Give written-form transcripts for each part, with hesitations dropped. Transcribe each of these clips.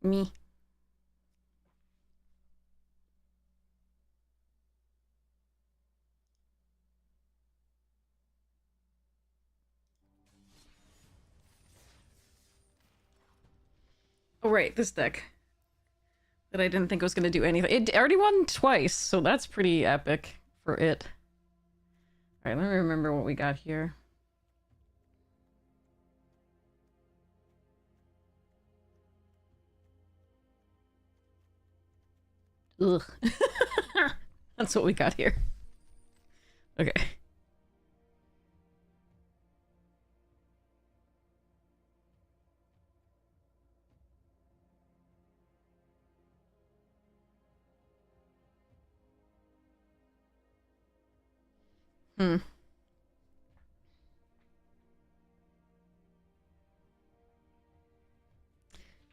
Me. Oh, right, this deck. That I didn't think was going to do anything. It already won twice, so that's pretty epic for it. Alright, let me remember what we got here. Ugh. That's what we got here. Okay. Hmm.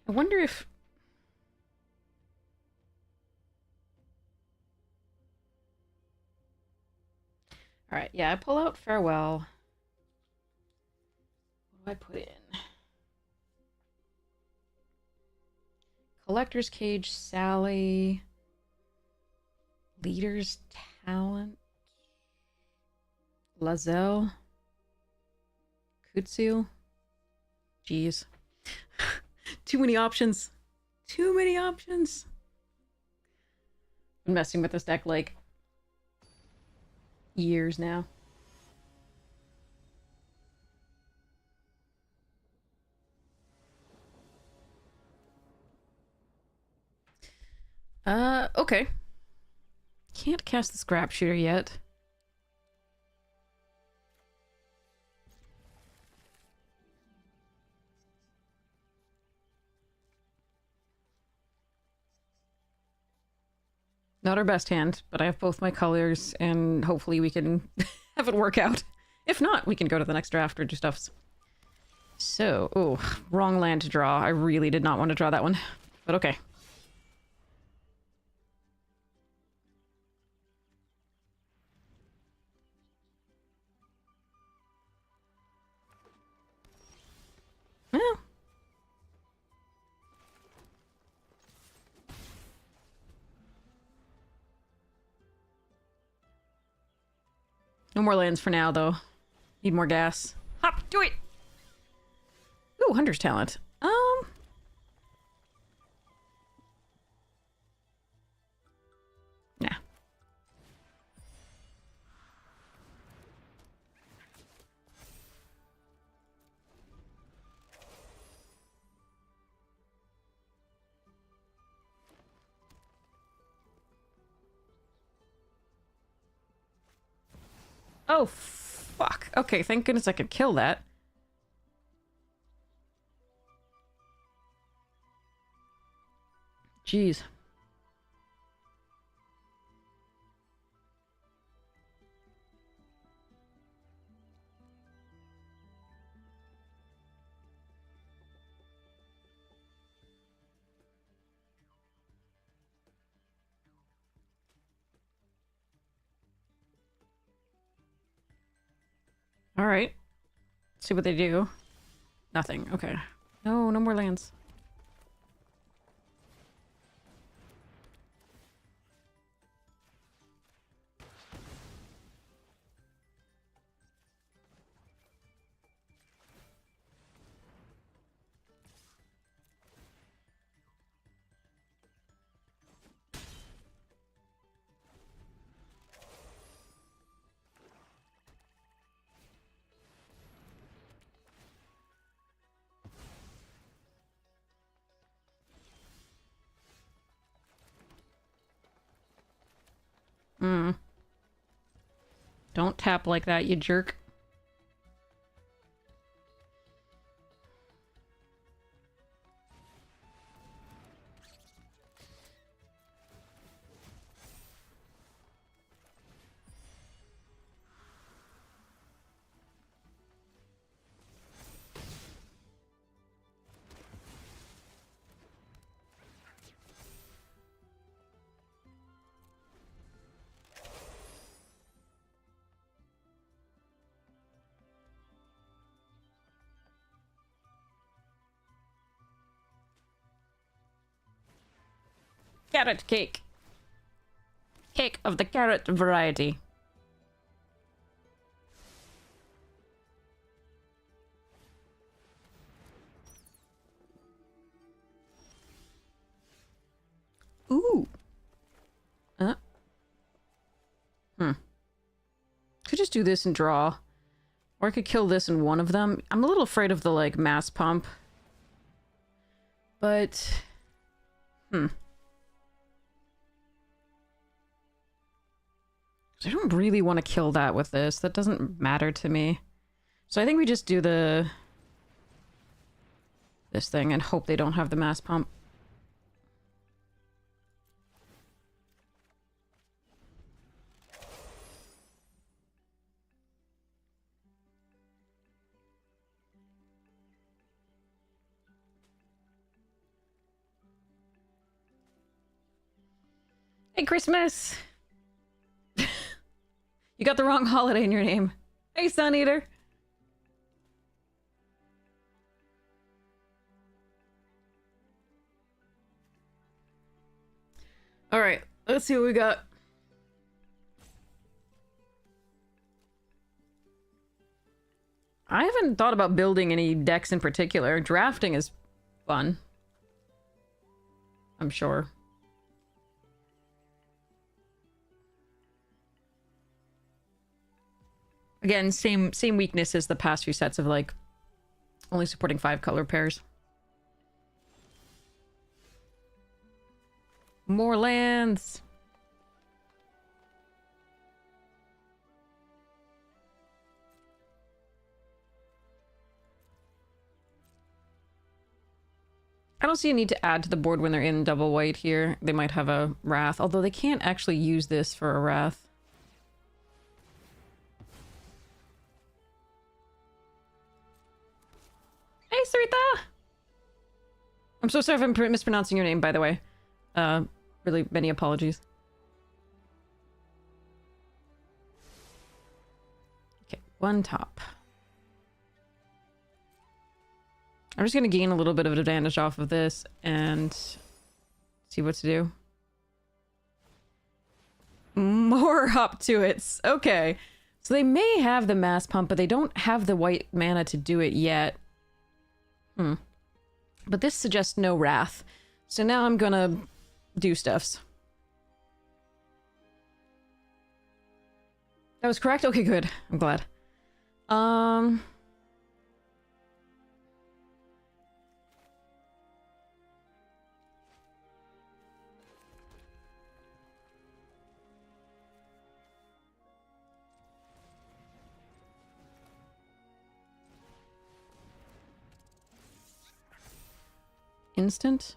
I wonder if... Alright, yeah, I pull out Farewell. What do I put in? Collector's Cage, Sally... Leader's Talent... Lazelle... Kutsu... Jeez. Too many options. Too many options. Been messing with this deck like years now. Okay. Can't cast the Scrap Shooter yet. Not our best hand, but I have both my colors, and hopefully we can have it work out. If not, we can go to the next draft or do stuffs. So, oh, wrong land to draw. I really did not want to draw that one, but okay. Well, no more lands for now, though. Need more gas. Hop, do it! Ooh, Hunter's Talent. Nah. Oh, fuck. Okay, thank goodness I could kill that. Jeez. Alright. See what they do. Nothing. Okay. No, no more lands. Hmm. Don't tap like that, you jerk. Carrot cake. Cake of the carrot variety. Ooh. Could just do this and draw. Or I could kill this in one of them. I'm a little afraid of the, like, mass pump. But... I don't really want to kill that with this. That doesn't matter to me. So I think we just do this thing and hope they don't have the mass pump. Hey, Christmas! You got the wrong holiday in your name. Hey, Sun Eater! Alright, let's see what we got. I haven't thought about building any decks in particular. Drafting is fun. I'm sure. Again, same weakness as the past few sets of, like, only supporting 5 color pairs. More lands! I don't see a need to add to the board when they're in double white here. They might have a Wrath, although they can't actually use this for a Wrath. Hey, Sarita! I'm so sorry if I'm mispronouncing your name, by the way. Really many apologies. Okay, one top. I'm just gonna gain a little bit of advantage off of this and see what to do. More up to it. Okay. So they may have the mass pump, but they don't have the white mana to do it yet. But this suggests no Wrath. So now I'm gonna do stuffs. That was correct? Okay, good. I'm glad. Instant?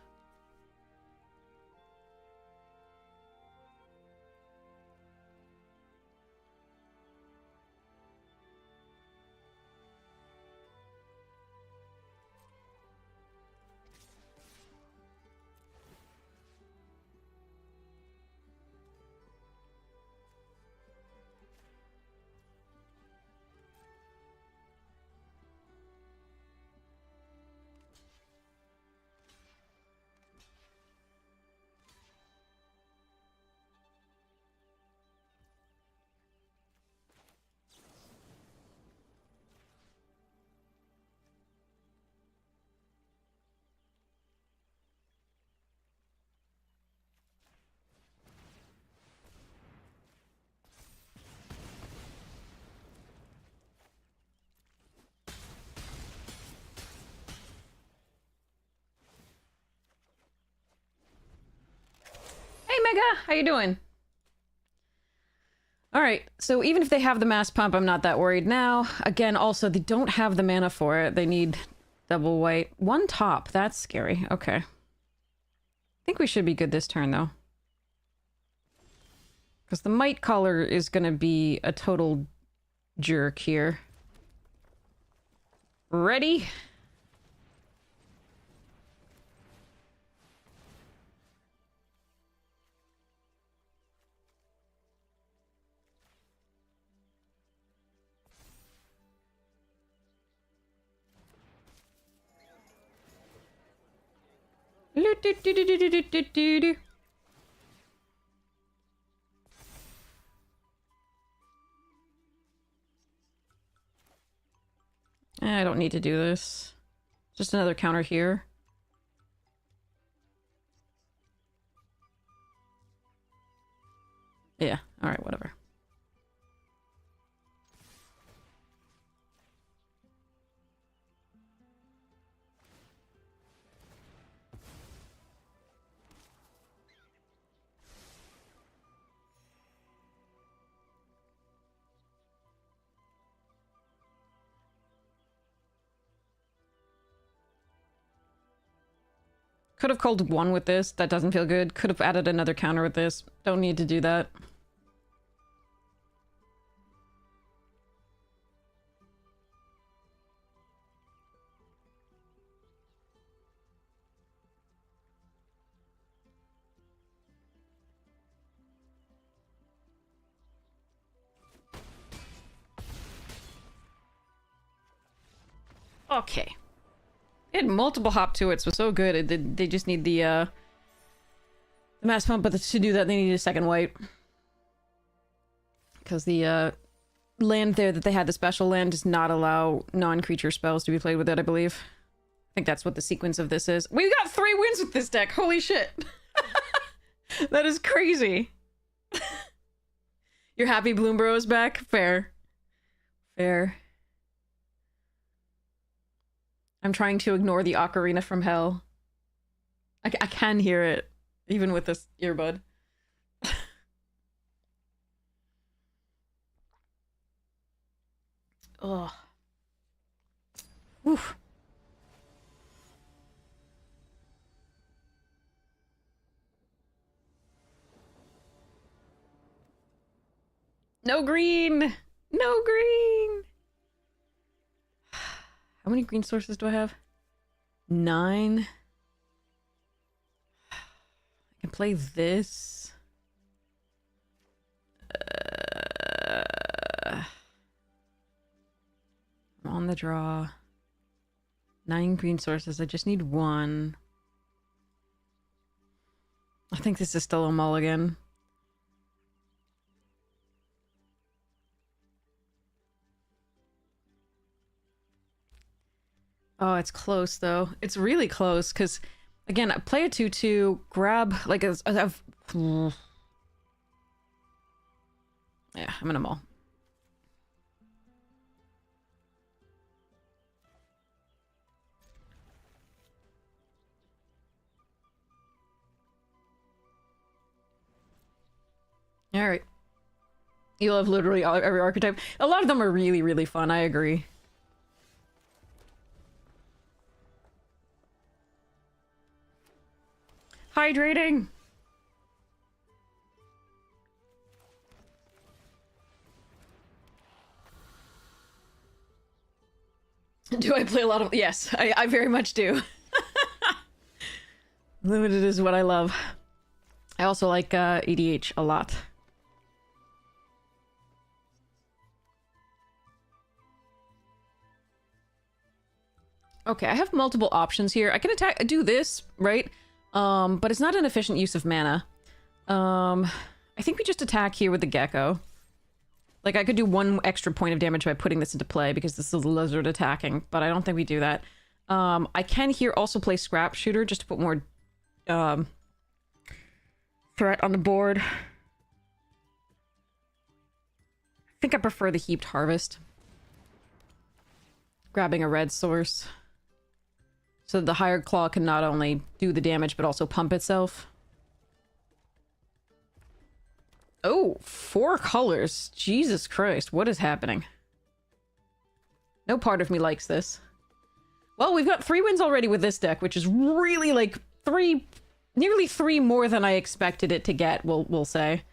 Hey, Mega! How you doing? Alright, so even if they have the mass pump, I'm not that worried now. Again, also, they don't have the mana for it. They need double white. One top. That's scary. Okay. I think we should be good this turn, though. Because the Might Caller is going to be a total jerk here. Ready? I don't need to do this. Just another counter here. Yeah, alright, whatever. Could have called one with this. That doesn't feel good. Could have added another counter with this. Don't need to do that. Okay. It had multiple hop to it, so so good. They just need the mass pump, but to do that, they need a second white. Because the land there that they had, the special land, does not allow non-creature spells to be played with it, I believe. I think that's what the sequence of this is. We got 3 wins with this deck! Holy shit! That is crazy! You're happy Bloombro is back? Fair. Fair. I'm trying to ignore the ocarina from hell. I can hear it, even with this earbud. Ugh. Oof. No green! No green! How many green sources do I have? 9. I can play this. I'm on the draw. 9 green sources. I just need 1. I think this is still a mulligan. Oh, it's close, though. It's really close, because, again, play a 2-2, grab, like, yeah, I'm in a mull. Alright. You love literally every archetype. A lot of them are really, really fun, I agree. Hydrating! Do I play a lot of... Yes, I very much do. Limited is what I love. I also like EDH a lot. Okay, I have multiple options here. I can do this, right? But it's not an efficient use of mana. I think we just attack here with the gecko. Like, I could do 1 extra point of damage by putting this into play because this is a lizard attacking, but I don't think we do that. I can here also play Scrap Shooter just to put more threat on the board. I think I prefer the Heaped Harvest. Grabbing a red source. So the Hired Claw can not only do the damage, but also pump itself. Oh, 4 colors. Jesus Christ, what is happening? No part of me likes this. Well, we've got 3 wins already with this deck, which is really, like, nearly 3 more than I expected it to get, we'll say.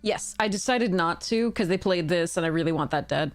Yes, I decided not to because they played this and I really want that dead.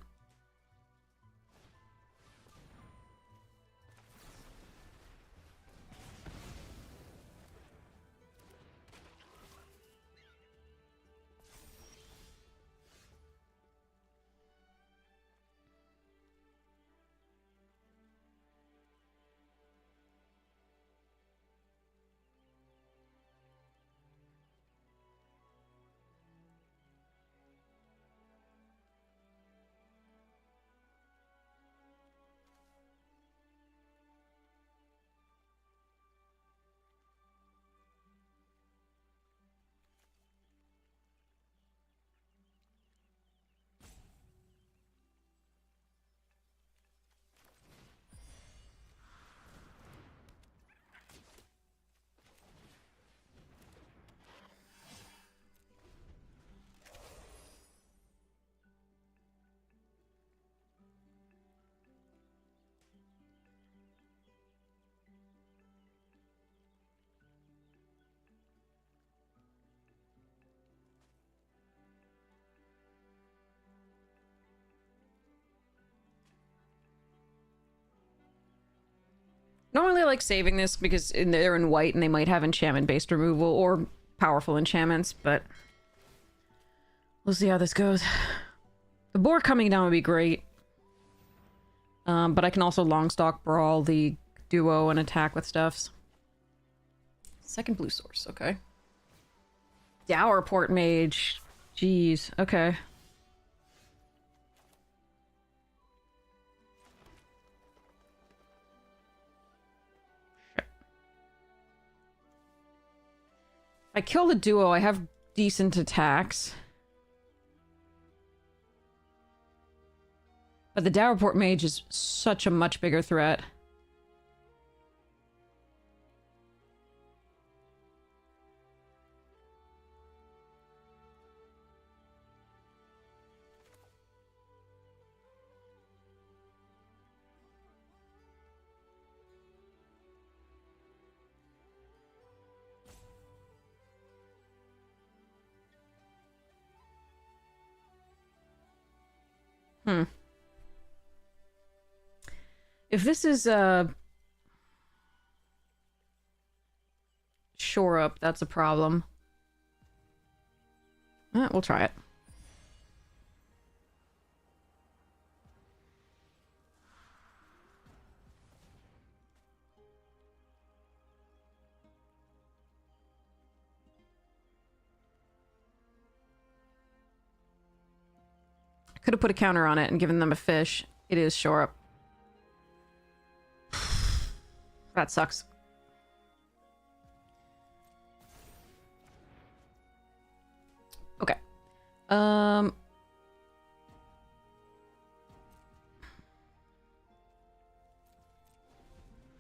Normally I like saving this because they're in white and they might have enchantment-based removal or powerful enchantments, but we'll see how this goes. The boar coming down would be great. But I can also Longstock Brawl the duo and attack with stuffs. Second blue source, okay. Dower Port Mage. Jeez, okay. I kill the duo, I have decent attacks. But the Dowerport Mage is such a much bigger threat. If this is shore up, that's a problem. We'll try it. I could have put a counter on it and given them a fish. It is shore up. That sucks. Okay.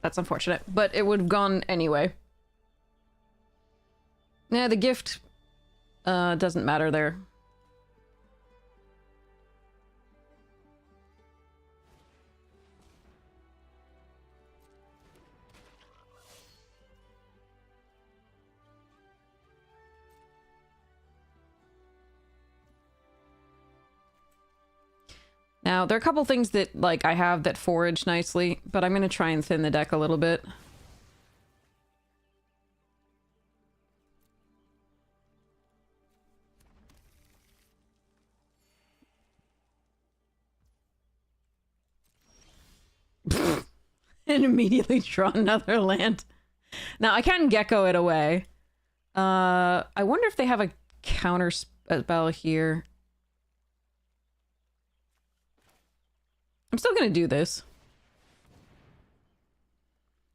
That's unfortunate, but it would have gone anyway. Yeah, the gift doesn't matter there. Now, there are a couple things that, like, I have that forage nicely, but I'm gonna try and thin the deck a little bit. And immediately draw another land. Now, I can gecko it away. I wonder if they have a counter spell here. I'm still gonna do this.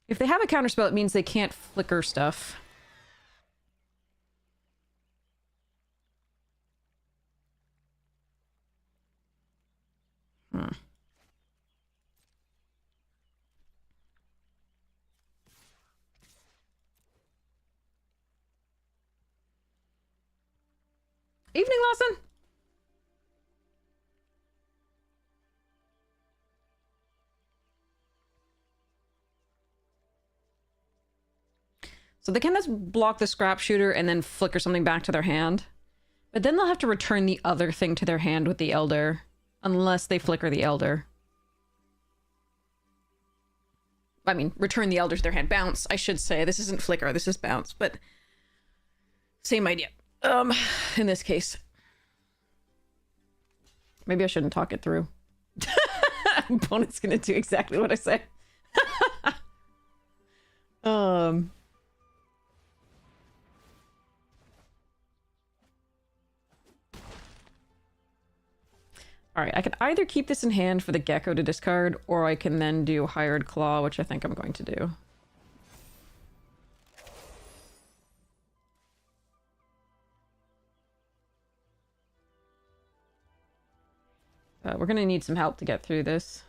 If they have a counterspell, it means they can't flicker stuff. Evening, Lawson! So they can just block the scrap shooter and then flicker something back to their hand. But then they'll have to return the other thing to their hand with the Elder. Unless they flicker the Elder. I mean, return the Elder to their hand. Bounce, I should say. This isn't flicker, this is bounce, but... Same idea. In this case. Maybe I shouldn't talk it through. Opponent's gonna do exactly what I say. Alright, I can either keep this in hand for the Gecko to discard, or I can then do Hired Claw, which I think I'm going to do. We're gonna need some help to get through this.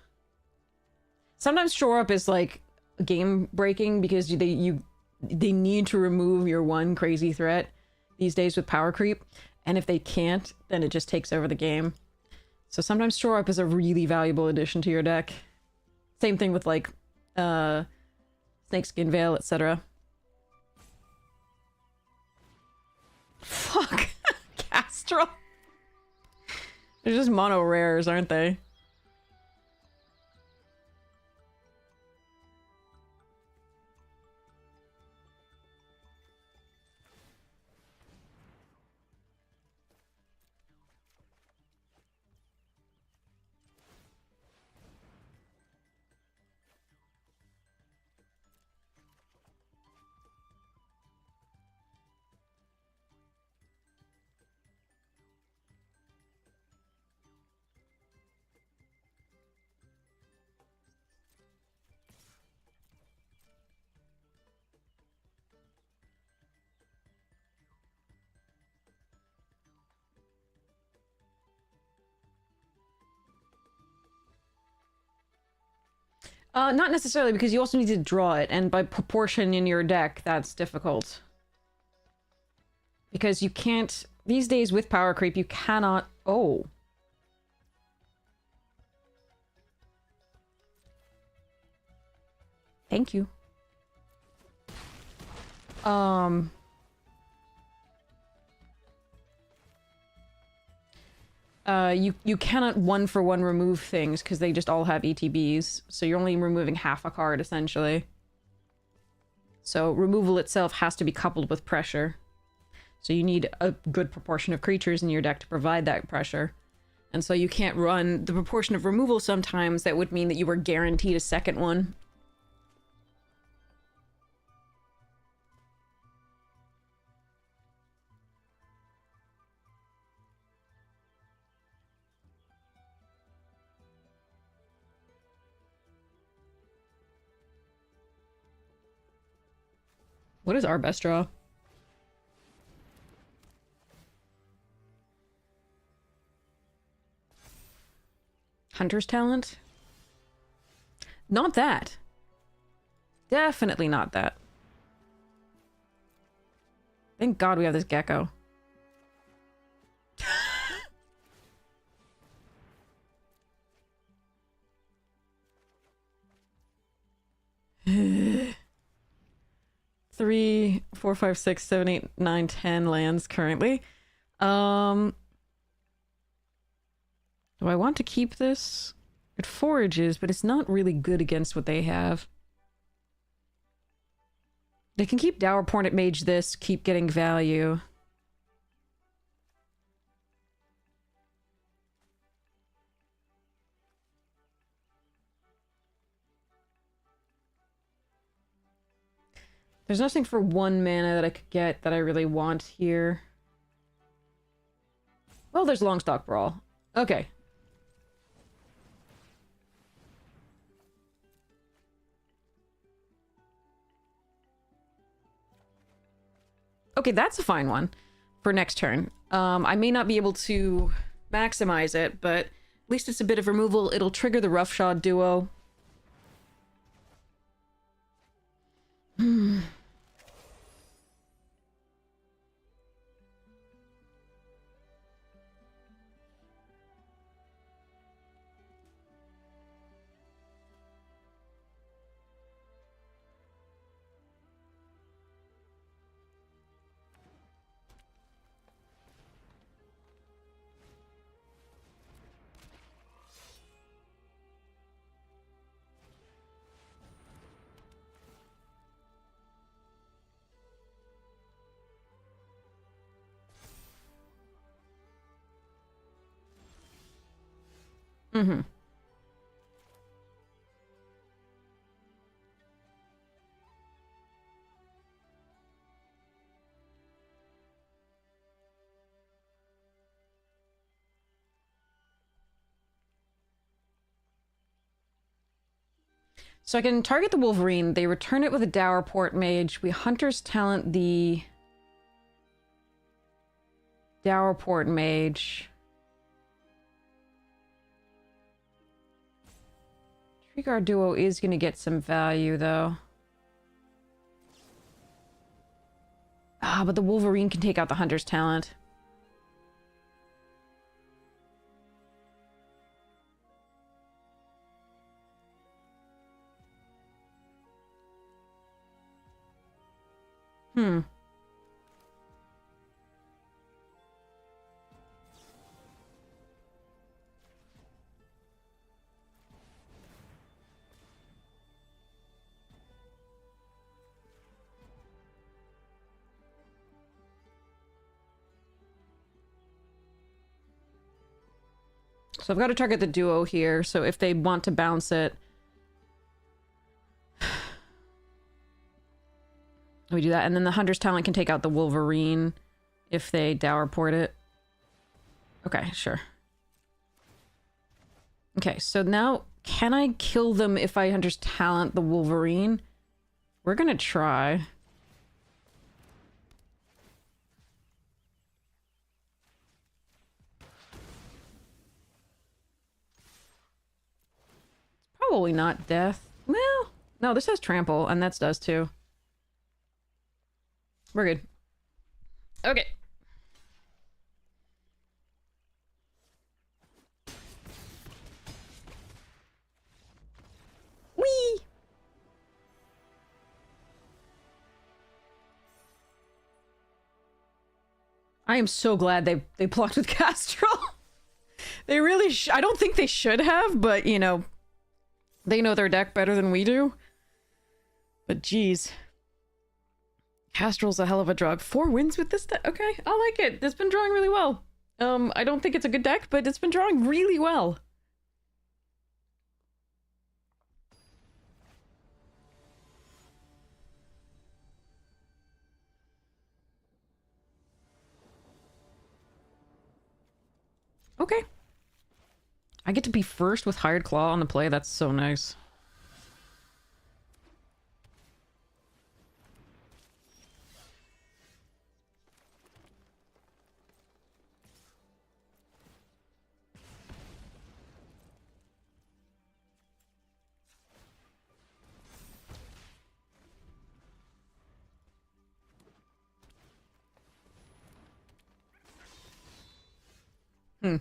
Sometimes Shore Up is like game breaking because they need to remove your one crazy threat these days with power creep, and if they can't, then it just takes over the game. So sometimes Shore Up is a really valuable addition to your deck. Same thing with like Snakeskin Veil, etc. Fuck. Castrol. They're just mono rares, aren't they? Not necessarily, because you also need to draw it, and by proportion in your deck, that's difficult. Because you can't... These days, with power creep, you cannot... Oh. Thank you. You cannot one-for-one remove things because they just all have ETBs, so you're only removing half a card, essentially. So removal itself has to be coupled with pressure. So you need a good proportion of creatures in your deck to provide that pressure. And so you can't run the proportion of removal sometimes that would mean that you were guaranteed a second one. What is our best draw? Hunter's Talent? Not that. Definitely not that. Thank God we have this Gecko. Three, 4, 5, 6, 7, 8, 9, 10 lands currently. Do I want to keep this? It forages, but it's not really good against what they have. They can keep Dour Portent Mage this, keep getting value. There's nothing for 1 mana that I could get that I really want here. Well, there's Longstock Brawl. Okay. Okay, that's a fine one for next turn. I may not be able to maximize it, but at least it's a bit of removal. It'll trigger the Roughshod duo. Mm-hmm. So I can target the Wolverine. They return it with a Dower Port Mage. We Hunter's Talent the Dower Port Mage. Tree Guard Duo is going to get some value, though. Ah, but the Wolverine can take out the Hunter's Talent. Hmm. So I've got to target the duo here, so if they want to bounce it... we do that, and then the Hunter's Talent can take out the Wolverine if they Dower Port it. Okay, sure. Okay, so now, can I kill them if I Hunter's Talent the Wolverine? We're gonna try. Probably not death. Well, no, this has trample, and that does too. We're good. Okay. Whee! I am so glad they blocked with Castrol. They really I don't think they should have, but, you know, they know their deck better than we do. But geez. Castrol's a hell of a drug. 4 wins with this deck? Okay, I like it. It's been drawing really well. I don't think it's a good deck, but it's been drawing really well. Okay. I get to be first with Hired Claw on the play. That's so nice. Hmm.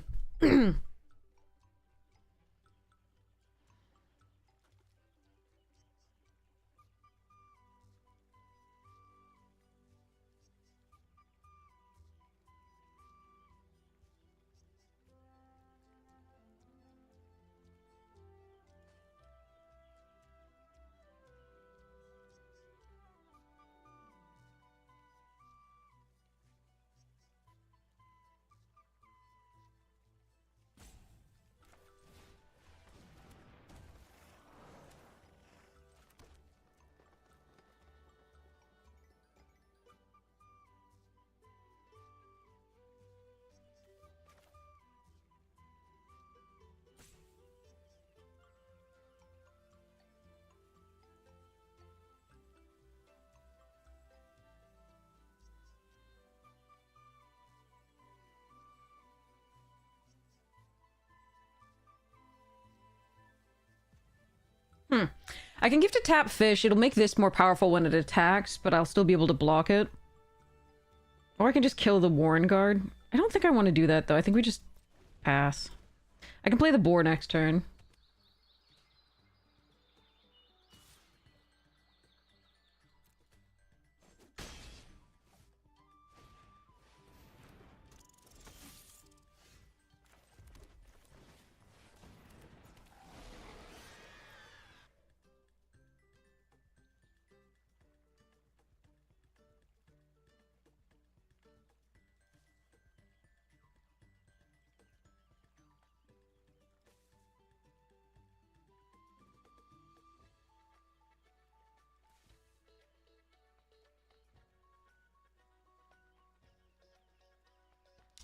Hmm. I can gift a tap fish. It'll make this more powerful when it attacks, but I'll still be able to block it. Or I can just kill the Warren Guard. I don't think I want to do that, though. I think we just pass. I can play the boar next turn.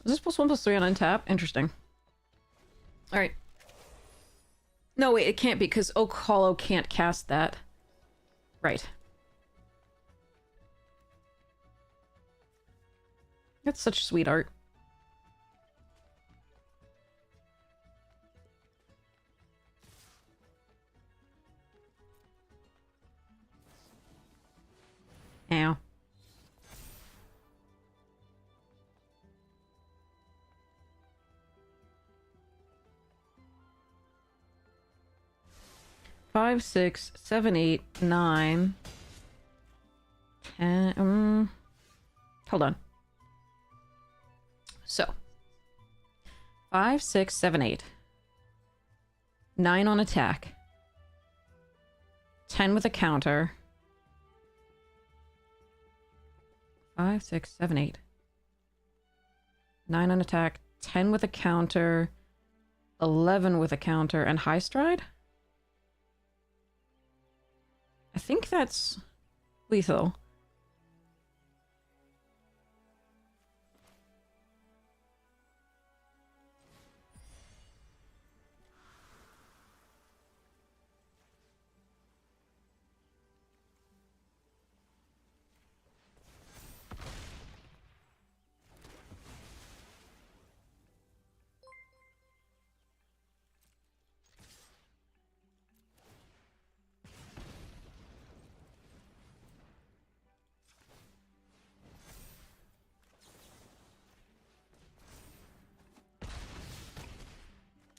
Is this +1/+3 on untap? Interesting. Alright. No, wait, it can't be, because Oak Hollow can't cast that. Right. That's such sweet art. Ow. Five, 6, 7, 8, 9, 10. Hold on. So 5, 6, 7, 8. 9 on attack. 10 with a counter. 5, 6, 7, 8. 9 on attack. 10 with a counter. 11 with a counter. And high stride? I think that's lethal.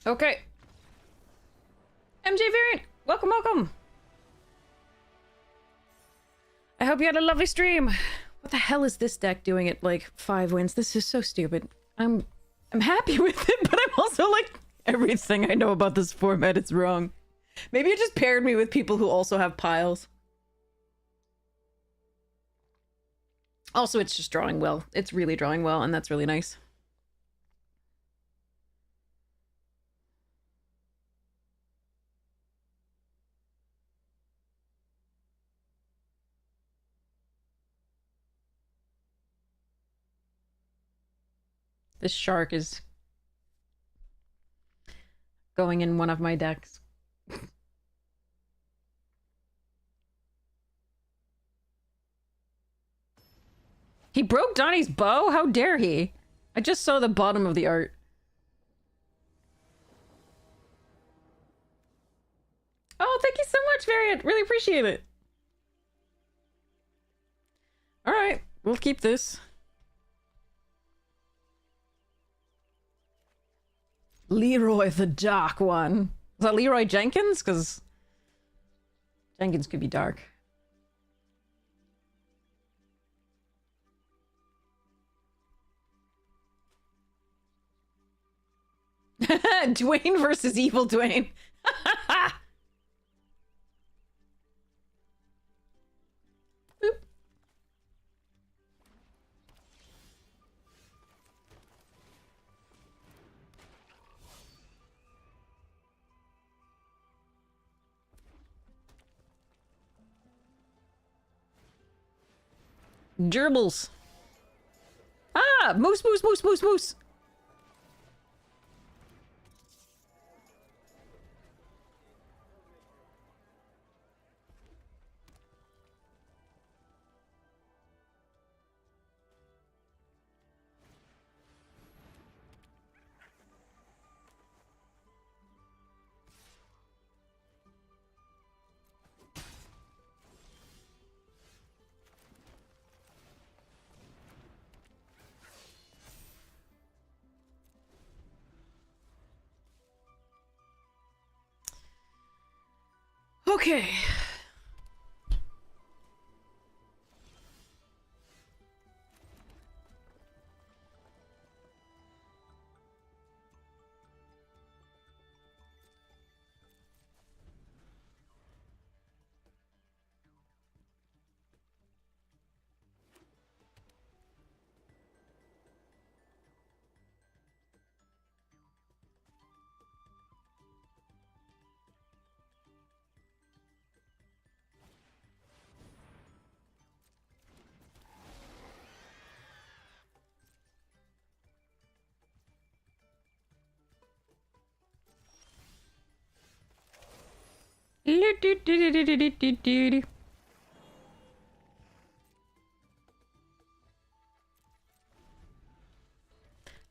Okay. MJ Variant, welcome, welcome. I hope you had a lovely stream. What the hell is this deck doing at like 5 wins? This is so stupid. I'm happy with it, but I'm also like, everything I know about this format is wrong. Maybe it just paired me with people who also have piles. Also, it's just drawing well. It's really drawing well, and that's really nice. This shark is going in one of my decks. He broke Donnie's bow? How dare he? I just saw the bottom of the art. Oh, thank you so much, Variant. Really appreciate it. Alright, we'll keep this. Leroy the Dark One. Is that Leroy Jenkins? Because Jenkins could be dark. Dwayne versus evil Dwayne. Boop. Gerbils. Ah! Moose, moose, moose, moose, moose! Okay.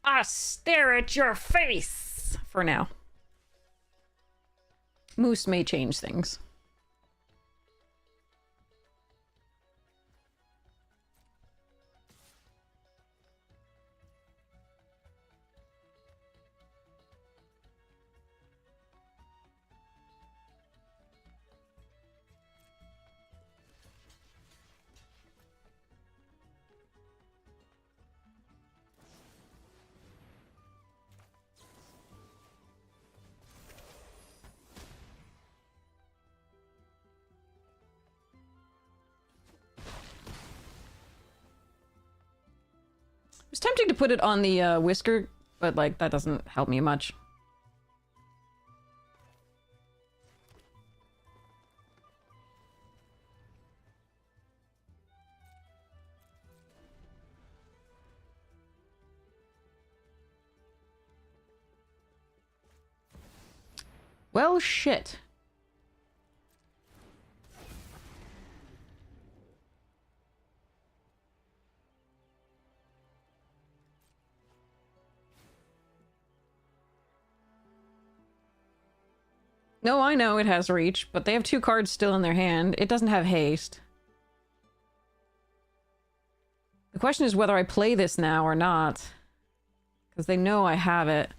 I stare at your face for now. Moose may change things. It was tempting to put it on the whisker, but like that doesn't help me much. Well, shit. No, I know it has reach, but they have 2 cards still in their hand. It doesn't have haste. The question is whether I play this now or not. Because they know I have it.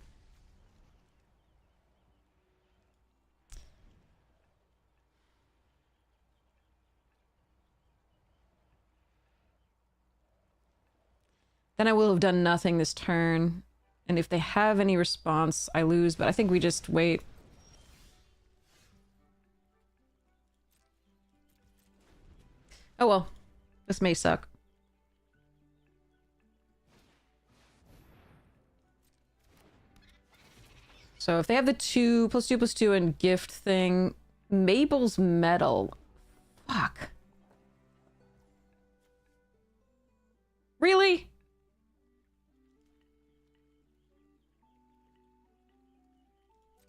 Then I will have done nothing this turn. And if they have any response, I lose, but I think we just wait. Oh well, this may suck. So if they have the 2+2/+2 and gift thing, Mabel's Medal. Fuck. Really?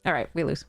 Alright, we lose.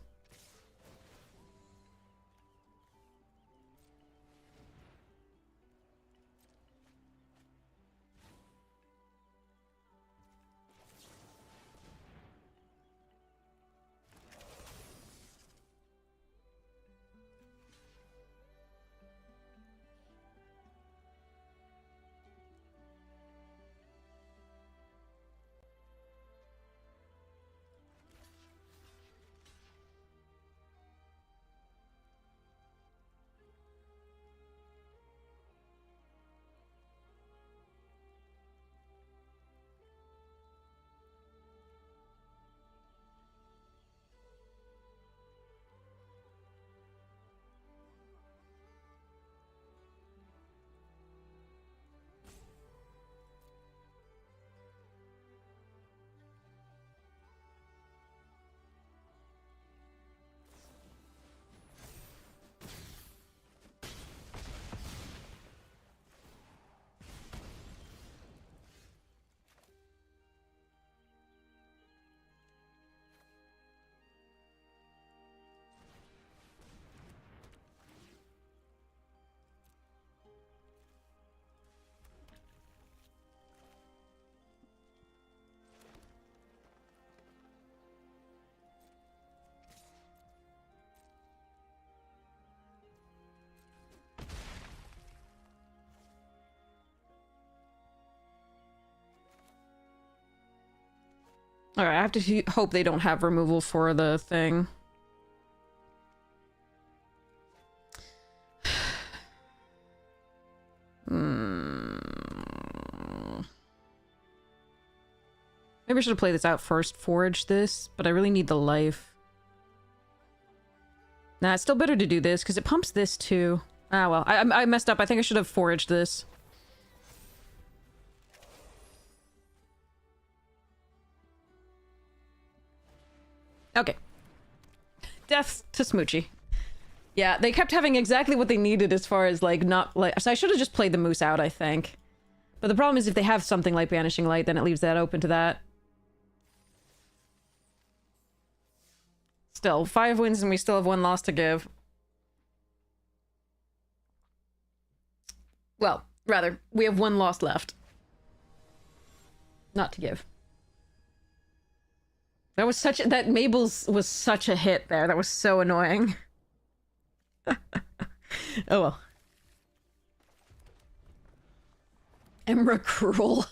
Alright, I have to hope they don't have removal for the thing. Maybe I should have played this out first, forage this, but I really need the life. Nah, it's still better to do this, because it pumps this too. Ah, well, I messed up. I think I should have foraged this. Okay. Death to Smoochie. Yeah, they kept having exactly what they needed as far as, like, not, like... So I should have just played the moose out, I think. But the problem is if they have something like Banishing Light, then it leaves that open to that. Still, 5 wins and we still have 1 loss to give. Well, rather, we have one lost left. Not to give. That was such that Mabel's was such a hit there. That was so annoying. Oh well. Emra Cruel.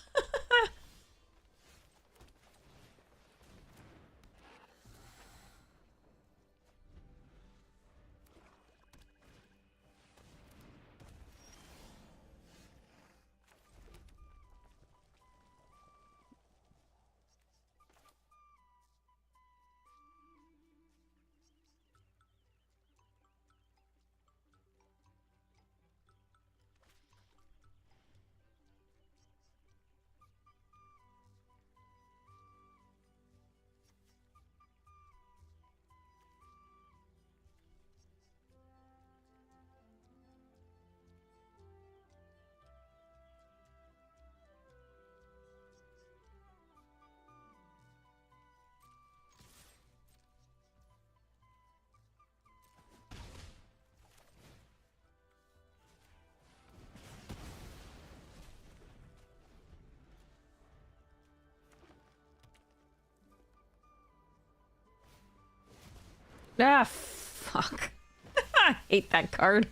Ah, fuck. I hate that card.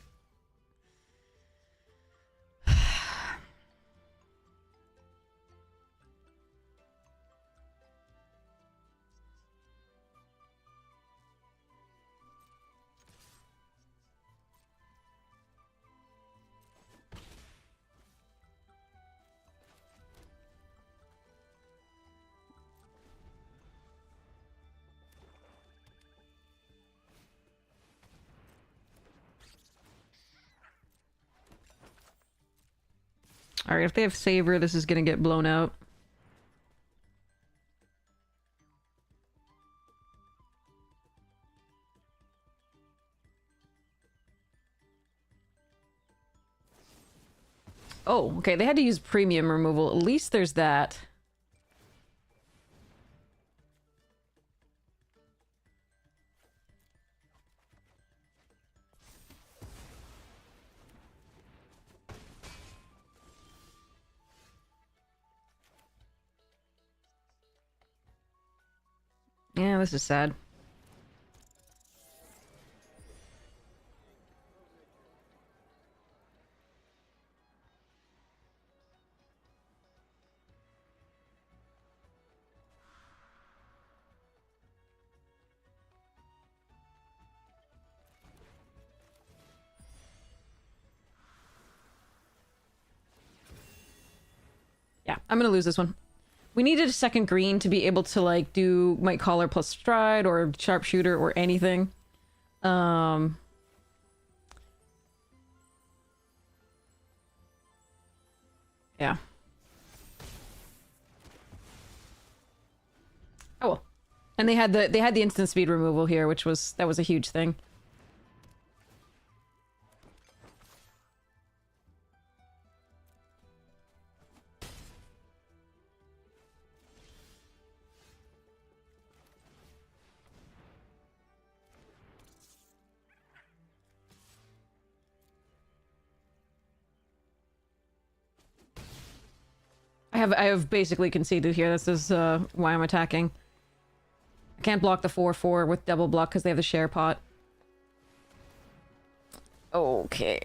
Alright, if they have Saber, this is gonna get blown out. Oh, okay, they had to use premium removal. At least there's that. Yeah, this is sad. Yeah, I'm gonna lose this one. We needed a second green to be able to, like, do Might Caller plus Stride or Sharpshooter or anything. Yeah. Oh well. And they had the instant speed removal here, which was a huge thing. I have basically conceded here. This is why I'm attacking. I can't block the 4/4 with double block because they have the share pot. Okay.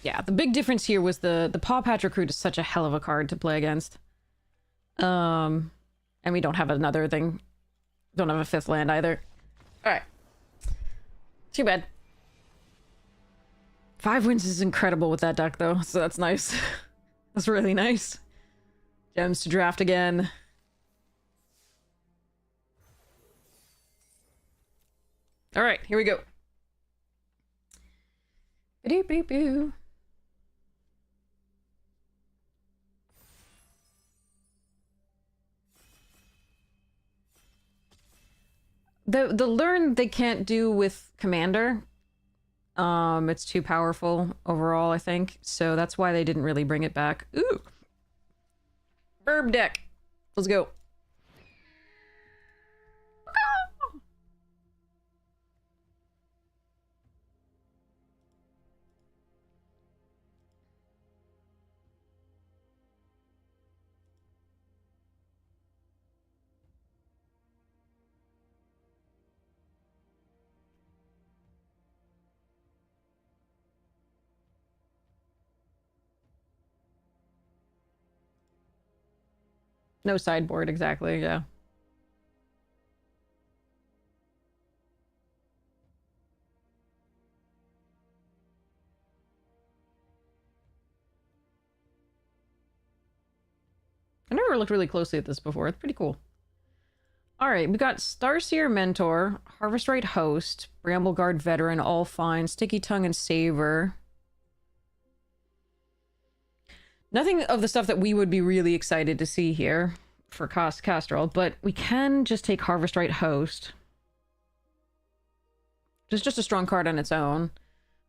Yeah, the big difference here was the Paw Patch Recruit is such a hell of a card to play against. And we don't have another thing. Don't have a fifth land either. Alright. Too bad. 5 wins is incredible with that deck, though, so that's nice. That's really nice. Gems to draft again. Alright, here we go. Ba-doo-boo-boo. The learn they can't do with Commander. It's too powerful overall, I think. So that's why they didn't really bring it back. Ooh! Burb deck! Let's go. No sideboard, exactly, yeah. I never looked really closely at this before. It's pretty cool. All right, we got Starseer Mentor, Harvest Right Host, Brambleguard Veteran, all fine, Sticky Tongue and Savor. Nothing of the stuff that we would be really excited to see here for Castrol, but we can just take Harvest Right Host. It's just a strong card on its own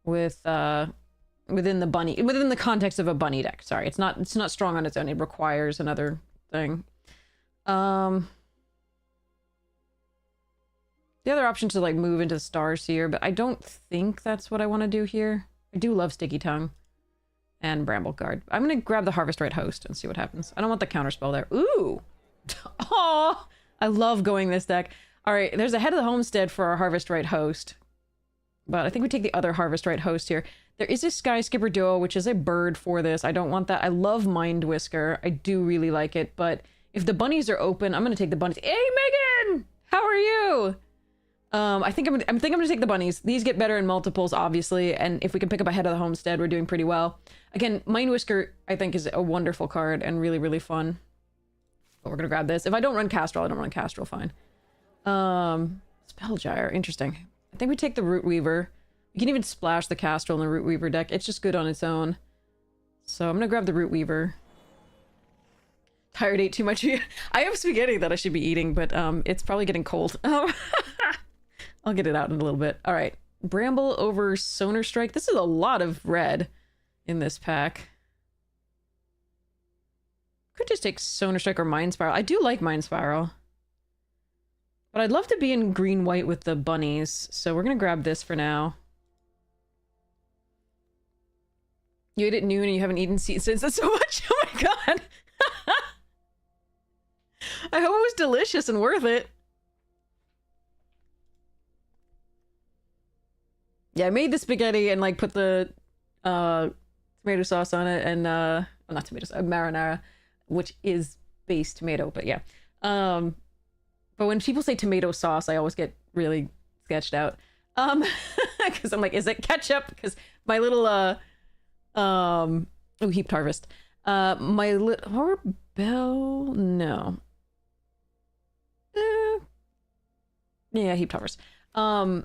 with within the context of a bunny deck. Sorry, it's not strong on its own. It requires another thing. The other option to like move into Starseer, but I don't think that's what I want to do here. I do love Sticky Tongue and Brambleguard. I'm gonna grab the Harvest Right Host and see what happens. I don't want the counterspell there. Ooh! Oh, I love going this deck. All right, there's a Head of the Homestead for our Harvest Right Host. But I think we take the other Harvest Right Host here. There is a Sky Skipper Duo, which is a bird for this. I don't want that. I love Mind Whisker. I do really like it. But if the bunnies are open, I'm going to take the bunnies. Hey, Megan! How are you? I think I'm going to take the bunnies. These get better in multiples, obviously. And if we can pick up a Head of the Homestead, we're doing pretty well. Again, Mind Whisker, I think, is a wonderful card and really, really fun. But we're going to grab this. If I don't run Castrol, I don't run Castrol, fine. Spellgyre, interesting. I think we take the Root Weaver. You can even splash the Castrol in the Root Weaver deck. It's just good on its own. So I'm gonna grab the Root Weaver. Tired, ate too much. I have spaghetti that I should be eating, but it's probably getting cold. I'll get it out in a little bit. All right, Bramble over Sonar Strike. This is a lot of red in this pack. Could just take Sonar Strike or Mind Spiral. I do like Mind Spiral. But I'd love to be in green-white with the bunnies, so we're gonna grab this for now. You ate at noon and you haven't eaten since. That's so much. Oh my god. I hope it was delicious and worth it. Yeah, I made the spaghetti and like put the tomato sauce on it and well, not tomato sauce, marinara, which is base tomato, but yeah. But when people say tomato sauce, I always get really sketched out. Because I'm like, is it ketchup? Because my little Heaped Harvest. My little Bell, no. Yeah, Heaped Harvest. My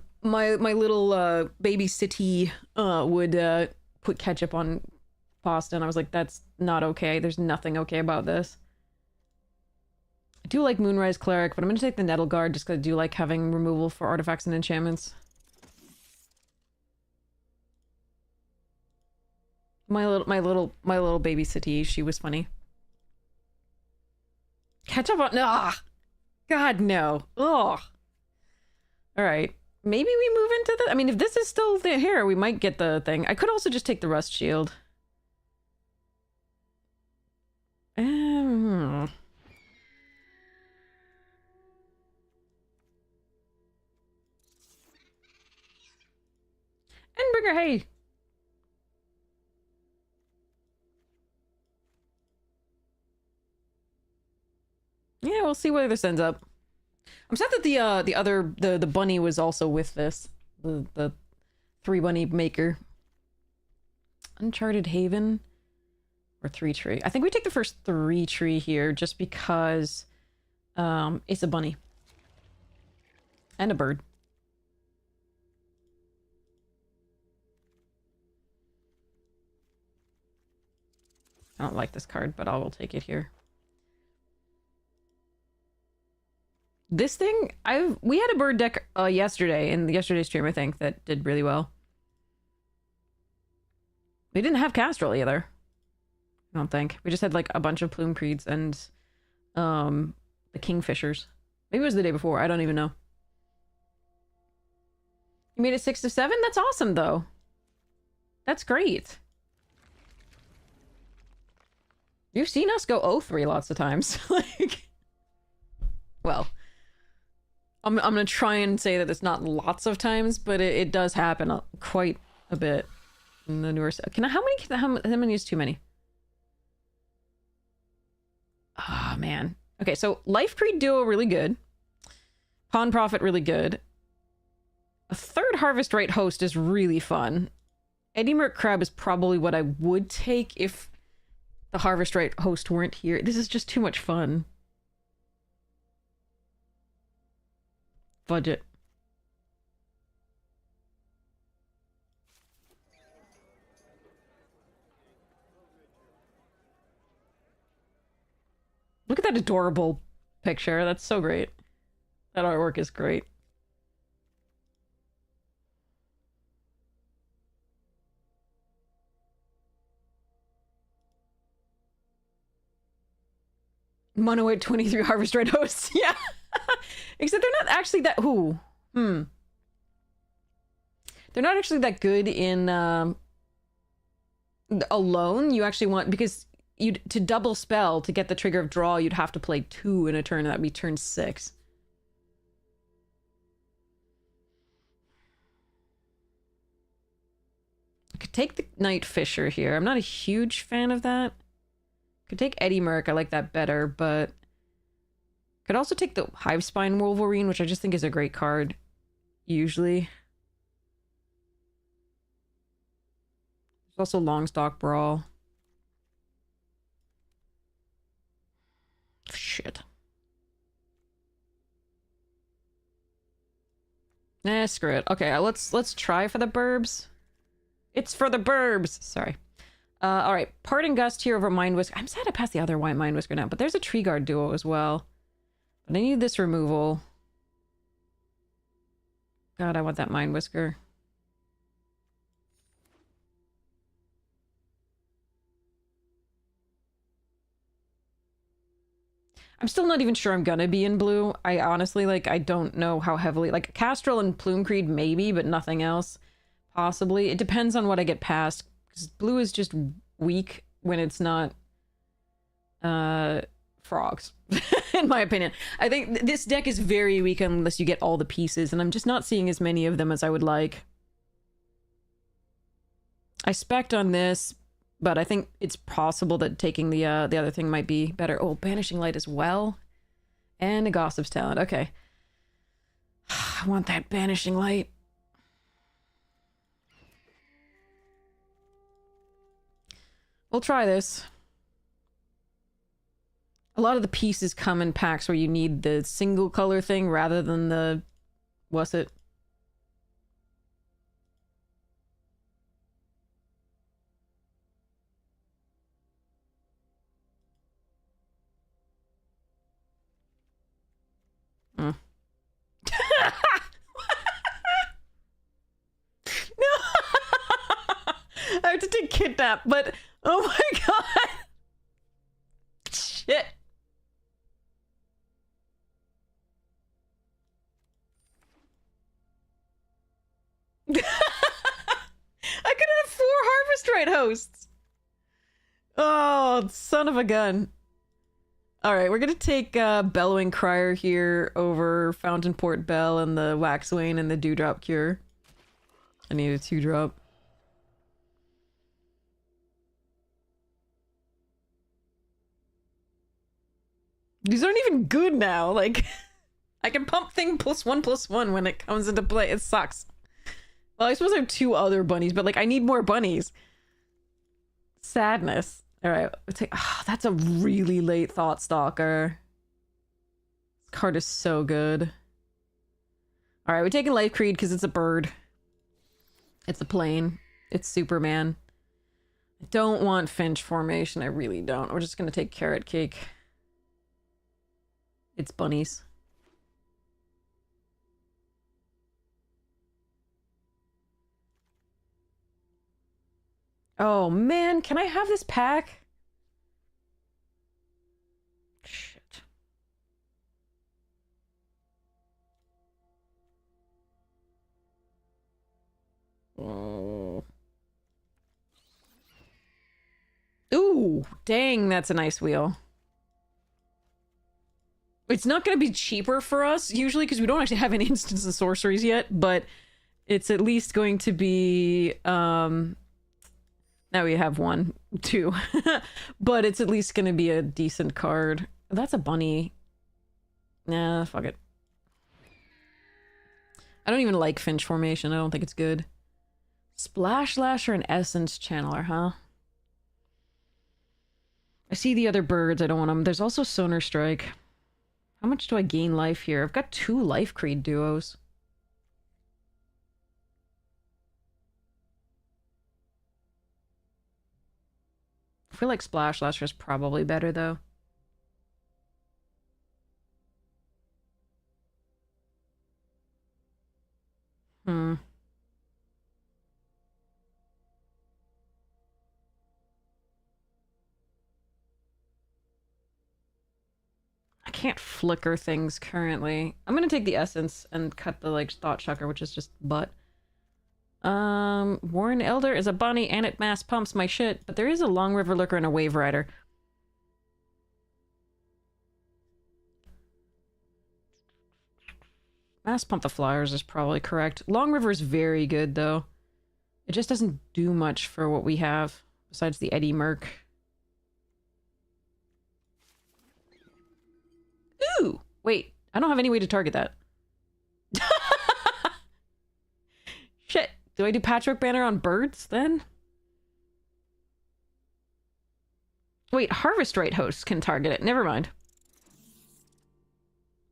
little baby city would put ketchup on pasta, and I was like, that's not okay. There's nothing okay about this. I do like Moonrise Cleric, but I'm gonna take the Nettle Guard just because I do like having removal for artifacts and enchantments. My little baby city, she was funny. Ketchup on, ah, God no, ugh. All right, maybe we move into the. I mean, if this is still here, we might get the thing. I could also just take the Rust Shield. Endbringer, hey! Yeah, we'll see where this ends up. I'm sad that the bunny was also with this. The 3 bunny maker. Uncharted Haven. Or 3 tree. I think we take the first 3 tree here just because it's a bunny. And a bird. I don't like this card, but I will take it here. This thing, we had a bird deck yesterday, in yesterday's stream, I think, that did really well. We didn't have Castrol either. I don't think. We just had like a bunch of Plume Creeds and the Kingfishers. Maybe it was the day before, I don't even know. You made it 6 to 7? That's awesome though. That's great. You've seen us go 0-3 lots of times. Like, well, I'm gonna try and say that it's not lots of times, but it does happen quite a bit in the newer stuff. How many is too many? Oh, man. Okay, so Life Creed Duo, really good. Pawn Profit, really good. A third Harvest Right Host is really fun. Eddie Merc Crab is probably what I would take if the Harvest Right Host weren't here. This is just too much fun. Budget. Look at that adorable picture. That's so great. That artwork is great. Mono 823 Harvest Red Hosts. Yeah. Except they're not actually that... Ooh. They're not actually that good in... alone. You actually want... Because to double spell, to get the trigger of draw, you'd have to play 2 in a turn. That'd be turn 6. I could take the Night Fisher here. I'm not a huge fan of that. Could take Eddie Merc. I like that better, but... Could also take the Hivespine Wolverine, which I just think is a great card, usually. There's also Longstock Brawl. Shit. Nah, screw it. Okay, let's try for the burbs. It's for the burbs! Sorry. Alright. Parting Gust here over Mind Whisker. I'm sad I passed the other white Mind Whisker now, but there's a Tree Guard duo as well. But I need this removal. God, I want that Mind Whisker. I'm still not even sure I'm gonna be in blue. I honestly, like, I don't know how heavily... Like, Castrol and Plume Creed, maybe, but nothing else. Possibly. It depends on what I get past. Because blue is just weak when it's not... frogs. In my opinion. I think this deck is very weak unless you get all the pieces, and I'm just not seeing as many of them as I would like. I spec'd on this, but I think it's possible that taking the other thing might be better. Oh, Banishing Light as well. And a Gossip's Talent. Okay. I want that Banishing Light. We'll try this. A lot of the pieces come in packs where you need the single color thing rather than the... What's it? No! I have to take Kidnap, but... Oh my god! Shit! I could have 4 Harvest Right Hosts! Oh, son of a gun. Alright, we're gonna take Bellowing Crier here over Fountainport Bell and the Waxwayne and the Dewdrop Cure. I need a 2-drop. These aren't even good now, like... I can pump thing +1/+1 when it comes into play. It sucks. Well, I suppose I have 2 other bunnies, but like I need more bunnies. Sadness. Alright, let's take... Oh, that's a really late Thought Stalker. This card is so good. Alright, we're taking Life Creed because it's a bird. It's a plane. It's Superman. I don't want Finch formation. I really don't. We're just gonna take Carrot Cake. It's bunnies. Oh man, can I have this pack? Shit. Oh. Ooh, dang, that's a nice wheel. It's not going to be cheaper for us, usually, because we don't actually have any instants and sorceries yet, but it's at least going to be, now we have 1, 2. But it's at least going to be a decent card. That's a bunny. Nah, fuck it. I don't even like Finch formation. I don't think it's good. Splash Lasher and Essence Channeler, huh? I see the other birds. I don't want them. There's also Sonar Strike. How much do I gain life here? I've got 2 Life Creed duos. I feel like Splash Lasher is probably better, though. Hmm. I can't flicker things currently. I'm gonna take the Essence and cut the, like, Thought Chucker, which is just butt. Warren Elder is a bunny and it mass pumps my shit, but there is a Long River Lurker and a Wave Rider. Mass pump the flyers is probably correct. Long River is very good, though. It just doesn't do much for what we have, besides the Eddie Merc. Ooh! Wait, I don't have any way to target that. Shit. Do I do Patchwork Banner on birds, then? Wait, Harvest Rite hosts can target it. Never mind.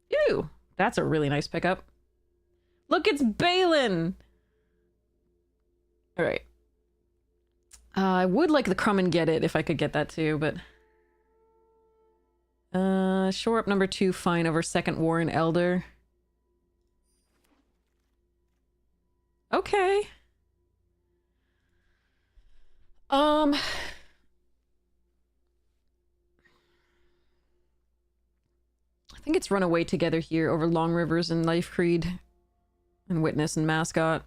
Ew! That's a really nice pickup. Look, it's Balin! Alright. I would like the Crumb and Get It if I could get that too, but... shore up number 2, fine, over second Warren Elder. Okay. I think it's run away together here over Long Rivers and Life Creed and Witness and Mascot.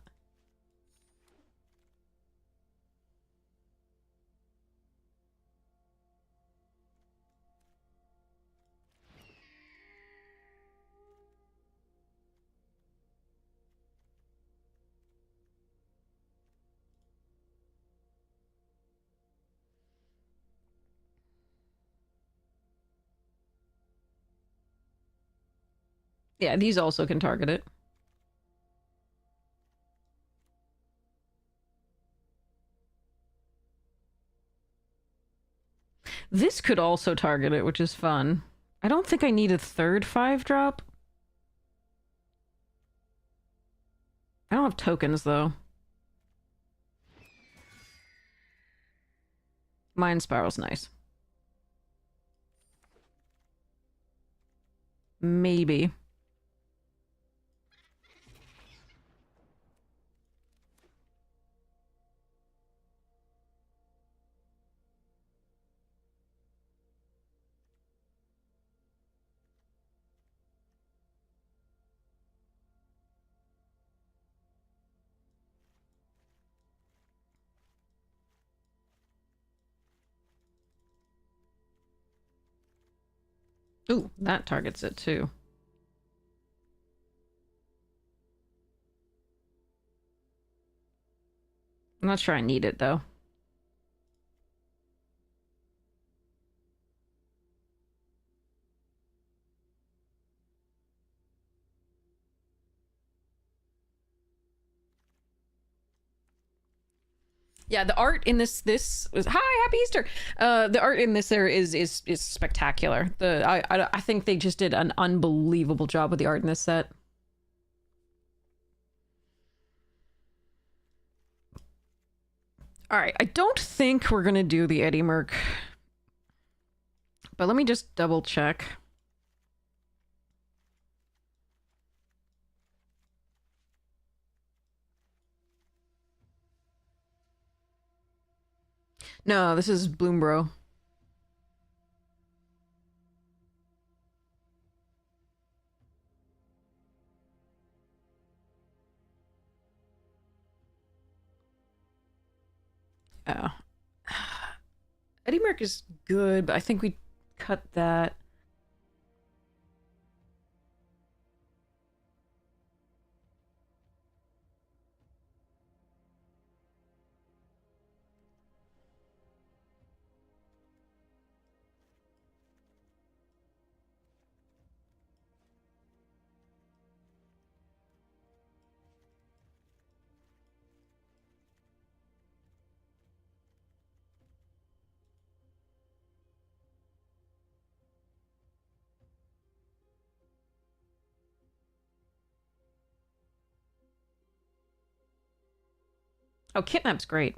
Yeah, these also can target it. This could also target it, which is fun. I don't think I need a third 5-drop. I don't have tokens, though. Mind Spiral's nice. Maybe. Ooh, that targets it, too. I'm not sure I need it, though. Yeah, the art in this was hi, happy Easter. The art in this there is spectacular. I think they just did an unbelievable job with the art in this set. All right, I don't think we're gonna do the Eddie Merc, but let me just double check. No, this is Bloombro. Oh. Eddie Merc is good, but I think we cut that. Oh, Kidnap's great.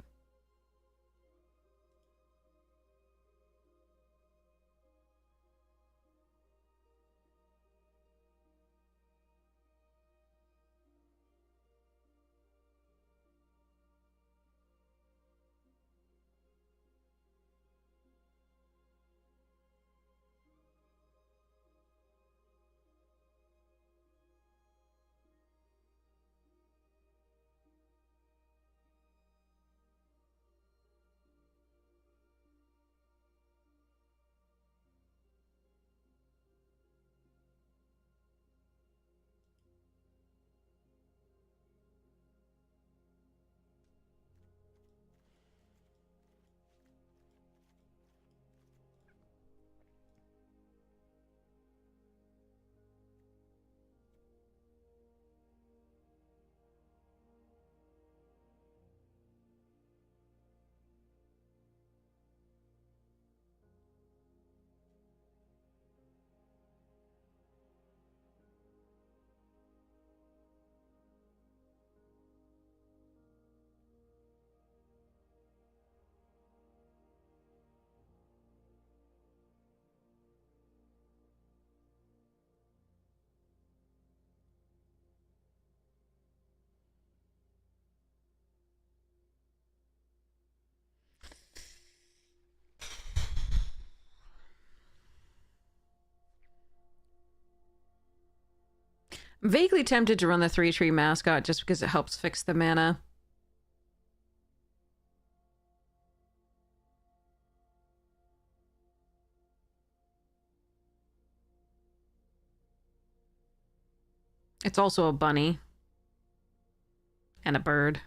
I'm vaguely tempted to run the 3-tree mascot just because it helps fix the mana. It's also a bunny. And a bird.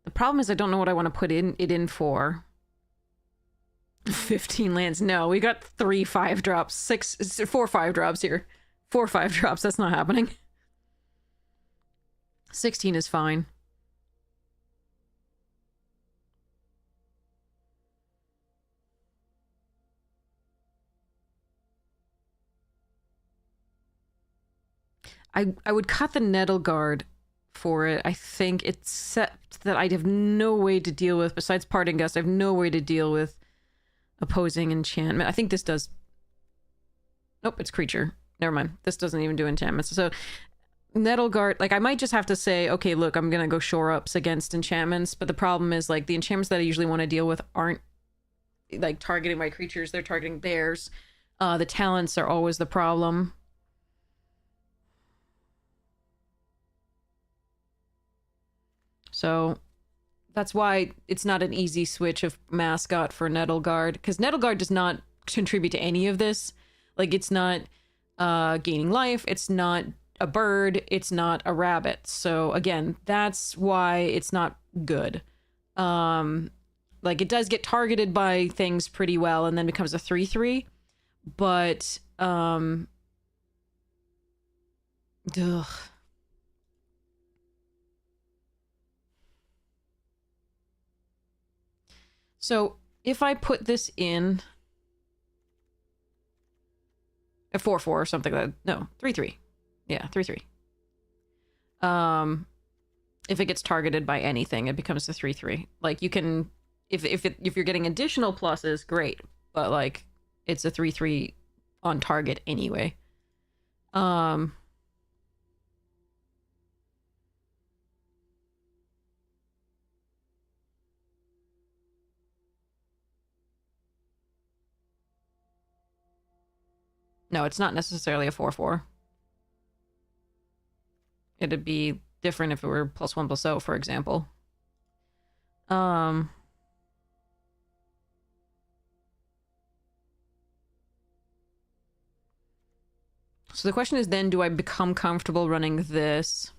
The problem is I don't know what I want to put it in for. 15 lands. No, we got 3 5-drops. 4 5-drops here. 4 5-drops. That's not happening. 16 is fine. I would cut the Nettle Guard for it. I think, except that I'd have no way to deal with, besides Parting Gust, I have no way to deal with opposing enchantment. I think this does... Nope, it's creature. Never mind. This doesn't even do enchantments. So, Nettle Guard, like, I might just have to say, okay, look, I'm gonna go shore-ups against enchantments, but the problem is, like, the enchantments that I usually want to deal with aren't, like, targeting my creatures, they're targeting theirs. The talents are always the problem. So that's why it's not an easy switch of mascot for Nettle Guard, because Nettle Guard does not contribute to any of this. Like, it's not gaining life, it's not a bird, it's not a rabbit. So again, that's why it's not good. Like, it does get targeted by things pretty well and then becomes a 3/3, but ugh. So if I put this in a 4/4 or something like that, no, 3/3. Yeah, 3/3. If it gets targeted by anything, it becomes a 3/3. Like, you can, if you're getting additional pluses, great, but like, it's a 3/3 on target anyway. No, it's not necessarily a 4/4. It'd be different if it were +1/+0, for example. So the question is then, do I become comfortable running this?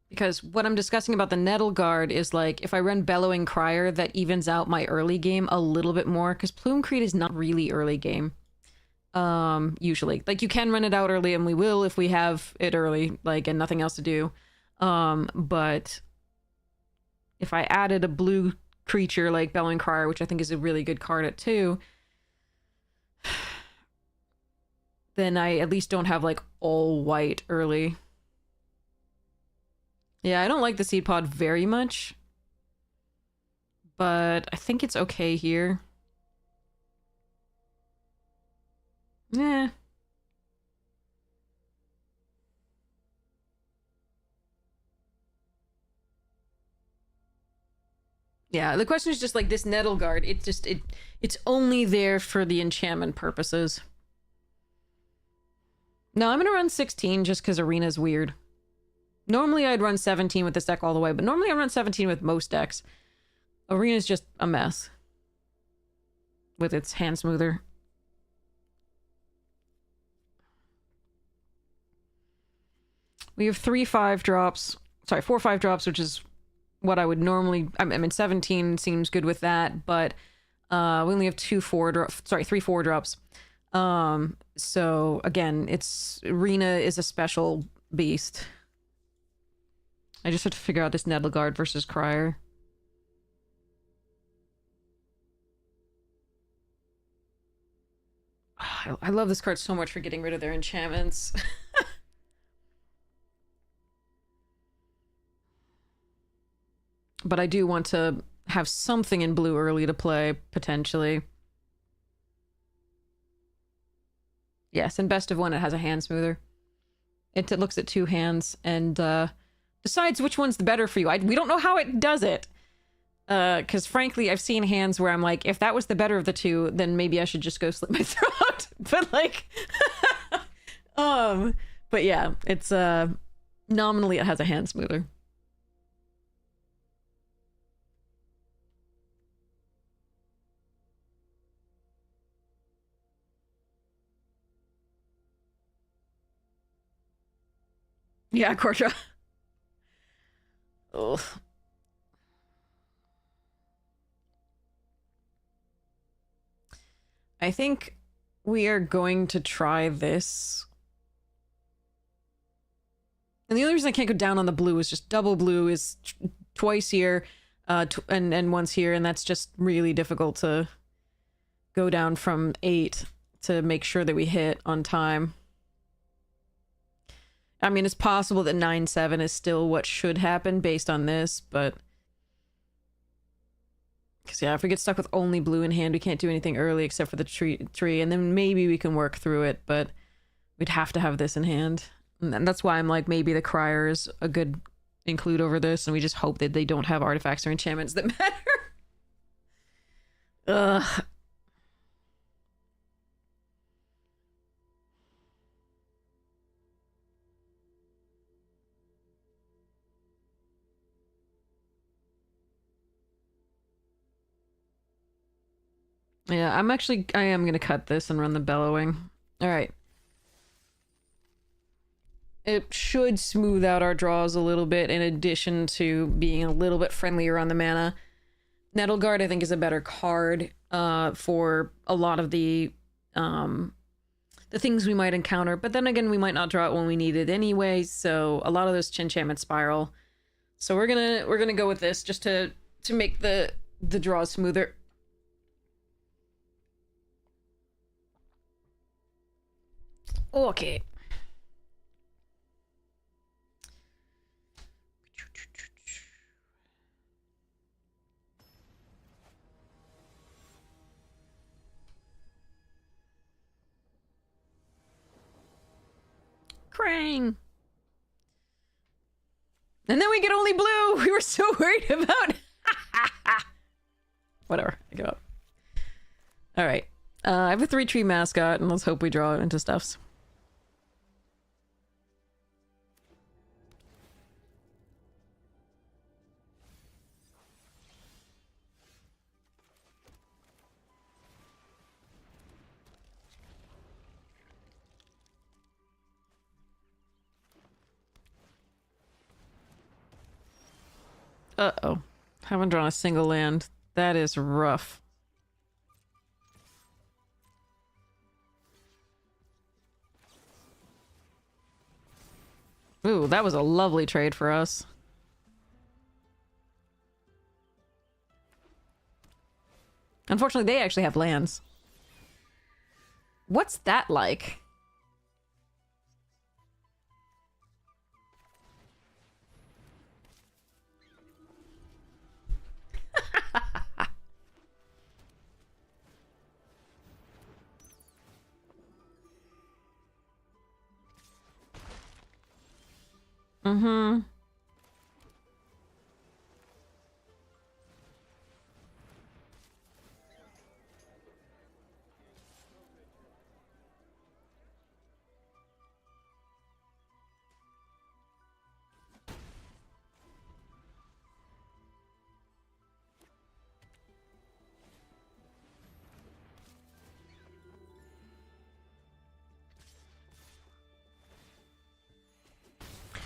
Because what I'm discussing about the Nettle Guard is, like, if I run Bellowing Crier, that evens out my early game a little bit more, because Plume Creed is not really early game. Usually. Like, you can run it out early, and we will if we have it early, like, and nothing else to do. But if I added a blue creature like Bellowing Crier, which I think is a really good card at 2, then I at least don't have, like, all white early. Yeah, I don't like the seed pod very much. But I think it's okay here. Yeah. Yeah, the question is just like this Nettle Guard. It's only there for the enchantment purposes. No, I'm gonna run 16 just because Arena's weird. Normally I'd run 17 with this deck all the way, but normally I run 17 with most decks. Arena's just a mess. With its hand smoother. We have 3 5-drops. Sorry, 4 5-drops, which is what I would normally... I mean, 17 seems good with that, but we only have 3 4-drops. So, again, Arena is a special beast. I just have to figure out this Nettleguard versus Crier. I love this card so much for getting rid of their enchantments. But I do want to have something in blue early to play, potentially. Yes, and best of one, it has a hand smoother. It looks at 2 hands and decides which one's the better for you. We don't know how it does it. Because frankly, I've seen hands where I'm like, if that was the better of the 2, then maybe I should just go slit my throat. But like, but yeah, it's nominally it has a hand smoother. Yeah, Cortra. Ugh. I think we are going to try this. And the only reason I can't go down on the blue is just double blue is twice here, and once here, and that's just really difficult to go down from 8 to make sure that we hit on time. I mean, it's possible that 9-7 is still what should happen based on this, but... Because, yeah, if we get stuck with only blue in hand, we can't do anything early except for the tree, and then maybe we can work through it, but we'd have to have this in hand. And that's why I'm like, maybe the Crier is a good include over this, and we just hope that they don't have artifacts or enchantments that matter. Ugh. Yeah, I am gonna cut this and run the Bellowing. Alright. It should smooth out our draws a little bit in addition to being a little bit friendlier on the mana. Nettleguard, I think, is a better card for a lot of the things we might encounter. But then again, we might not draw it when we need it anyway, so a lot of those enchantment spiral. So we're gonna go with this just to make the draws smoother. Okay. Krang. And then we get only blue. We were so worried about. Whatever. I give up. All right. I have a 3-tree mascot, and let's hope we draw into stuffs. Uh-oh. Haven't drawn a single land. That is rough. Ooh, that was a lovely trade for us. Unfortunately, they actually have lands. What's that like? Mm-hmm.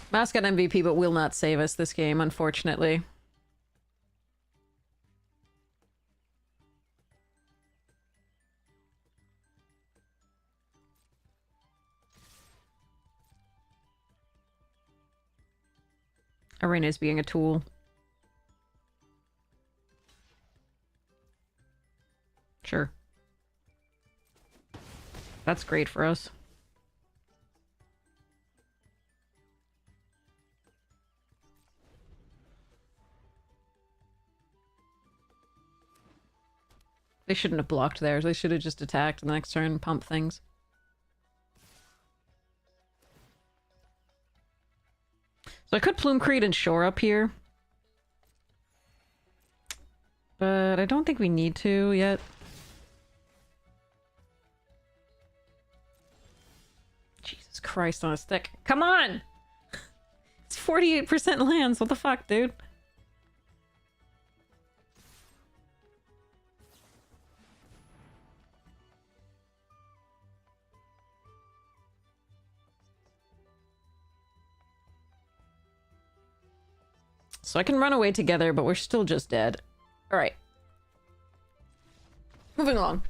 Mascot MVP, but will not save us this game, unfortunately. Arena is being a tool. Sure. That's great for us. They shouldn't have blocked theirs. They should have just attacked the next turn and pumped things. So I could Plume Creed and shore up here. But I don't think we need to yet. Jesus Christ on a stick. Come on! It's 48% lands. What the fuck, dude? So I can run away together, but we're still just dead. Alright. Moving along.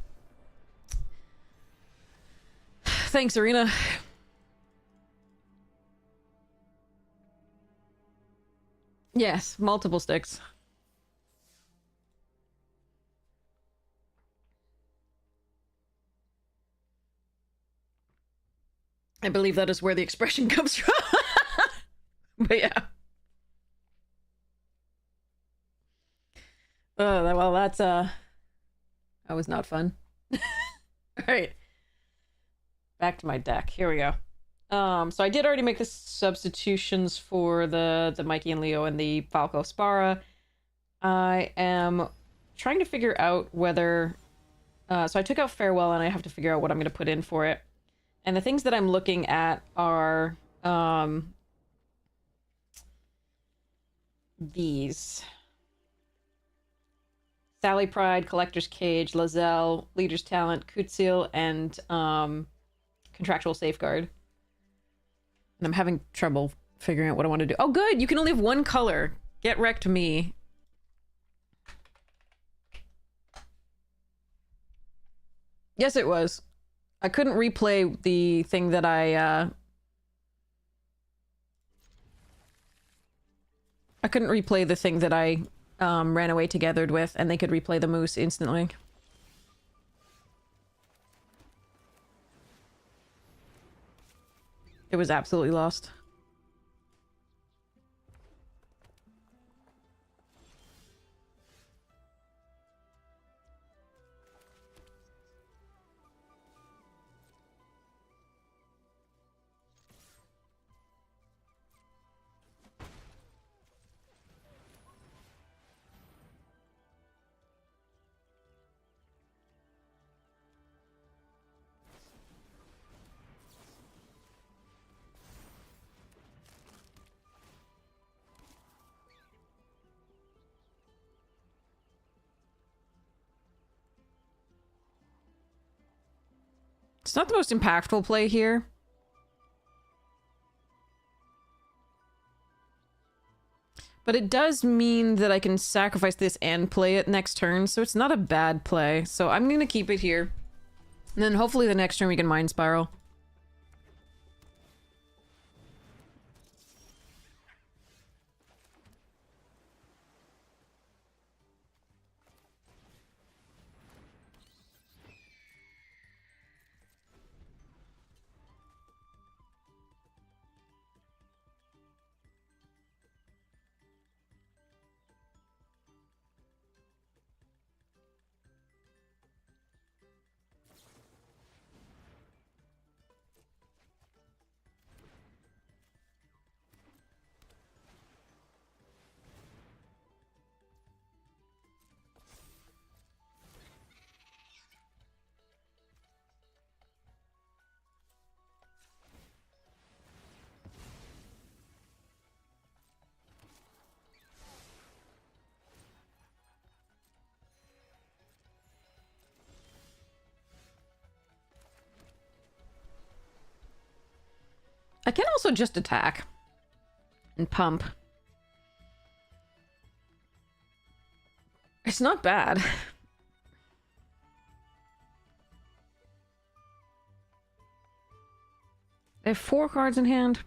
Thanks, Arena. Yes, multiple sticks. I believe that is where the expression comes from. But yeah. Well, that was not fun. Alright. Back to my deck. Here we go. So I did already make the substitutions for the Mikey and Leo and the Falco Spara. I am trying to figure out whether... so I took out Farewell, and I have to figure out what I'm going to put in for it. And the things that I'm looking at are... these. Sally Pride, Collector's Cage, Lazelle, Leader's Talent, Kutsil, and Contractual Safeguard. And I'm having trouble figuring out what I want to do. Oh, good! You can only have one color. Get wrecked, me. Yes, it was. I couldn't replay the thing that I couldn't replay the thing that I ran away togethered with, and they could replay the moose instantly. It was absolutely lost. It's not the most impactful play here. But it does mean that I can sacrifice this and play it next turn, so it's not a bad play. So I'm going to keep it here. And then hopefully the next turn we can Mind Spiral. I can also just attack and pump. It's not bad. I have 4 cards in hand.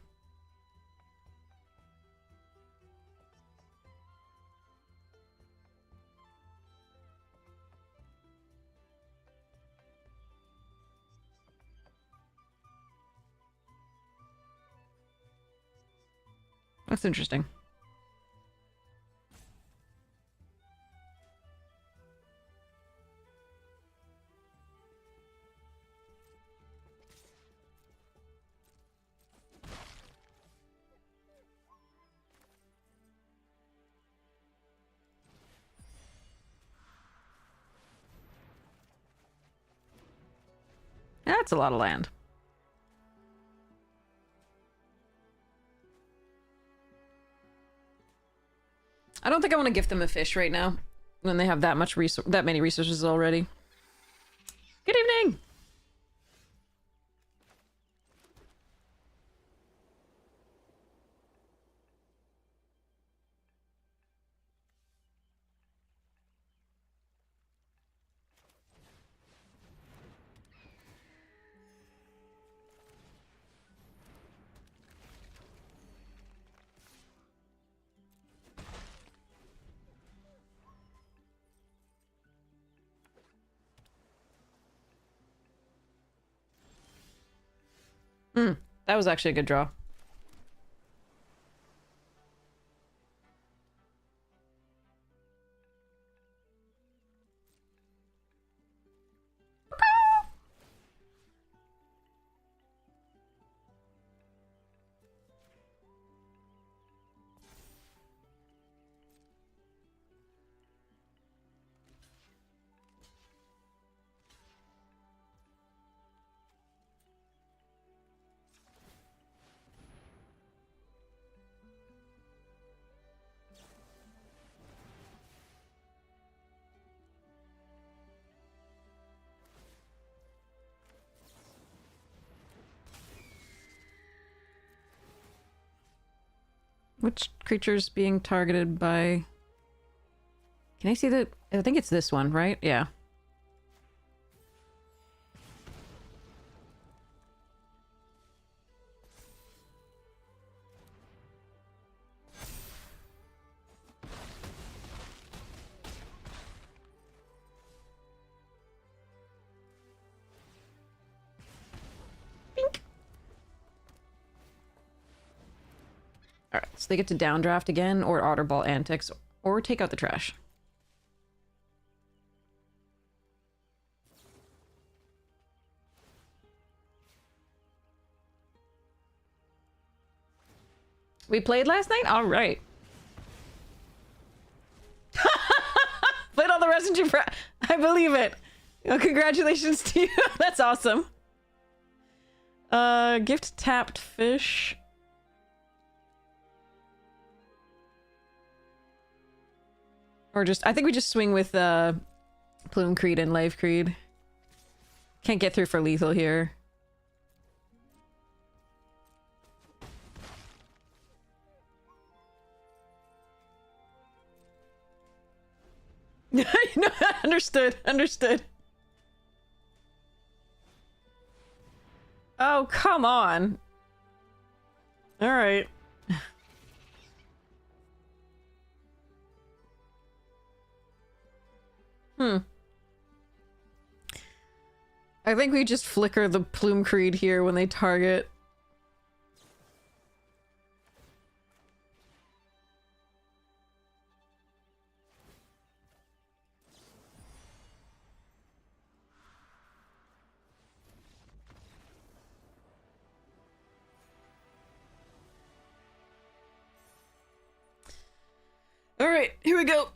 That's interesting. That's a lot of land. I don't think I want to gift them a fish right now when they have that many resources already. Good evening. That was actually a good draw. Which creature's being targeted by... Can I see the... I think it's this one, right? Yeah. Bink. Alright, so they get to downdraft again, or Otterball Antics, or take out the trash. We played last night? Alright. Played all the rest of I believe it. Oh, congratulations to you. That's awesome. Gift tapped fish. Or just, I think we just swing with Plume Creed and Life Creed. Can't get through for lethal here. No, understood, understood. Oh, come on. All right. I think we just flicker the Plume Creed here when they target. All right, here we go.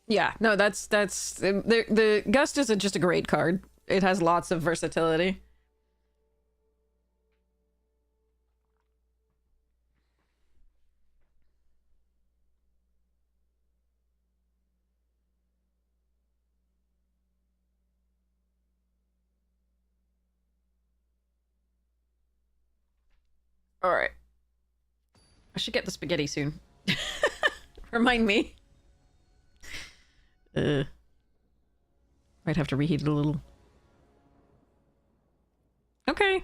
Yeah, no, that's the Gust is just a great card. It has lots of versatility. Alright. I should get the spaghetti soon. Remind me. Might have to reheat it a little. Okay.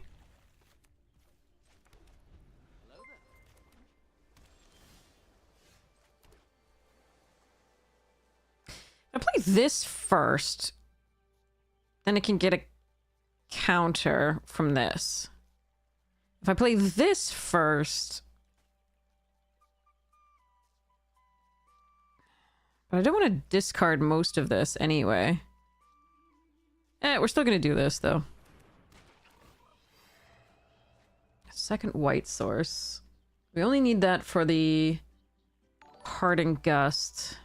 I play this first. Then it can get a counter from this. If I play this first... But I don't want to discard most of this anyway. We're still gonna do this, though. Second white source. We only need that for the Hardened Gust.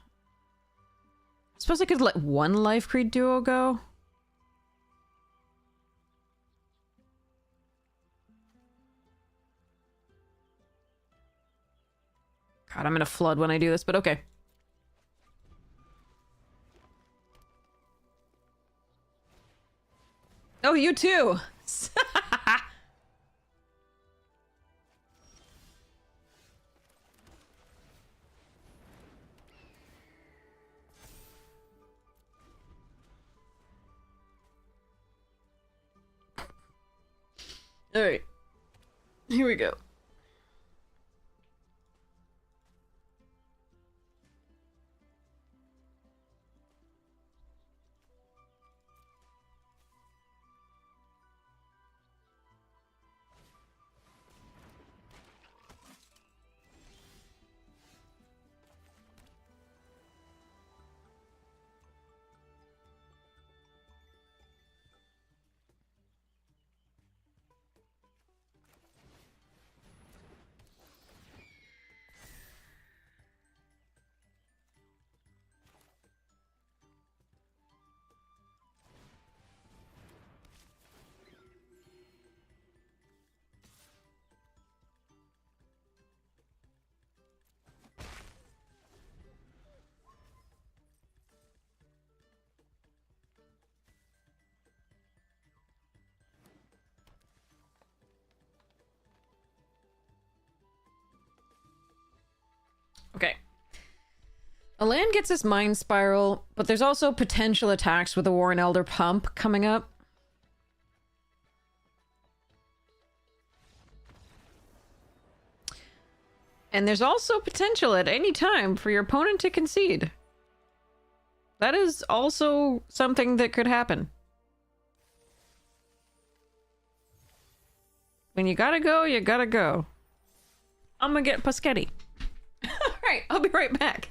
I suppose I could let one Life Creed duo go. God, I'm gonna flood when I do this, but okay. Oh, you too! Alright. Here we go. Okay. A land gets this Mind Spiral, but there's also potential attacks with the Warren Elder Pump coming up. And there's also potential at any time for your opponent to concede. That is also something that could happen. When you gotta go, you gotta go. I'm gonna get Paschetti. Alright, I'll be right back.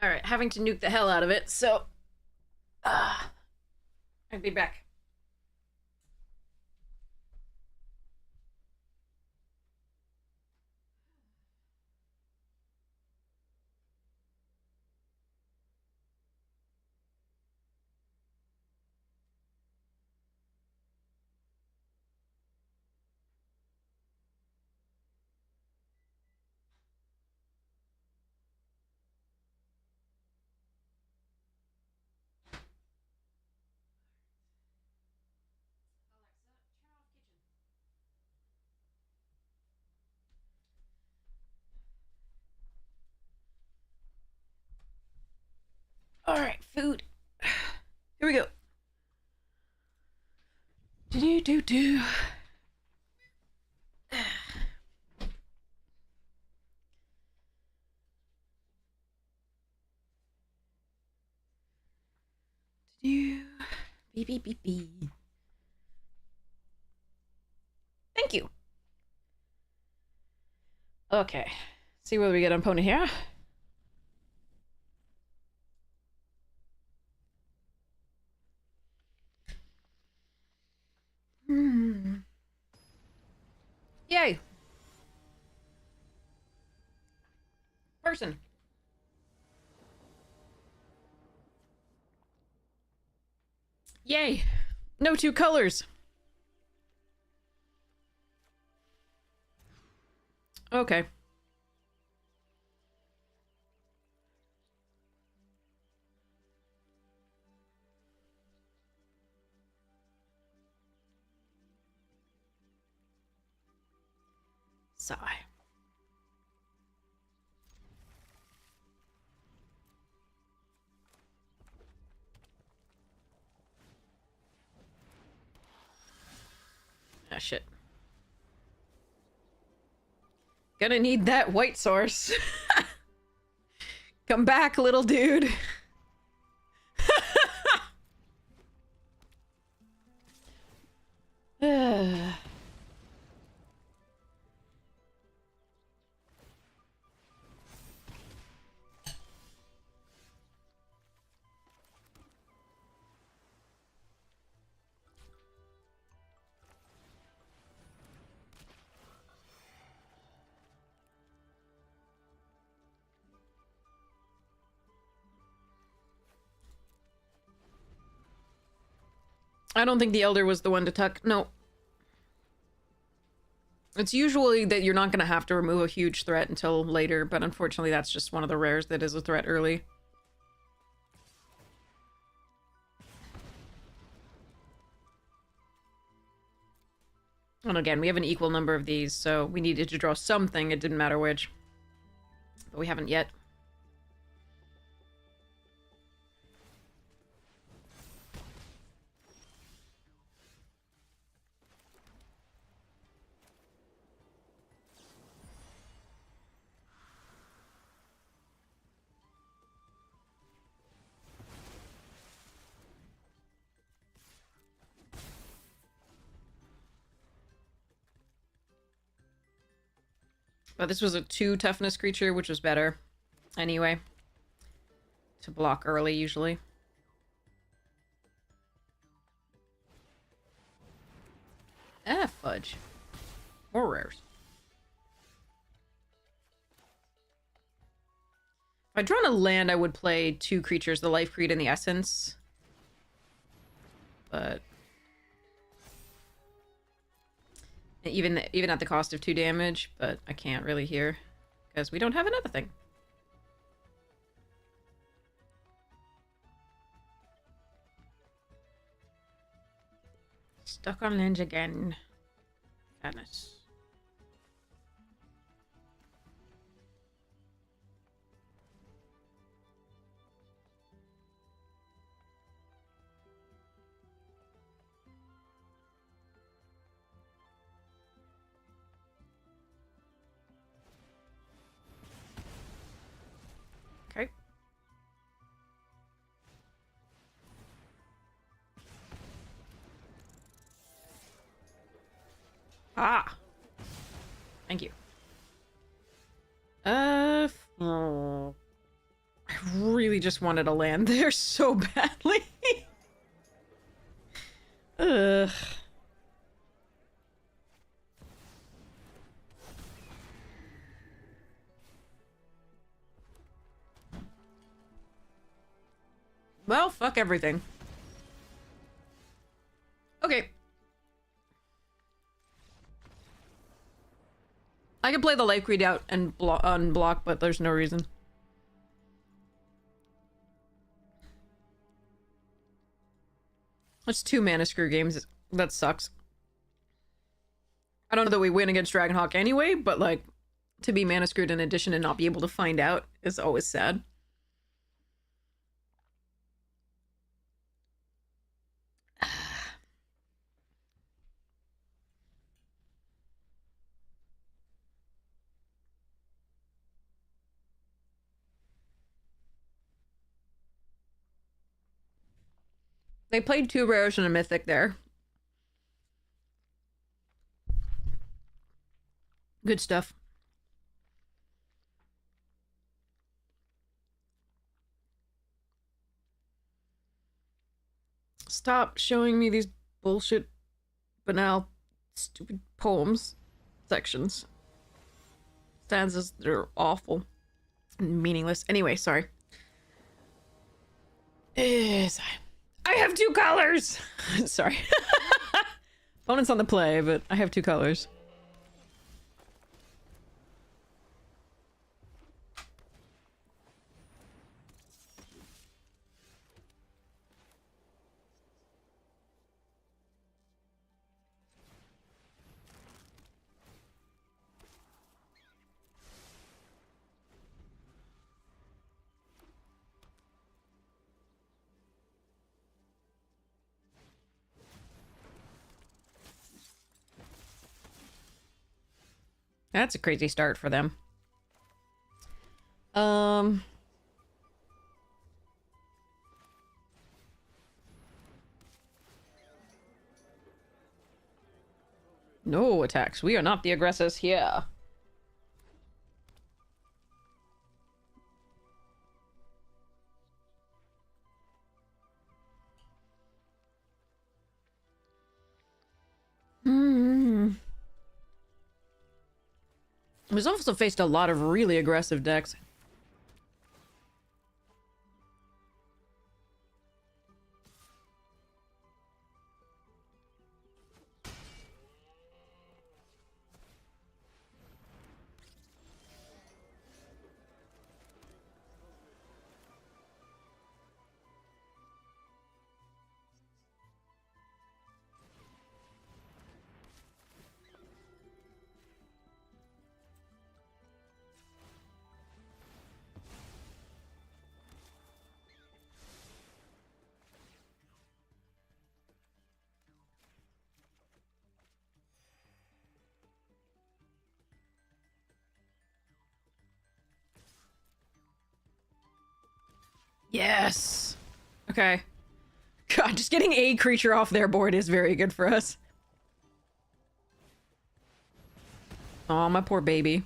Alright, having to nuke the hell out of it, so... I'll be back. Alright, food. Here we go. Do-do-do-do. Beep, beep, beep, beep. Thank you. Okay. See what we get on Pony here. Yay. Person. Yay. No two colors. Okay. Sigh. Ah, shit. Gonna need that white source. Come back, little dude. I don't think the Elder was the one to tuck. No. It's usually that you're not going to have to remove a huge threat until later, but unfortunately that's just one of the rares that is a threat early. And again, we have an equal number of these, so we needed to draw something, it didn't matter which. But we haven't yet. But this was a 2 toughness creature, which was better. Anyway. To block early, usually. Ah, fudge. More rares. If I'd drawn a land, I would play 2 creatures, the Life Creed and the Essence. But... Even at the cost of 2 damage, but I can't really here. Because we don't have another thing. Stuck on land again. Sadness. Okay. Ah! Thank you. Oh. I really just wanted to land there so badly. Ugh. Well, fuck everything. Okay. I can play the life read out and unblock, but there's no reason. That's 2 mana screw games. That sucks. I don't know that we win against Dragonhawk anyway, but like, to be mana screwed in addition and not be able to find out is always sad. They played 2 rares and a mythic there. Good stuff. Stop showing me these bullshit, banal, stupid poems sections. Stanzas, they're awful and meaningless. Anyway, sorry. I have 2 colors! Sorry. Opponent's on the play, but I have 2 colors. That's a crazy start for them. No attacks. We are not the aggressors here. We've also faced a lot of really aggressive decks. Yes! Okay. God, just getting a creature off their board is very good for us. Oh, my poor baby.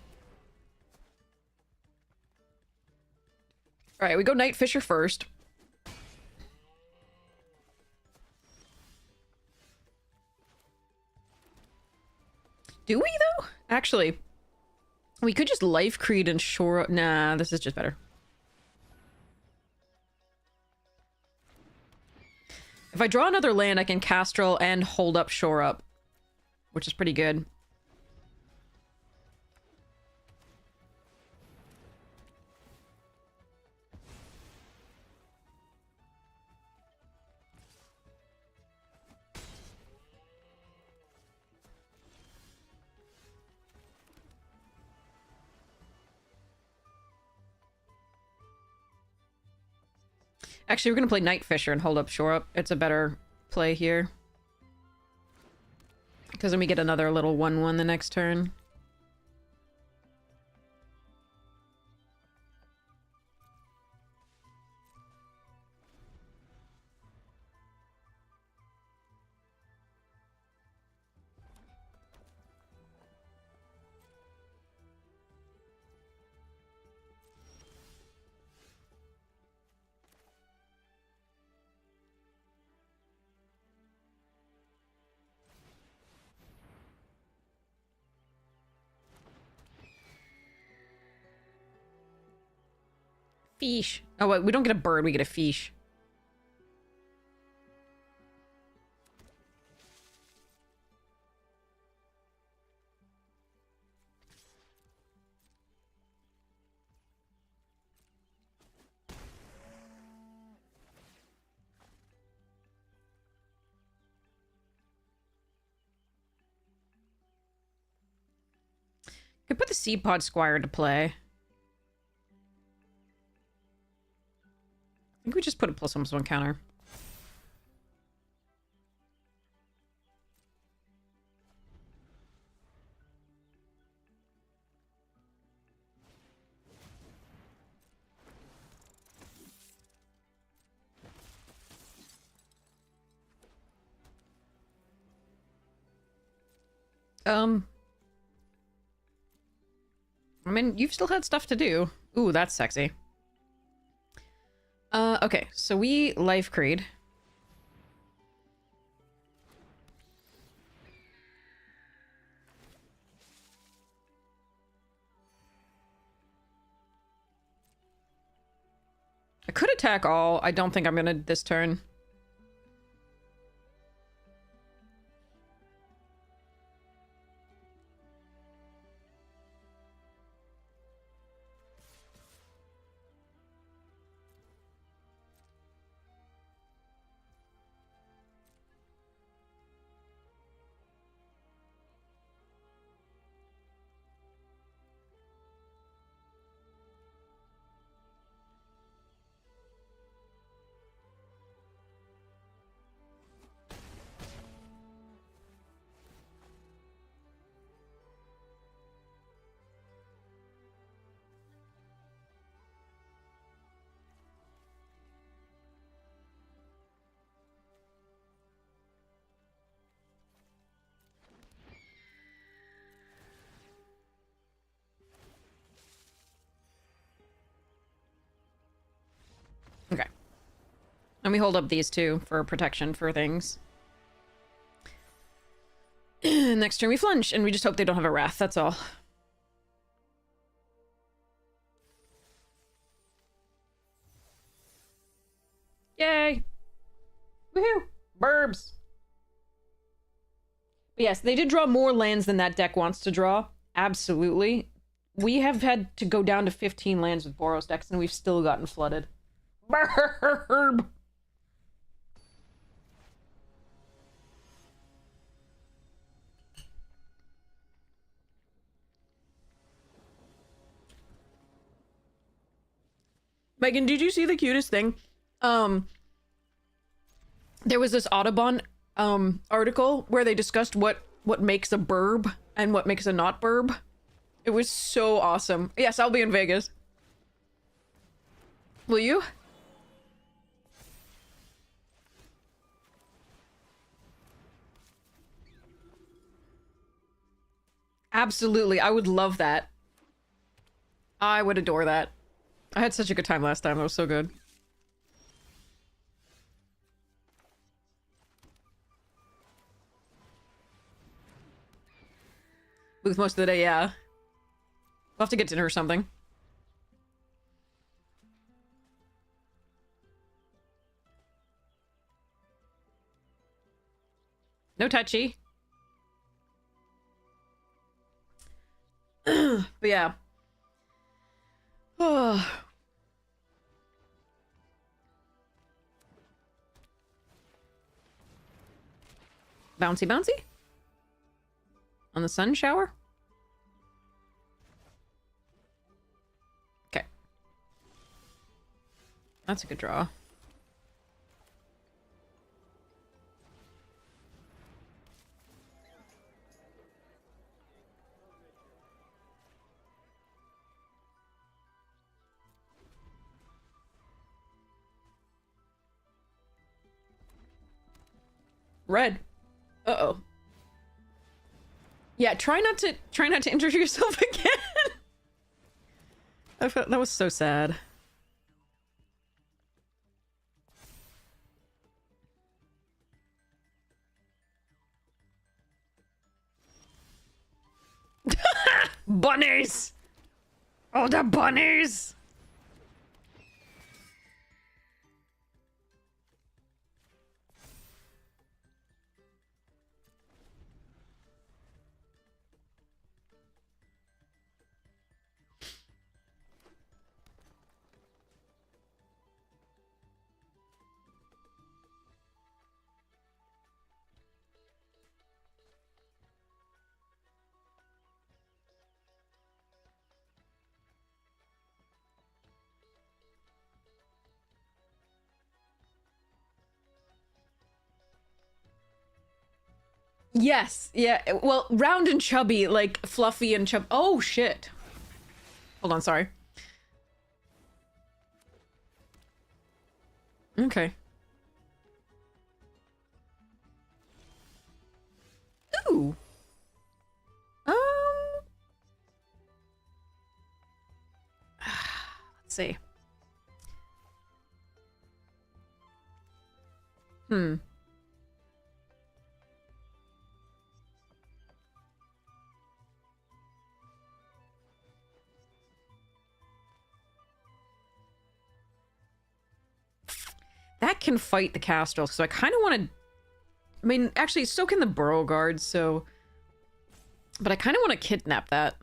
Alright, we go Night Fisher first. Do we, though? Actually, we could just Life Creed and shore up. Nah, this is just better. If I draw another land, I can Castrol and hold up Shore Up, which is pretty good. Actually, we're gonna play Night Fisher and hold up Shore Up. It's a better play here. Because then we get another little 1/1 the next turn. Fish. Oh, wait, we don't get a bird, we get a fish. Could put the Seed Pod Squire to play. I think we just put a +1/+1 counter. I mean, you've still had stuff to do. Ooh, that's sexy. Okay, so we Life Creed. I could attack all. I don't think I'm gonna this turn. Okay. And we hold up these two for protection for things. Next turn we flinch, and we just hope they don't have a Wrath, that's all. Yay! Woohoo! Burbs! But yes, they did draw more lands than that deck wants to draw. Absolutely. We have had to go down to 15 lands with Boros decks, and we've still gotten flooded. Burb! Megan, did you see the cutest thing? There was this Audubon article where they discussed what makes a burb and what makes a not burb. It was so awesome. Yes, I'll be in Vegas. Will you? Absolutely, I would love that. I would adore that. I had such a good time last time, that was so good. Booth most of the day, yeah. We'll have to get dinner or something. No touchy. But yeah. Oh. Bouncy bouncy? On the sun shower? Okay. That's a good draw. Red. Uh-oh. Yeah, try not to injure yourself again. I felt that was so sad. Bunnies! Oh, the bunnies! Yes, yeah. Well, round and chubby, like fluffy and chub. Oh shit! Hold on, sorry. Okay. Ooh. Um. Let's see. Hmm. That can fight the Castrol, so I kind of want to... I mean, actually, so can the Burrow Guard, so... But I kind of want to kidnap that.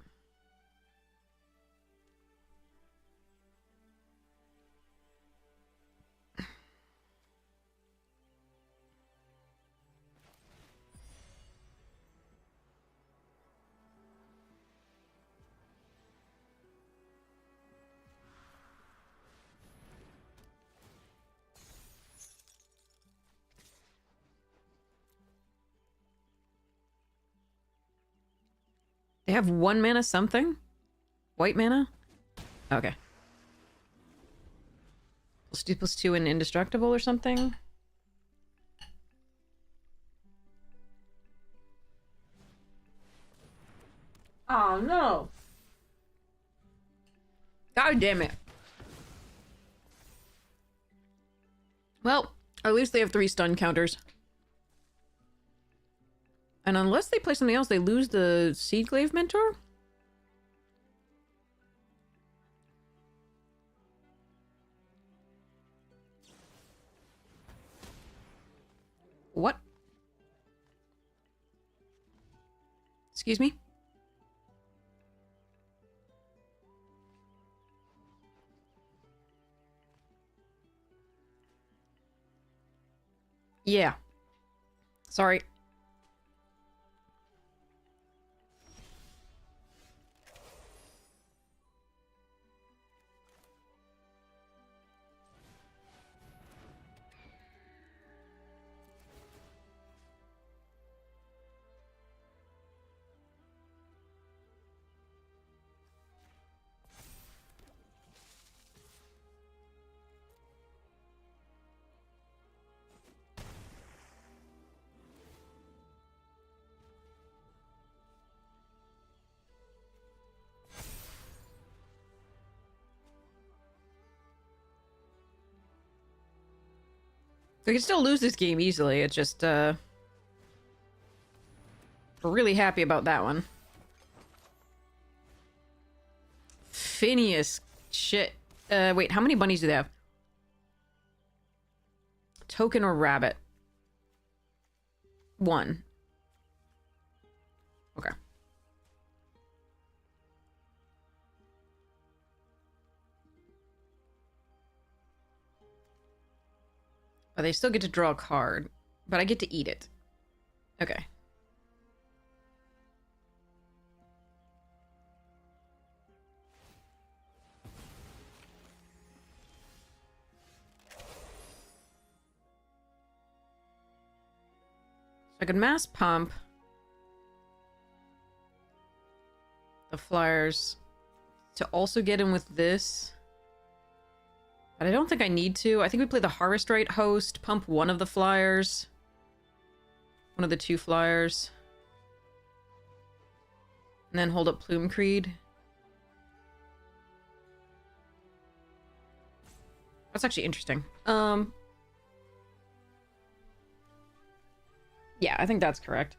They have 1 mana something? White mana? Okay. +2/+2 and indestructible or something? Oh no! God damn it. Well, at least they have 3 stun counters. And unless they play something else, they lose the Seedglaive Mentor? What? Excuse me? Yeah. Sorry. We can still lose this game easily, it's just, we're really happy about that one. Phineas. Shit. Wait, how many bunnies do they have? Token or rabbit? 1. Okay. Oh, they still get to draw a card, but I get to eat it. Okay. So I could mass pump the flyers to also get in with this. But I don't think I need to. I think we play the Harvest Right host, pump one of the flyers. One of the 2 flyers. And then hold up Plume Creed. That's actually interesting. Yeah, I think that's correct.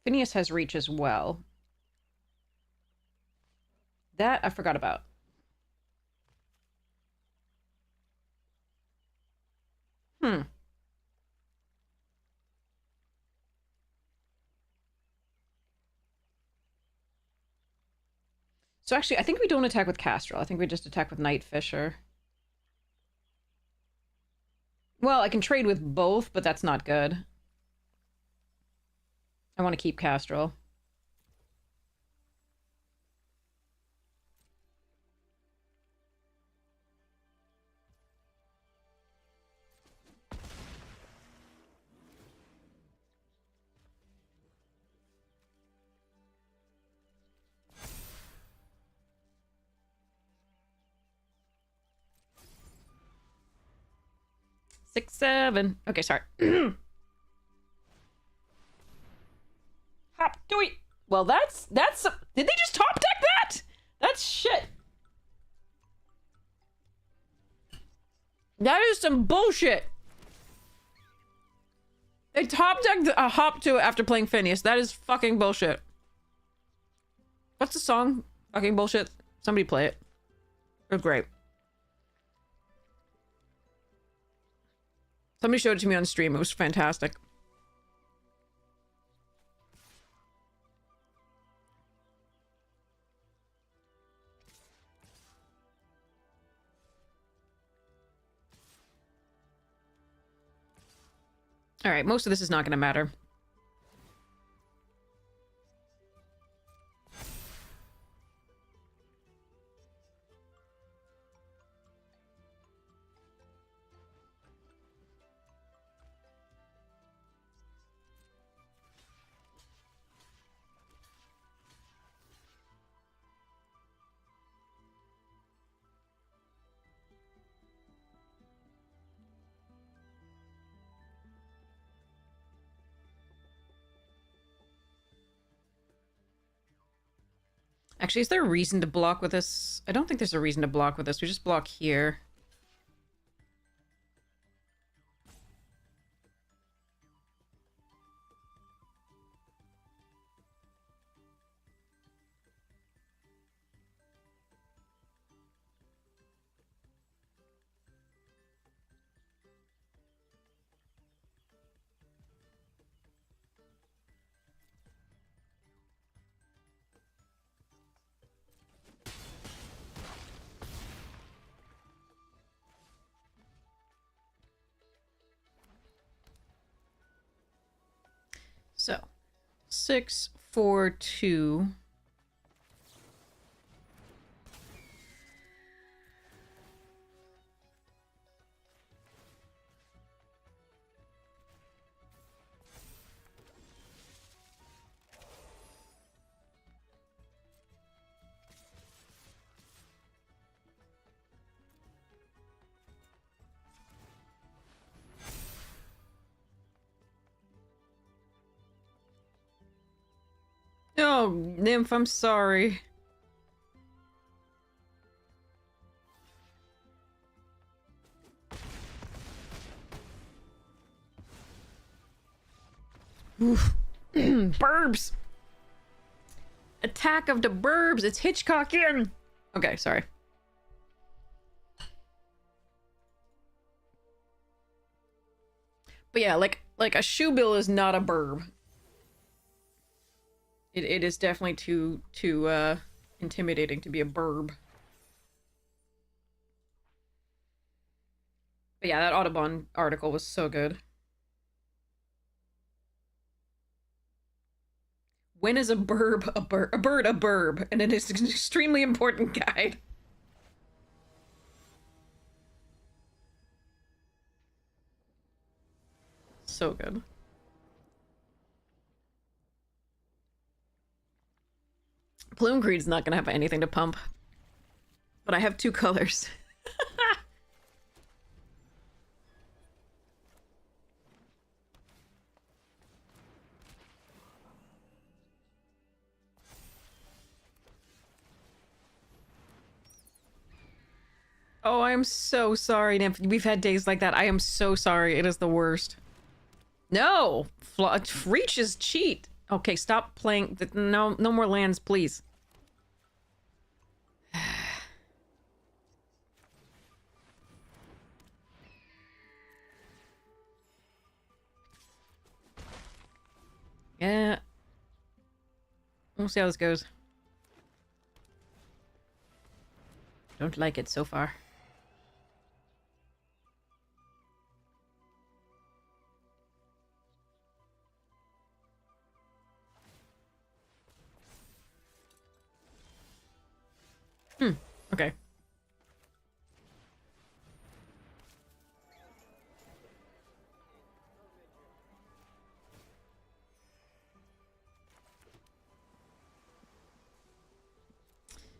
Phineas has reach as well. That I forgot about. Hmm. So actually, I think we don't attack with Castrol. I think we just attack with Night Fisher. Well, I can trade with both, but that's not good. I want to keep Castrol. Six, seven. Okay, sorry. Hop, do we? Well, that's. Did they just top deck that? That's shit. That is some bullshit. They top decked a hop to after playing Phineas. That is fucking bullshit. What's the song? Fucking bullshit. Somebody play it. It was great. Somebody showed it to me on stream. It was fantastic. All right, most of this is not going to matter. Actually, is there a reason to block with this? I don't think there's a reason to block with this. We just block here. So, 6, 4, 2. Oh, Nymph, I'm sorry. Oof. Burbs! Attack of the Burbs! It's Hitchcockian! Okay, sorry. But yeah, like a shoe bill is not a burb. It is definitely too intimidating to be a burb. But yeah, that Audubon article was so good. When is a burb a bird? A bird a burb, and it is an extremely important guide. So good. Plume Creed's not gonna have anything to pump. But I have 2 colors. Oh, I'm so sorry, Nymph. We've had days like that. I am so sorry. It is the worst. No! Reach is cheat. Okay, stop playing. No more lands, please. Yeah. We'll see how this goes. Don't like it so far. Okay.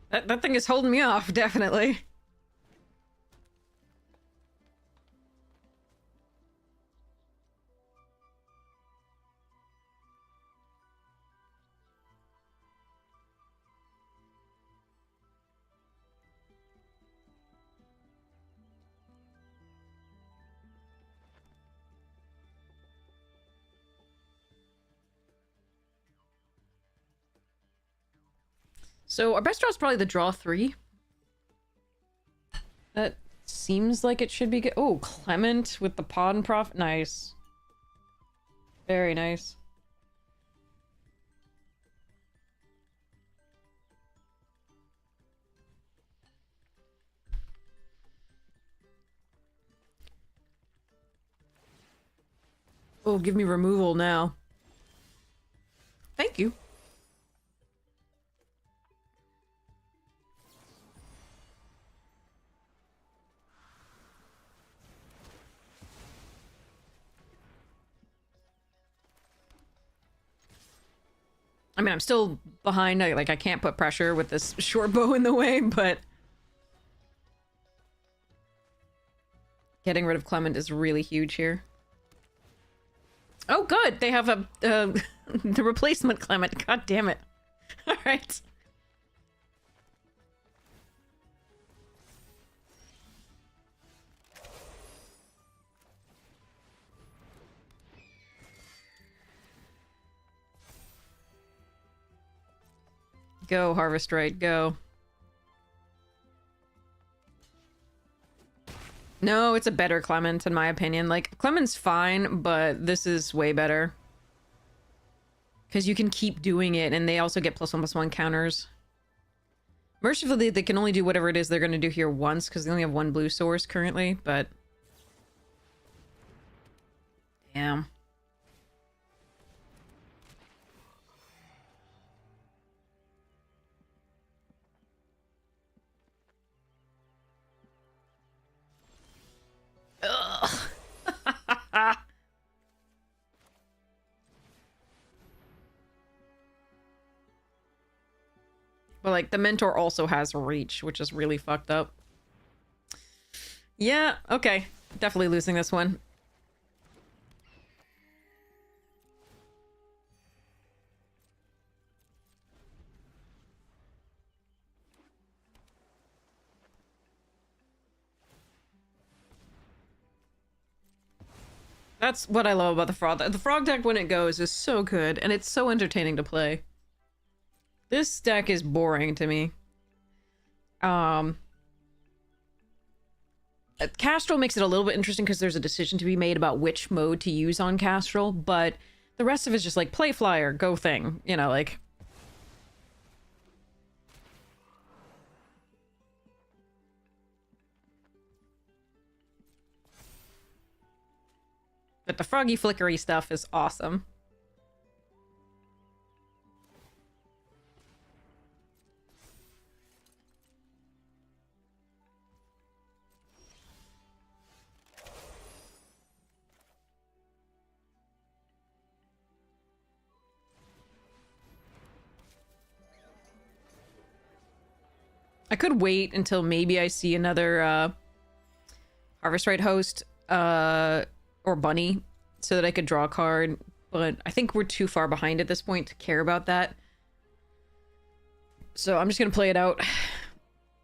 That thing is holding me off, definitely. So our best draw is probably the draw 3. That seems like it should be good. Oh, Clement with the Pawn Prof. Nice. Very nice. Oh, give me removal now. Thank you. I mean, I'm still behind. Like, I can't put pressure with this short bow in the way, but... Getting rid of Clement is really huge here. Oh, good! They have a... the replacement Clement. God damn it. Alright. Go, Harvest Right, go. No, it's a better Clement, in my opinion. Like, Clement's fine, but this is way better. Because you can keep doing it, and they also get +1/+1 counters. Mercifully, they can only do whatever it is they're going to do here once, because they only have one blue source currently, but... Damn. Ugh. But, like, the Mentor also has reach, which is really fucked up. Yeah, okay. Definitely losing this one. That's what I love about the frog. The frog deck, when it goes, is so good, and it's so entertaining to play. This deck is boring to me. Castrol makes it a little bit interesting because there's a decision to be made about which mode to use on Castrol, but the rest of it is just like, play flyer, go thing. You know, like... But the froggy flickery stuff is awesome. I could wait until maybe I see another Harvest Right host or Bunny so that I could draw a card, but I think we're too far behind at this point to care about that. So I'm just gonna play it out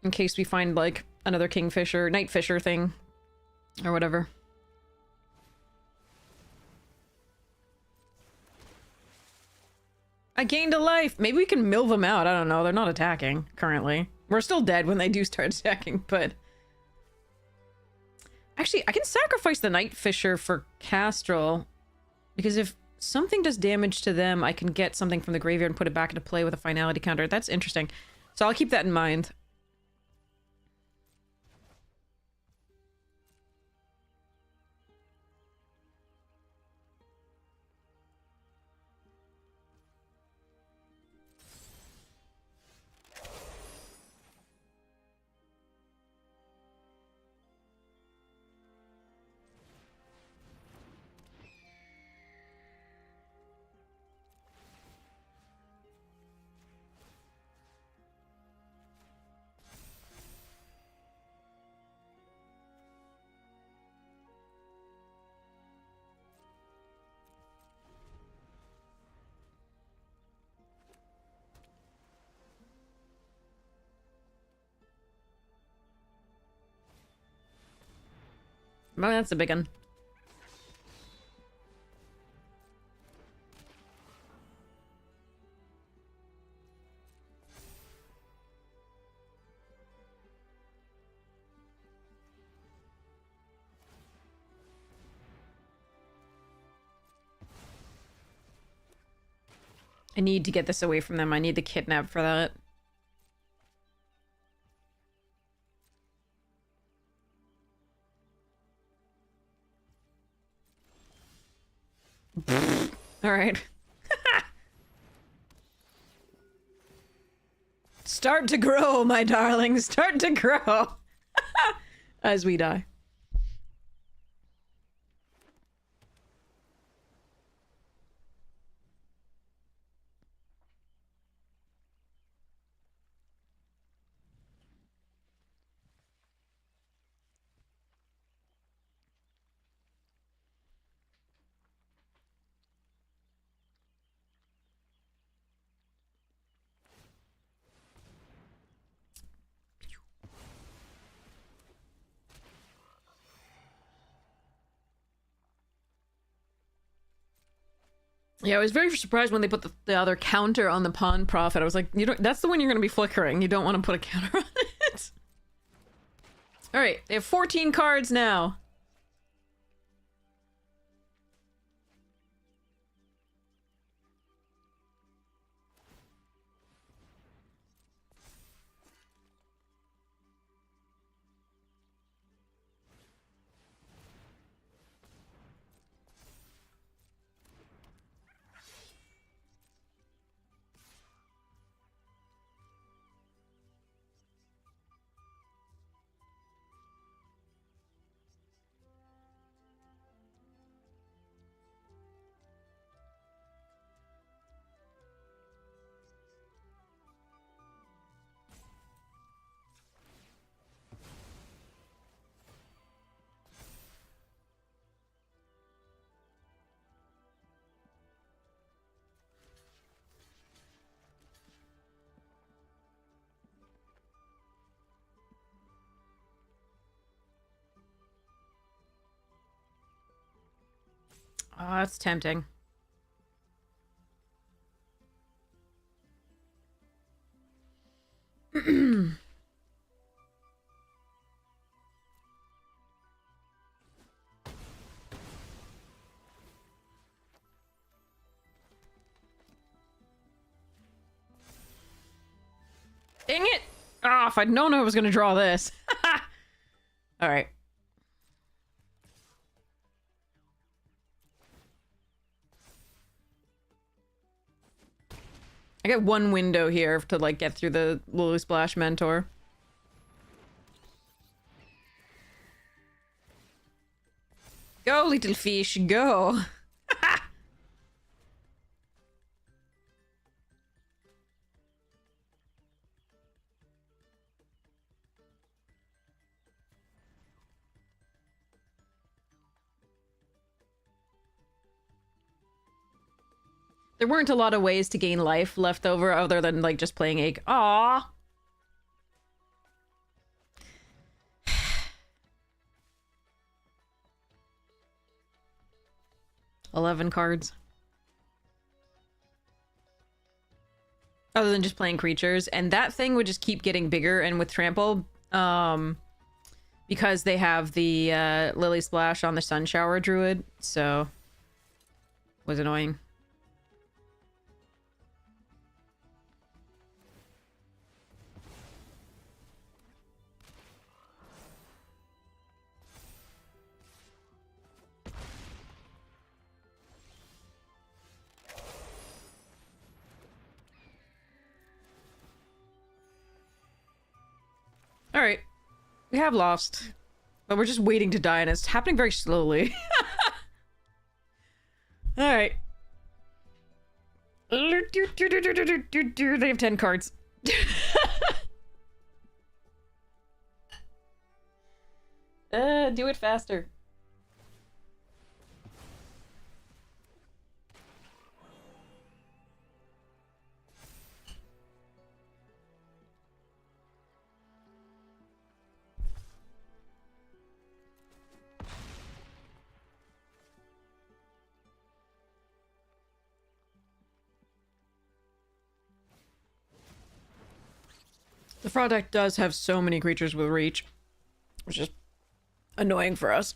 in case we find like another Kingfisher, Nightfisher thing or whatever. I gained a life. Maybe we can mill them out. I don't know. They're not attacking currently. We're still dead when they do start attacking, but... Actually, I can sacrifice the Nightfisher for Castrol, because if something does damage to them, I can get something from the graveyard and put it back into play with a finality counter. That's interesting. So I'll keep that in mind. Well, that's a big one. I need to get this away from them. I need the kidnap for that. All right. Start to grow, my darling. Start to grow. As we die. Yeah, I was very surprised when they put the other counter on the pawn profit. I was like, you don't, that's the one you're going to be flickering. You don't want to put a counter on it. All right, they have 14 cards now. Oh, that's tempting. Dang it! Oh, if I'd known I was going to draw this. All right. I got one window here to, like, get through the Lily Splash Mentor. Go, little fish, go! There weren't a lot of ways to gain life left over other than, like, just playing egg. Aww! 11 cards. Other than just playing creatures. And that thing would just keep getting bigger, and with Trample, because they have the Lily Splash on the Sun Shower Druid, so was annoying. Alright. We have lost. But we're just waiting to die, and it's happening very slowly. Alright. They have 10 cards. Do it faster. The frog deck does have so many creatures with reach, which is annoying for us.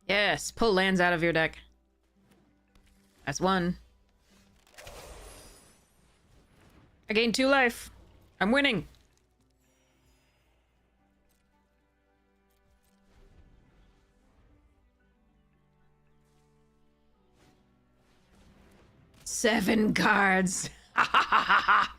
Yes, pull lands out of your deck. That's one. I gained 2 life. I'm winning. Seven cards. Ha ha ha ha ha.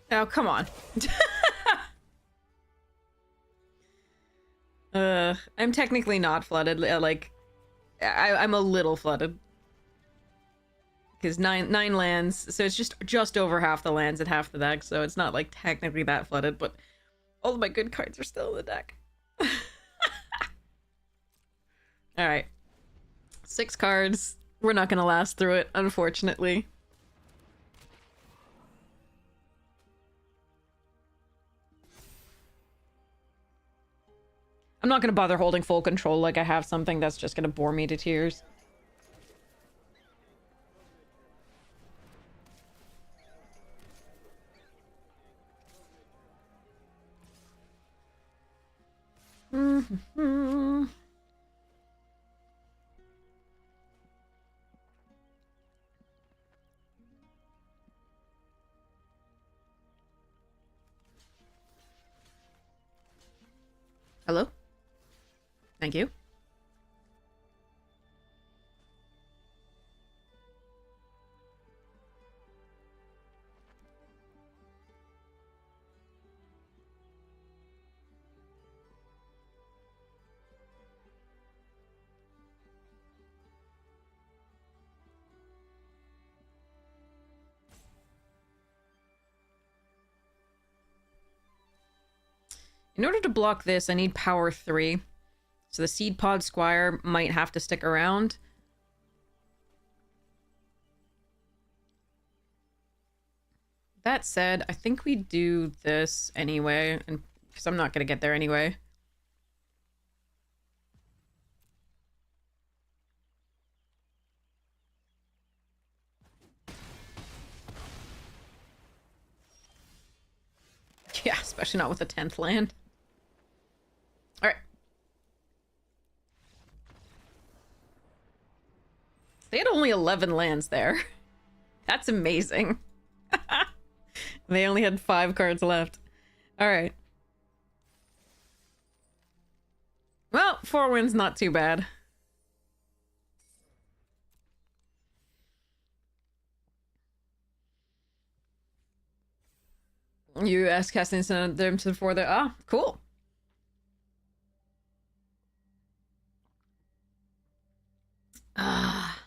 Oh, come on. I'm technically not flooded. Like, I'm a little flooded. Because nine lands, so it's just over half the lands and half the deck, so it's not, like, technically that flooded, but all of my good cards are still in the deck. Alright. 6 cards. We're not gonna last through it, unfortunately. I'm not gonna bother holding full control like I have something that's just gonna bore me to tears. Hello? Thank you. In order to block this, I need power 3. So the Seed Pod Squire might have to stick around. That said, I think we do this anyway, and because I'm not going to get there anyway. Yeah, especially not with the 10th land. Alright. They had only 11 lands there. That's amazing. They only had 5 cards left. Alright. Well, 4 wins, not too bad. You asked casting them to 4 there. Ah, cool. Ah.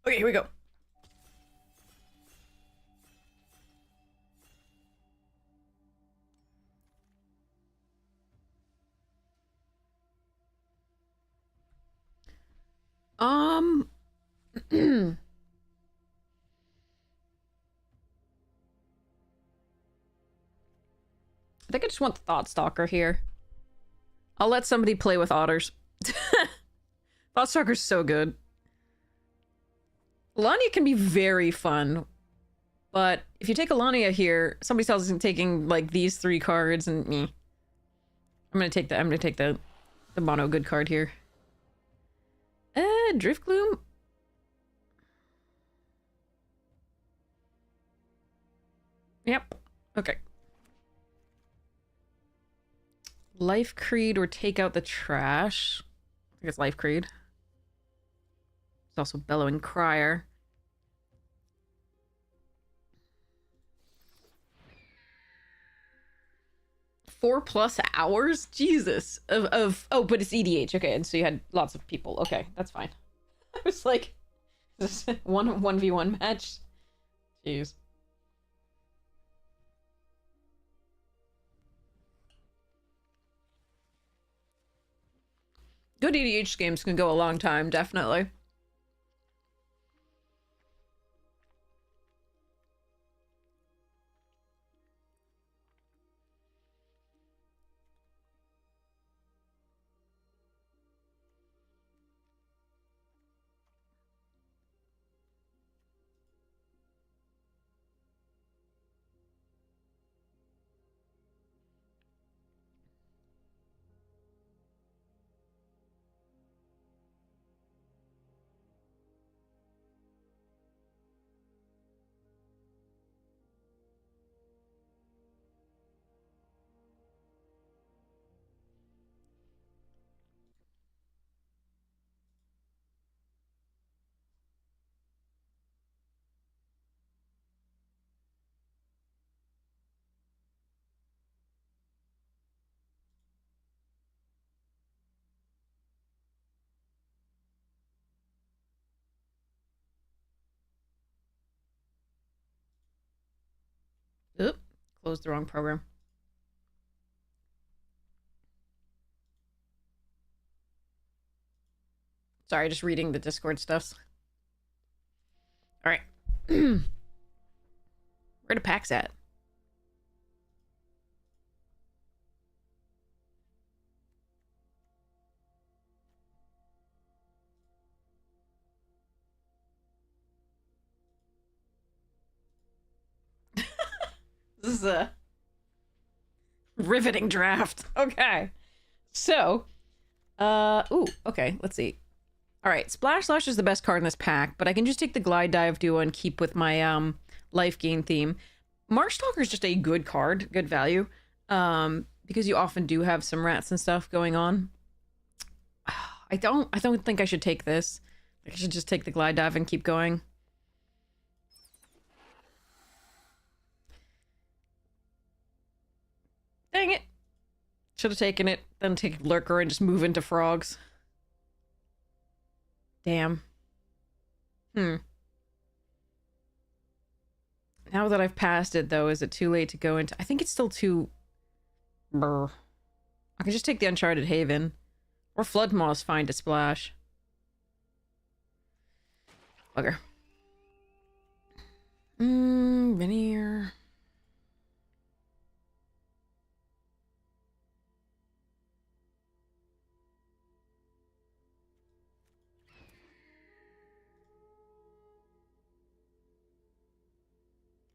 Okay, here we go. I think I just want the Thought Stalker here. I'll let somebody play with otters. Thought Stalker's so good. Lania can be very fun, but if you take Alania here, somebody else isn't taking like these 3 cards and me. I'm gonna take the mono good card here. Drift Gloom. Yep. Okay. Life Creed or take out the trash. I think it's Life Creed. There's also Bellowing Crier. +4 hours? Jesus. Oh, but it's EDH. Okay, and so you had lots of people. Okay, that's fine. I was like, is this 1v1 match? Jeez. Good EDH games can go a long time, definitely. Oop, closed the wrong program. Sorry, just reading the Discord stuffs. All right. Where the pack's at? This is a riveting draft. Okay. So, ooh, okay, let's see. All right, Splash Slash is the best card in this pack, but I can just take the Glide Dive duo and keep with my life gain theme. Marshstalker is just a good card, good value, because you often do have some rats and stuff going on. I don't think I should take this. I should just take the Glide Dive and keep going. Dang it. Should have taken it, then take Lurker and just move into frogs. Damn. Now that I've passed it, though, is it too late to go into... I think it's still too... Brr. I can just take the Uncharted Haven. Or Flood Moss fine to splash. Bugger. Veneer...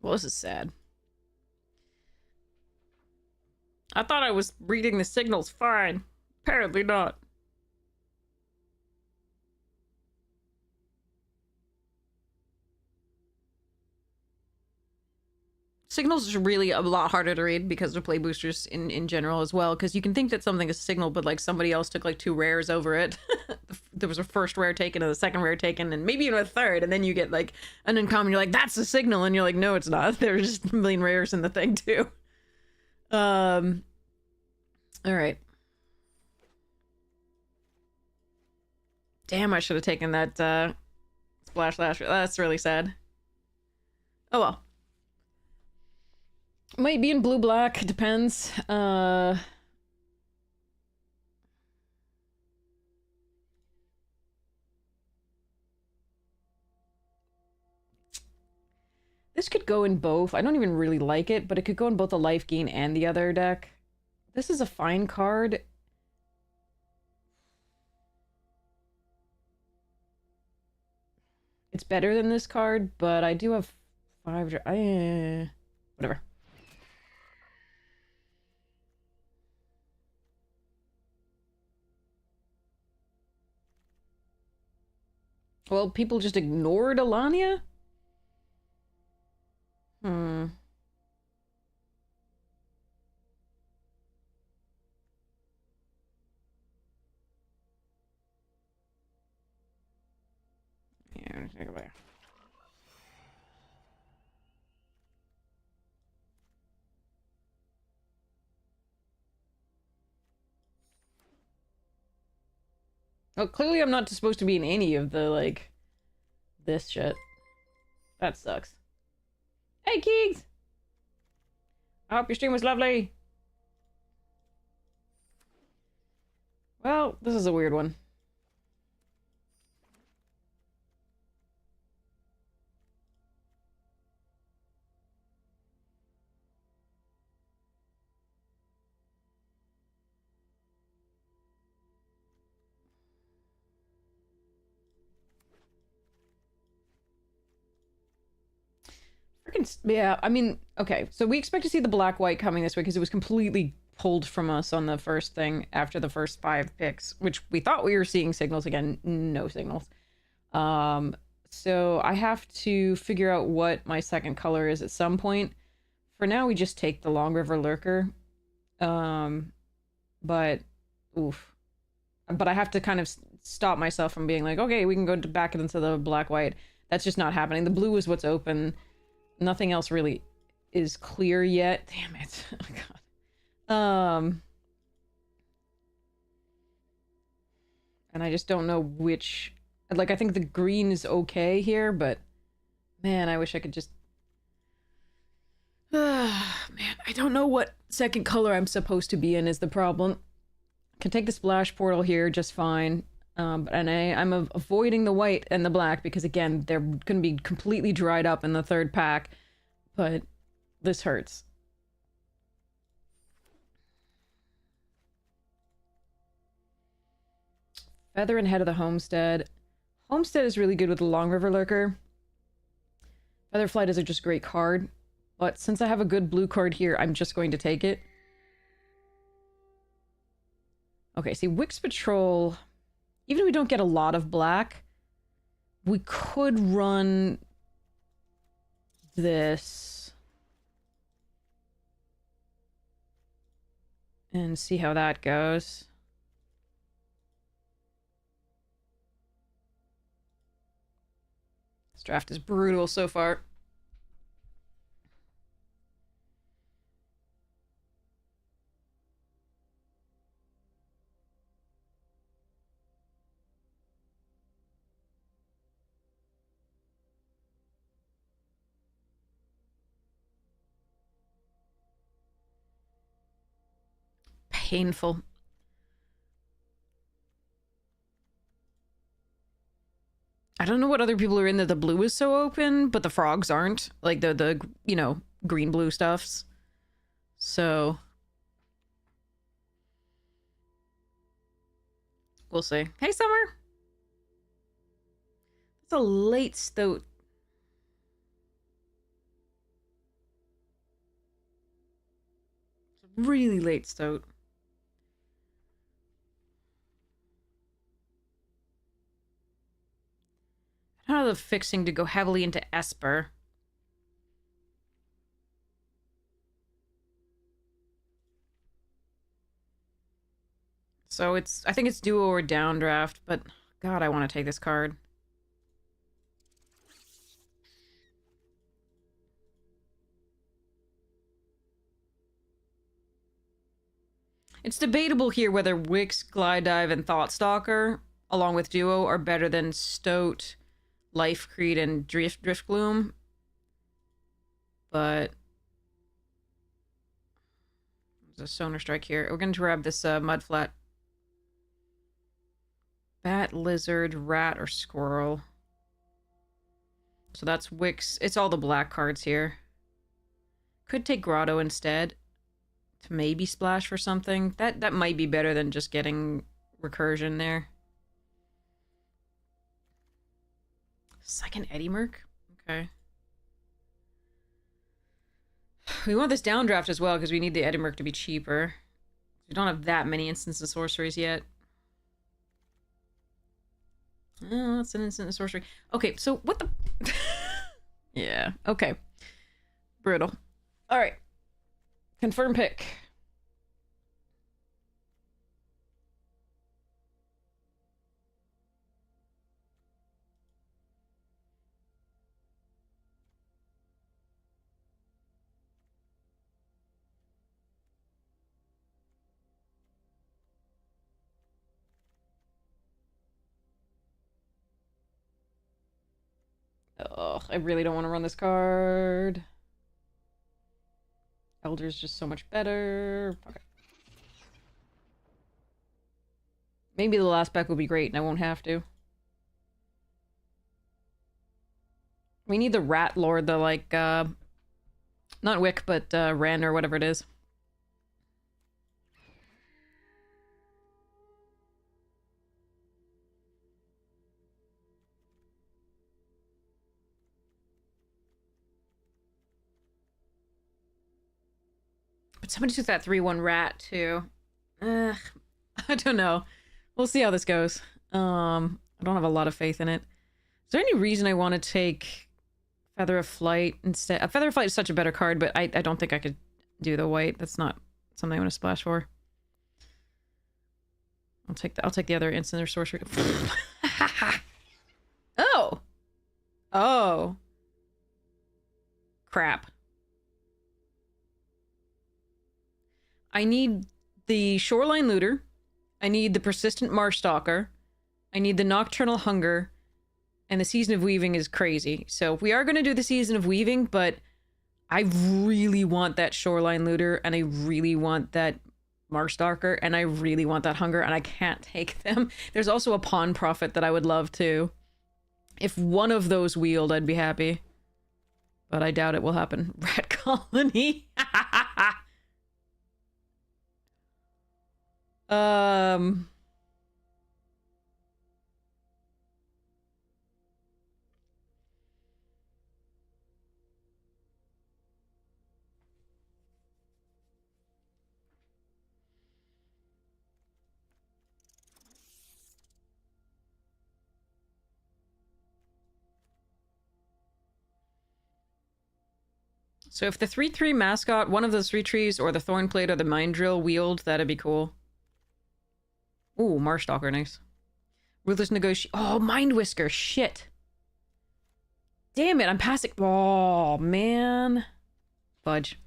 Well, this is sad. I thought I was reading the signals fine. Apparently not. Signals is really a lot harder to read because of play boosters in general as well, because you can think that something is a signal, but like somebody else took like 2 rares over it. There was a first rare taken and a second rare taken and maybe even a third, and then you get like an uncommon, you're like, that's a signal, and you're like, no, it's not. There's just a million rares in the thing too. All right. Damn, I should have taken that Splash Slash. That's really sad. Oh well. Might be in blue-black, depends. This could go in both. I don't even really like it, but it could go in both the life gain and the other deck. This is a fine card. It's better than this card, but I do have 5... whatever. Well, people just ignored Alania? Hmm. Yeah, take it back. Oh, clearly I'm not supposed to be in any of the, like, this shit. That sucks. Hey, Keegs! I hope your stream was lovely. Well, this is a weird one. Yeah, I mean, okay, so we expect to see the black-white coming this way because it was completely pulled from us on the first thing after the first 5 picks, which we thought we were seeing signals again. No signals. So I have to figure out what my second color is at some point. For now, we just take the Long River Lurker. But, oof. But I have to kind of stop myself from being like, okay, we can go back into the black-white. That's just not happening. The blue is what's open. Nothing else really is clear yet. Damn it. Oh, God. And I just don't know which... Like, I think the green is okay here, but... Man, I wish I could just... Man, I don't know what second color I'm supposed to be in is the problem. Can take the splash portal here just fine. And I'm avoiding the white and the black because, again, they're going to be completely dried up in the third pack. But this hurts. Feather and Head of the Homestead. Homestead is really good with the Long River Lurker. Featherflight is a just great card. But since I have a good blue card here, I'm just going to take it. Okay, see, Wix Patrol... Even if we don't get a lot of black, we could run this and see how that goes. This draft is brutal so far. Painful. I don't know what other people are in that the blue is so open, but the frogs aren't. Like the you know, green-blue stuffs. So... We'll see. Hey, Summer! It's a late stoat. Really late stoat. I don't know the fixing to go heavily into Esper. So I think it's duo or downdraft, but God, I want to take this card. It's debatable here whether Wix, Glide Dive, and Thoughtstalker, along with duo, are better than Stoat, Life Creed, and Drift Gloom. But there's a Sonar Strike here. We're going to grab this Mudflat. Bat, lizard, rat, or squirrel. So that's Wix. It's all the black cards here. Could take Grotto instead to maybe splash for something. That might be better than just getting recursion there. Second Eddie Merc? Okay. We want this downdraft as well because we need the Eddie Merc to be cheaper. We don't have that many instants of sorceries yet. Oh, that's an instant of sorcery. Okay, so what the... yeah, okay. Brutal. Alright. Confirm pick. Ugh, I really don't want to run this card. Elder's just so much better. Okay. Maybe the last spec will be great and I won't have to. We need the Rat Lord, the like, not Wick, but Ren or whatever it is. But somebody took that 3/1 rat too. I don't know. We'll see how this goes. I don't have a lot of faith in it. Is there any reason I want to take Feather of Flight instead? Feather of Flight is such a better card, but I don't think I could do the white. That's not something I want to splash for. I'll take the other instant or sorcery. Oh! Oh. Crap. I need the Shoreline Looter. I need the Persistent Marshstalker. I need the Nocturnal Hunger. And the Season of Weaving is crazy. So we are going to do the Season of Weaving, but I really want that Shoreline Looter, and I really want that Marshstalker, and I really want that Hunger, and I can't take them. There's also a Pawn Prophet that I would love to. If one of those wheeled, I'd be happy. But I doubt it will happen. Rat Colony. So if the 3/3 mascot, one of those 3 trees, or the Thornplate or the Mind Drill wheeled, that'd be cool. Ooh, Marshstalker, nice. Ruthless Negotiation. Oh, Mind Whisker, shit. Damn it, I'm passing. Oh, man. Fudge.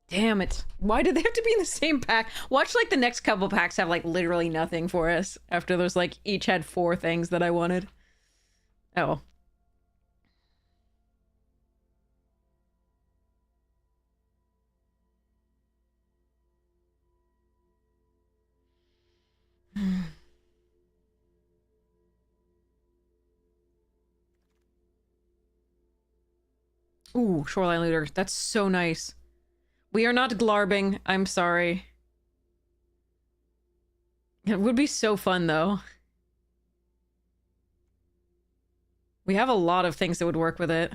Damn it. Why did they have to be in the same pack? Watch, like, the next couple packs have, like, literally nothing for us. After those, like, each had 4 things that I wanted. Oh. Ooh, Shoreline Looter. That's so nice. We are not glarbing. I'm sorry. It would be so fun, though. We have a lot of things that would work with it.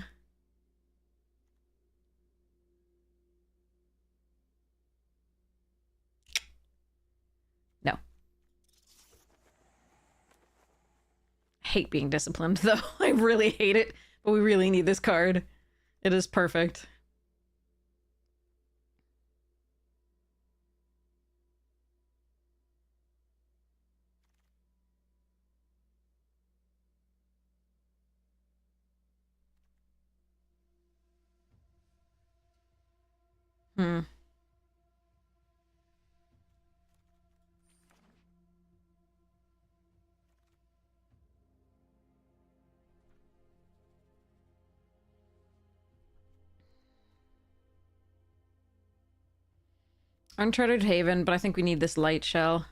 No. I hate being disciplined, though. I really hate it. But we really need this card. It is perfect. Hmm. Uncharted Haven, but I think we need this light shell.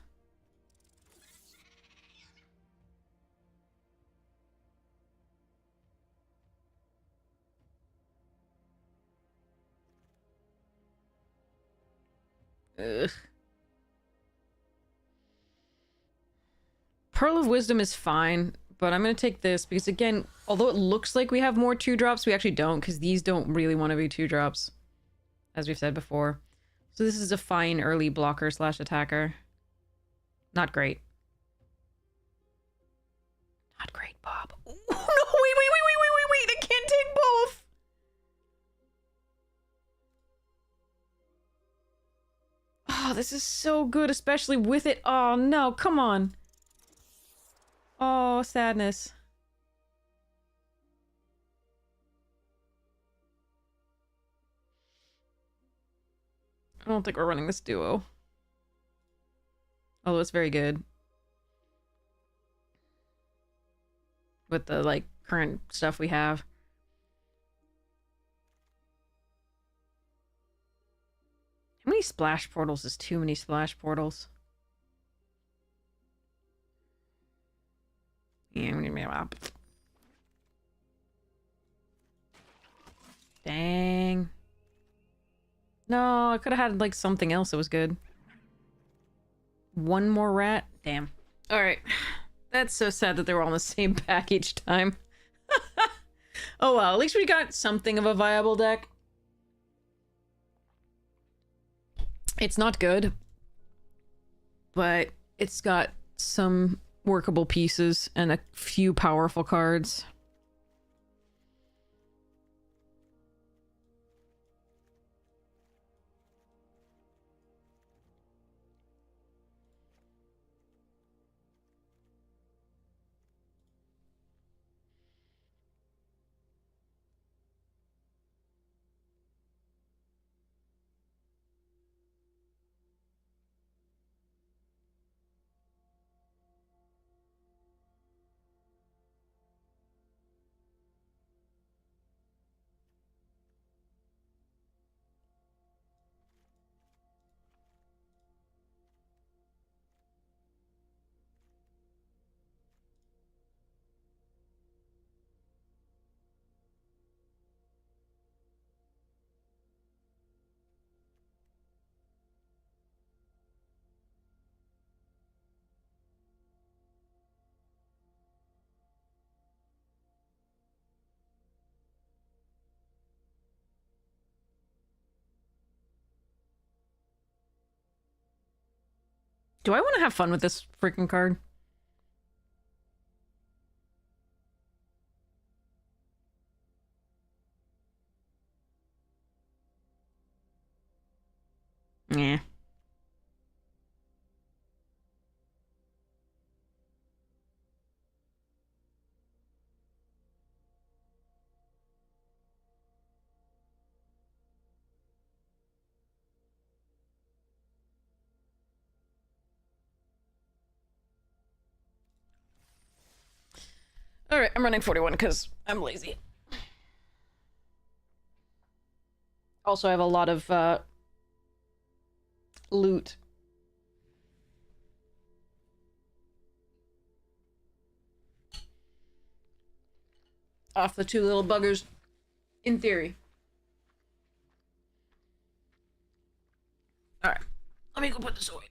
Ugh. Pearl of Wisdom is fine, but I'm gonna take this because, again, although it looks like we have more 2-drops, we actually don't, because these don't really want to be 2-drops, as we've said before. So this is a fine early blocker slash attacker. Not great. Not great, Bob. Oh, no, wait, I can't take both! Oh, this is so good, especially with it. Oh, no, come on. Oh, sadness. I don't think we're running this duo. Although it's very good. With the, like, current stuff we have. How many splash portals is too many splash portals? Dang. No, I could have had, like, something else that was good. One more rat? Damn. Alright. That's so sad that they were all in the same pack each time. Oh well, at least we got something of a viable deck. It's not good, but it's got some workable pieces and a few powerful cards. Do I want to have fun with this freaking card? Yeah. Alright, I'm running 41 because I'm lazy. Also, I have a lot of loot. Off the two little buggers, in theory. Alright, let me go put this away.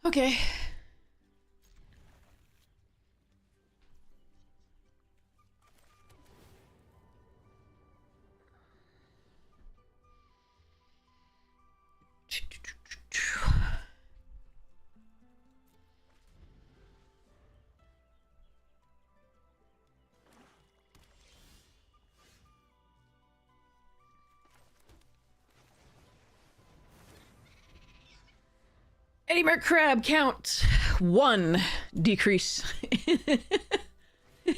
Okay. Eddie Mer Crab count 1 decrease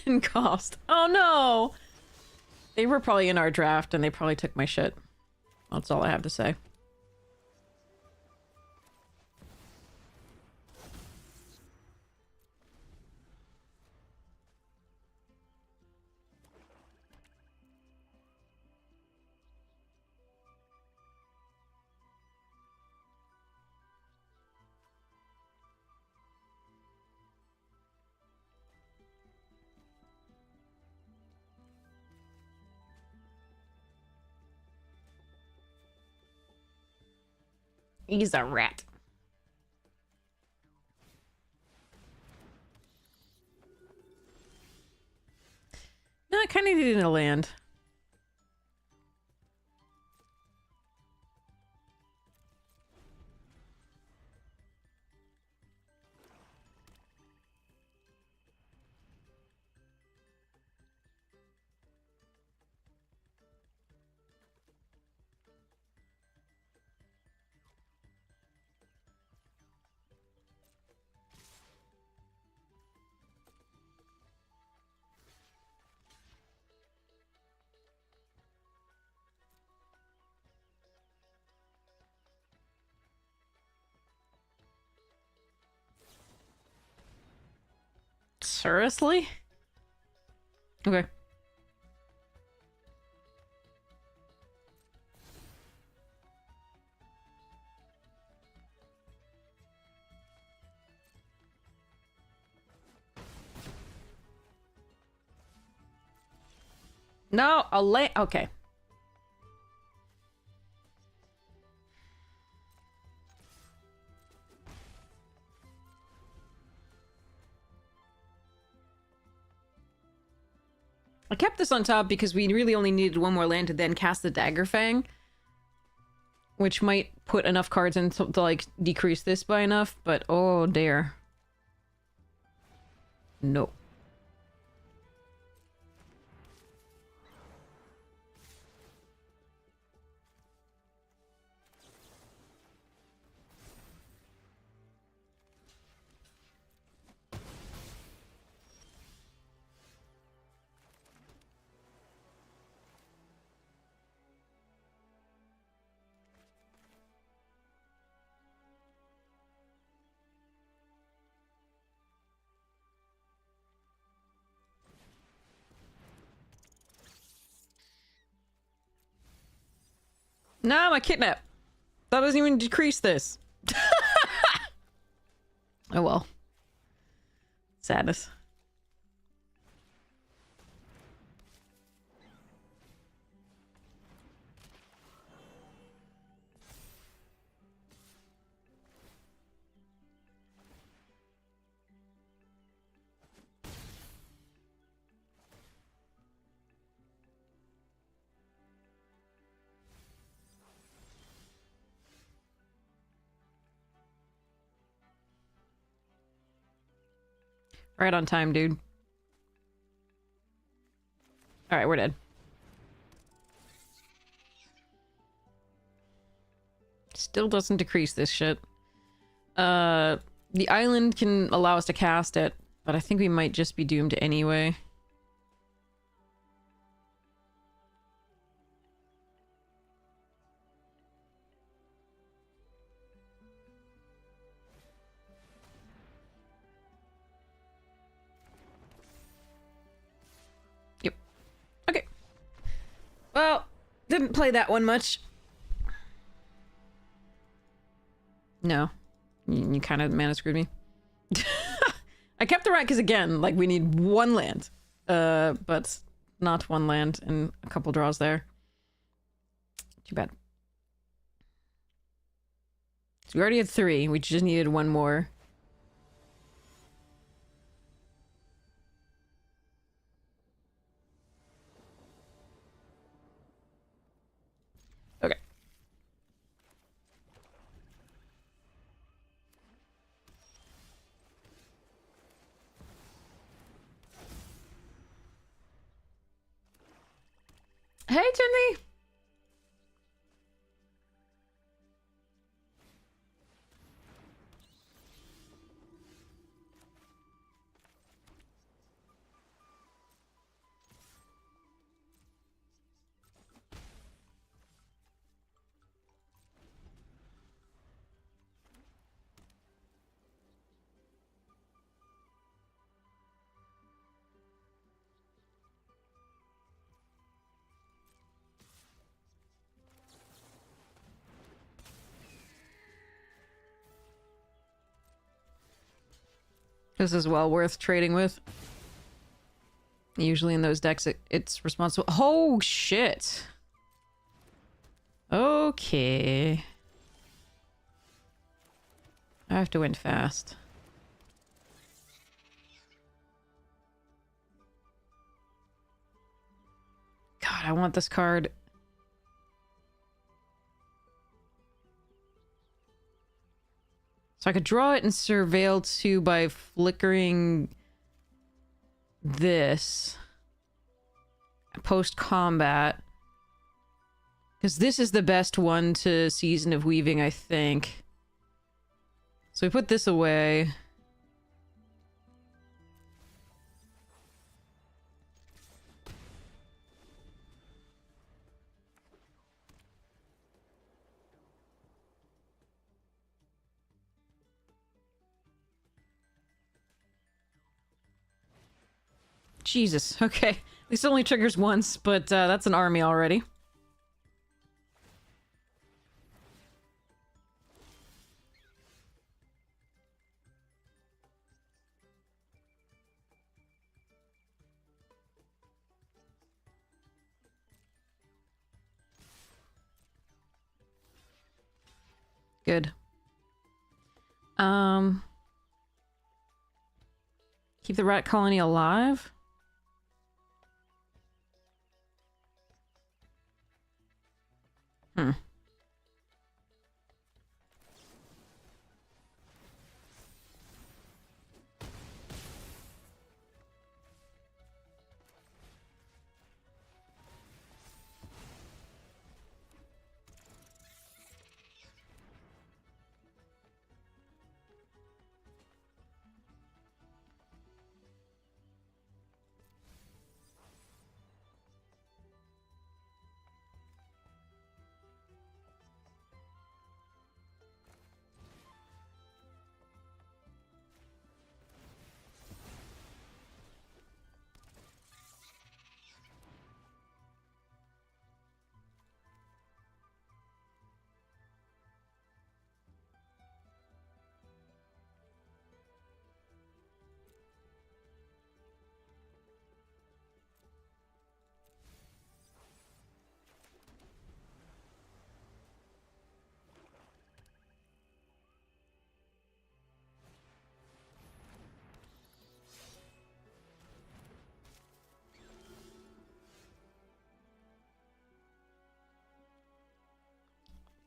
in cost. Oh no! They were probably in our draft and they probably took my shit. That's all I have to say. He's a rat. No, I kind of needed a land. Seriously? Okay. No, I'll lay. Okay. I kept this on top because we really only needed one more land to then cast the Dagger Fang, which might put enough cards in to like decrease this by enough, but oh dear. No. No, my kidnap. That doesn't even decrease this. Oh well. Sadness. Right on time, dude. Alright, we're dead. Still doesn't decrease this shit. The island can allow us to cast it, but I think we might just be doomed anyway. Yep. Okay. Well, didn't play that one much. No. You kind of mana screwed me. I kept the rat because, again, like, we need one land. But not one land and a couple draws there. Too bad. So we already had 3. We just needed one more. Okay. Hey, Timmy! This is well worth trading with. Usually in those decks, it's responsible. Oh, shit. Okay. I have to win fast. God, I want this card. So I could draw it and surveil 2 by flickering this post-combat. Because this is the best one to Season of Weaving, I think. So we put this away. Jesus, okay. At least it only triggers once, but that's an army already. Good. Keep the rat colony alive? Hmm.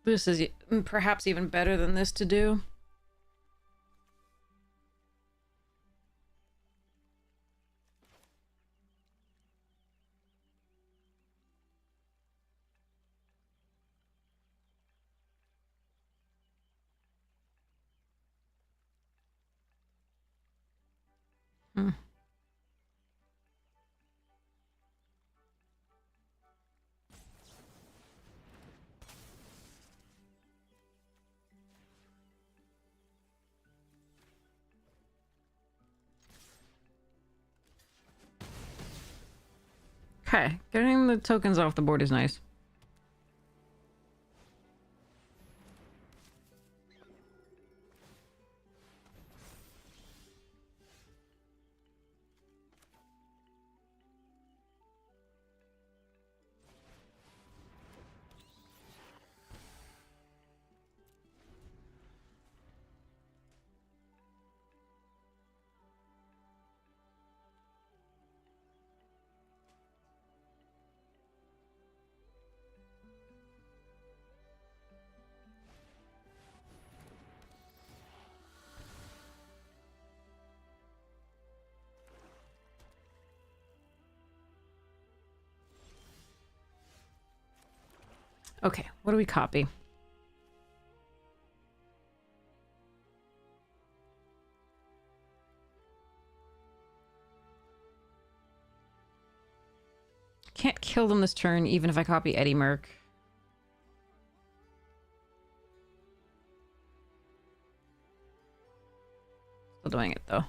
This is perhaps even better than this to do. Hmm. Okay, getting the tokens off the board is nice. Okay, what do we copy? Can't kill them this turn, even if I copy Eddie Merc. Still doing it, though.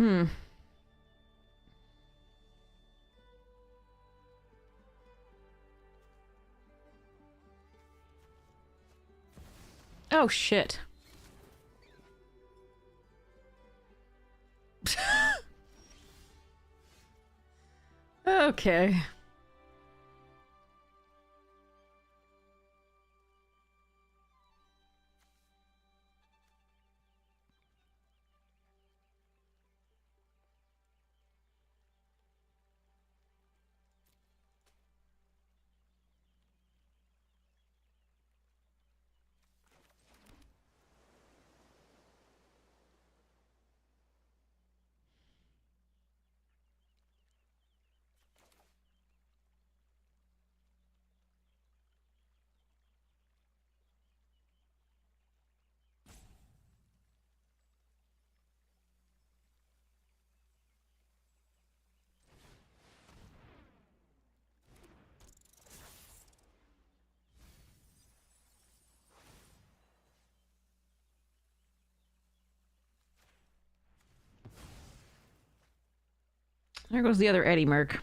Hmm. Oh, shit. Okay. There goes the other Eddie Merc.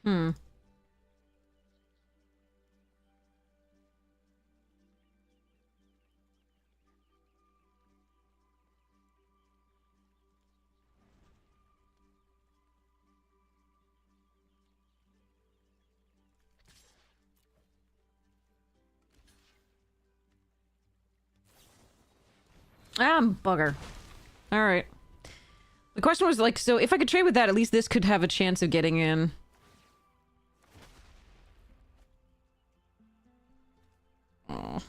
Hmm. Ah, bugger. Alright. The question was, like, so if I could trade with that, at least this could have a chance of getting in. Oh.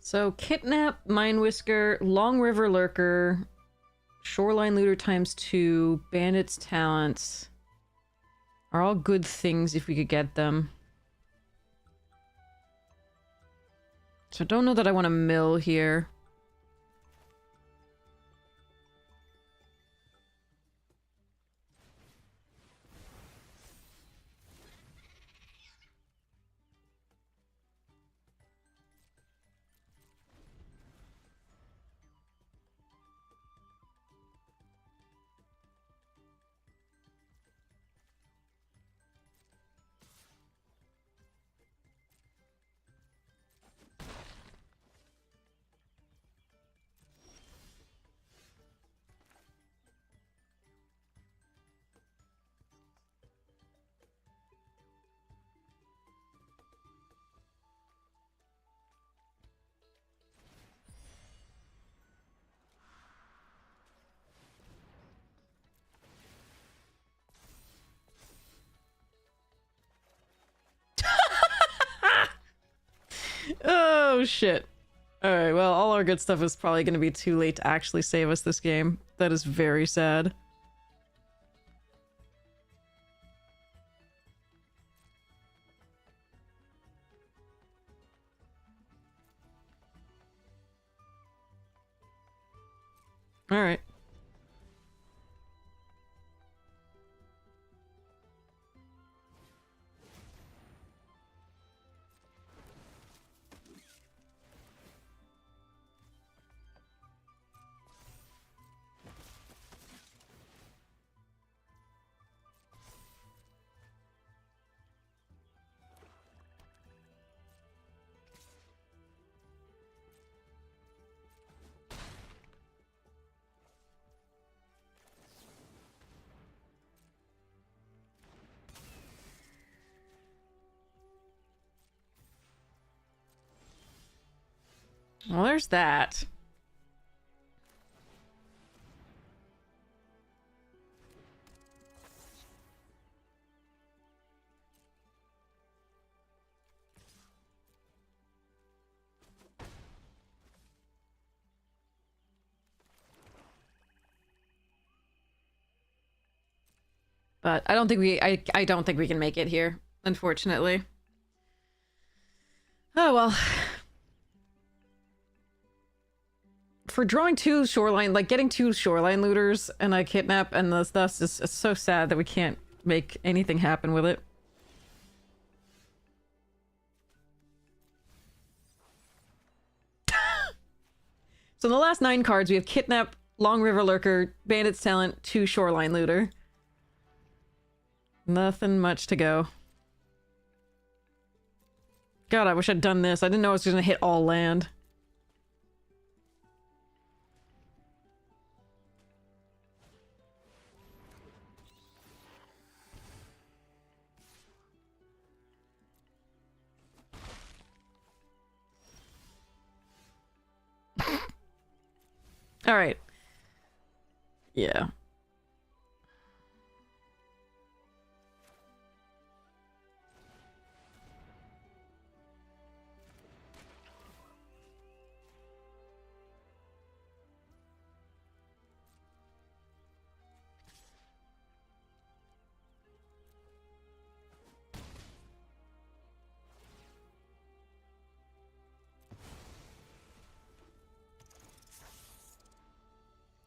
So, Kidnap, Mine Whisker, Long River Lurker, Shoreline Looter ×2, Bandit's Talents are all good things if we could get them. So I don't know that I want to mill here. Oh, shit. Alright, well, all our good stuff is probably going to be too late to actually save us this game. That is very sad. Alright. Well, there's that. But I don't think I don't think we can make it here, unfortunately. Oh well. For drawing two shoreline, like getting two shoreline looters and a kidnap and the stuff is it's so sad that we can't make anything happen with it. So in the last 9 cards, we have Kidnap, Long River Lurker, Bandit's Talent, 2 Shoreline Looter. Nothing much to go. God, I wish I'd done this. I didn't know I was gonna hit all land. Alright. Yeah.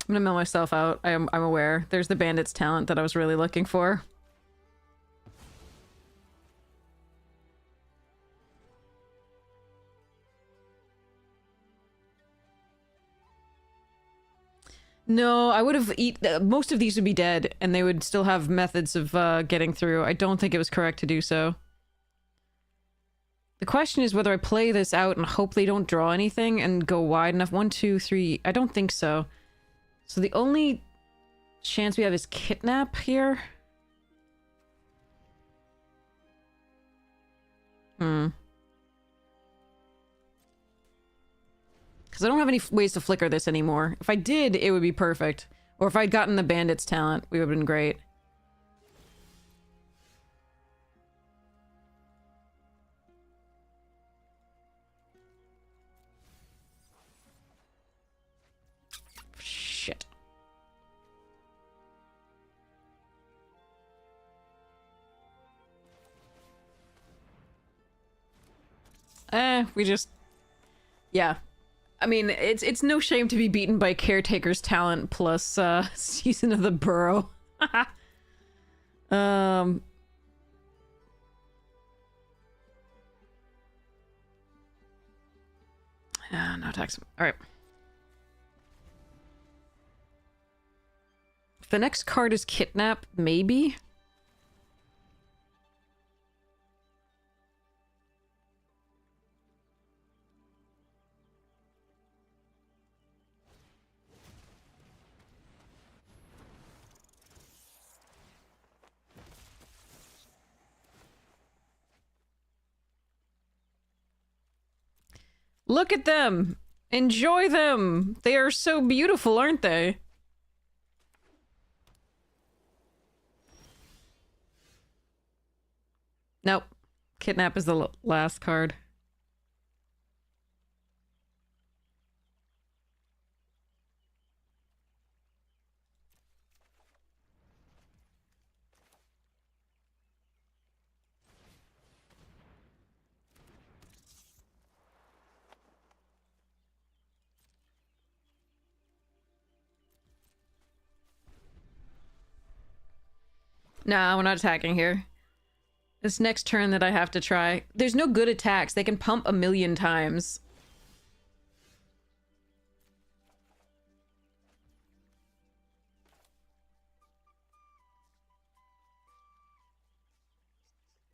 I'm gonna mill myself out. I'm aware. There's the Bandit's Talent that I was really looking for. No, I would have most of these would be dead, and they would still have methods of getting through. I don't think it was correct to do so. The question is whether I play this out and hope they don't draw anything and go wide enough. 1, 2, 3. I don't think so. So the only chance we have is Kidnap here. Because I don't have any ways to flicker this anymore. If I did, it would be perfect. Or if I'd gotten the Bandit's Talent, we would have been great. Shit. We just... Yeah. I mean, it's no shame to be beaten by Caretaker's Talent plus, Season of the Burrow. No attacks. Alright. If the next card is Kidnap, maybe? Look at them! Enjoy them! They are so beautiful, aren't they? Nope. Kidnap is the last card. Nah, we're not attacking here. This next turn that I have to try. There's no good attacks. They can pump 1,000,000 times.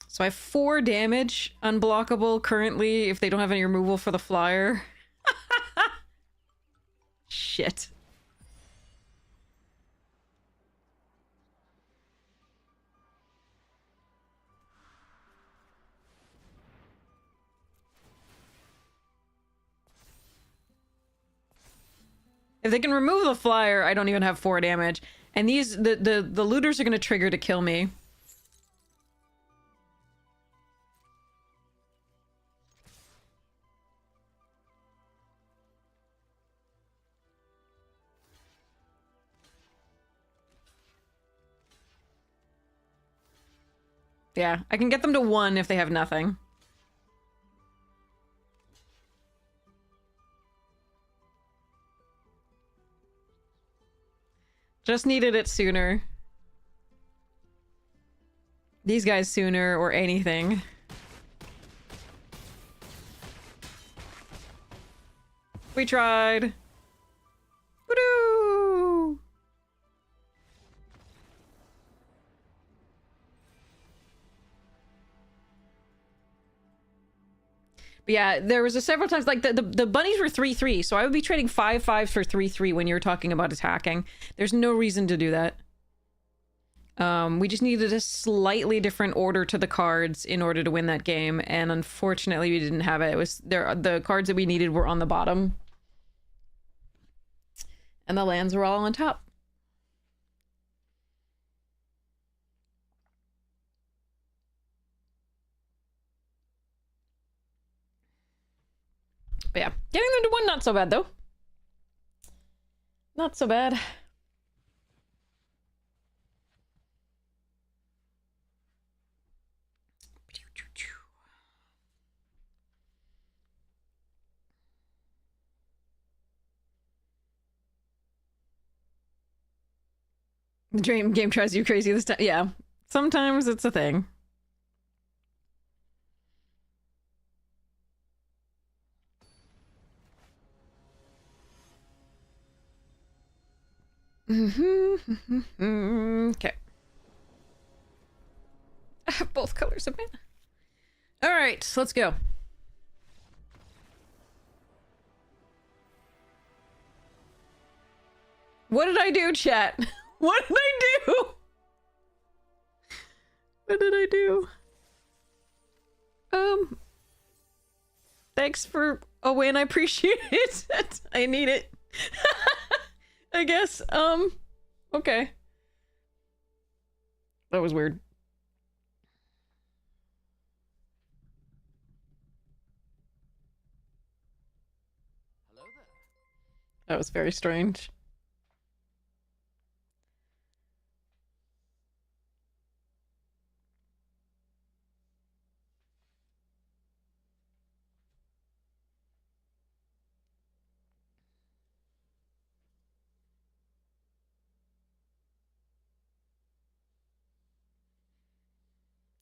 So I have 4 damage unblockable currently if they don't have any removal for the flyer. Shit. If they can remove the flyer, I don't even have 4 damage. And these, the looters are gonna trigger to kill me. Yeah, I can get them to 1 if they have nothing. Just needed it sooner. These guys sooner or anything. We tried. Woo-doo! But yeah, there was several times, like, the bunnies were 3-3, so I would be trading 5-5 for 3-3 when you're talking about attacking. There's no reason to do that. We just needed a slightly different order to the cards in order to win that game, and unfortunately we didn't have it. It was there. The cards that we needed were on the bottom. And the lands were all on top. But yeah, getting them to 1, not so bad, though. Not so bad. The dream game tries you crazy this time. Yeah, sometimes it's a thing. Okay. I have both colors of mana. All right, so let's go. What did I do, chat? What did I do? What did I do? Thanks for a win. I appreciate it. I need it. I guess. Okay. That was weird. Hello there. That was very strange.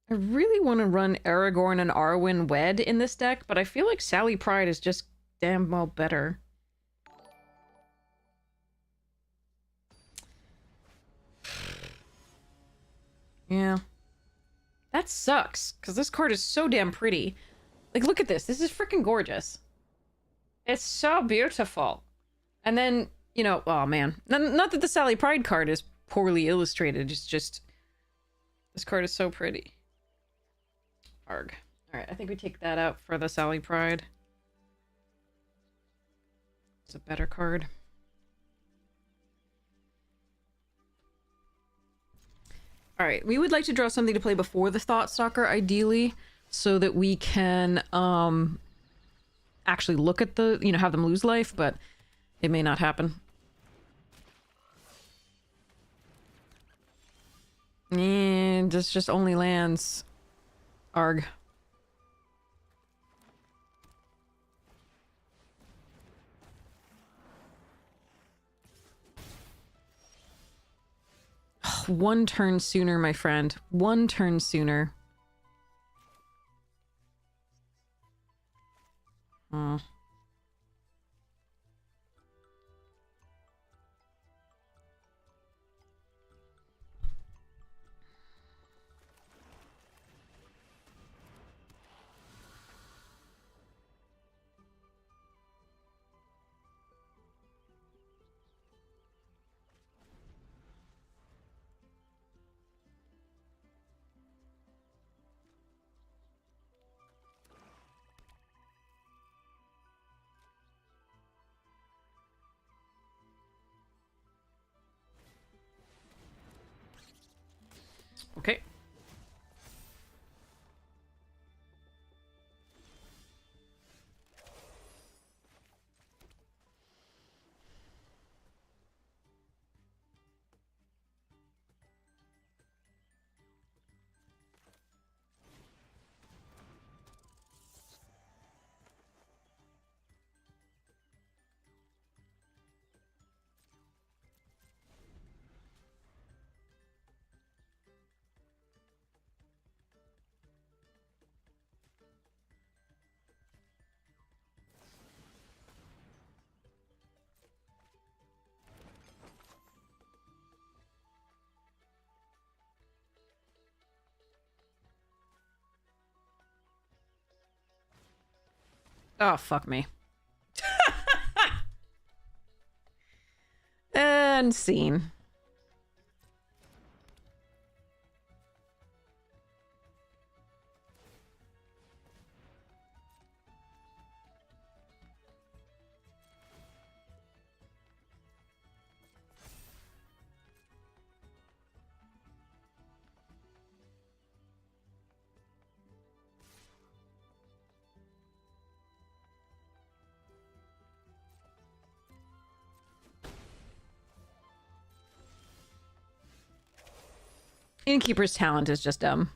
I really want to run Aragorn and Arwen Wed in this deck, but I feel like Sally Pride is just damn well better. Yeah. That sucks, because this card is so damn pretty. Like, look at this. This is freaking gorgeous. It's so beautiful. And then, you know, oh man. Not that the Sally Pride card is poorly illustrated, it's just... This card is so pretty. Arg. Alright, I think we take that out for the Sally Pride. It's a better card. Alright, we would like to draw something to play before the Thought Stalker, ideally, so that we can, actually look at the, you know, have them lose life, but it may not happen. And this just only lands. Arg. One turn sooner, my friend. One turn sooner. Oh. Okay. Oh, fuck me. And scene. Innkeeper's talent is just dumb.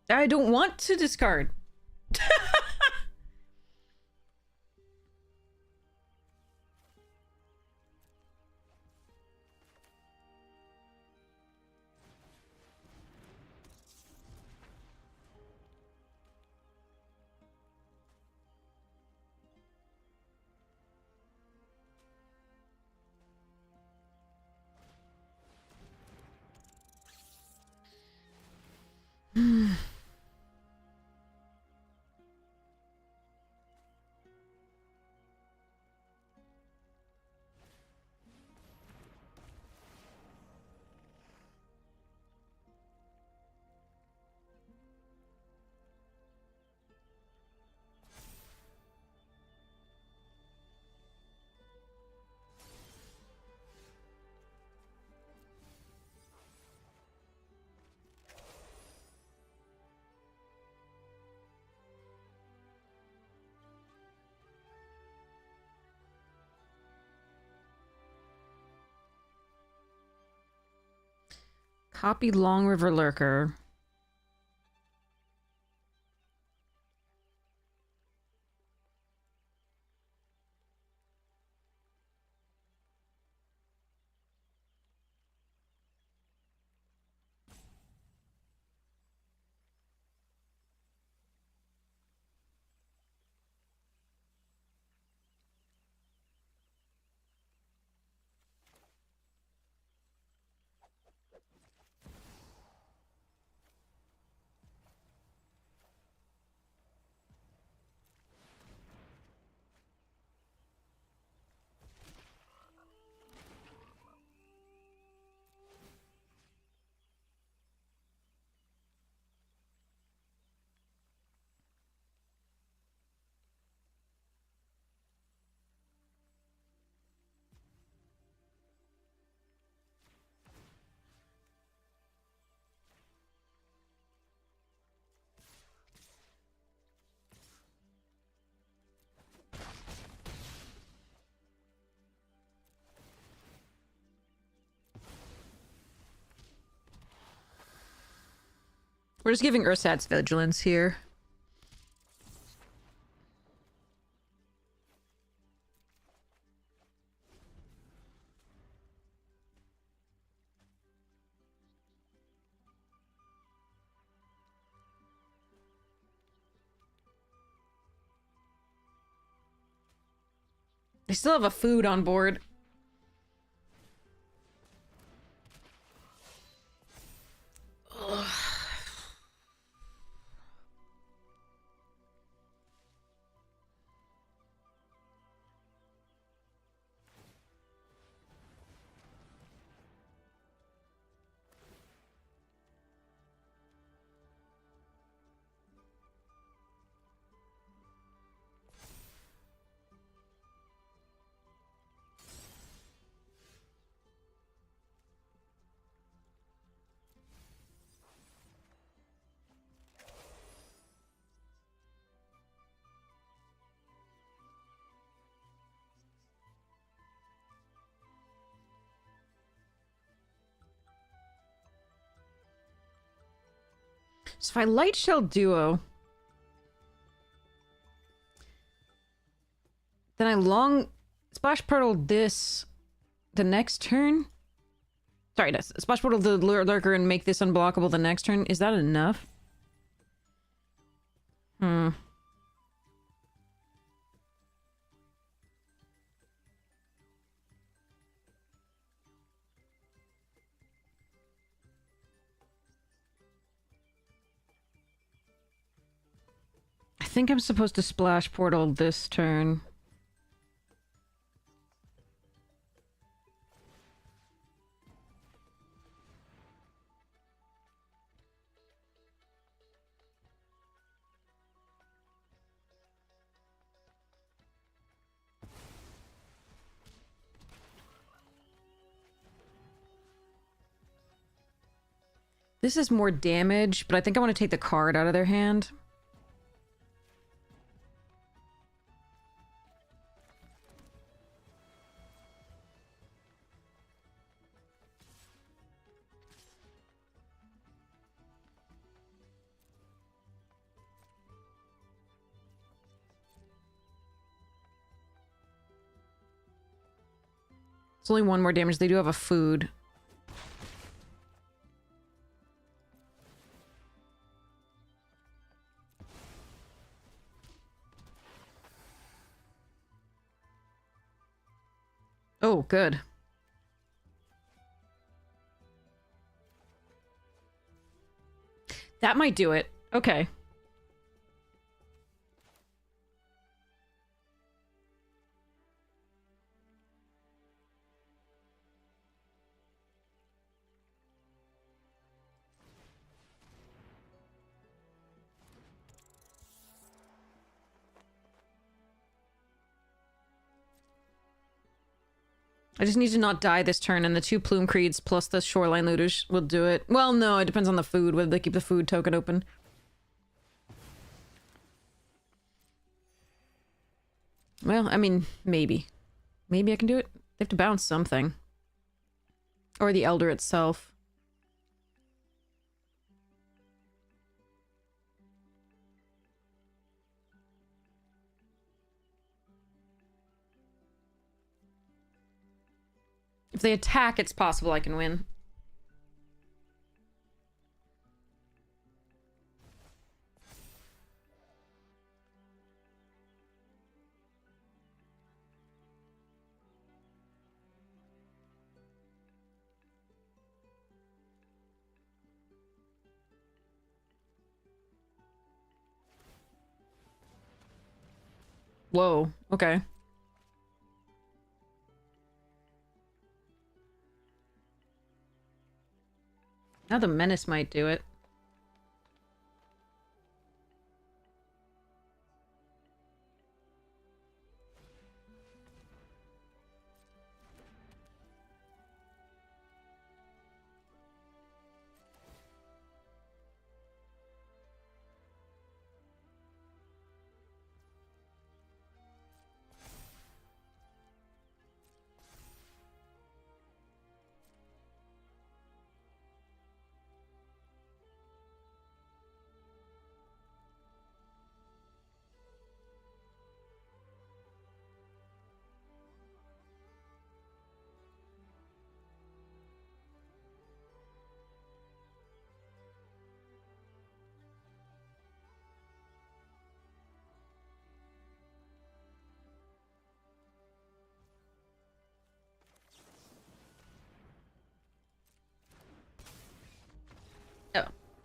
I don't want to discard. Copy Long River Lurker. We're just giving Ursat's vigilance here. They still have a food on board. Ugh. So if I light shell duo, then I long splash portal this the next turn. Sorry, splash portal the lurker and make this unblockable the next turn. Is that enough? Hmm. I think I'm supposed to splash portal this turn. This is more damage, but I think I want to take the card out of their hand. It's only one more damage. They do have a food. Oh, good. That might do it. Okay. I just need to not die this turn, and the 2 Plume Creeds plus the Shoreline Looters will do it. Well, no, it depends on the food, whether they keep the food token open. Well, I mean, maybe. Maybe I can do it. They have to bounce something. Or the Elder itself. If they attack, it's possible I can win. Whoa, okay. Now the Menace might do it.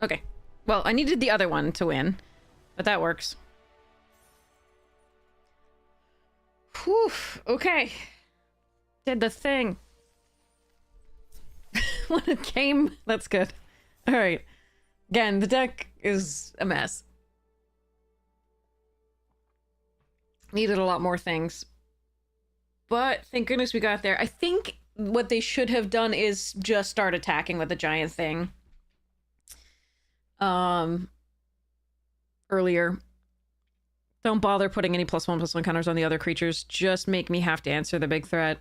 Okay. Well, I needed the other one to win, but that works. Whew. Okay. Did the thing. What a game. That's good. All right. Again, the deck is a mess. Needed a lot more things. But thank goodness we got there. I think what they should have done is just start attacking with the giant thing. Earlier. Don't bother putting any +1/+1 counters on the other creatures. Just make me have to answer the big threat.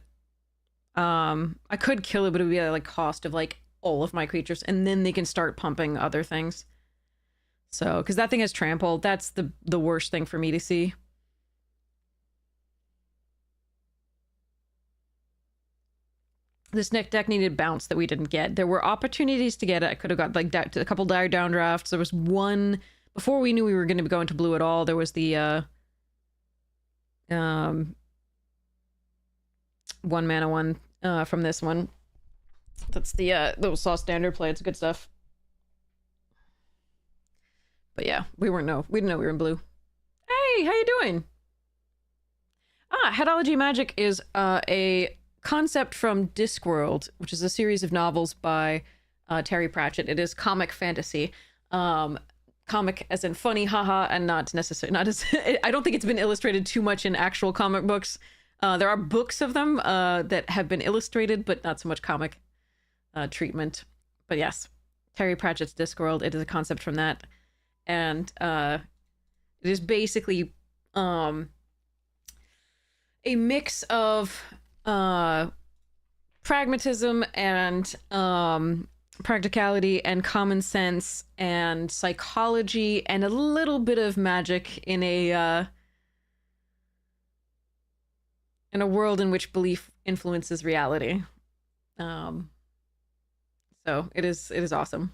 I could kill it, but it would be at like cost of like all of my creatures, and then they can start pumping other things. So, because that thing has trample, that's the worst thing for me to see. This next deck needed bounce that we didn't get. There were opportunities to get it. I could have got like a couple dire down drafts. There was one before we knew we were going to be going to blue at all. There was the 1 mana one from this one. That's the little saw standard play. It's good stuff. But yeah, we didn't know we were in blue. Hey, how you doing? Headology Magic is a concept from Discworld, which is a series of novels by Terry Pratchett. It is comic fantasy. Comic as in funny, haha, and not necessarily, not as, I don't think it's been illustrated too much in actual comic books. There are books of them that have been illustrated, but not so much comic treatment. But yes, Terry Pratchett's Discworld, it is a concept from that. And it is basically a mix of pragmatism and practicality and common sense and psychology and a little bit of magic in a world in which belief influences reality. So it is awesome.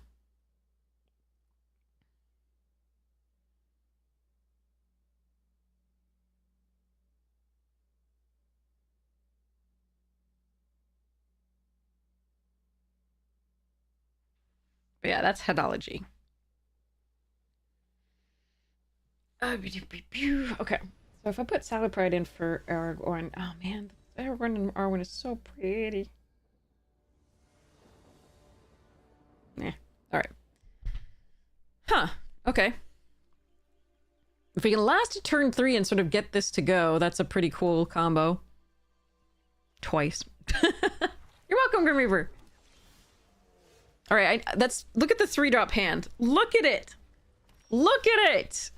But yeah, that's headology. Okay. So if I put Salad Pride in for Aragorn, oh man, Aragorn and Arwen is so pretty. Yeah. All right. Huh. Okay. If we can last to turn 3 and sort of get this to go, that's a pretty cool combo. Twice. You're welcome, Grim Reaper. All right, that's look at the 3-drop hand. Look at it. Look at it.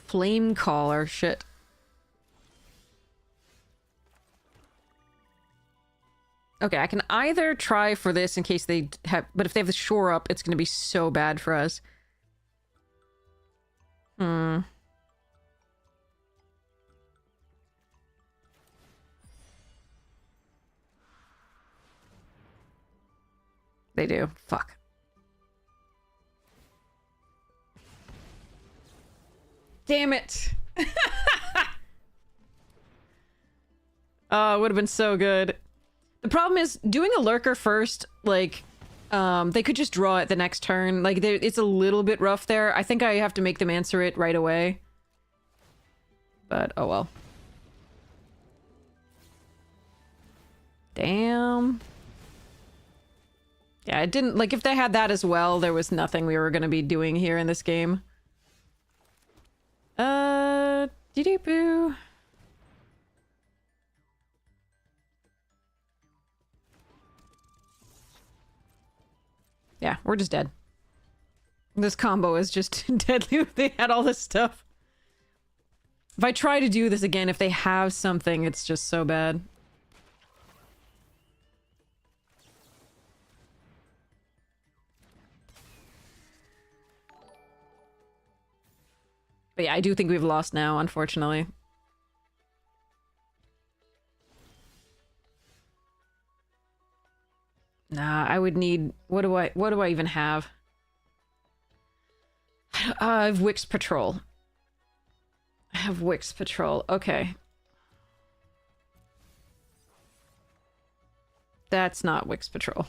Flame caller, shit. Okay, I can either try for this in case they have, but if they have the shore up, it's gonna be so bad for us. They do. Fuck. Damn it. Oh, it would have been so good. The problem is doing a lurker first, like, they could just draw it the next turn. Like, it's a little bit rough there. I think I have to make them answer it right away. But, oh well. Damn. Yeah, it didn't, like, if they had that as well, there was nothing we were gonna be doing here in this game. Dee-dee-boo. Yeah, we're just dead. This combo is just deadly if they had all this stuff. If I try to do this again, if they have something, it's just so bad. But yeah, I do think we've lost now, unfortunately. Nah, I would need... What do I even have? I have Wix Patrol. I have Wix Patrol. Okay. That's not Wix Patrol.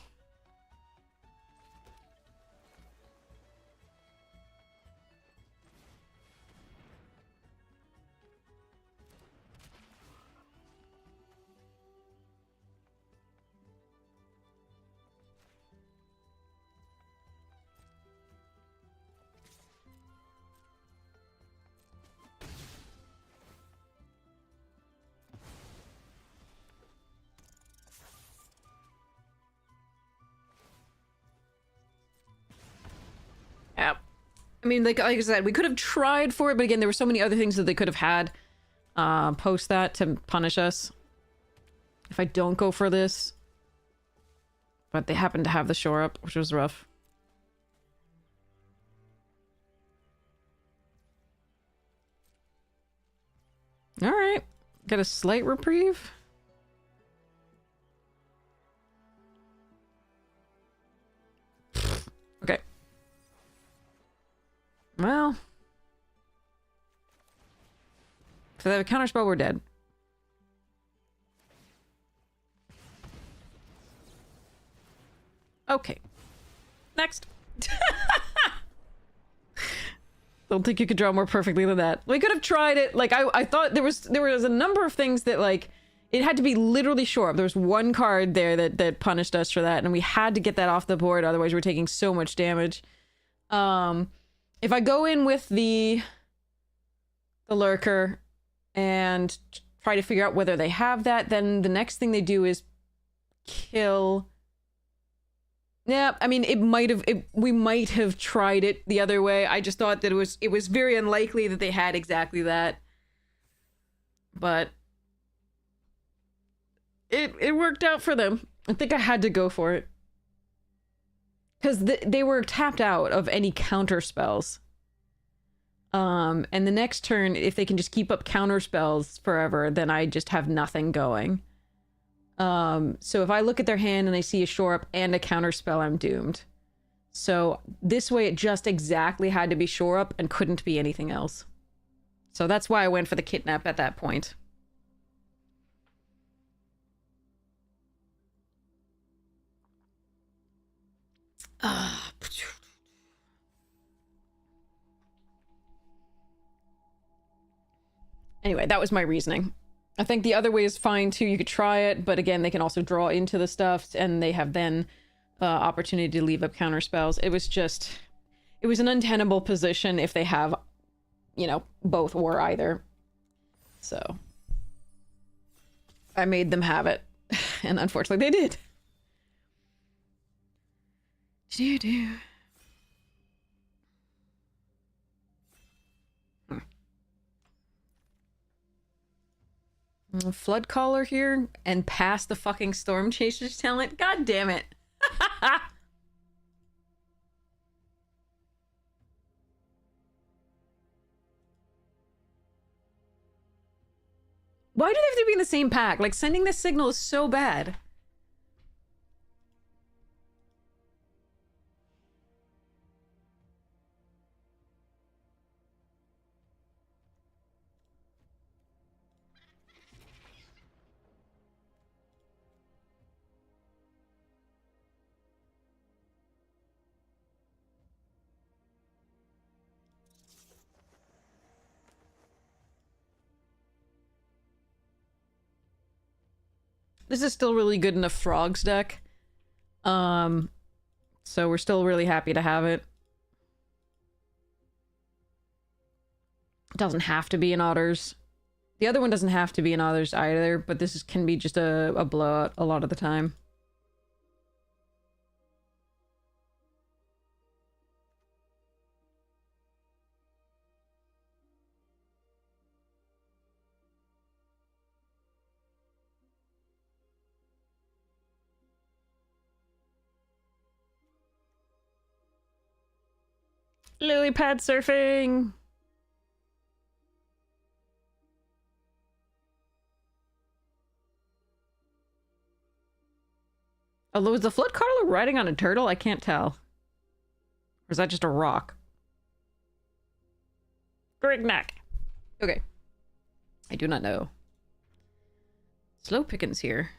Yeah. I mean, like I said, we could have tried for it, but again, there were so many other things that they could have had post that to punish us. If I don't go for this. But they happened to have the shore up, which was rough. Alright. Got a slight reprieve. Okay. Well. If they have a counterspell, we're dead. Okay. Next. Don't think you could draw more perfectly than that. We could have tried it. Like, I thought there was a number of things that, like, it had to be literally shore up. There was one card there that punished us for that, and we had to get that off the board, otherwise we're taking so much damage. If I go in with the lurker and try to figure out whether they have that, then the next thing they do is kill... Yeah, I mean, we might have tried it the other way. I just thought that it was very unlikely that they had exactly that. But it worked out for them. I think I had to go for it. Because they were tapped out of any counter spells. And the next turn, if they can just keep up counter spells forever, then I just have nothing going. So if I look at their hand and I see a shore up and a counter spell, I'm doomed. So this way it just exactly had to be shore up and couldn't be anything else. So that's why I went for the kidnap at that point. Anyway, that was my reasoning. I think the other way is fine too. You could try it, but again, they can also draw into the stuff, and they have then opportunity to leave up counter spells. It was an untenable position if they have, you know, both or either. So I made them have it, and unfortunately they did. Flood caller here and pass the fucking storm chasers talent. God damn it. Why do they have to be in the same pack? Like, sending this signal is so bad. This is still really good enough frogs deck. So we're still really happy to have it. It doesn't have to be in otters. The other one doesn't have to be in others either, but can be just a blowout a lot of the time. Lily pad surfing! Although, is the flood caterpillar riding on a turtle? I can't tell. Or is that just a rock? Grignac. Okay. I do not know. Slow pickings here.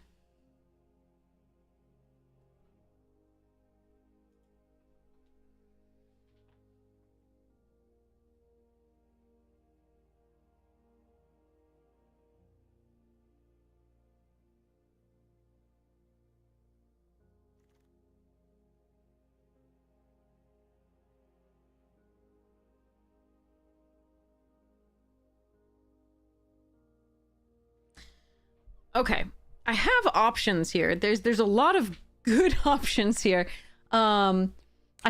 Okay, I have options here. There's a lot of good options here. I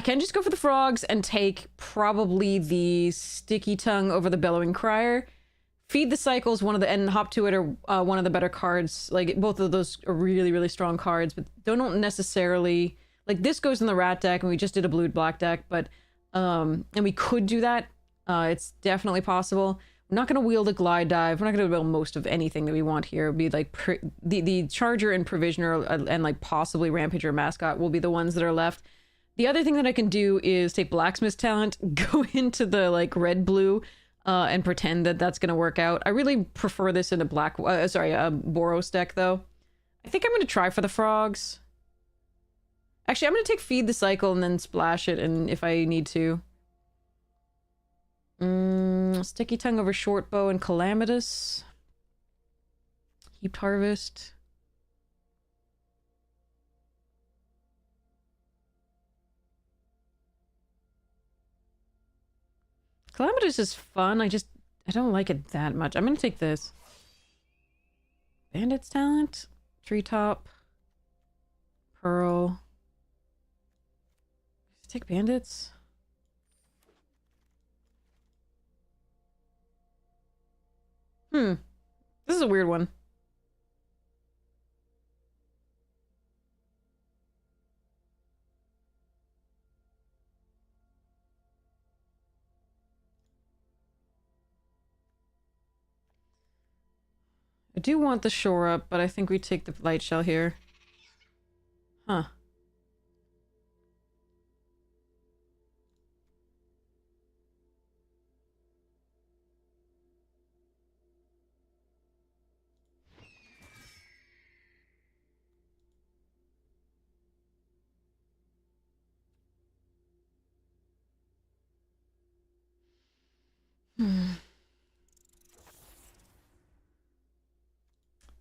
can just go for the frogs and take probably the sticky tongue over the bellowing crier. Feed the cycles, one of the, and hop to it are one of the better cards. Like, both of those are really, really strong cards, but don't necessarily, like, this goes in the rat deck, and we just did a blue black deck, but and we could do that. It's definitely possible. We're not going to wield a glide dive. We're not going to wield most of anything that we want here. It would be like the charger and provisioner and like possibly rampager mascot will be the ones that are left. The other thing that I can do is take blacksmith's talent, go into the like red blue, and pretend that that's going to work out. I really prefer this in a Boros deck though. I think I'm going to try for the frogs. Actually, I'm going to take feed the cycle and then splash it, and if I need to. Sticky tongue over short bow and calamitous. Heaped harvest. Calamitous is fun. I don't like it that much. I'm gonna take this. Bandit's talent. Treetop. Pearl. Let's take bandits. This is a weird one. I do want the shore up, but I think we take the light shell here. Huh.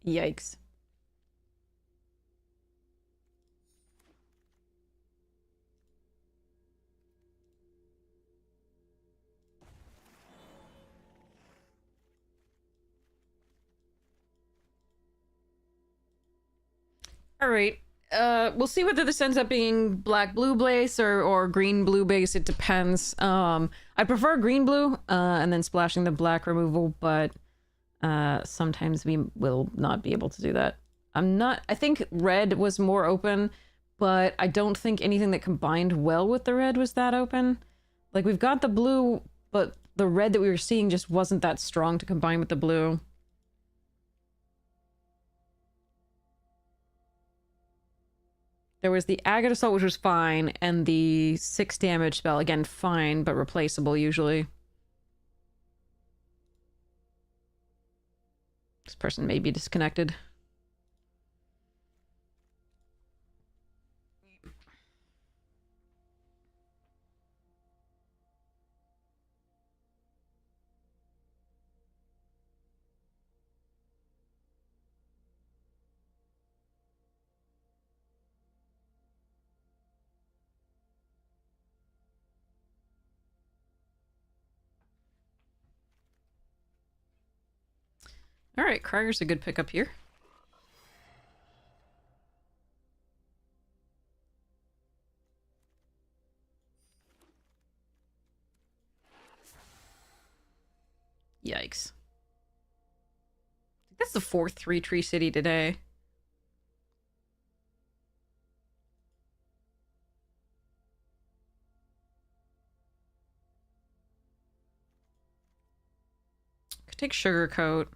Yikes. All right. We'll see whether this ends up being black-blue base or green-blue base. It depends. I prefer green-blue, and then splashing the black removal, but sometimes we will not be able to do that. I think red was more open, but I don't think anything that combined well with the red was that open. Like, we've got the blue, but the red that we were seeing just wasn't that strong to combine with the blue. There was the Agate Assault, which was fine, and the 6 damage spell, again, fine, but replaceable usually. This person may be disconnected. All right, Krieger's a good pickup here. Yikes. That's the 4th 3-tree city today. Could take Sugarcoat.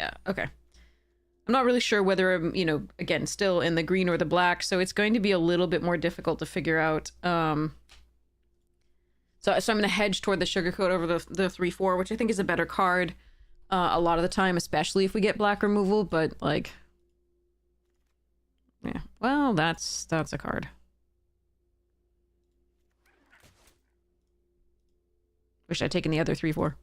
Yeah, okay. I'm not really sure whether I'm, you know, again, still in the green or the black, so it's going to be a little bit more difficult to figure out. So I'm going to hedge toward the Sugarcoat over the 3/4, which I think is a better card a lot of the time, especially if we get black removal, but, like... Yeah, well, that's a card. Wish I'd taken the other 3/4.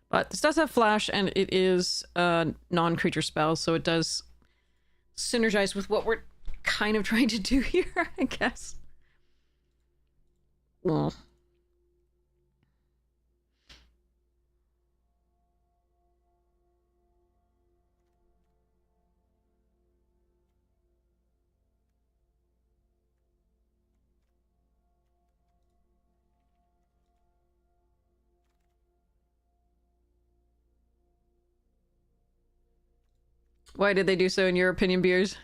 But this does have flash, and it is a non-creature spell, so it does synergize with what we're kind of trying to do here, I guess. Well. Why did they do so, in your opinion, Beers?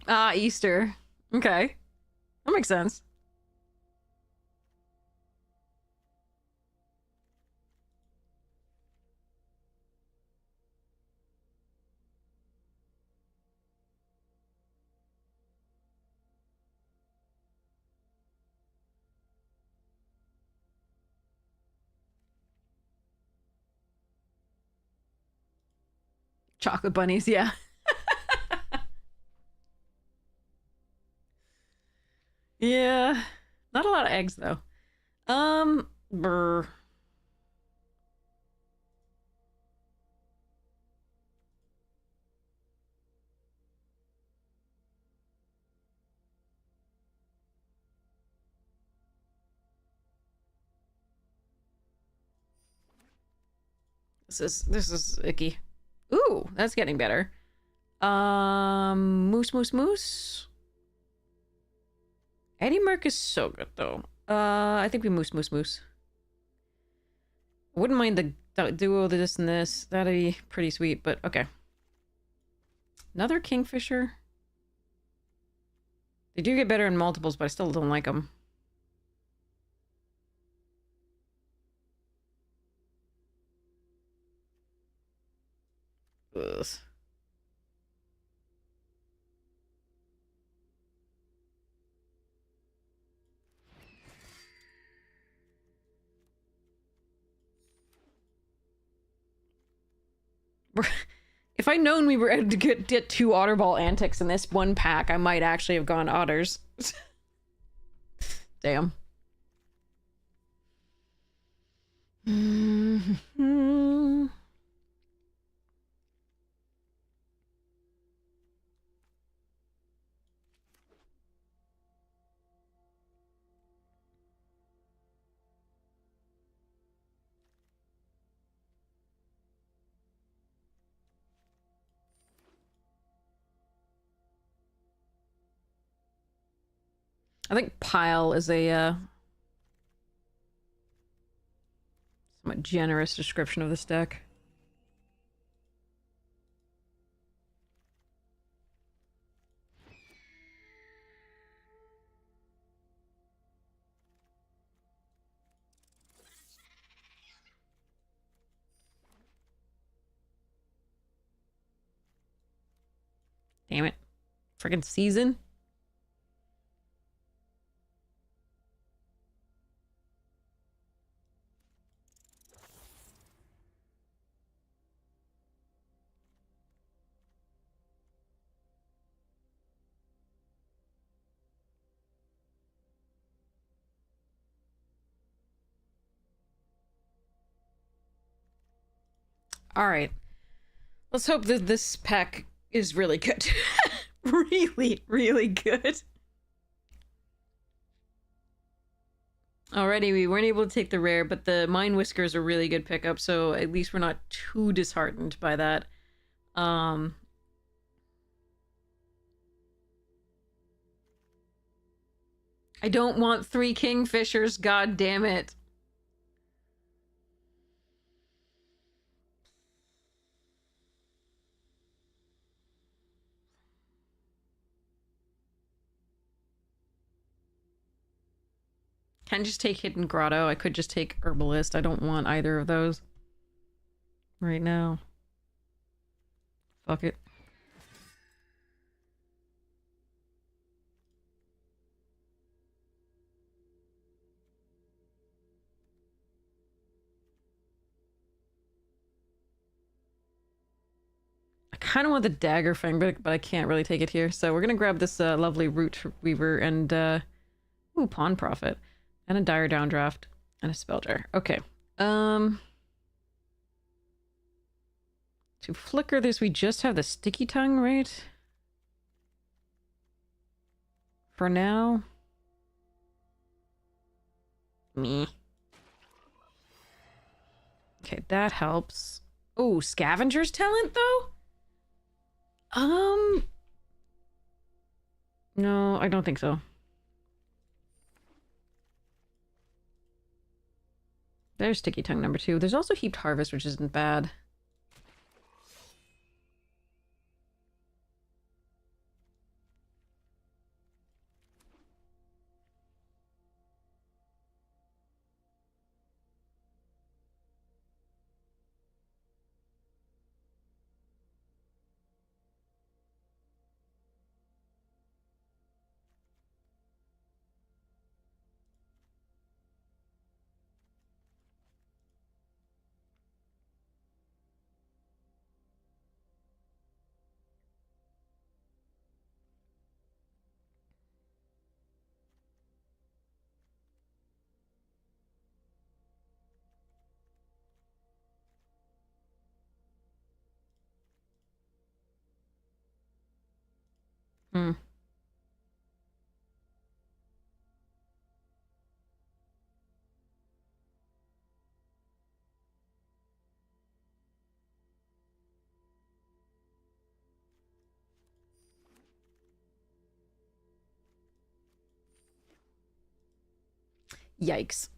Ah, Easter. Okay. That makes sense. Chocolate bunnies, yeah. Yeah. Not a lot of eggs, though. Brr. This is icky. Ooh, that's getting better. Moose, moose, moose. Eddie Merc is so good, though. I think we moose, moose, moose. I wouldn't mind the duo, this and this. That'd be pretty sweet, but okay. Another Kingfisher. They do get better in multiples, but I still don't like them. Ugh. If I'd known we were able to get 2 Otterball Antics in this one pack, I might actually have gone Otters. Damn. I think Pile is a somewhat generous description of this deck. Damn it. Friggin' season. All right. Let's hope that this pack is really good. Really, really good. Already, we weren't able to take the rare, but the Mind Whiskers are really good pickup, so at least we're not too disheartened by that. I don't want 3 Kingfishers, god damn it. Can just take Hidden Grotto. I could just take Herbalist. I don't want either of those right now. Fuck it. I kind of want the Dagger Fang, but I can't really take it here. So we're gonna grab this lovely Root Weaver and ooh, Pawn Prophet and a Dire Downdraft and a Spell Jar. Okay. To flicker this, we just have the Sticky Tongue, right? For now. Me. Okay, that helps. Oh, Scavenger's Talent, though? No, I don't think so. There's Sticky Tongue number 2. There's also Heaped Harvest, which isn't bad. Hmm. Yikes.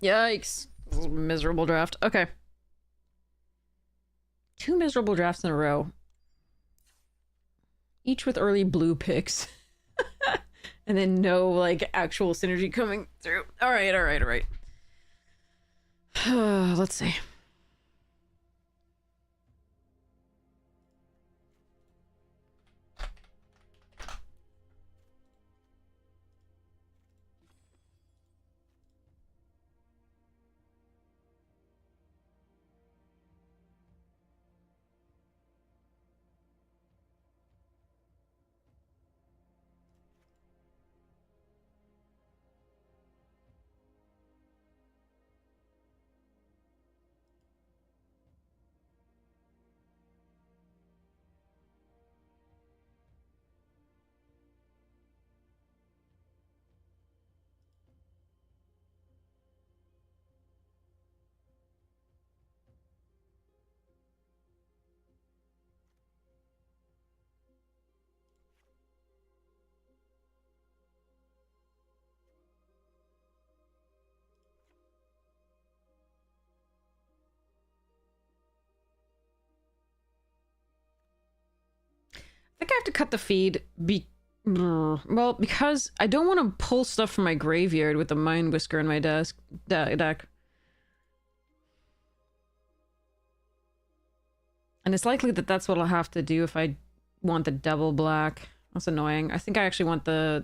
Yikes. This is a miserable draft. Okay. 2 miserable drafts in a row. Each with early blue picks. And then no, like, actual synergy coming through. Alright, alright, alright. Let's see. I think I have to cut the feed well, because I don't want to pull stuff from my graveyard with the Mind Whisker in my deck. And it's likely that that's what I'll have to do if I want the double black. That's annoying. I think I actually want the...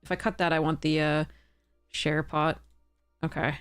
If I cut that, I want the share pot. Okay.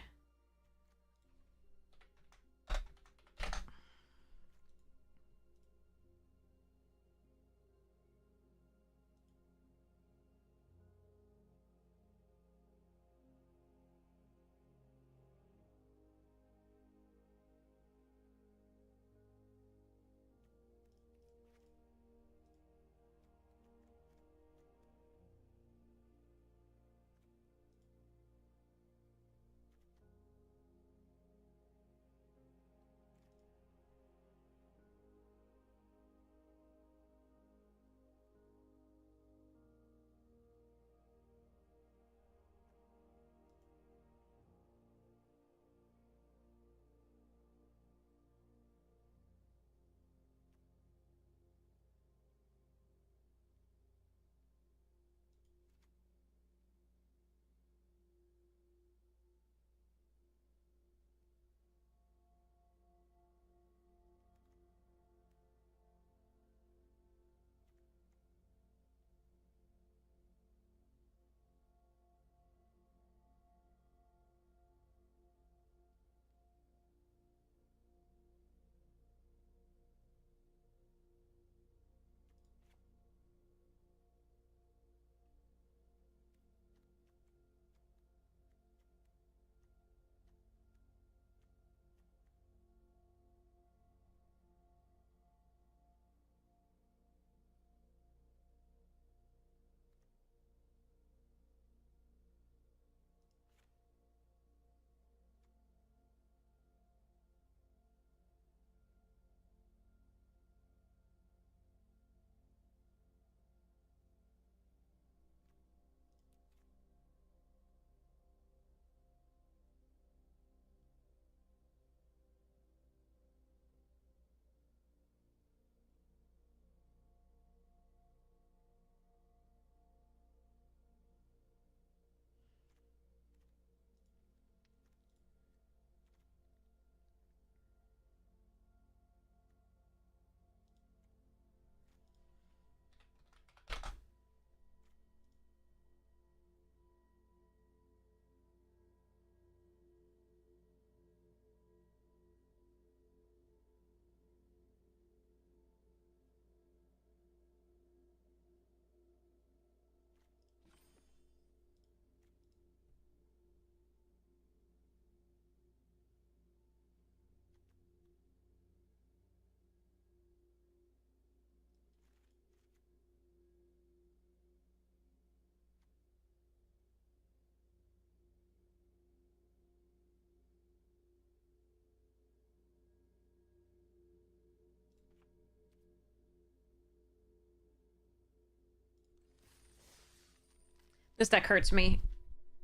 This deck hurts me.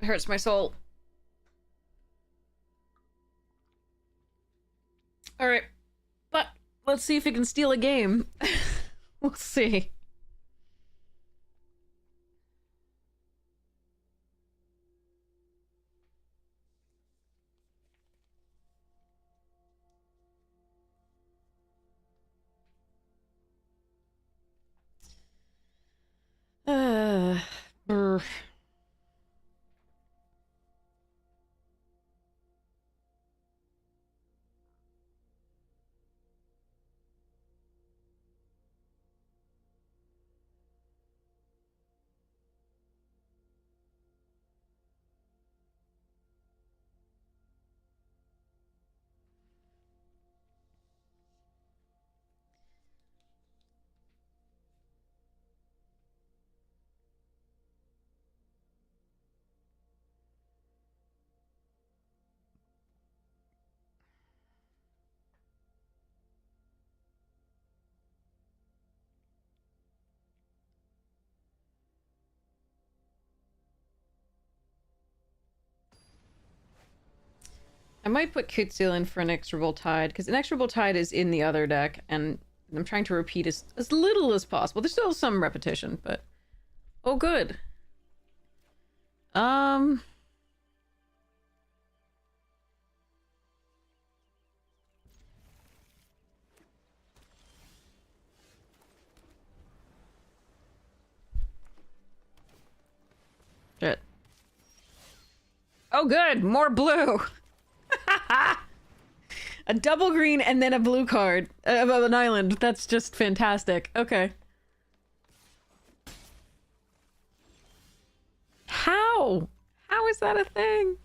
It hurts my soul. Alright. But let's see if it can steal a game. We'll see. Brr. I might put Kutsil in for Inexorable Tide, because Inexorable Tide is in the other deck, and I'm trying to repeat as little as possible. There's still some repetition, but... Oh, good. Shit. Oh, good! More blue! A double green and then a blue card of an island. That's just fantastic. Okay. How? How is that a thing?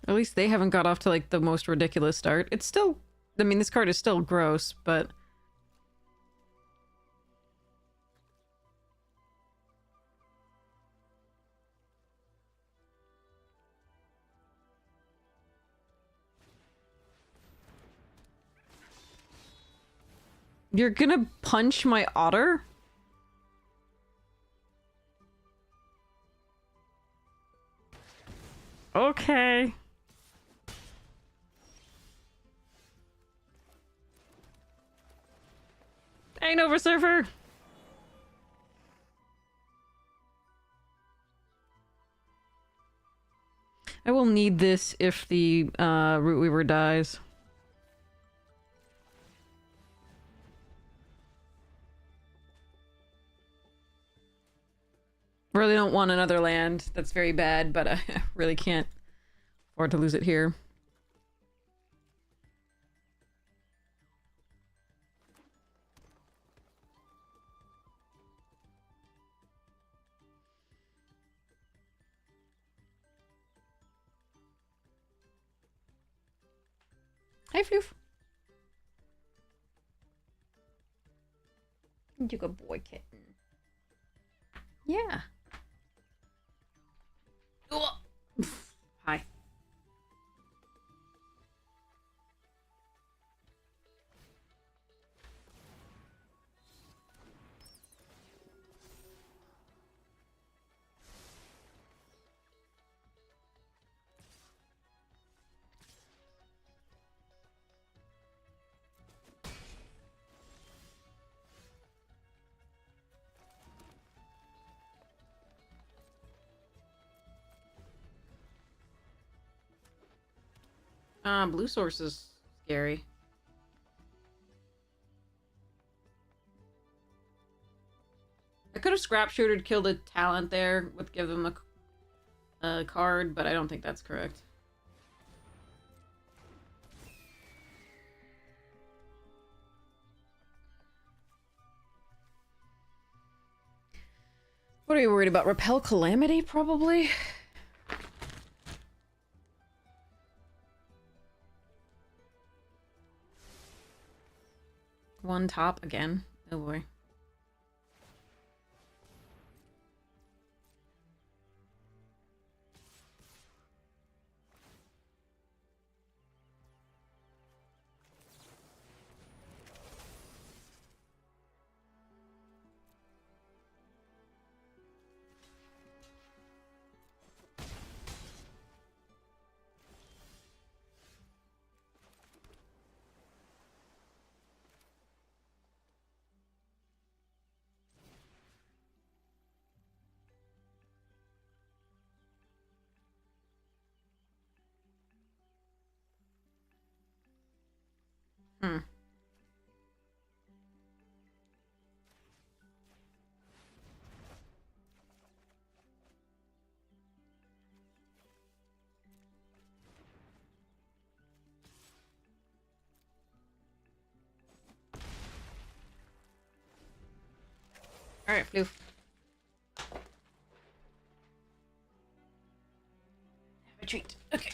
At least they haven't got off to like the most ridiculous start. It's still, I mean, this card is still gross, but... You're gonna punch my otter? Okay. Ain't over, surfer. I will need this if the Root Weaver dies. Really don't want another land. That's very bad, but I really can't afford to lose it here. Hi, Floof. You good boy, kitten. Yeah. Hi. Blue source is scary. I could have scrap shootered, killed a talent there with give them a card, but I don't think that's correct. What are you worried about? Repel Calamity, probably? One top again. Oh boy. Hmm. Alright, Floof. Retreat. Okay.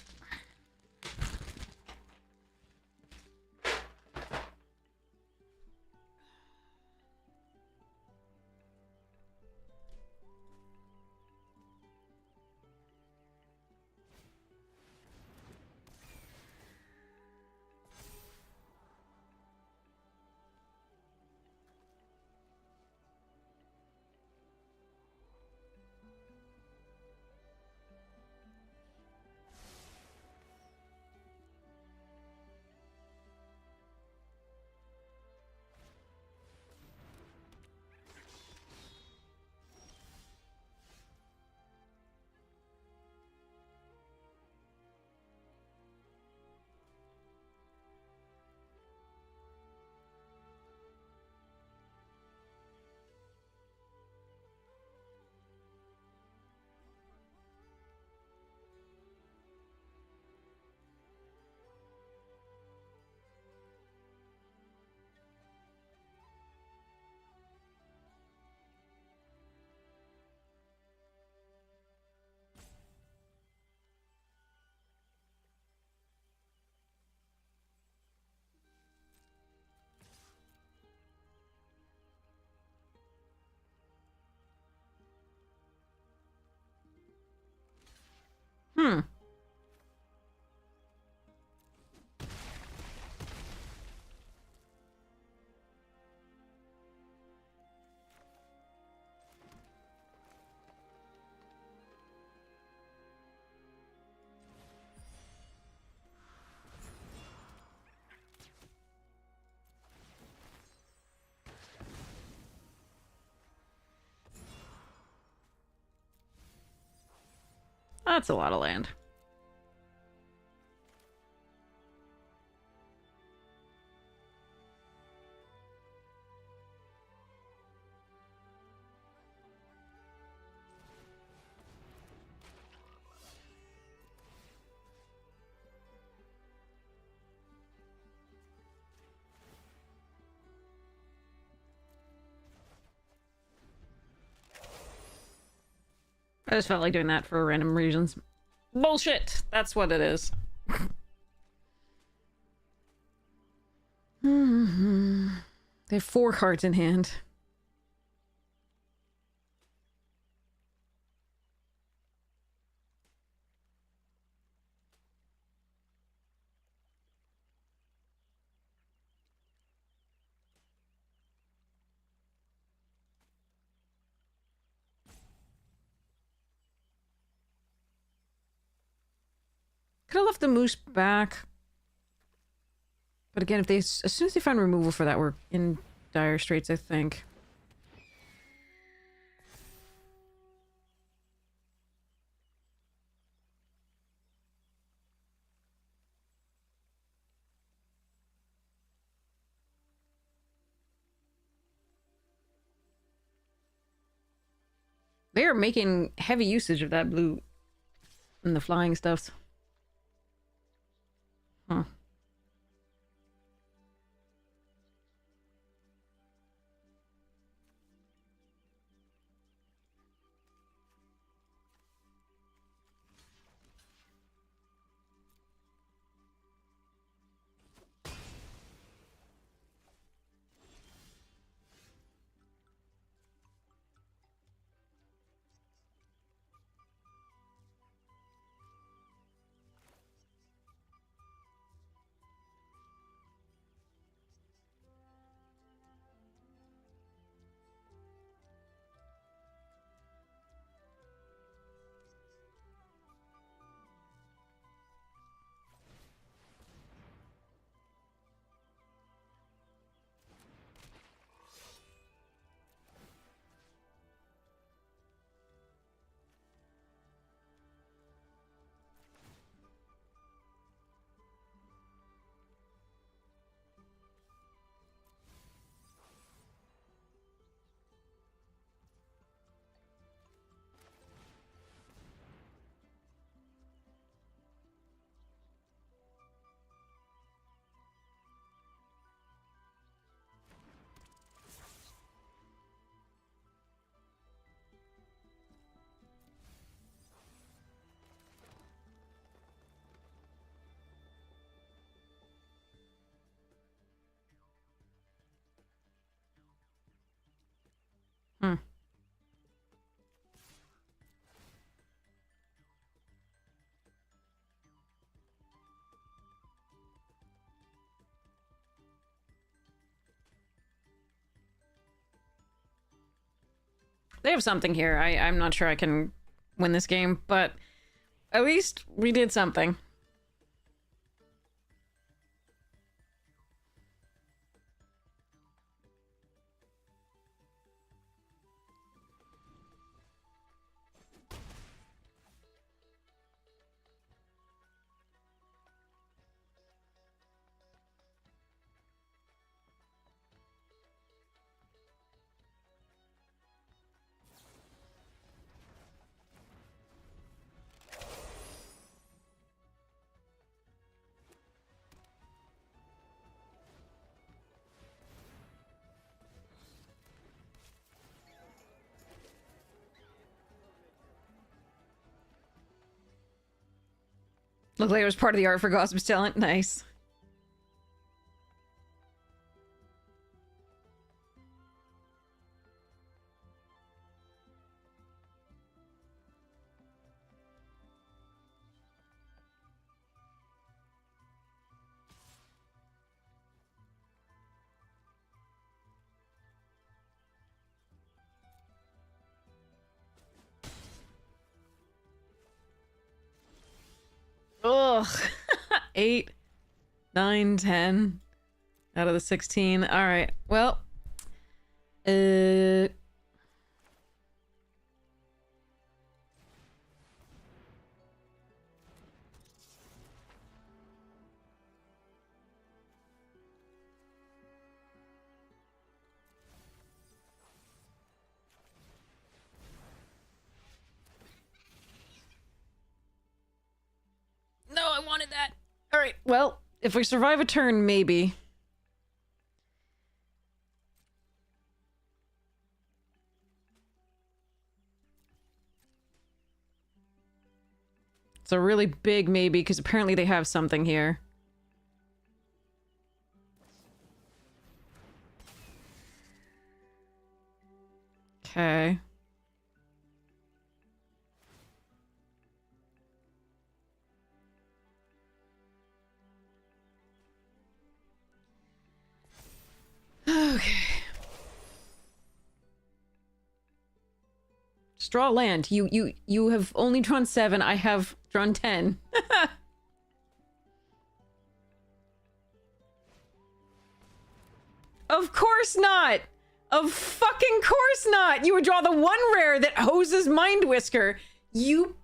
Hmm. That's a lot of land. I just felt like doing that for random reasons. Bullshit! That's what it is. They have 4 cards in hand. Could have left the moose back. But again, if they as soon as they find removal for that, we're in dire straits, I think. They are making heavy usage of that blue and the flying stuffs. Huh. They have something here. I'm not sure I can win this game, but at least we did something. Looked like it was part of the art for Gossip's talent. Nice. Ugh. 8, 9, 10 out of the 16. All right. Well, no, I wanted that. All right. Well, if we survive a turn, maybe. It's a really big maybe, because apparently they have something here. Okay. Okay. Just draw land. You have only drawn 7. I have drawn 10. Of course not! Of fucking course not! You would draw the one rare that hoses Mind Whisker. You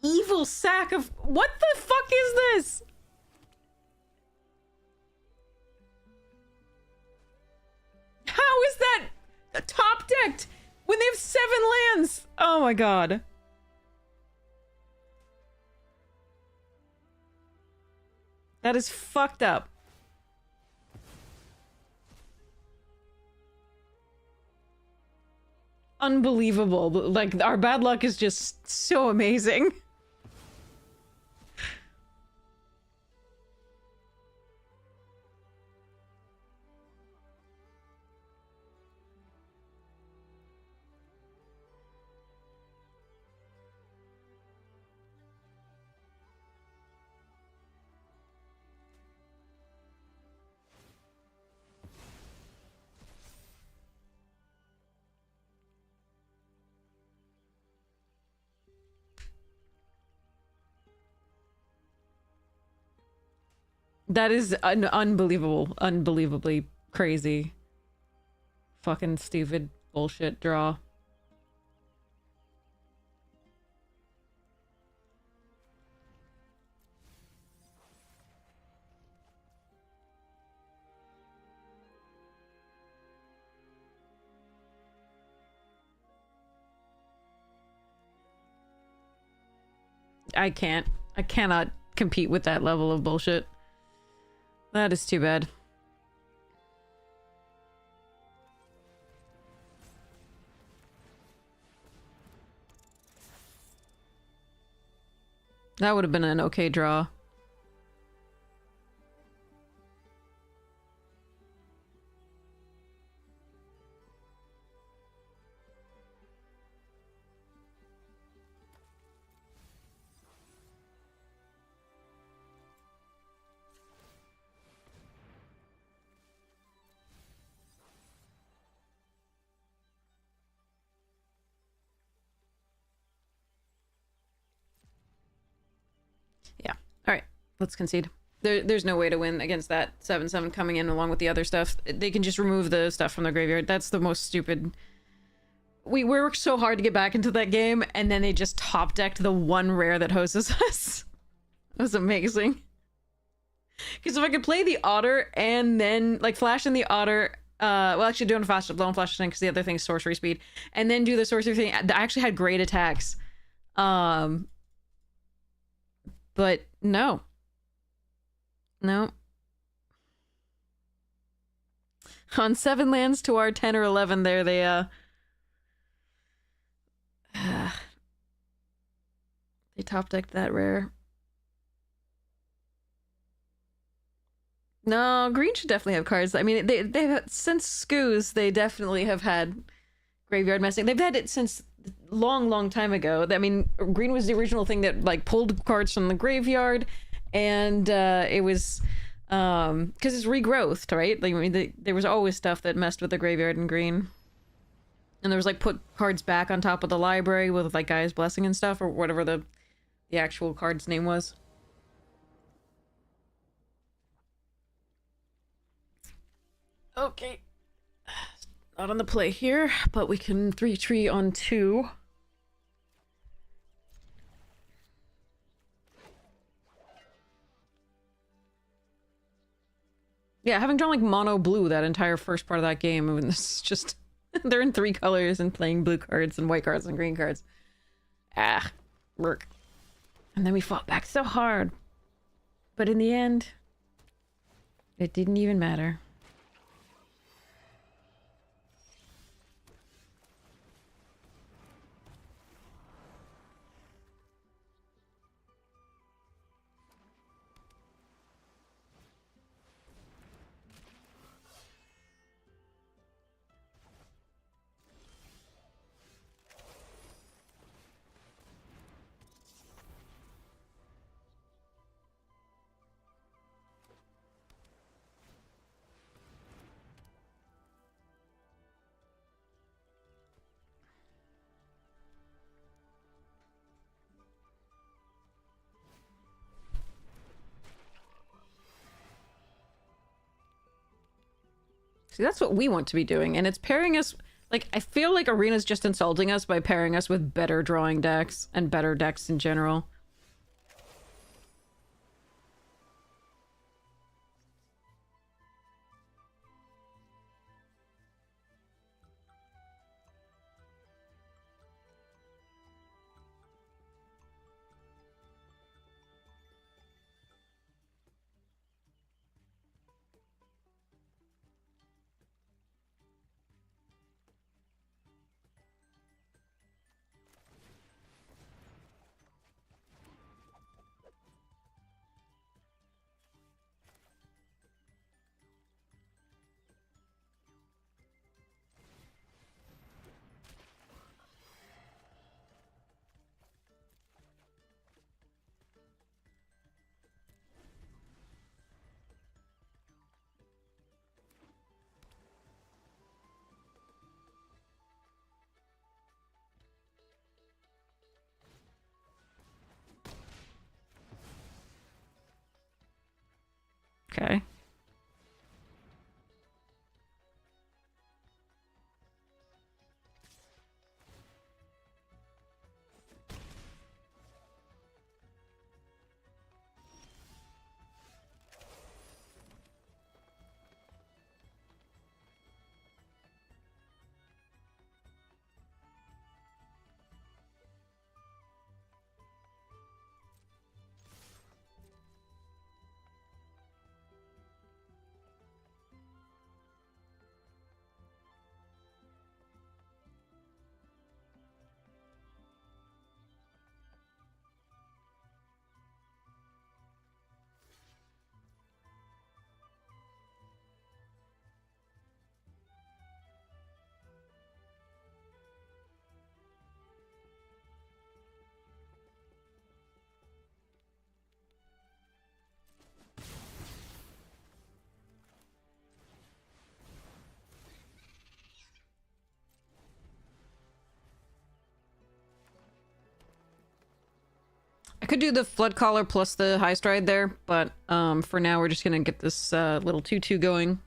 evil sack of... What the fuck is this? How is that top decked when they have 7 lands? Oh my god. That is fucked up. Unbelievable. Like, our bad luck is just so amazing. That is an unbelievably crazy, fucking stupid bullshit draw. I can't. I cannot compete with that level of bullshit. That is too bad. That would have been an okay draw. Yeah. All right. Let's concede. There's no way to win against that 7/7 coming in along with the other stuff. They can just remove the stuff from the graveyard. That's the most stupid. We worked so hard to get back into that game, and then they just top decked the one rare that hoses us. That was amazing. Because if I could play the otter and then like flash in the otter, well, actually doing flash, blown flash thing because the other thing is sorcery speed, and then do the sorcery thing. I actually had great attacks, but no. On 7 lands to our 10 or 11, there they they top decked that rare. No, green should definitely have cards. I mean, they've since Scoos, they definitely have had graveyard messing. They've had it since long time ago. I mean, green was the original thing that like pulled cards from the graveyard, and it was because it's regrowth, right? Like, I mean, there was always stuff that messed with the graveyard in green, and there was like put cards back on top of the library with like Gaia's Blessing and stuff, or whatever the actual card's name was. Okay. Not on the play here, but we can 3-tree on 2. Yeah, having drawn like mono blue that entire first part of that game, and this is just they're in 3 colors and playing blue cards and white cards and green cards. Ah, work. And then we fought back so hard. But in the end, it didn't even matter. See, that's what we want to be doing, and it's pairing us... Like, I feel like Arena's just insulting us by pairing us with better drawing decks, and better decks in general. could do the flood collar plus the high stride there, but for now we're just gonna get this little 2-2 going.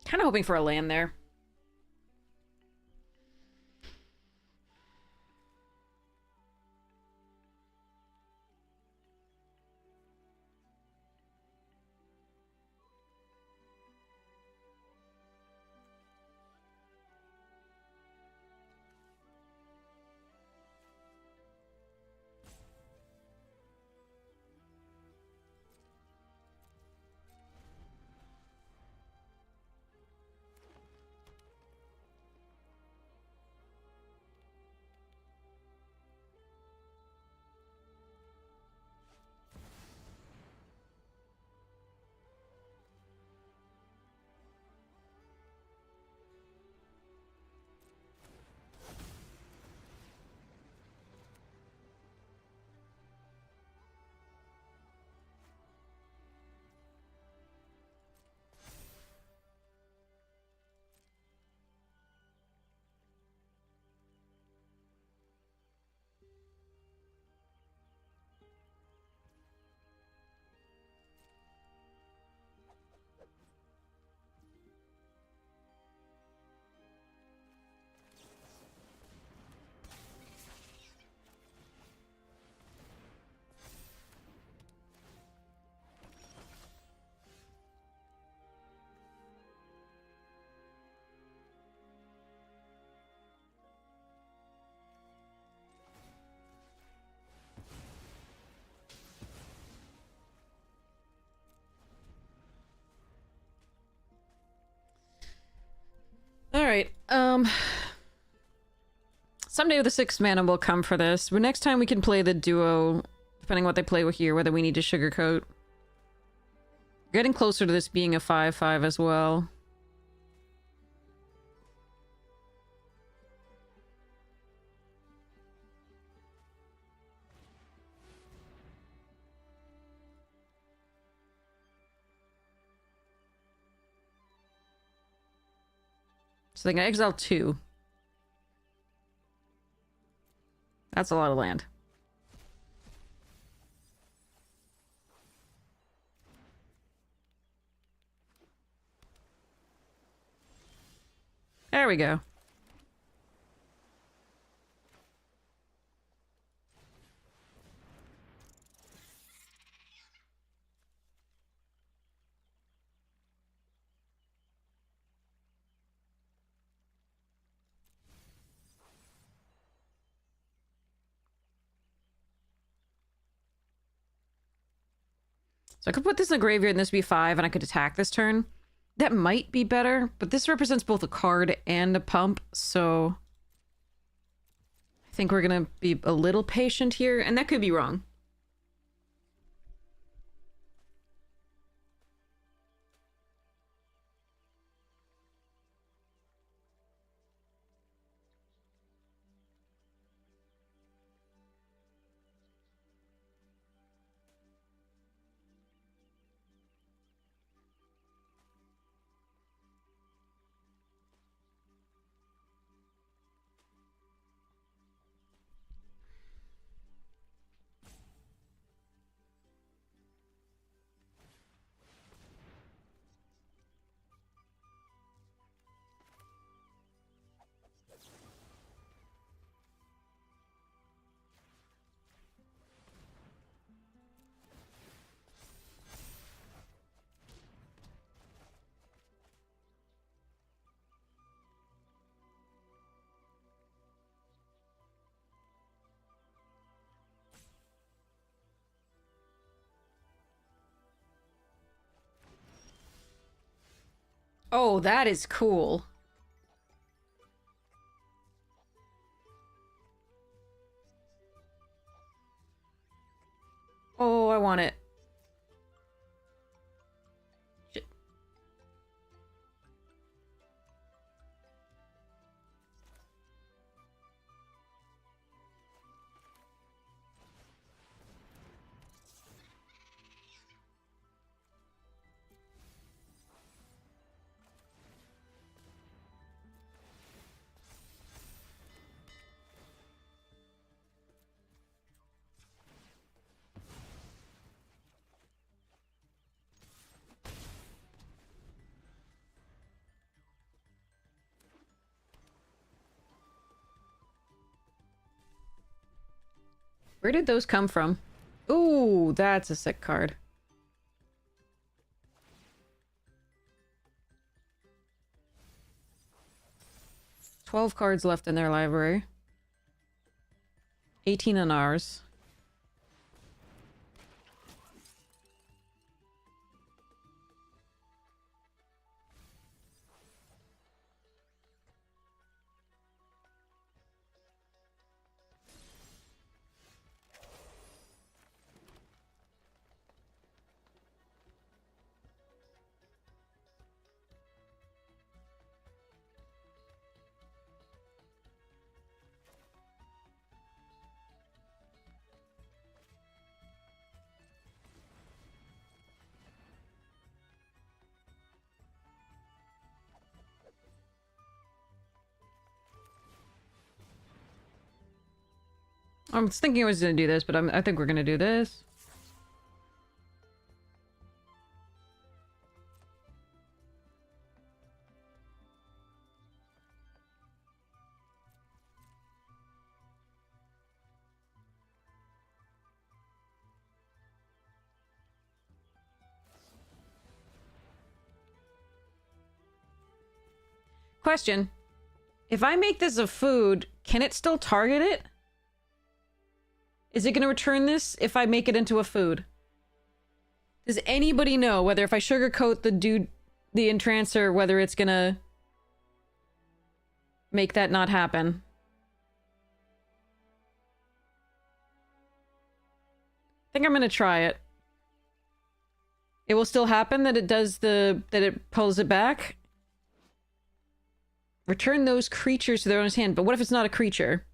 Kind of hoping for a land there. Alright, someday the 6th mana will come for this, but next time we can play the duo, depending on what they play with here, whether we need to sugarcoat. Getting closer to this being a 5/5 as well. So they can exile 2. That's a lot of land. There we go. So I could put this in the graveyard and this be 5 and I could attack this turn. That might be better, but this represents both a card and a pump, so I think we're gonna be a little patient here, and that could be wrong. Oh, that is cool. Oh, I want it. Shit. Where did those come from? Ooh, that's a sick card. 12 cards left in their library. 18 in ours. I was thinking I was gonna do this, but I think we're gonna do this. Question. If I make this a food, can it still target it? Is it gonna return this if I make it into a food? Does anybody know whether if I sugarcoat the entrancer, whether it's gonna make that not happen? I think I'm gonna try it. It will still happen that that it pulls it back? Return those creatures to their owner's hand, but what if it's not a creature?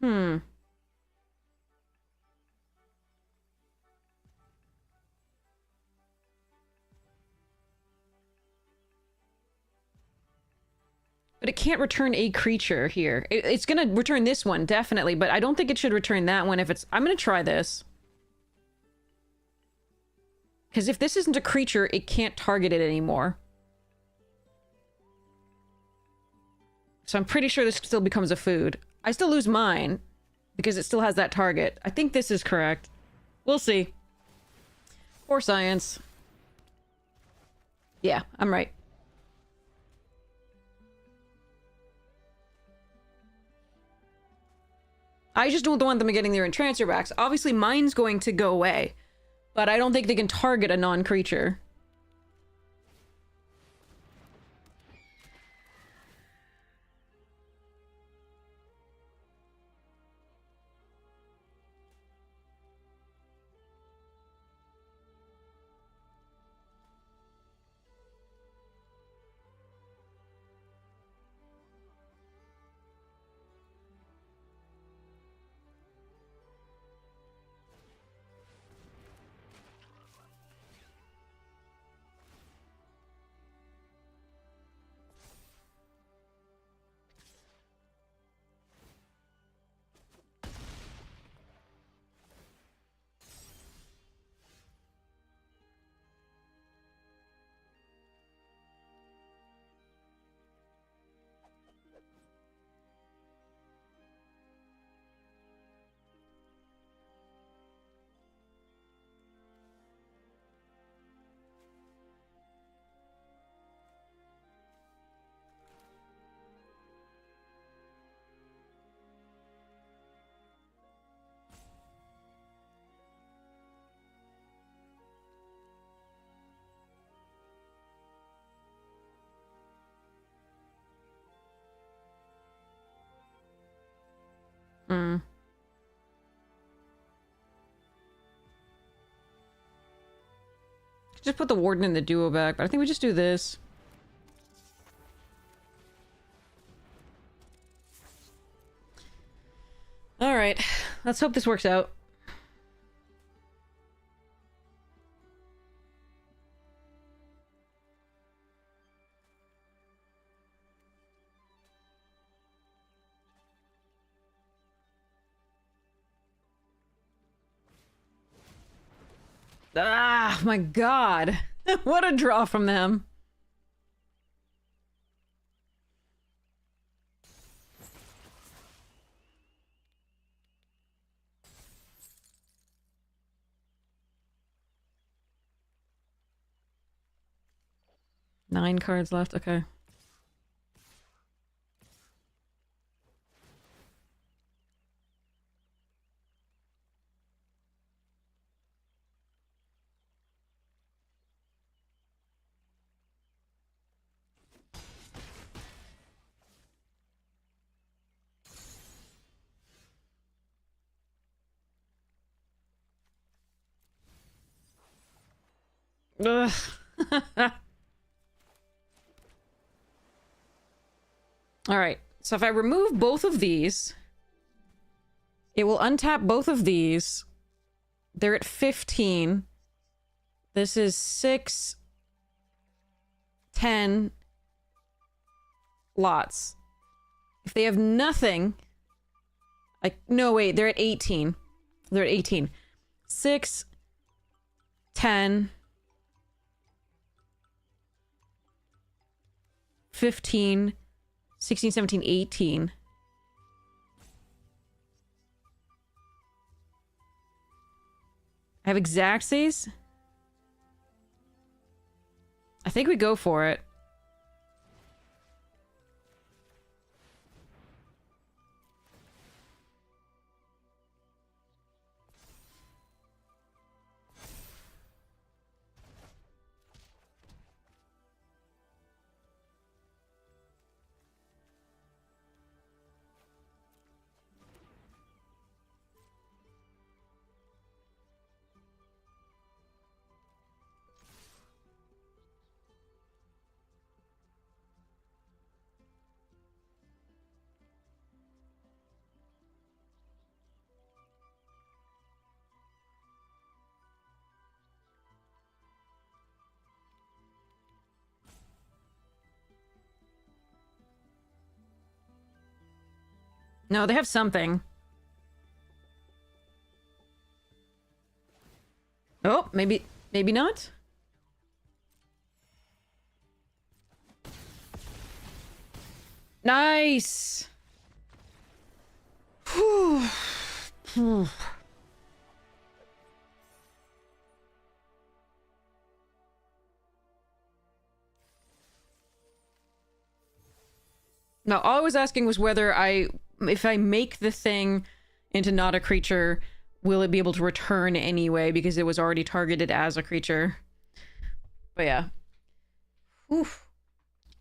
Hmm. But it can't return a creature here. It's gonna return this one, definitely, but I don't think it should return that one if it's... I'm gonna try this. Because if this isn't a creature, it can't target it anymore. So I'm pretty sure this still becomes a food. I still lose mine, because it still has that target. I think this is correct. We'll see. Or science. Yeah, I'm right. I just don't want them getting their entrancer backs. Obviously, mine's going to go away. But I don't think they can target a non-creature. Hmm. Just put the warden in the duo back, but I think we just do this. Alright, let's hope this works out. Ah, my god. What a draw from them. Nine cards left, okay. Ugh. Alright, so if I remove both of these, it will untap both of these. They're at 15. This is 6, 10 lots. If they have nothing... No, wait, they're at 18. They're at 18. 6, 10... 15, 16, 17, 18. I have exactsies. I think we go for it. No, they have something. Oh, maybe not? Nice! Whew. Whew. No, all I was asking was whether if I make the thing into not a creature, will it be able to return anyway because it was already targeted as a creature? But yeah. Oof.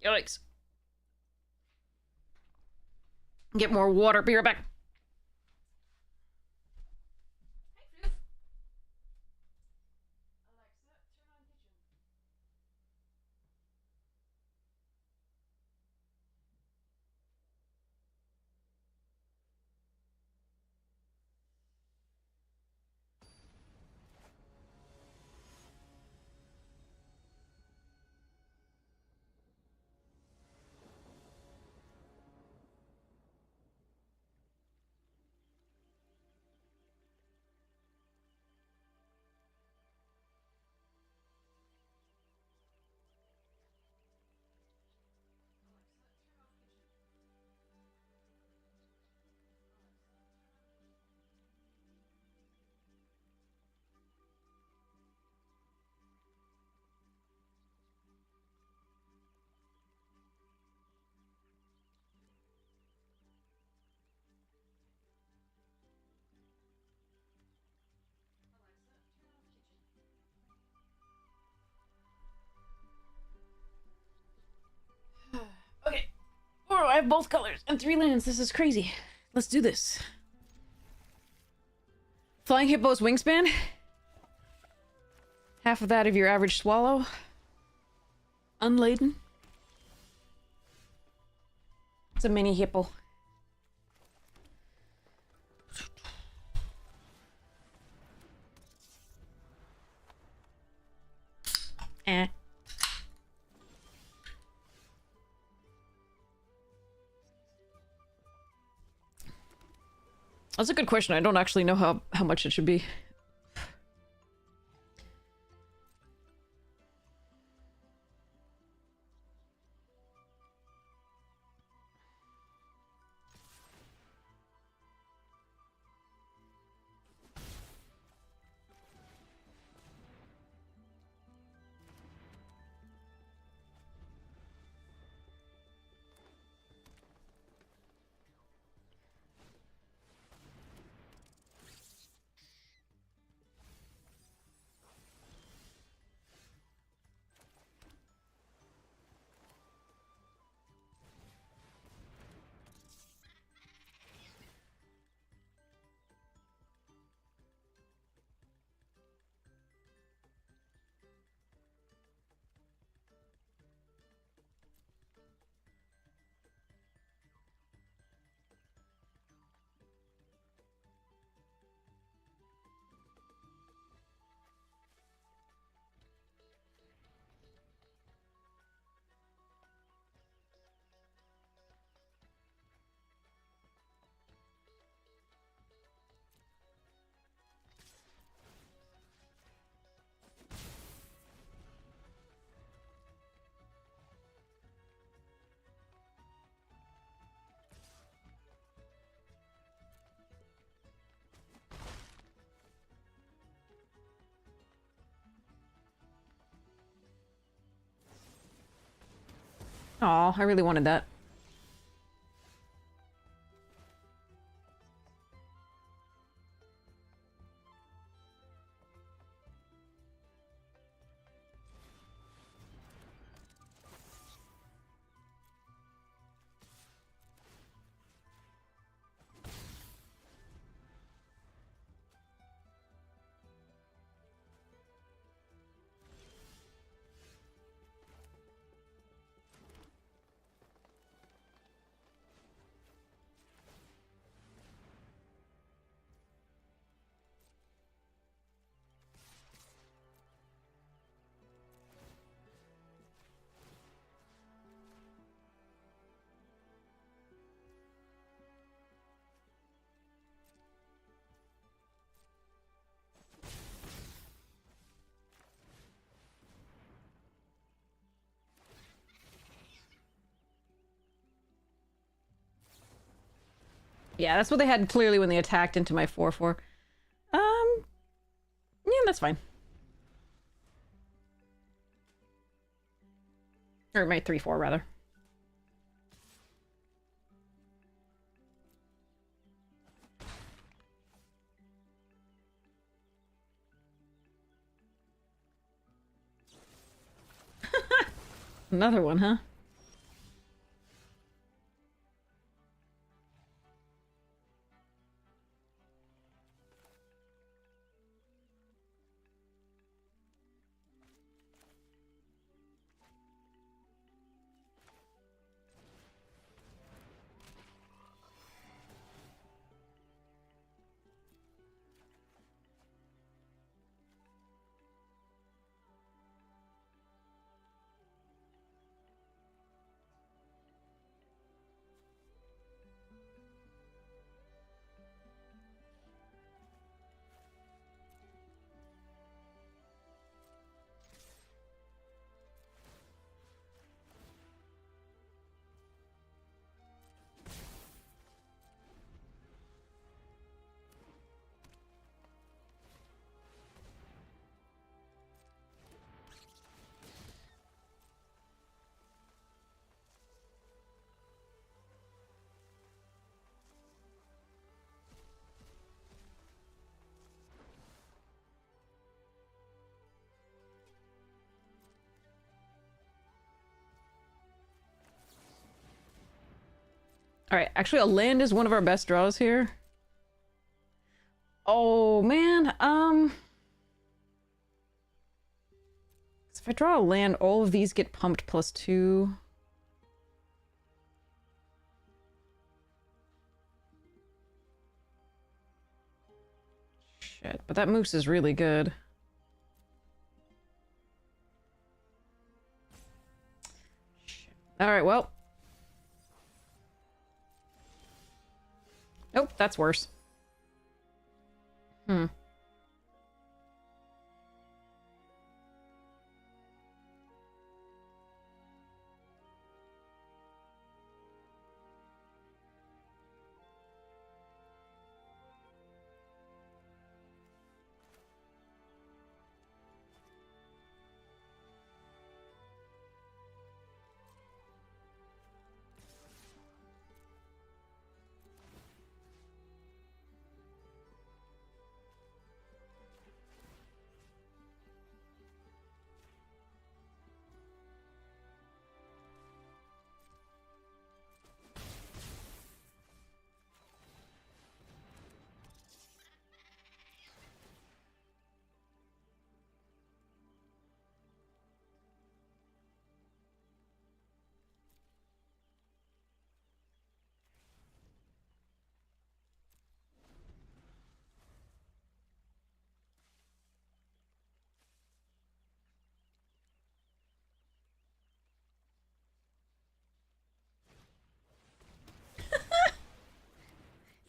Yikes. Get more water. Be right back. Okay. Oh, I have both colors and 3 lands. This is crazy. Let's do this. Flying hippo's wingspan? Half of that of your average swallow? Unladen? It's a mini hippo. Eh. That's a good question. I don't actually know how much it should be. Aw, I really wanted that. Yeah, that's what they had clearly when they attacked into my 4-4. Yeah, that's fine. Or my 3-4, rather. Another one, huh? Alright, actually a land is one of our best draws here. Oh, man. If I draw a land, all of these get pumped +2. Shit, but that moose is really good. Shit. All right, well. Nope, that's worse. Hmm.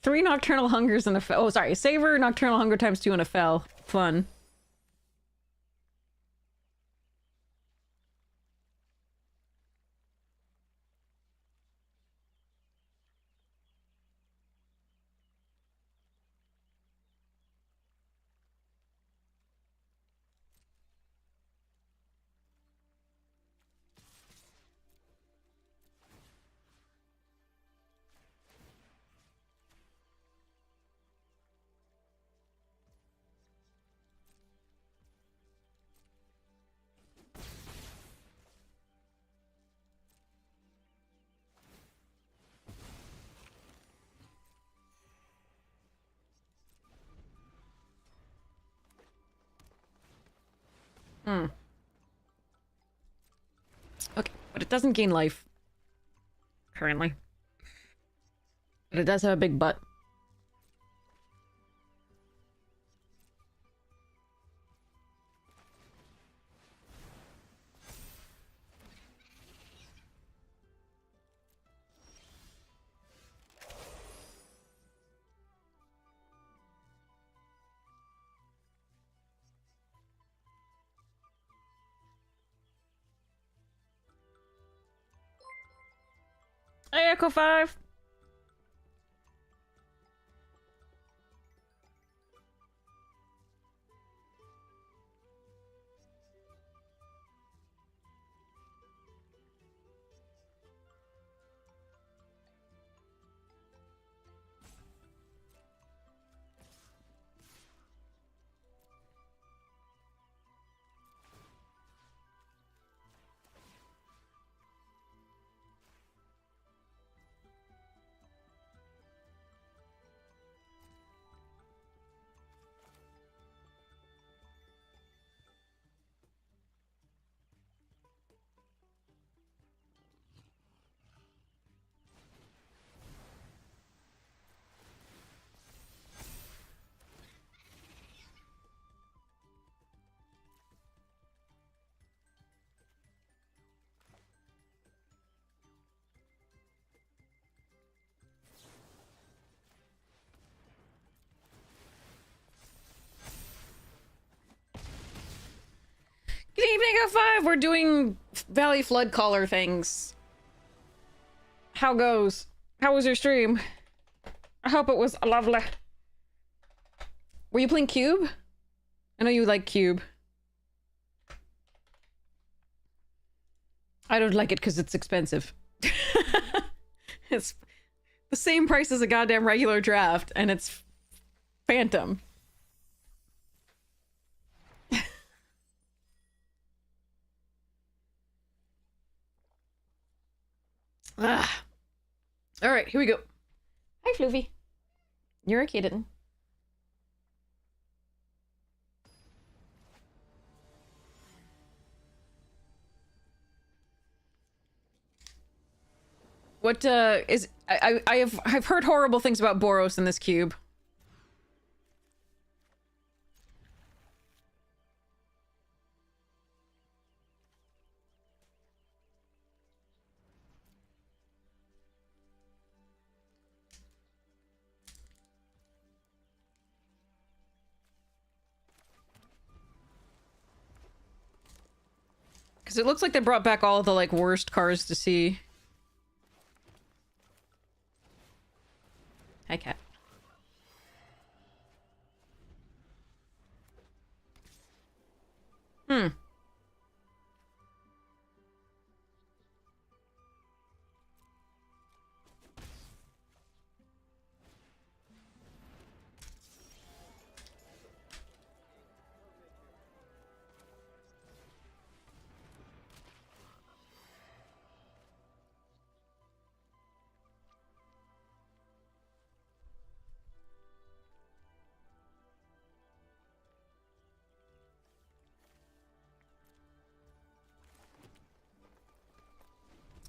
Three Nocturnal Hungers and a fell. Oh, sorry. Savor Nocturnal Hunger ×2 and a fell. Fun. Hmm. Okay, but it doesn't gain life. Currently. But it does have a big butt. Hey, Echo 5! Good evening, Echo 5! We're doing Valley Flood Caller things. How goes? How was your stream? I hope it was lovely. Were you playing Cube? I know you like Cube. I don't like it because it's expensive. It's the same price as a goddamn regular draft, and it's Phantom. Ah. All right, here we go. Hi, Floofy. You're a kitten. What, is... I've heard horrible things about Boros in this cube. Because it looks like they brought back all the, like, worst cars to see. Hi, cat. Hmm.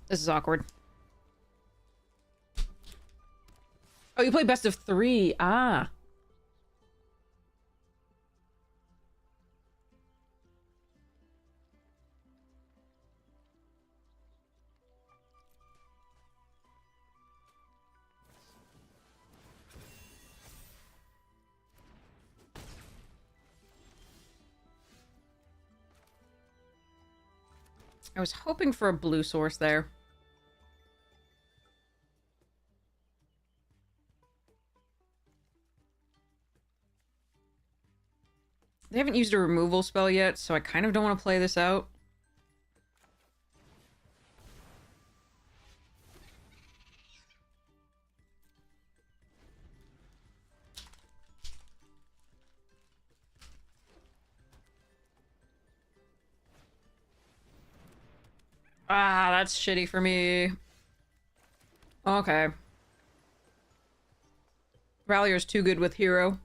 This is awkward. Oh, you play best of 3. Ah. I was hoping for a blue source there. They haven't used a removal spell yet, so I kind of don't want to play this out. Ah, that's shitty for me. Okay. Rallier's too good with hero.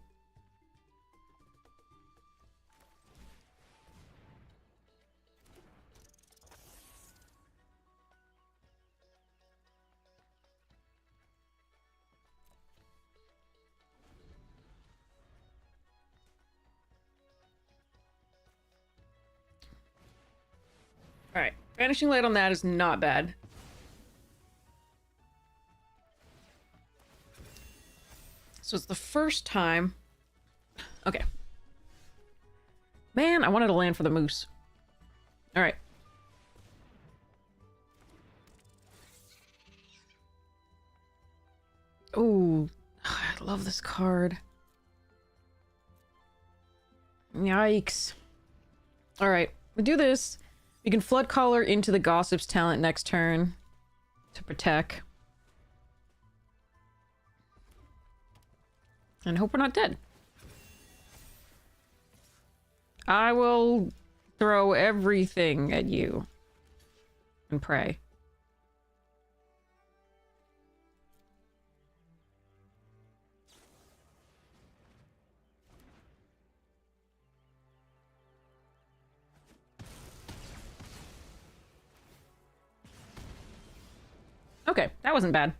Alright. Vanishing Light on that is not bad. So it's the first time... Okay. Man, I wanted to land for the moose. Alright. Ooh. I love this card. Yikes. Alright. We do this. We can Flood Caller into the Gossip's talent next turn to protect. And hope we're not dead. I will throw everything at you and pray. Okay, that wasn't bad.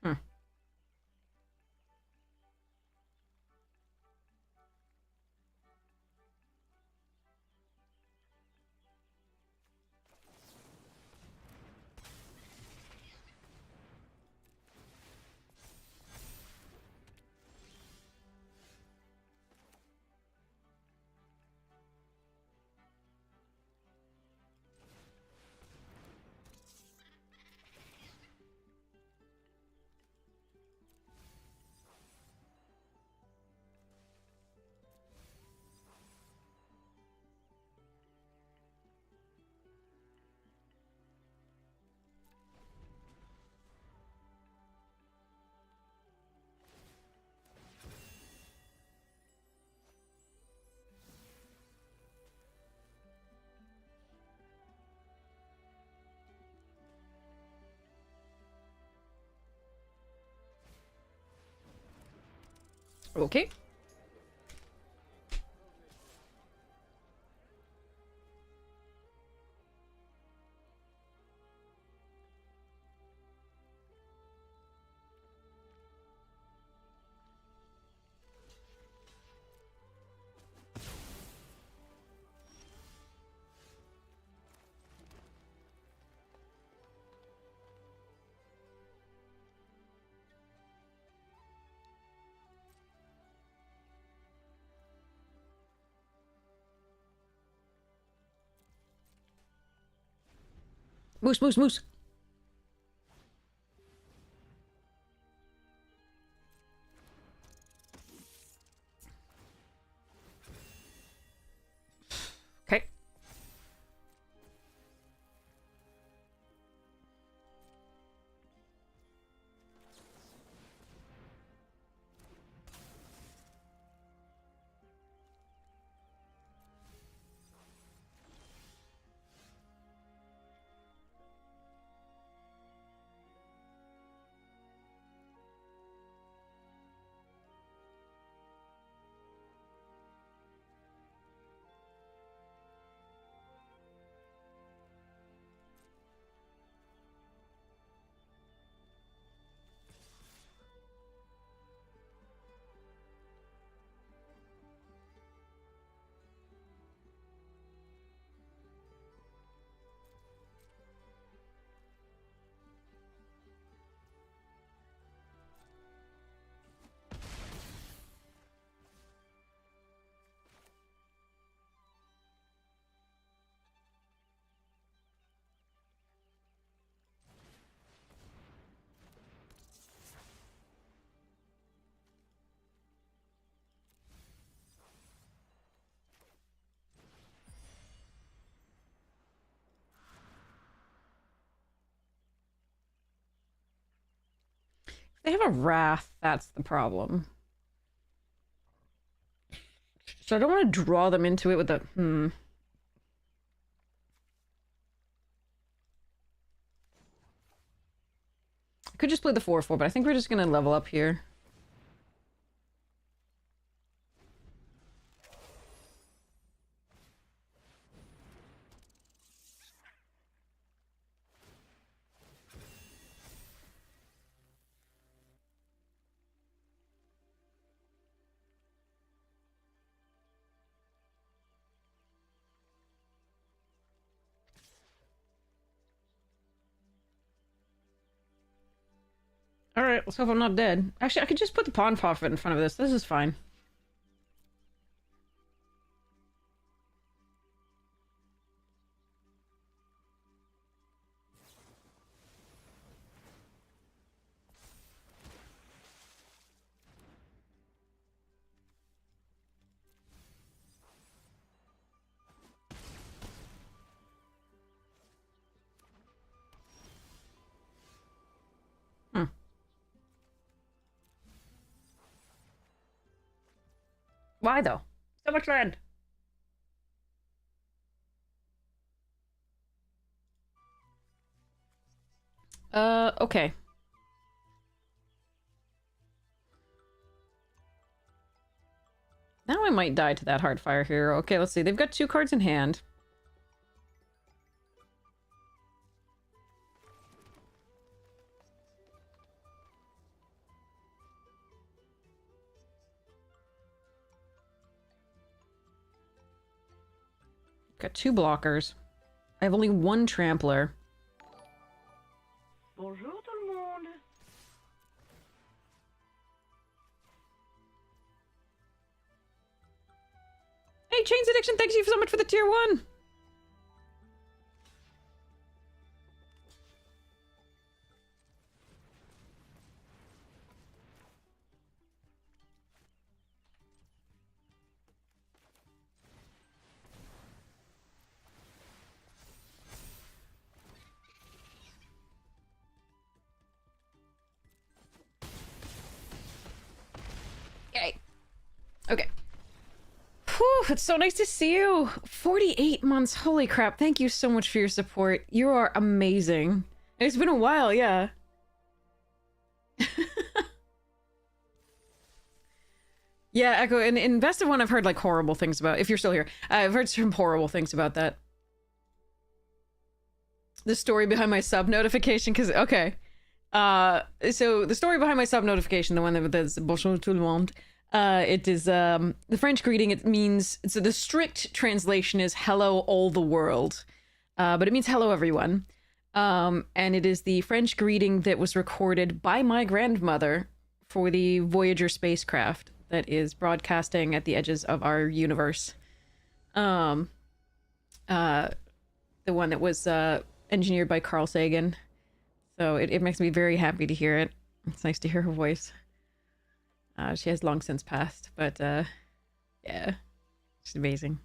Hmm. Okay. Moose, moose, moose. Okay. If they have a wrath, that's the problem. So I don't want to draw them into it with a... I could just play the 4-4, but I think we're just going to level up here. Alright, let's hope I'm not dead. Actually, I could just put the pawn pop in front of this. This is fine. Why, though? So much land! Okay. Now I might die to that Heartfire hero. Okay, let's see. They've got 2 cards in hand. Got 2 blockers. I have only 1 trampler. Bonjour tout le monde. Hey, Chains Addiction, thank you so much for the tier 1! Yay. Okay. Whew, it's so nice to see you. 48 months. Holy crap. Thank you so much for your support. You are amazing. It's been a while, yeah. Yeah, Echo, in Invested One, I've heard like horrible things about. If you're still here, I've heard some horrible things about that. The story behind my sub notification, because okay, so the story behind my sub notification, the one that says "Bonjour tout le monde," it is the French greeting. It means so the strict translation is "Hello all the world," but it means "Hello everyone," and it is the French greeting that was recorded by my grandmother for the Voyager spacecraft that is broadcasting at the edges of our universe. The one that was engineered by Carl Sagan. So it makes me very happy to hear it. It's nice to hear her voice. She has long since passed, but yeah, she's amazing.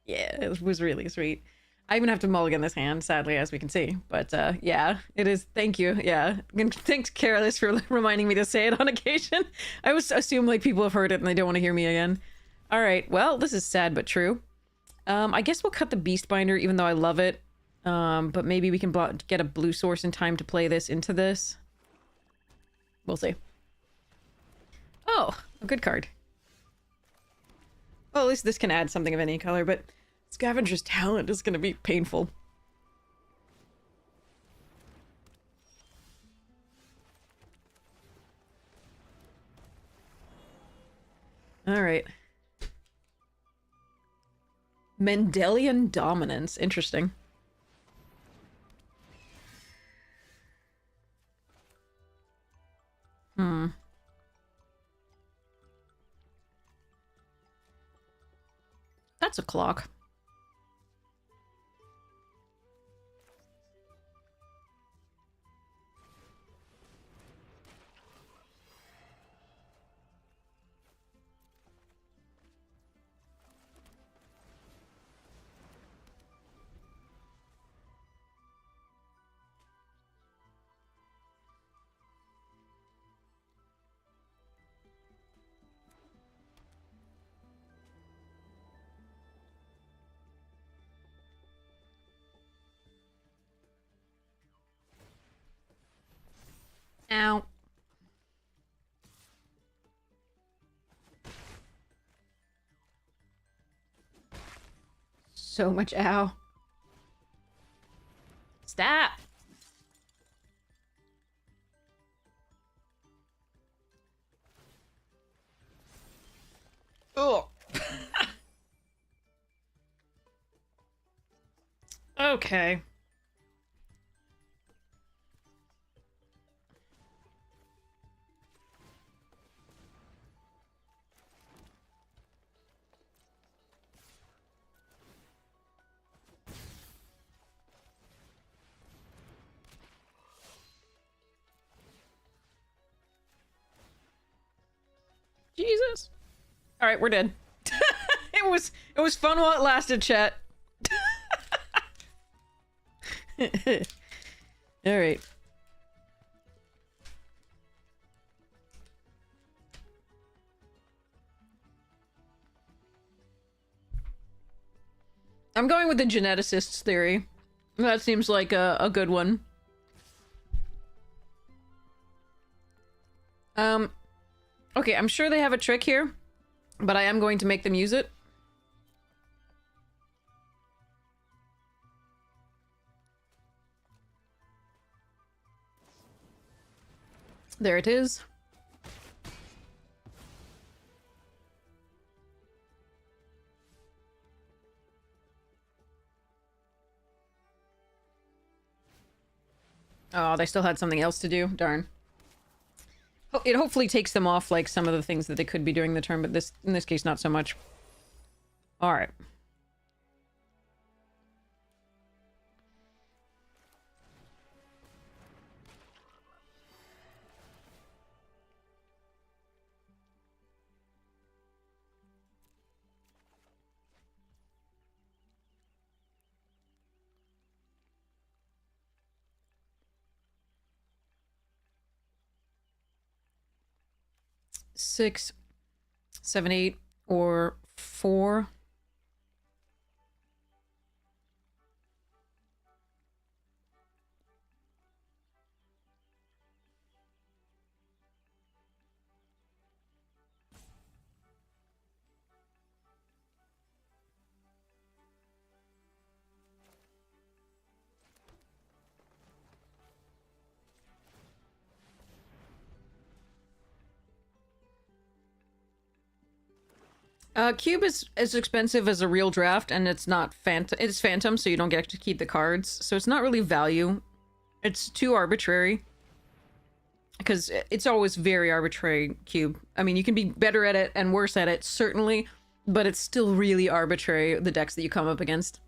Yeah, it was really sweet. I even have to mulligan this hand, sadly, as we can see. But yeah, it is. Thank you. Yeah, and thanks, Careless, for reminding me to say it on occasion. I always assume like people have heard it and they don't want to hear me again. All right, well, this is sad but true. I guess we'll cut the Beast Binder, even though I love it. But maybe we can get a blue source in time to play this into this. We'll see. Oh, a good card. Well, at least this can add something of any color, but Scavenger's Talent is going to be painful. All right. Mendelian Dominance. Interesting. That's a clock. Ow. So much ow. Stop. Oh. Okay. Jesus. All right, we're dead. it was fun while it lasted, chat. All right. I'm going with the geneticist's theory. That seems like a good one. Okay, I'm sure they have a trick here, but I am going to make them use it. There it is. Oh, they still had something else to do. Darn. It hopefully takes them off like some of the things that they could be doing the turn, but in this case, not so much. All right. Six, 7, 8, or 4. Cube is as expensive as a real draft, and it's not it's phantom, so you don't get to keep the cards. So it's not really value. It's too arbitrary. Because it's always very arbitrary, Cube. I mean, you can be better at it and worse at it, certainly, but it's still really arbitrary, the decks that you come up against.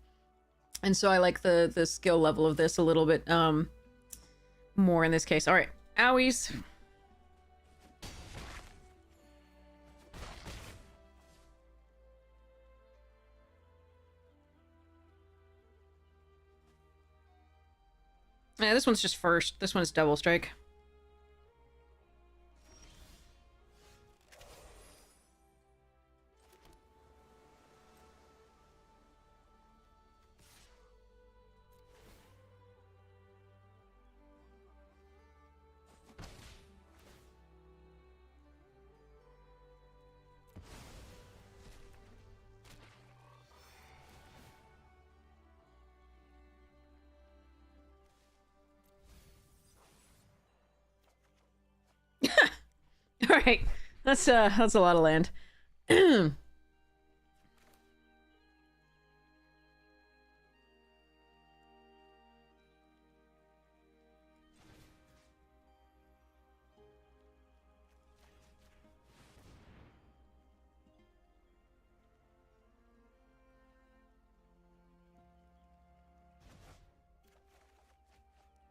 And so I like the skill level of this a little bit more in this case. All right, owies. Yeah, this one's just first. This one's double strike. All right, that's a lot of land.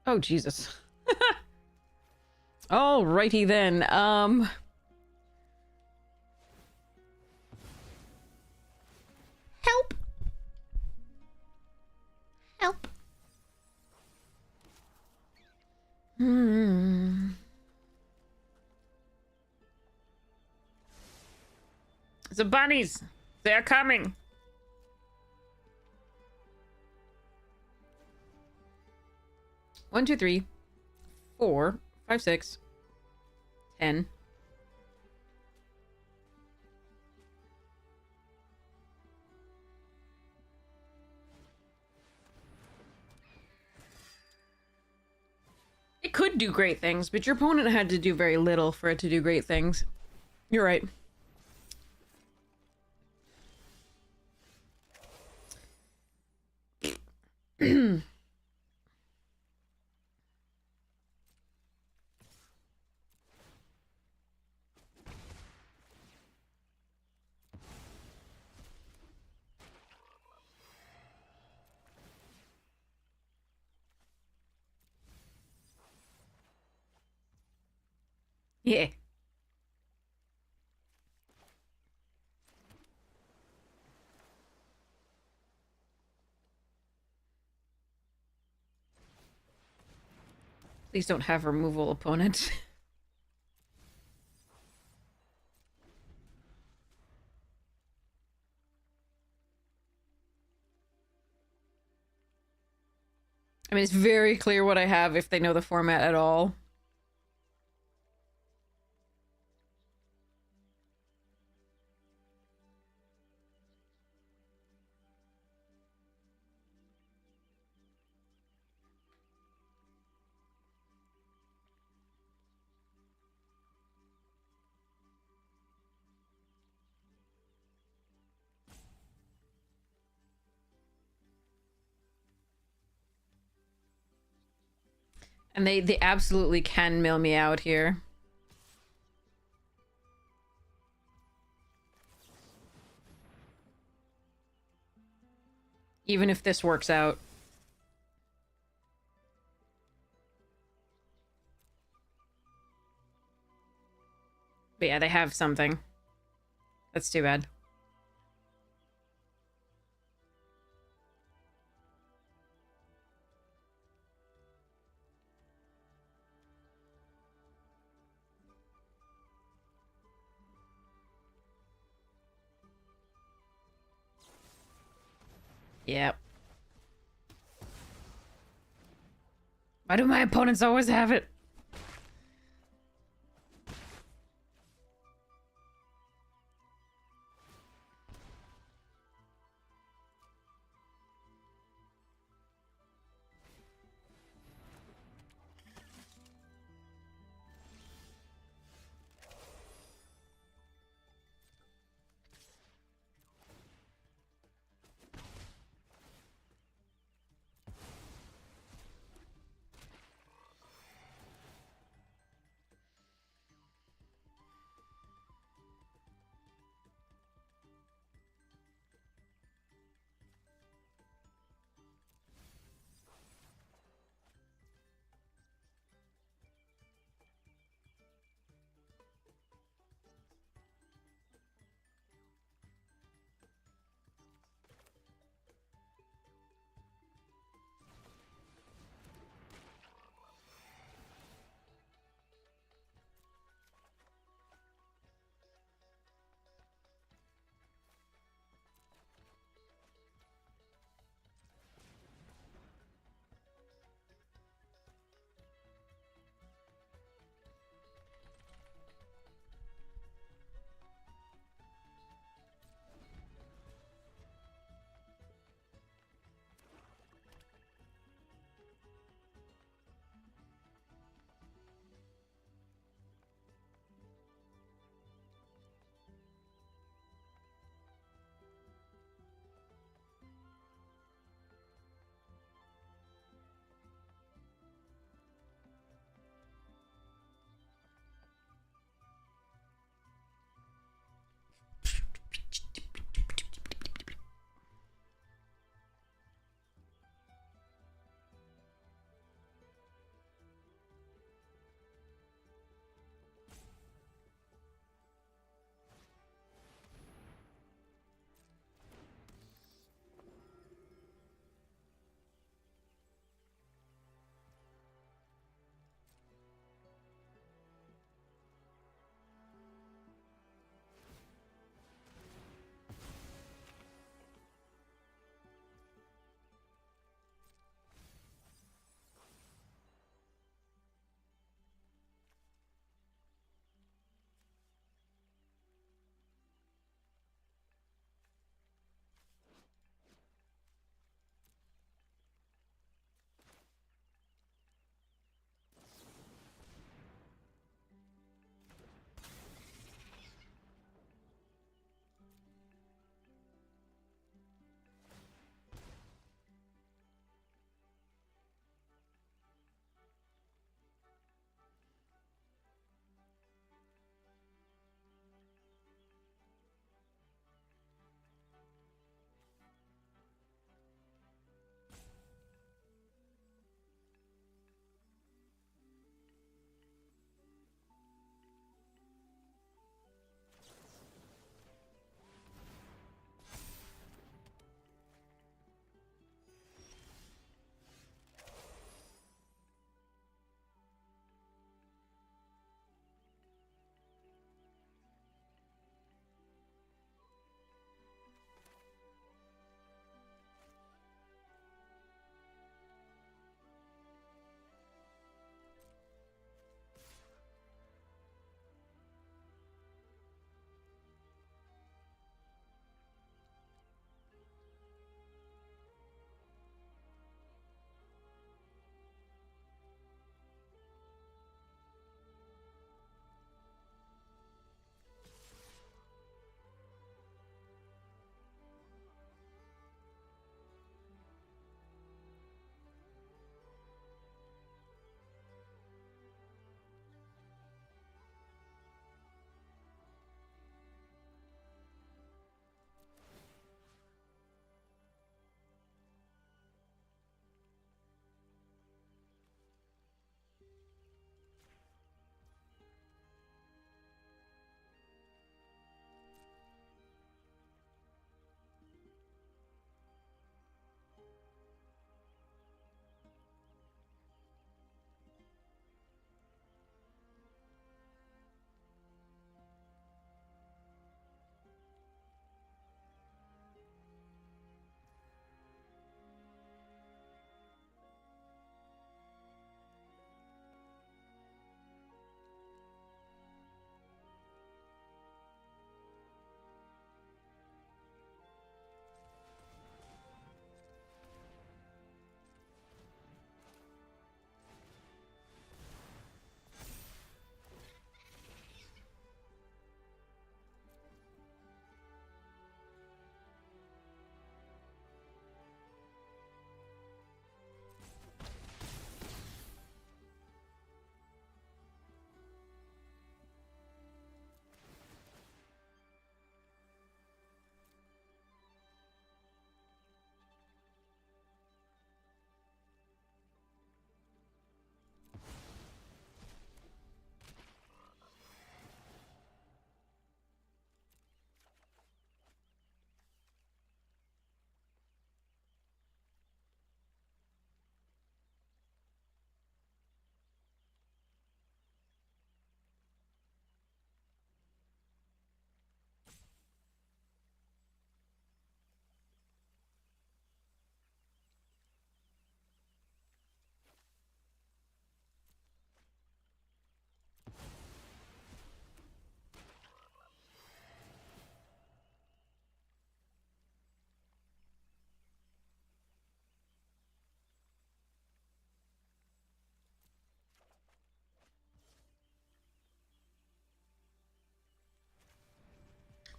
Oh, Jesus. Alrighty then. Help. Help. The bunnies! They're coming! 1, 2, 3, 4, 5, 6, 10. It could do great things, but your opponent had to do very little for it to do great things. You're right. Yeah. Please don't have removal opponent. I mean, it's very clear what I have if they know the format at all. And they absolutely can mill me out here. Even if this works out. But yeah, they have something. That's too bad. Yep. Why do my opponents always have it?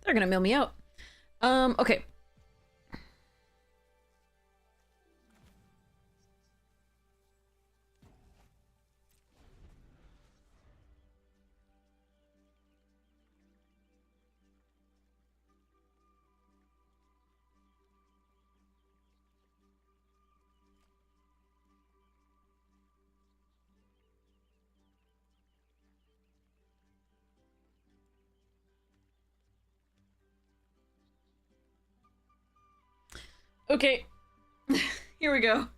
They're gonna mail me out. Okay. Okay. Here we go.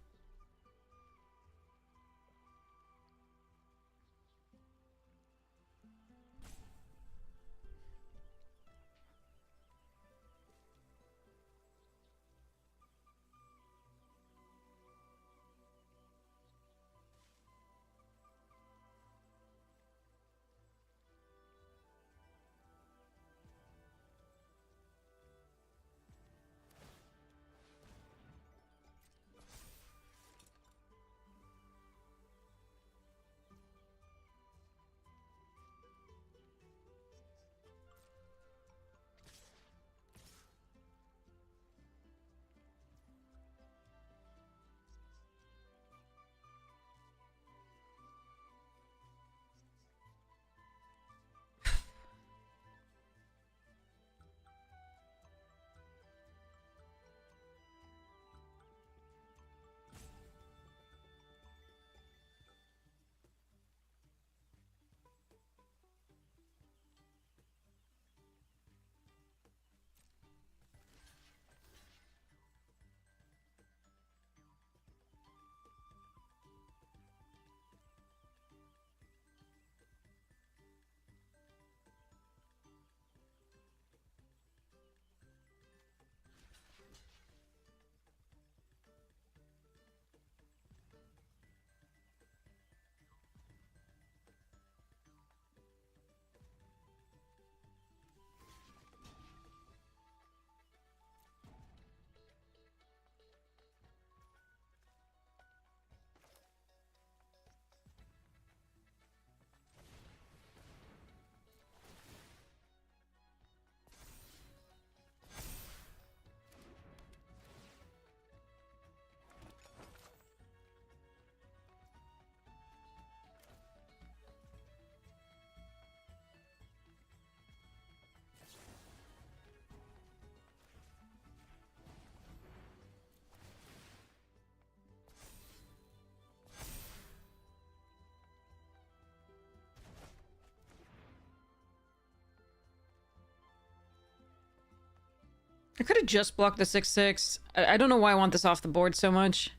I could have just blocked the 6/6. I don't know why I want this off the board so much.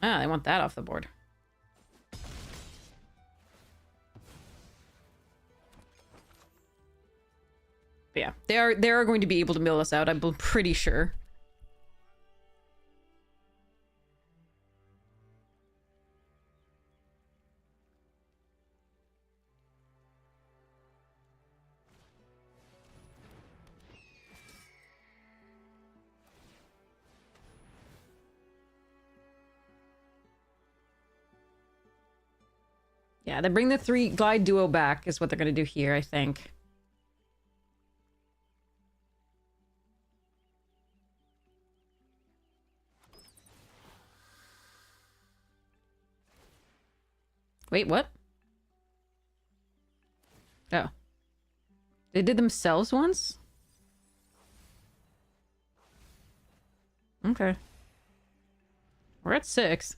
Ah, they want that off the board. But yeah, they are going to be able to mill us out, I'm pretty sure. Yeah, they bring the 3 glide duo back is what they're going to do here, I think. Wait, what? Oh. They did themselves once? Okay. We're at 6.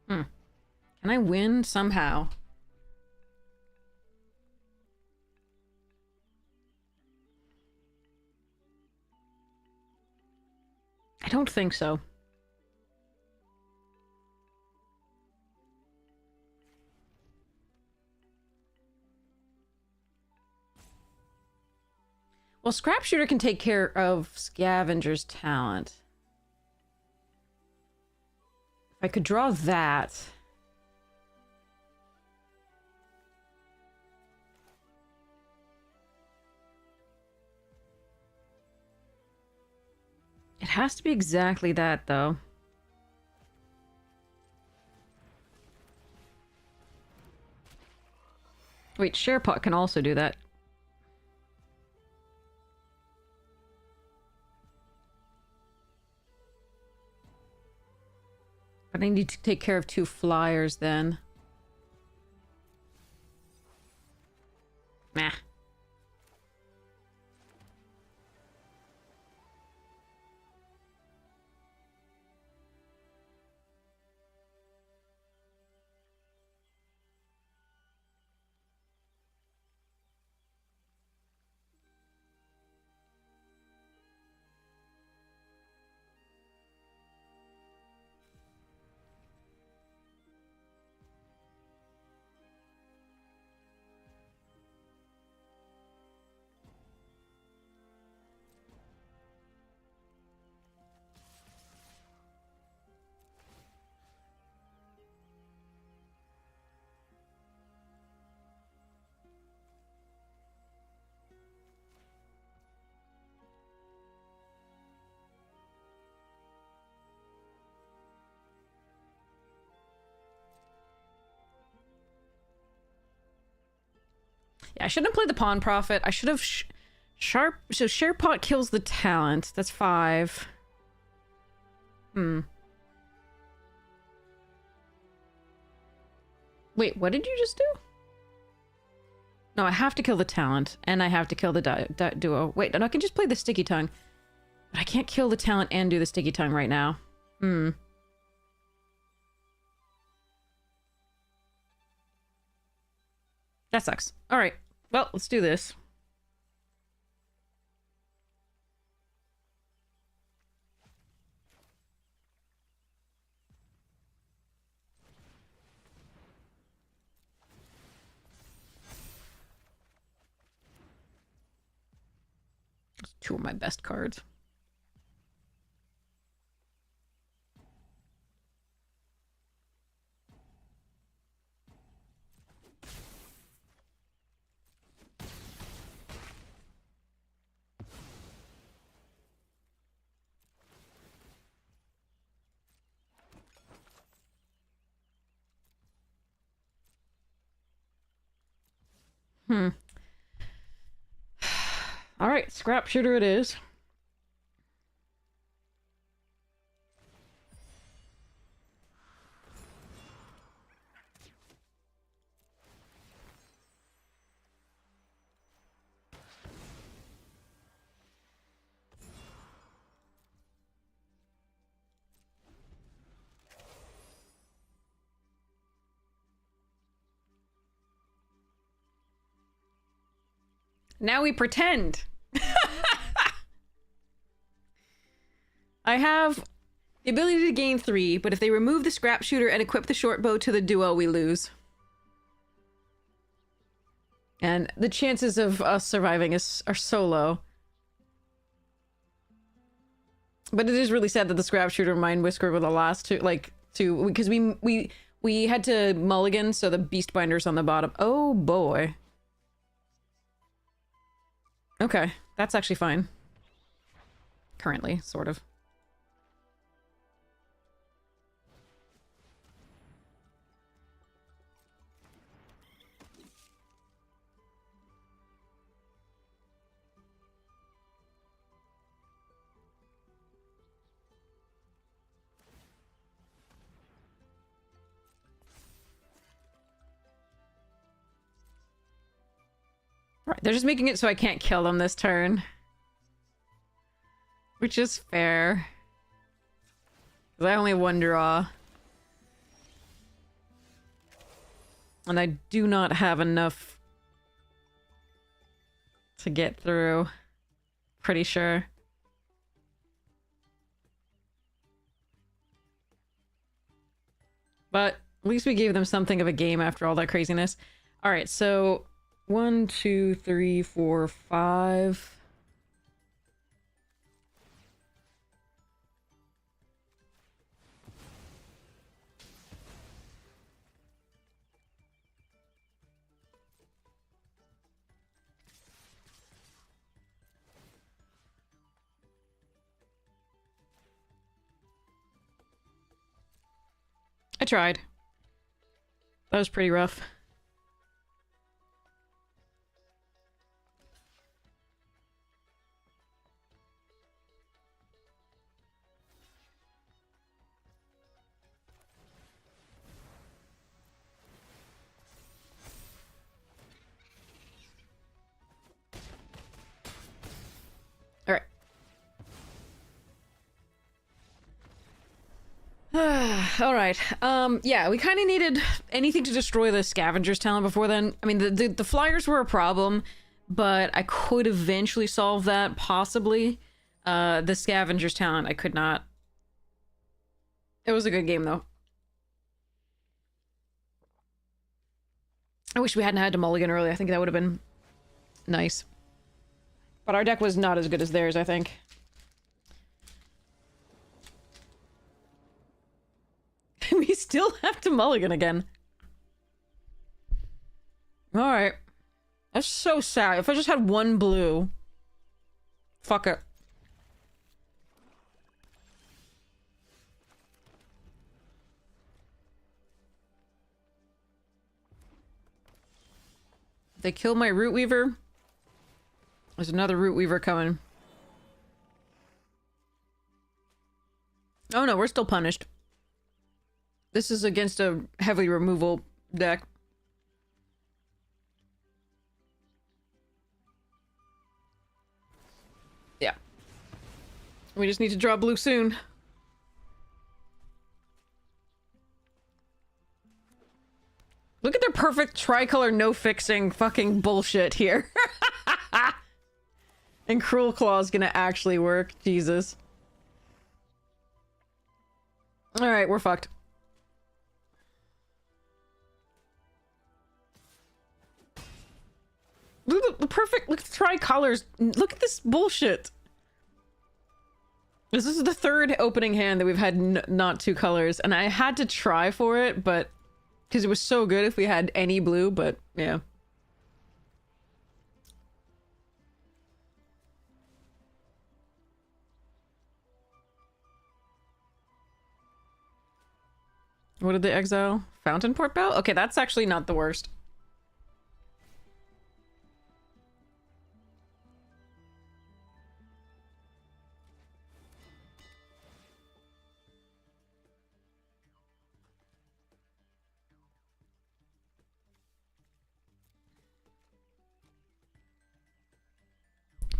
Hmm. Can I win somehow? I don't think so. Well, Scrap Shooter can take care of Scavenger's talent. If I could draw that... has to be exactly that, though. Wait, SharePot can also do that. But I need to take care of 2 flyers then. Meh. Yeah, I shouldn't have played the Pawn Prophet. I should have... Sharp... So SharePot kills the talent. That's 5. Wait, what did you just do? No, I have to kill the talent, and I have to kill the duo. Wait, and I can just play the Sticky Tongue. But I can't kill the talent and do the Sticky Tongue right now. That sucks. Alright, well, let's do this. Those 2 of my best cards. Alright, scrap shooter it is. Now we pretend. I have the ability to gain 3, but if they remove the scrap shooter and equip the short bow to the duo, we lose. And the chances of us surviving are so low. But it is really sad that the scrap shooter Mind Whisker were the last two, because we had to mulligan, so the beast binder's on the bottom. Oh boy. Okay, that's actually fine. Currently, sort of. Right, they're just making it so I can't kill them this turn. Which is fair. 'Cause I only have 1 draw. And I do not have enough to get through. Pretty sure. But at least we gave them something of a game after all that craziness. Alright, so 1, 2, 3, 4, 5. I tried. That was pretty rough. Alright. Alright. Yeah, we kind of needed anything to destroy the Scavenger's Talent before then. I mean, the flyers were a problem, but I could eventually solve that, possibly. The Scavenger's Talent, I could not. It was a good game, though. I wish we hadn't had to mulligan early. I think that would have been nice. But our deck was not as good as theirs, I think. We still have to mulligan again. Alright. That's so sad. If I just had one blue... Fuck it. If they kill my Root Weaver... There's another Root Weaver coming. Oh no, we're still punished. This is against a heavy removal deck. Yeah. We just need to draw blue soon. Look at their perfect tricolor no fixing fucking bullshit here. And Cruel Claw's gonna actually work. Jesus. Alright, we're fucked. Look at the perfect, look at the tricolors. Look at this bullshit. This is the third opening hand that we've had not two colors, and I had to try for it, but because it was so good if we had any blue, but yeah. What did they exile? Fountain Port Bell? Okay, that's actually not the worst.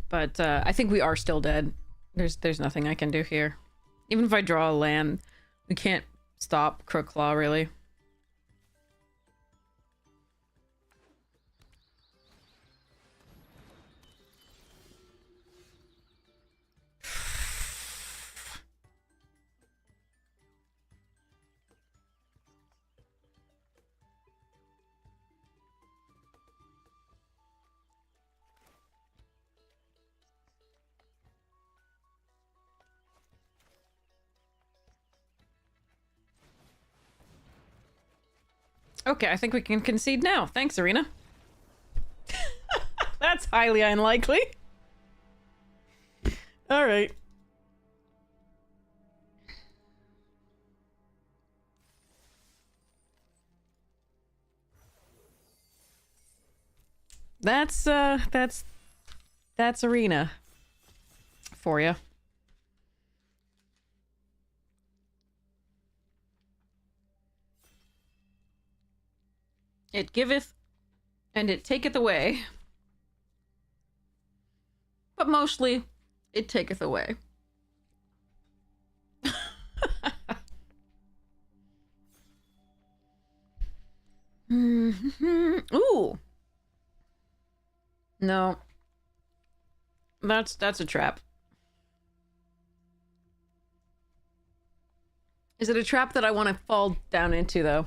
But I think we are still dead. There's nothing I can do here. Even if I draw a land, we can't stop Crook Claw, really. Okay, I think we can concede now. Thanks, Arena. That's highly unlikely. Alright. That's Arena for you. It giveth, and it taketh away. But mostly, it taketh away. Ooh. No. That's a trap. Is it a trap that I want to fall down into, though?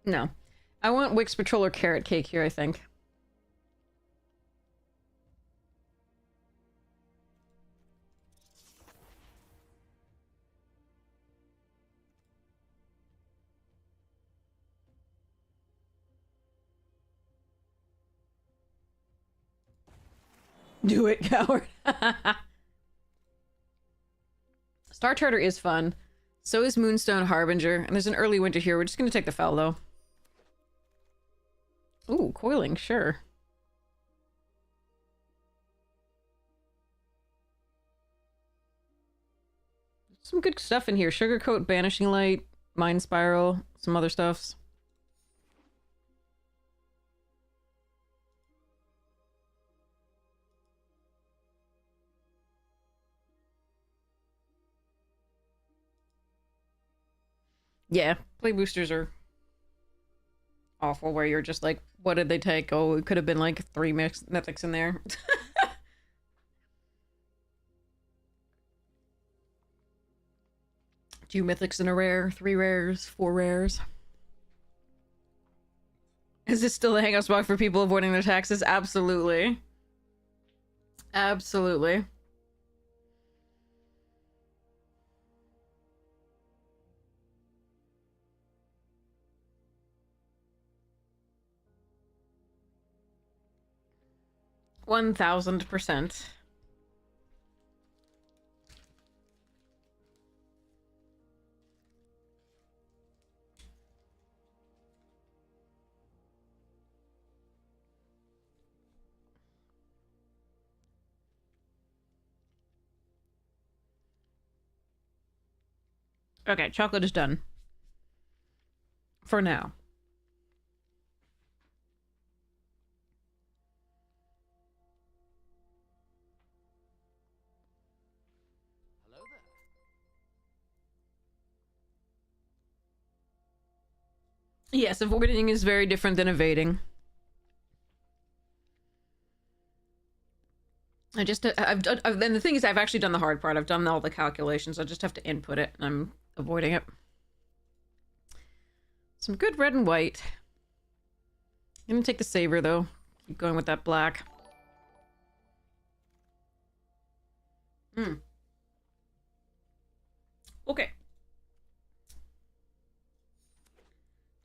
No. I want Wix Patrol or Carrot Cake here, I think. Do it, coward. Star Charter is fun. So is Moonstone Harbinger. And there's an early winter here. We're just going to take the fell, though. Ooh, coiling, sure. Some good stuff in here. Sugarcoat, Banishing Light, Mind Spiral, some other stuffs. Yeah, play boosters are awful where you're just like, what did they take? Oh, it could have been like 3 mythics in there. 2 mythics in a rare, 3 rares, 4 rares. Is this still a hangout spot for people avoiding their taxes? Absolutely. Absolutely. $1,000%. Okay, chocolate is done. For now. Hello there. Yes, avoiding is very different than evading. And the thing is, I've actually done the hard part. I've done all the calculations. I just have to input it, and I'm avoiding it. Some good red and white. I'm gonna take the saber, though. Keep going with that black. Okay.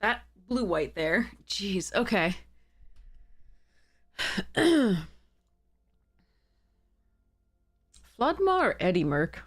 That blue-white there. Jeez, okay. Floodmaw or Eddie Merc?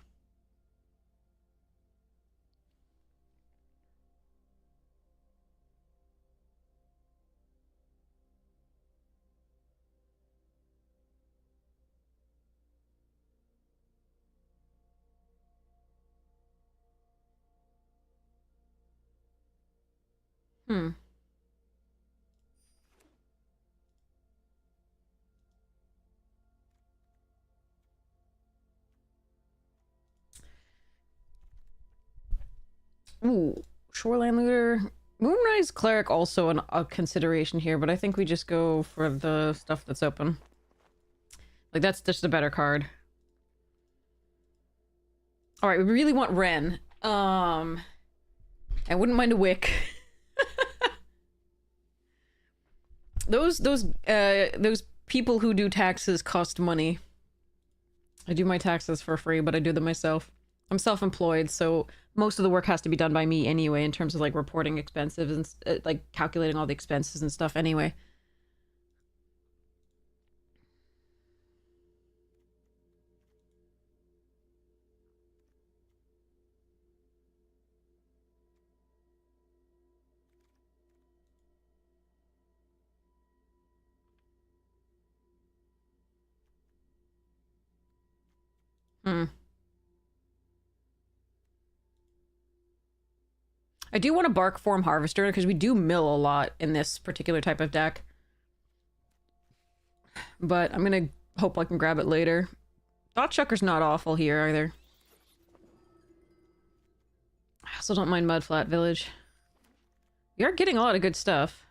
Ooh, Shoreline Looter. Moonrise Cleric also a consideration here, but I think we just go for the stuff that's open. Like, that's just a better card. Alright, we really want Ren. I wouldn't mind a Wick. Those people who do taxes cost money. I do my taxes for free, but I do them myself. I'm self-employed, so most of the work has to be done by me anyway, in terms of like reporting expenses and like calculating all the expenses and stuff anyway. I do want a Bark Form Harvester because we do mill a lot in this particular type of deck. But I'm gonna hope I can grab it later. Thought Chucker's not awful here either. I also don't mind Mudflat Village. We are getting a lot of good stuff.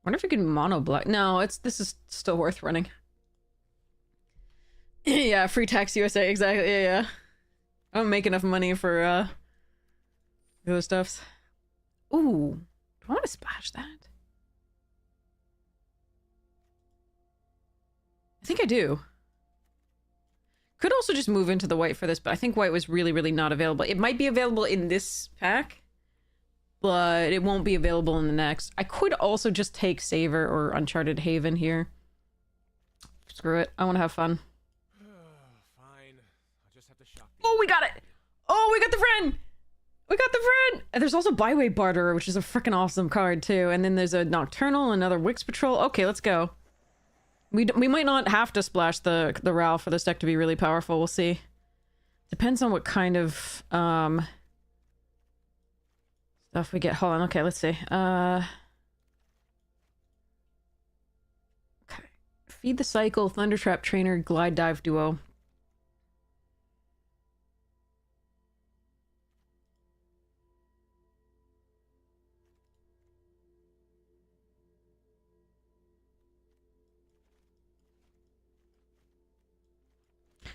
Wonder if we can mono black. No, this is still worth running. Yeah, free tax USA, exactly. Yeah. I don't make enough money for the other stuffs. Ooh, do I want to splash that? I think I do. Could also just move into the white for this, but I think white was really, really not available. It might be available in this pack, but it won't be available in the next. I could also just take Savor or Uncharted Haven here. Screw it. I want to have fun. Fine. I'll just have to shock Oh, we got it! Oh, we got the friend! We got the friend! And there's also Byway Barterer, which is a freaking awesome card, too. And then there's a Nocturnal, another Wix Patrol. Okay, let's go. We might not have to splash the Ral for this deck to be really powerful. We'll see. Depends on what kind of, stuff we get. Hold on, okay, let's see. Okay. Feed the Cycle, Thundertrap Trainer, Glide Dive Duo.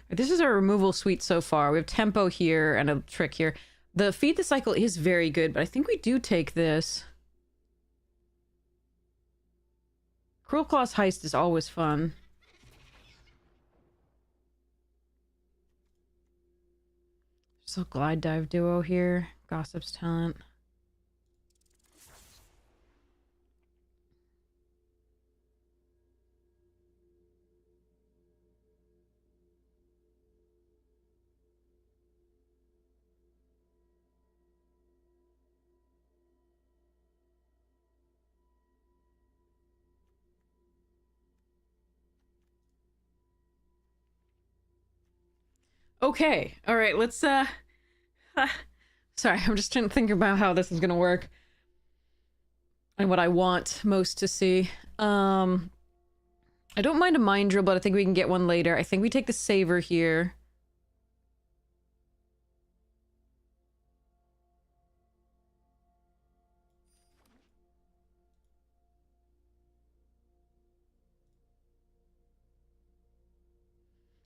This is our removal suite so far. We have Tempo here and a Trick here. The Feed the Cycle is very good, but I think we do take this. Cruel Claw's Heist is always fun. So Glide Dive Duo here. Gossip's Talent. Okay, all right, let's, sorry, I'm just trying to think about how this is gonna work. And what I want most to see. I don't mind a Mind Drill, but I think we can get one later. I think we take the Saver here.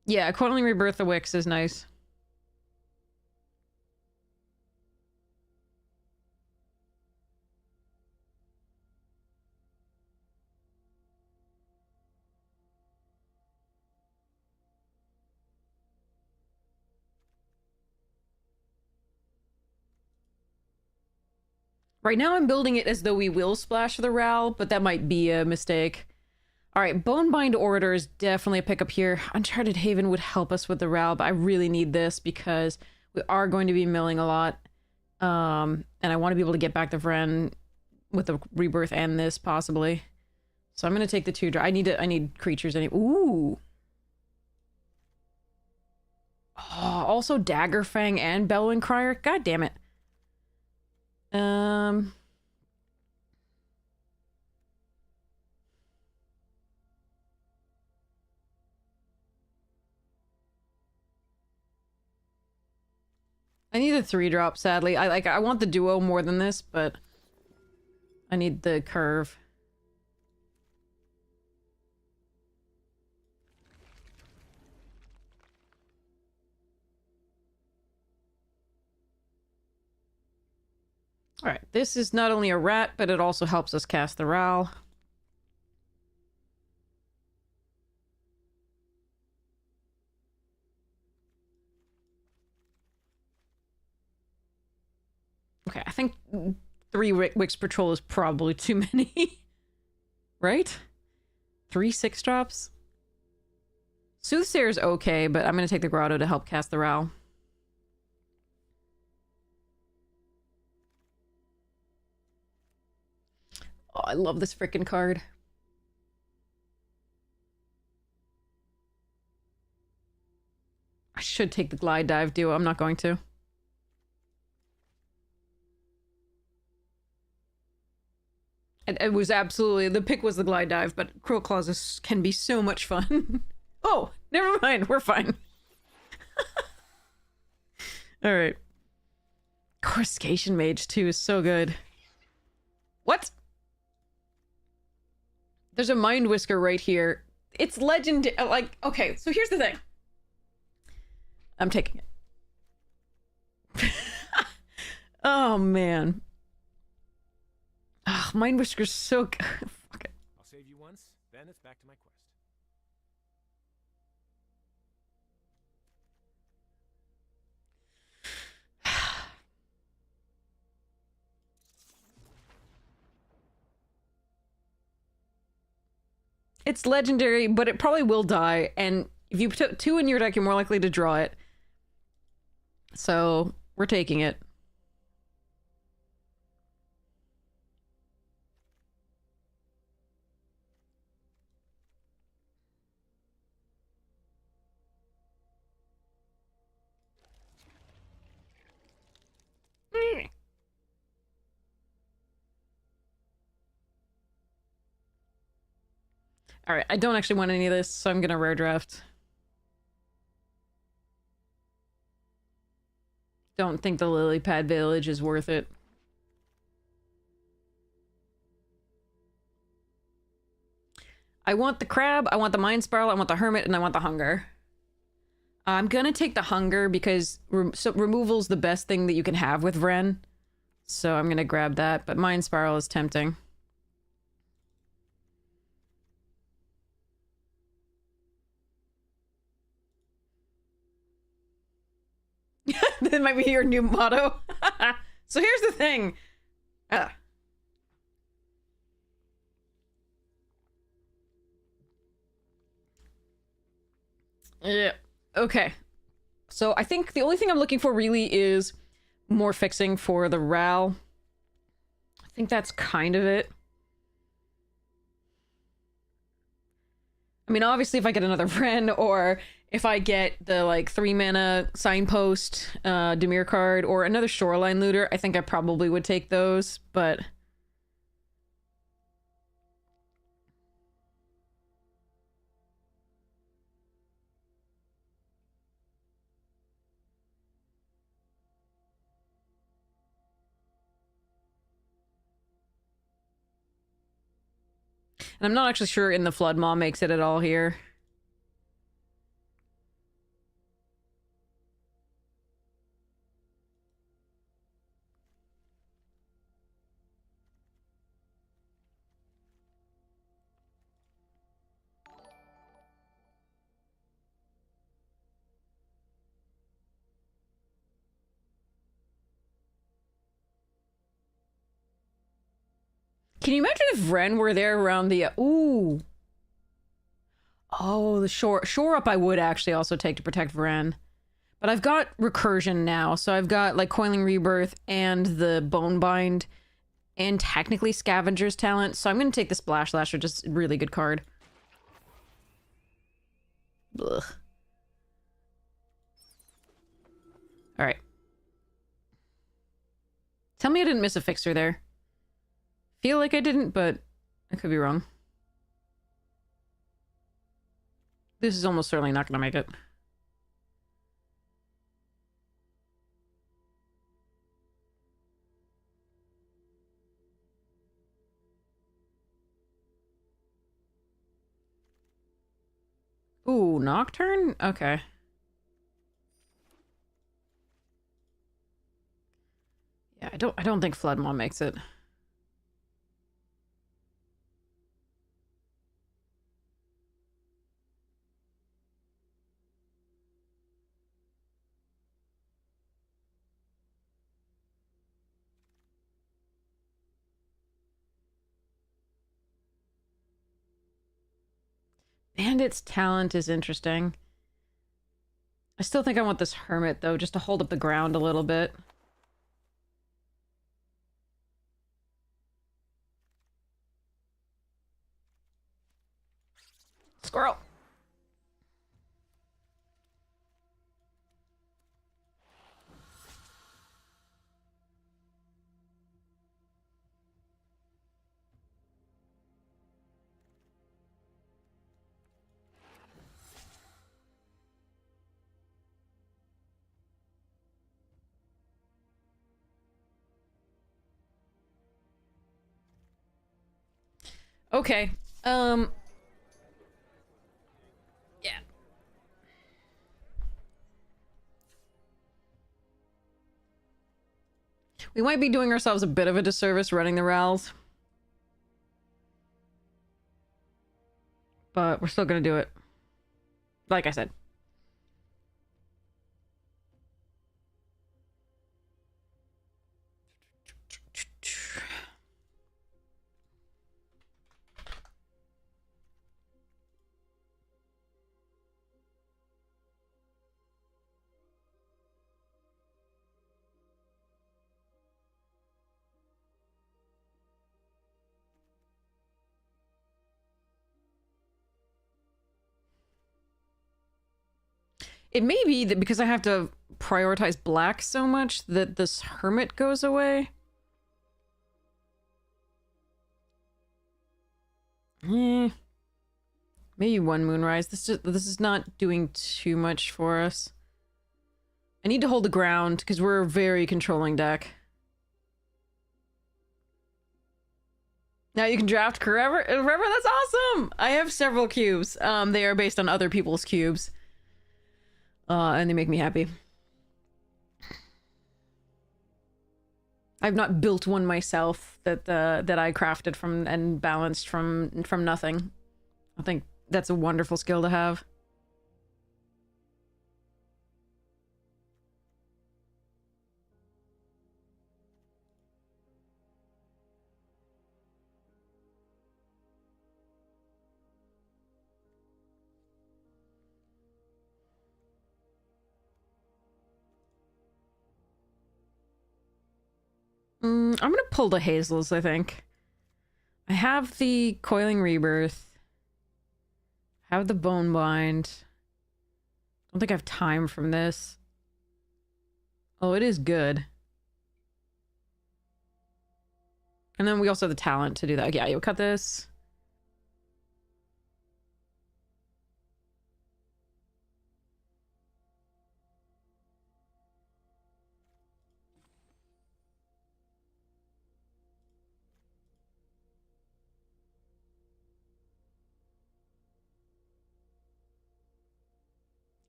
Yeah, Quarterly Rebirth the Wix is nice. Right now I'm building it as though we will splash the Ral, but that might be a mistake. Alright, Bonebind Orator is definitely a pickup here. Uncharted Haven would help us with the Ral, but I really need this because we are going to be milling a lot. And I want to be able to get back the Vren with the Rebirth and this, possibly. So I'm going to take the 2 draw. I need creatures anyway. Ooh! Oh, also Daggerfang and Bellowing Crier. God damn it. I need the 3-drop, sadly. I want the duo more than this, but I need the curve. Alright, this is not only a rat, but it also helps us cast the Ral. Okay, I think 3 Wix Patrol is probably too many. Right? 3 6-drops? Soothsayer is okay, but I'm going to take the Grotto to help cast the Ral. Oh, I love this freaking card. I should take the Glide Dive Duo. I'm not going to. It was absolutely... The pick was the Glide Dive, but Cruel Claws can be so much fun. Oh, never mind. We're fine. Alright. Coruscation Mage, too, is so good. What? There's a Mind Whisker right here. It's legend... Like, okay, so here's the thing. I'm taking it. Oh, man. Oh, Mind Whisker's so good. Fuck it. I'll save you once, then it's back to my quest. It's legendary, but it probably will die. And if you put 2 in your deck, you're more likely to draw it. So we're taking it. All right, I don't actually want any of this, so I'm gonna rare draft. Don't think the lily pad village is worth it. I want the crab, I want the mind spiral, I want the hermit, and I want the hunger. I'm gonna take the hunger because removal's the best thing that you can have with Vren. So I'm gonna grab that, but mind spiral is tempting. That might be your new motto. So here's the thing. Yeah. Okay. So I think the only thing I'm looking for really is more fixing for the Ral. I think that's kind of it. I mean, obviously, if I get another Vren, or if I get the, like, 3-mana Signpost, Dimir card, or another Shoreline Looter, I think I probably would take those, but... And I'm not actually sure in the Flood Maw makes it at all here. Can you imagine if Vren were there around the... Ooh. Oh, the shore up I would actually also take to protect Vren. But I've got Recursion now, so I've got, like, Coiling Rebirth and the Bonebind and technically Scavenger's Talent, so I'm gonna take the Splash Lasher, just a really good card. Ugh. Alright. Tell me I didn't miss a fixer there. Feel like I didn't, but I could be wrong. This is almost certainly not gonna make it. Ooh, Nocturne? Okay. Yeah, I don't think Flood Maw makes it. Bandit's Talent is interesting. I still think I want this Hermit, though, just to hold up the ground a little bit. Squirrel! Okay. Yeah. We might be doing ourselves a bit of a disservice running the Rals. But we're still gonna do it. Like I said. It may be that because I have to prioritize black so much that this hermit goes away. Maybe one moonrise. This is not doing too much for us. I need to hold the ground because we're a very controlling deck. Now you can draft forever. Forever, that's awesome! I have several cubes. They are based on other people's cubes. And they make me happy. I've not built one myself that I crafted from and balanced from nothing. I think that's a wonderful skill to have. I'm gonna pull the Hazels, I think. I have the Coiling Rebirth. I have the Bone Bind. I don't think I have time from this. Oh, it is good. And then we also have the talent to do that. Yeah, you'll cut this.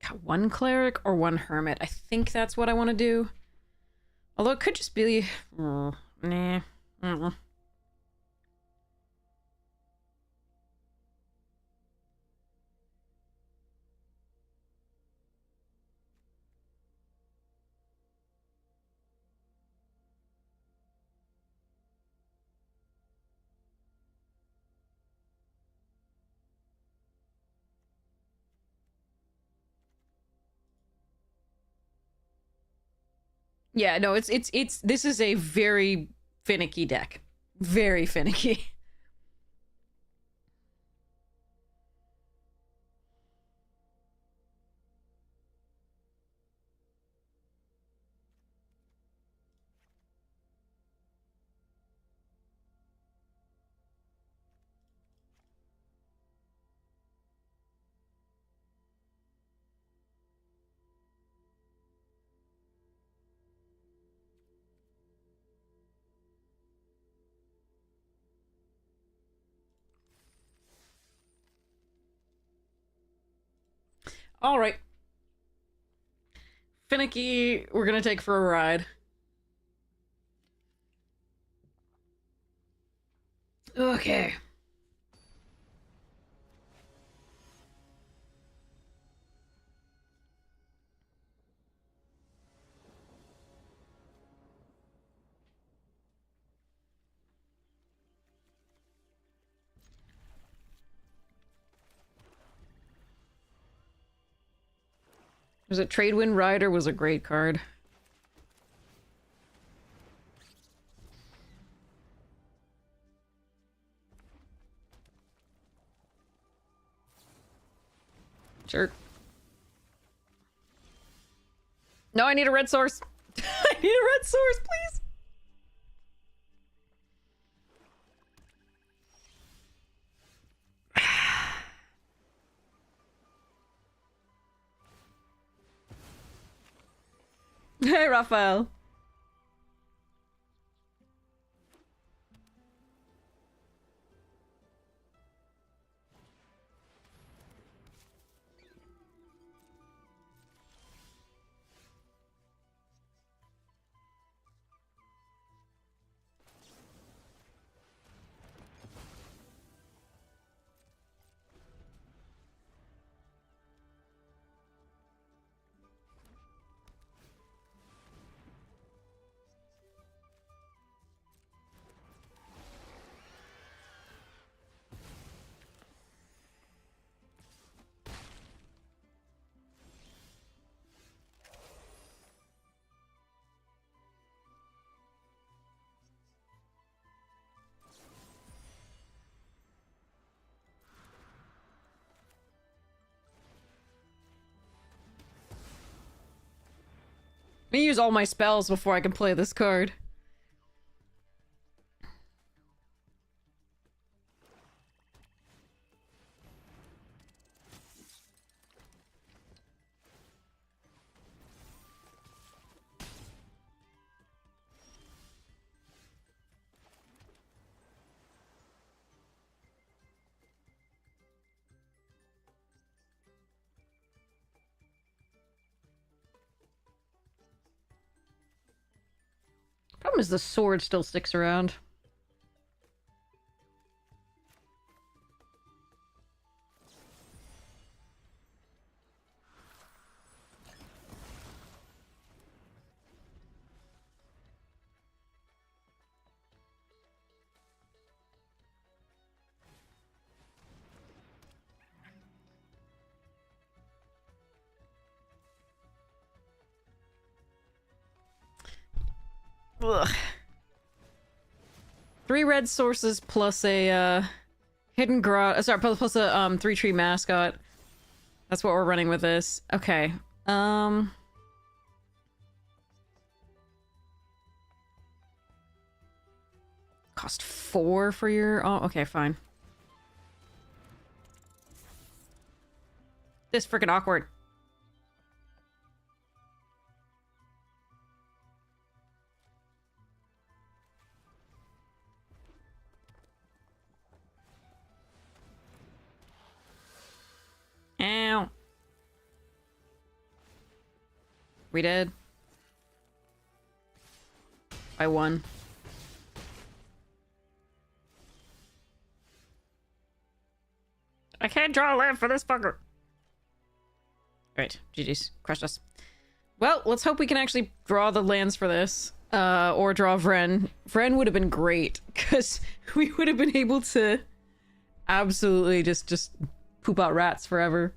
Got one cleric or one hermit. I think that's what I want to do. Although it could just be... nah. Yeah, no, this is a very finicky deck. Very finicky. All right. Finicky, we're gonna take for a ride. Okay. Was it Tradewind Rider was a great card. Sure. No, I need a red source. I need a red source, please. Hey, Raphael. Let me use all my spells before I can play this card. Problem is the sword still sticks around. Ugh. 3 red sources plus a hidden grot. Sorry, plus a 3-tree mascot. That's what we're running with this. Okay. Cost 4 for your. Oh, okay, fine. This freaking awkward. Ow. We dead? I won. I can't draw a land for this fucker. Alright, GG's. Crushed us. Well, let's hope we can actually draw the lands for this. Or draw Vren. Vren would have been great, because we would have been able to absolutely just poop out rats forever.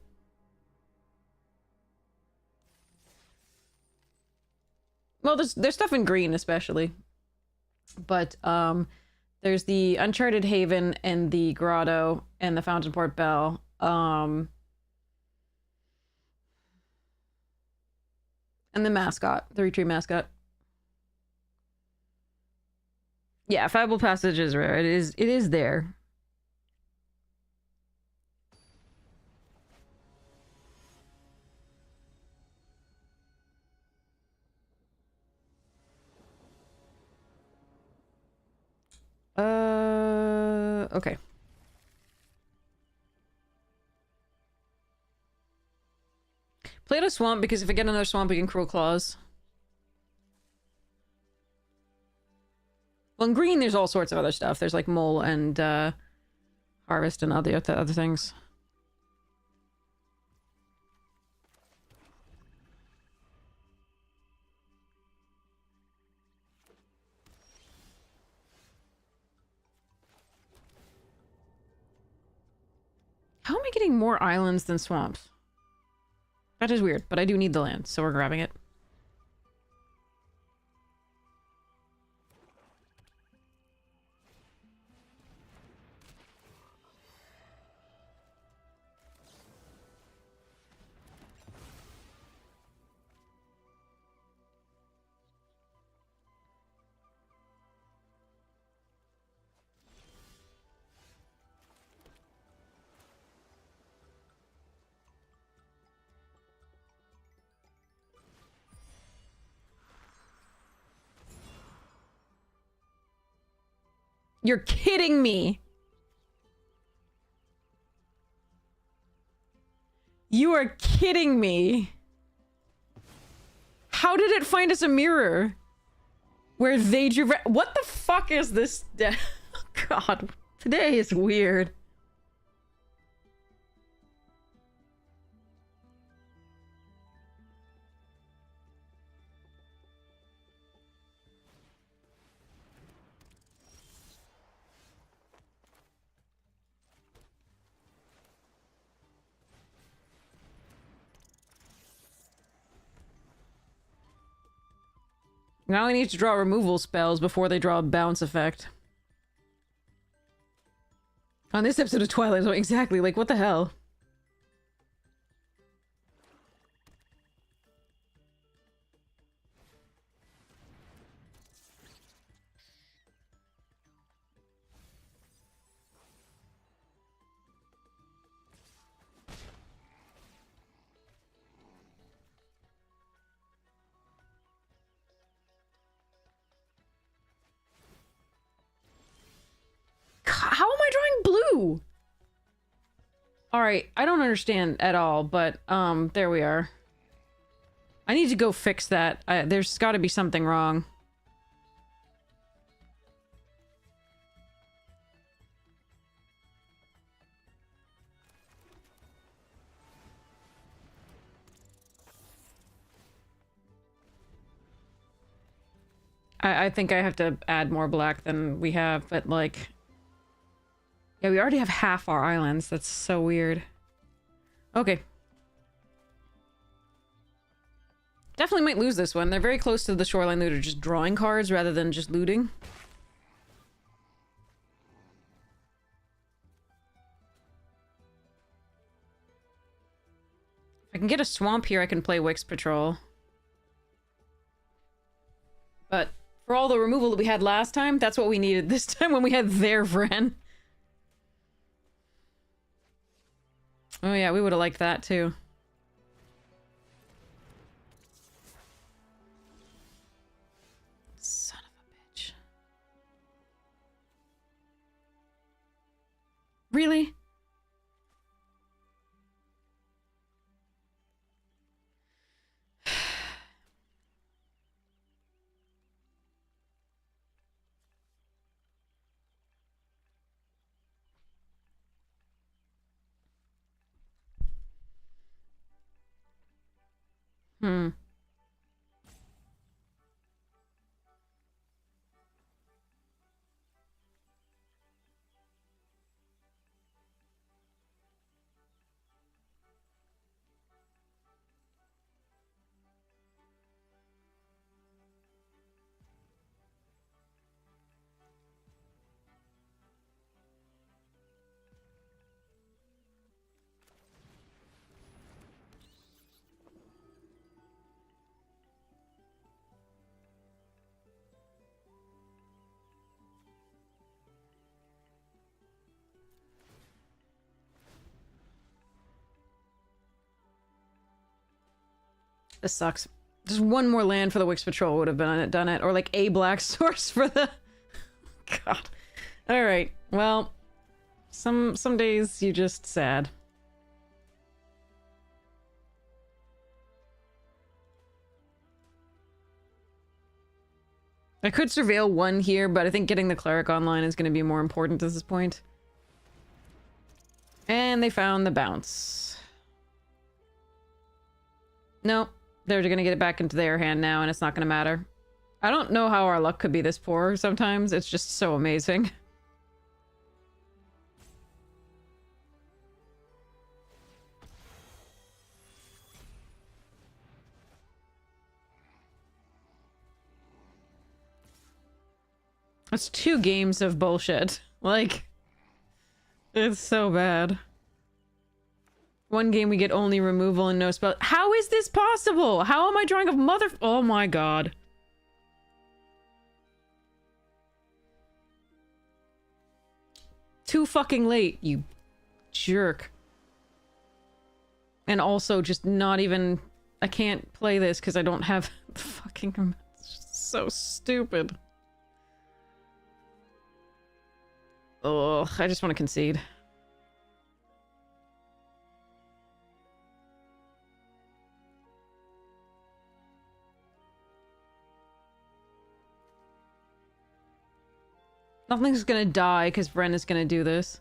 Well, there's stuff in green, especially. But, there's the Uncharted Haven and the Grotto and the Fountainport Bell. And the mascot, the retreat mascot. Yeah, Fable Passage is rare. It is there. Okay. Play it a swamp, because if I get another swamp, we can Cruel Claws. Well, in green, there's all sorts of other stuff. There's like Mole and Harvest and other things. How am I getting more islands than swamps? That is weird, but I do need the land, so we're grabbing it. You're kidding me. You are kidding me. How did it find us a mirror? Where they drew... What the fuck is this? God, today is weird. Now I need to draw removal spells before they draw a bounce effect. On this episode of Twilight Zone, exactly, like, what the hell? too! Alright, I don't understand at all, but, there we are. I need to go fix that. There's gotta be something wrong. I think I have to add more black than we have, but like... Yeah, we already have half our islands. That's so weird. Okay. Definitely might lose this one. They're very close to the shoreline looter, just drawing cards rather than just looting. If I can get a swamp here, I can play Wix Patrol. But for all the removal that we had last time, that's what we needed this time when we had their Vren. Oh yeah, we would have liked that too. Son of a bitch. Really? Hmm. This sucks. Just one more land for the Wix Patrol would have done it. Or like a black source for the... God. Alright. Well, some days you just sad. I could surveil one here, but I think getting the cleric online is going to be more important at this point. And they found the bounce. Nope. They're going to get it back into their hand now, and it's not going to matter. I don't know how our luck could be this poor sometimes. It's just so amazing. That's 2 games of bullshit. Like, it's so bad. One game we get only removal and no spell. How is this possible? How am I drawing a mother... Oh my god. Too fucking late, you jerk. And also just not even... I can't play this because I don't have the fucking... It's just so stupid. Ugh, I just want to concede. Nothing's gonna die because Bren is gonna do this.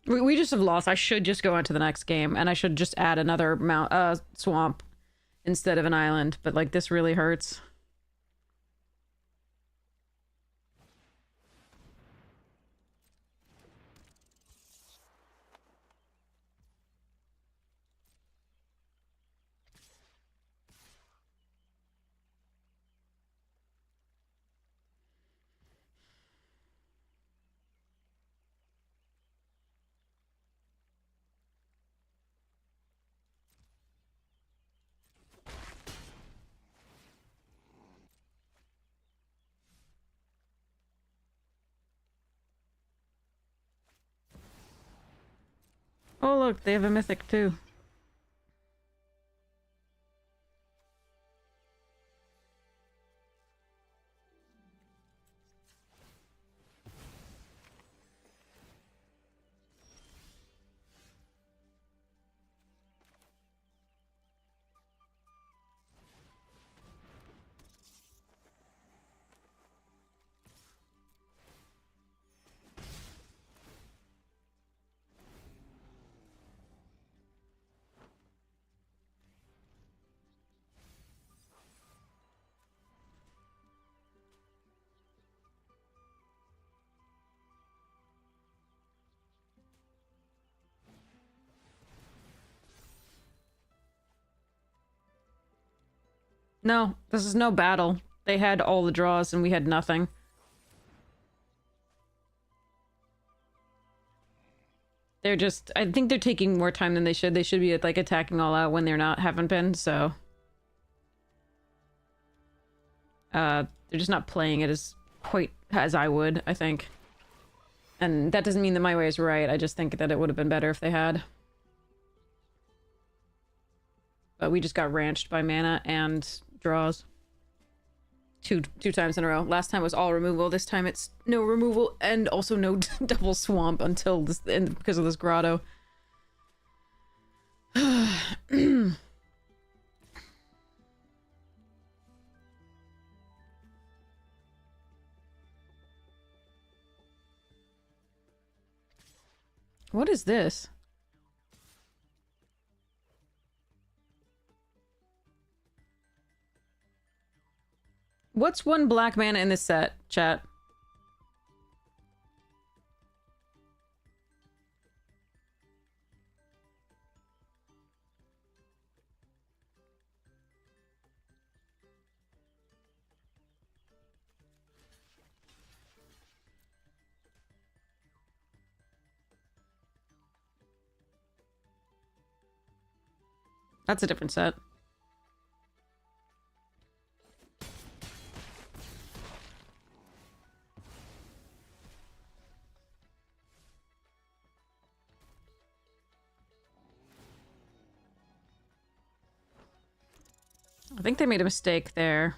We just have lost. I should just go on to the next game, and I should just add another swamp instead of an island, but like this really hurts. Oh, look, they have a mythic too. No, this is no battle. They had all the draws and we had nothing. They're just... I think they're taking more time than they should. They should be, like, attacking all out when they're not, haven't been, so... they're just not playing it as quite as I would, I think. And that doesn't mean that my way is right. I just think that it would have been better if they had. But we just got ranched by mana and draws. Two times in a row. Last time was all removal. This time it's no removal and also no double swamp until this end because of this grotto. What is this? What's one black mana in this set, chat? That's a different set. I think they made a mistake there.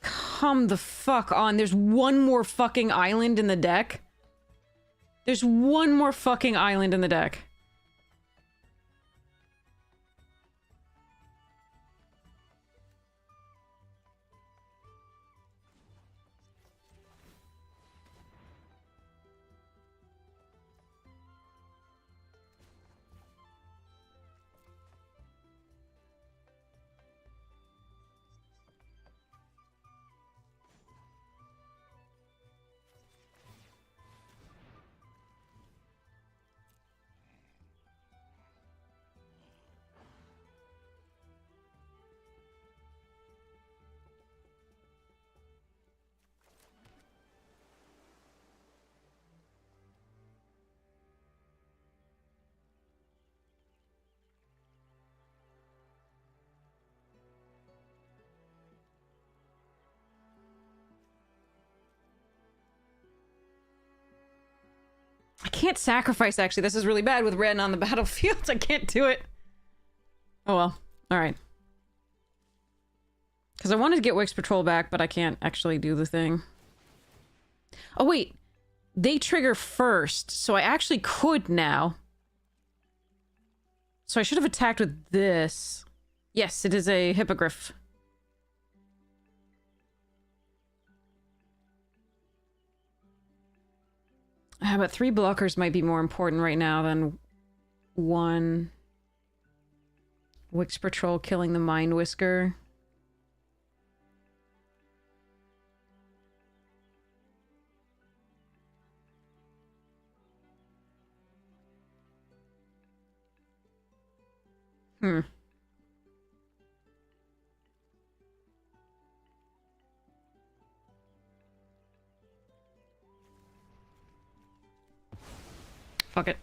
Come the fuck on. There's one more fucking island in the deck. There's one more fucking island in the deck. I can't sacrifice, actually. This is really bad with Ren on the battlefield. I can't do it. Oh well. Alright. Because I wanted to get Wix Patrol back, but I can't actually do the thing. Oh, wait. They trigger first, so I actually could now. So I should have attacked with this. Yes, it is a Hippogriff. But 3 blockers might be more important right now than 1. Wix Patrol killing the Mind Whisker. Fuck it.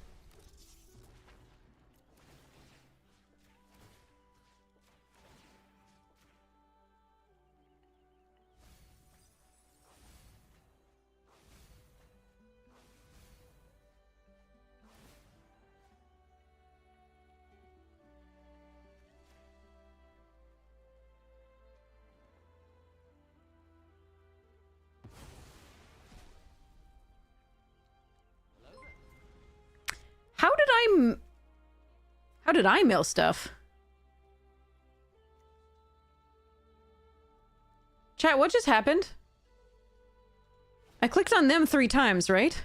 How did I mill stuff? Chat, what just happened? I clicked on them 3 times, right?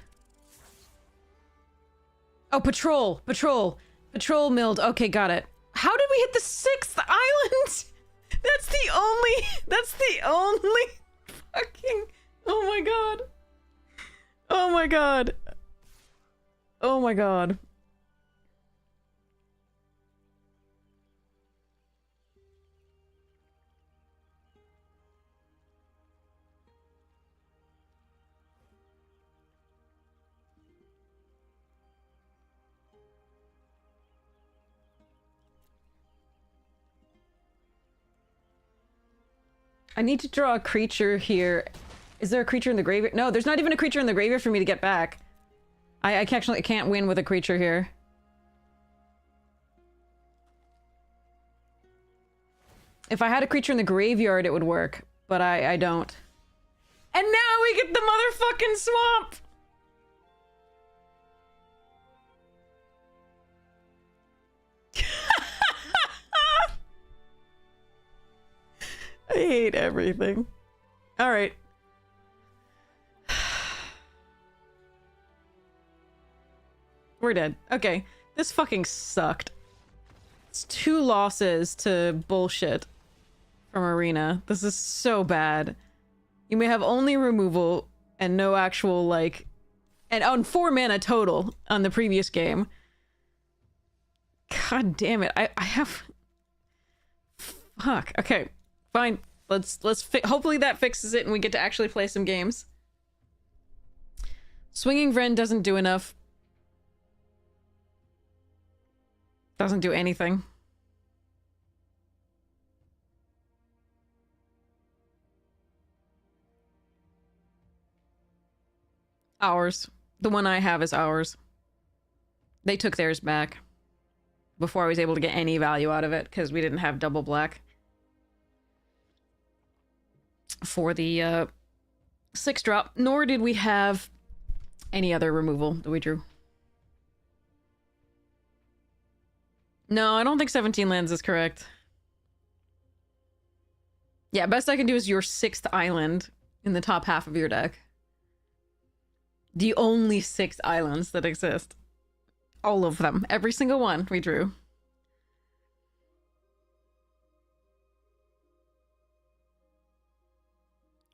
Oh, patrol. Patrol. Patrol milled. Okay, got it. How did we hit the 6th island? That's the only fucking... Oh my god. Oh my god. Oh my god. I need to draw a creature here. Is there a creature in the graveyard? No, there's not even a creature in the graveyard for me to get back. I actually can't win with a creature here. If I had a creature in the graveyard, it would work, but I don't. And now we get the motherfucking swamp! I hate everything. Alright. We're dead. Okay. This fucking sucked. It's 2 losses to bullshit from Arena. This is so bad. You may have only removal and no actual, like... And on 4 mana total on the previous game. God damn it. I have... Fuck. Okay. Fine. Hopefully that fixes it and we get to actually play some games. Swinging Wren doesn't do enough. Doesn't do anything. Ours. The one I have is ours. They took theirs back before I was able to get any value out of it because we didn't have double black for the 6-drop, nor did we have any other removal that we drew. No, I don't think 17 lands is correct. Yeah, best I can do is your 6th island in the top half of your deck. The only 6 islands that exist. All of them. Every single one we drew.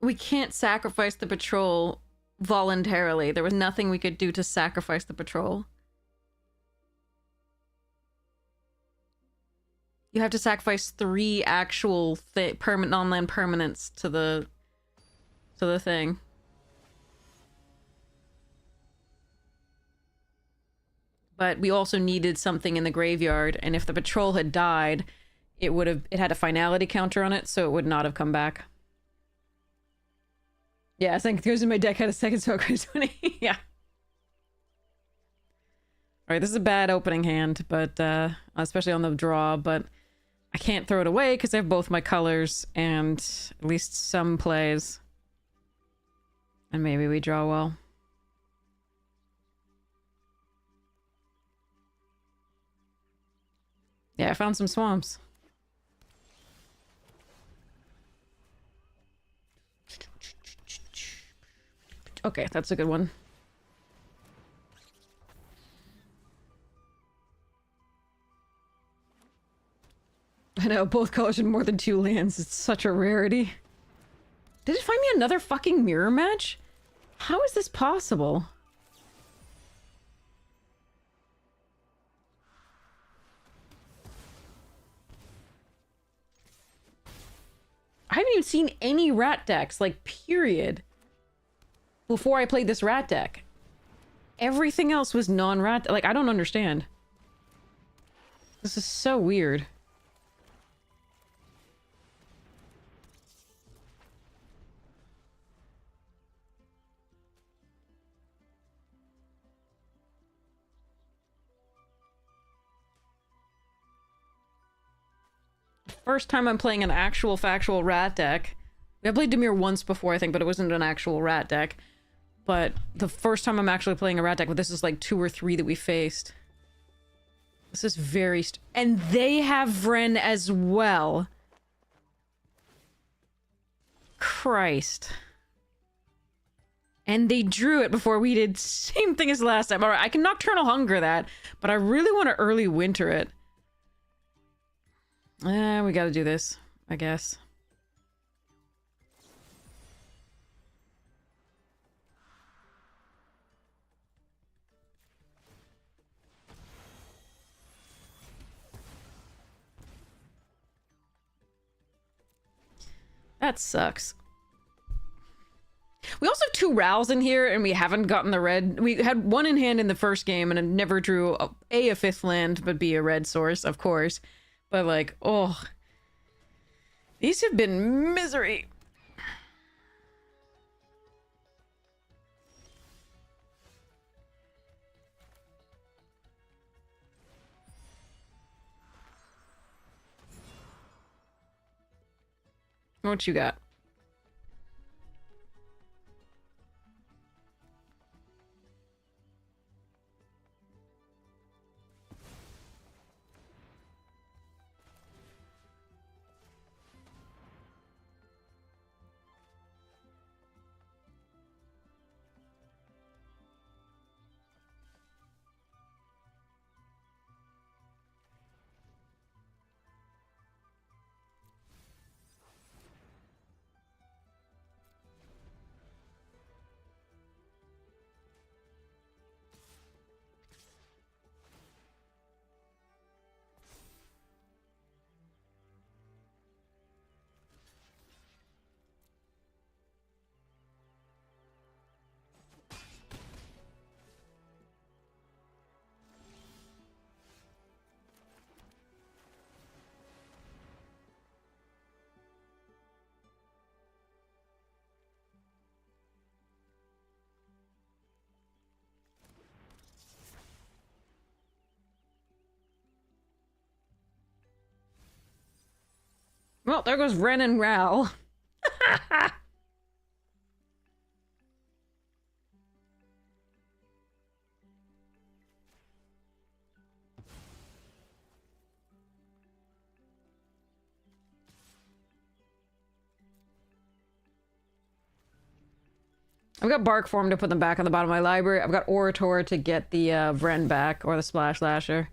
We can't sacrifice the patrol voluntarily. There was nothing we could do to sacrifice the patrol. You have to sacrifice 3 actual non-land permanents to the thing. But we also needed something in the graveyard, and if the patrol had died, it had a finality counter on it, so it would not have come back. Yeah, I think it goes in my deck, had a second so 20. Yeah. Alright, this is a bad opening hand, but especially on the draw, but I can't throw it away because I have both my colors and at least some plays. And maybe we draw well. Yeah, I found some swamps. Okay, that's a good one. I know, both colors had more than 2 lands. It's such a rarity. Did it find me another fucking mirror match? How is this possible? I haven't even seen any rat decks, like, period, before I played this rat deck. Everything else was non-rat. Like, I don't understand. This is so weird. First time I'm playing an actual factual rat deck. I played Dimir once before, I think, but it wasn't an actual rat deck. But the first time I'm actually playing a rat deck, but this is like 2 or 3 that we faced. This is very... and they have Vren as well. Christ. And they drew it before we did. Same thing as last time. Alright, I can Nocturnal Hunger that, but I really want to early winter it. We gotta do this, I guess. That sucks. We also have 2 Rals in here, and we haven't gotten the red. We had 1 in hand in the first game, and I never drew a 5th land, but B, a red source, of course. But like, oh. These have been misery. What you got? Well, there goes Ren and Ral. I've got Bark Form to put them back on the bottom of my library. I've got Orator to get the Vren back, or the Splash Lasher.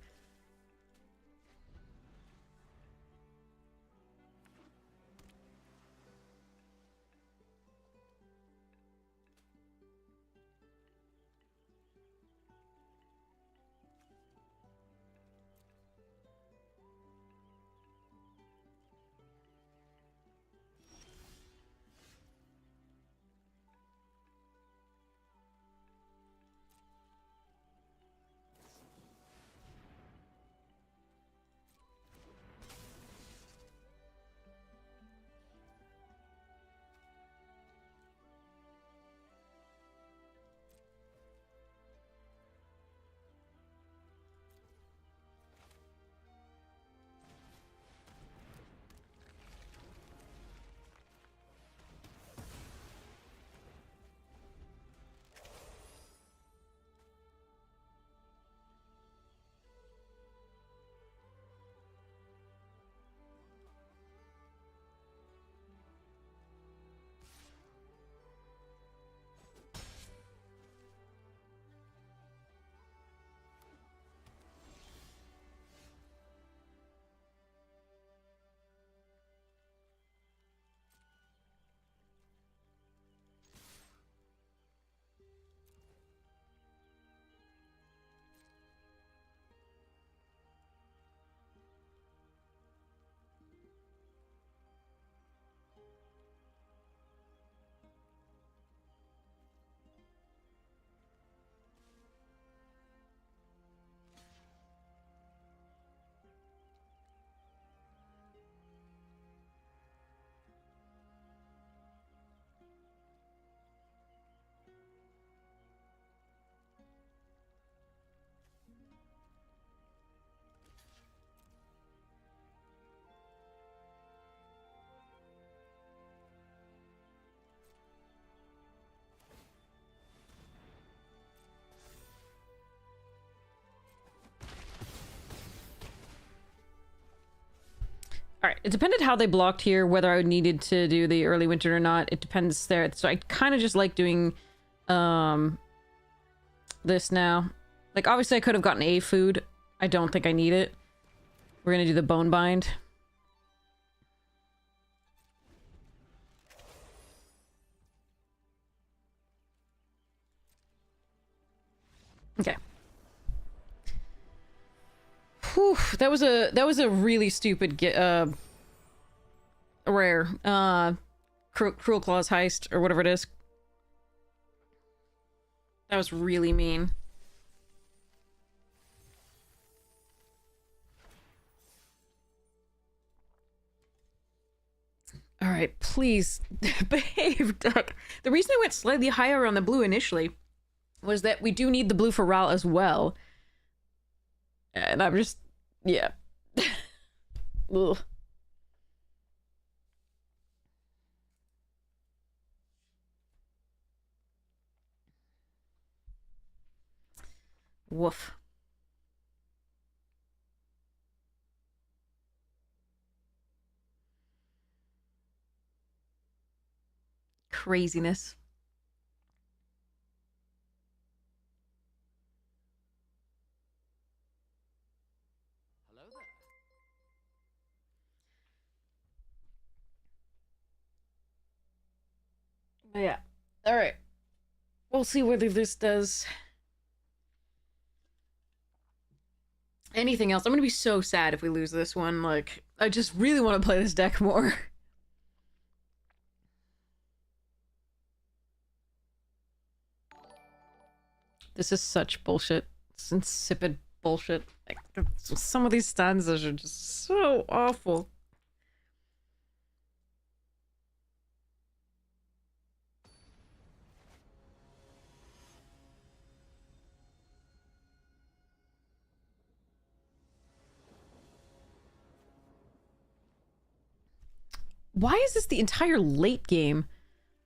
Alright, it depended how they blocked here, whether I needed to do the early winter or not. It depends there. So I kind of just like doing, this now. Like, obviously I could have gotten a food. I don't think I need it. We're gonna do the bone bind. Okay. Whew, that was a really stupid rare Cruel Claws heist or whatever it is. That was really mean. All right, please behave, Duck. The reason I went slightly higher on the blue initially was that we do need the blue for Ral as well. And I'm just, yeah. Ugh. Woof. Craziness. Hello there. But yeah. Alright. We'll see whether this does anything else. I'm gonna be so sad if we lose this one. Like, I just really want to play this deck more. This is such bullshit. It's insipid bullshit. Like, some of these stanzas are just so awful. Why is this the entire late game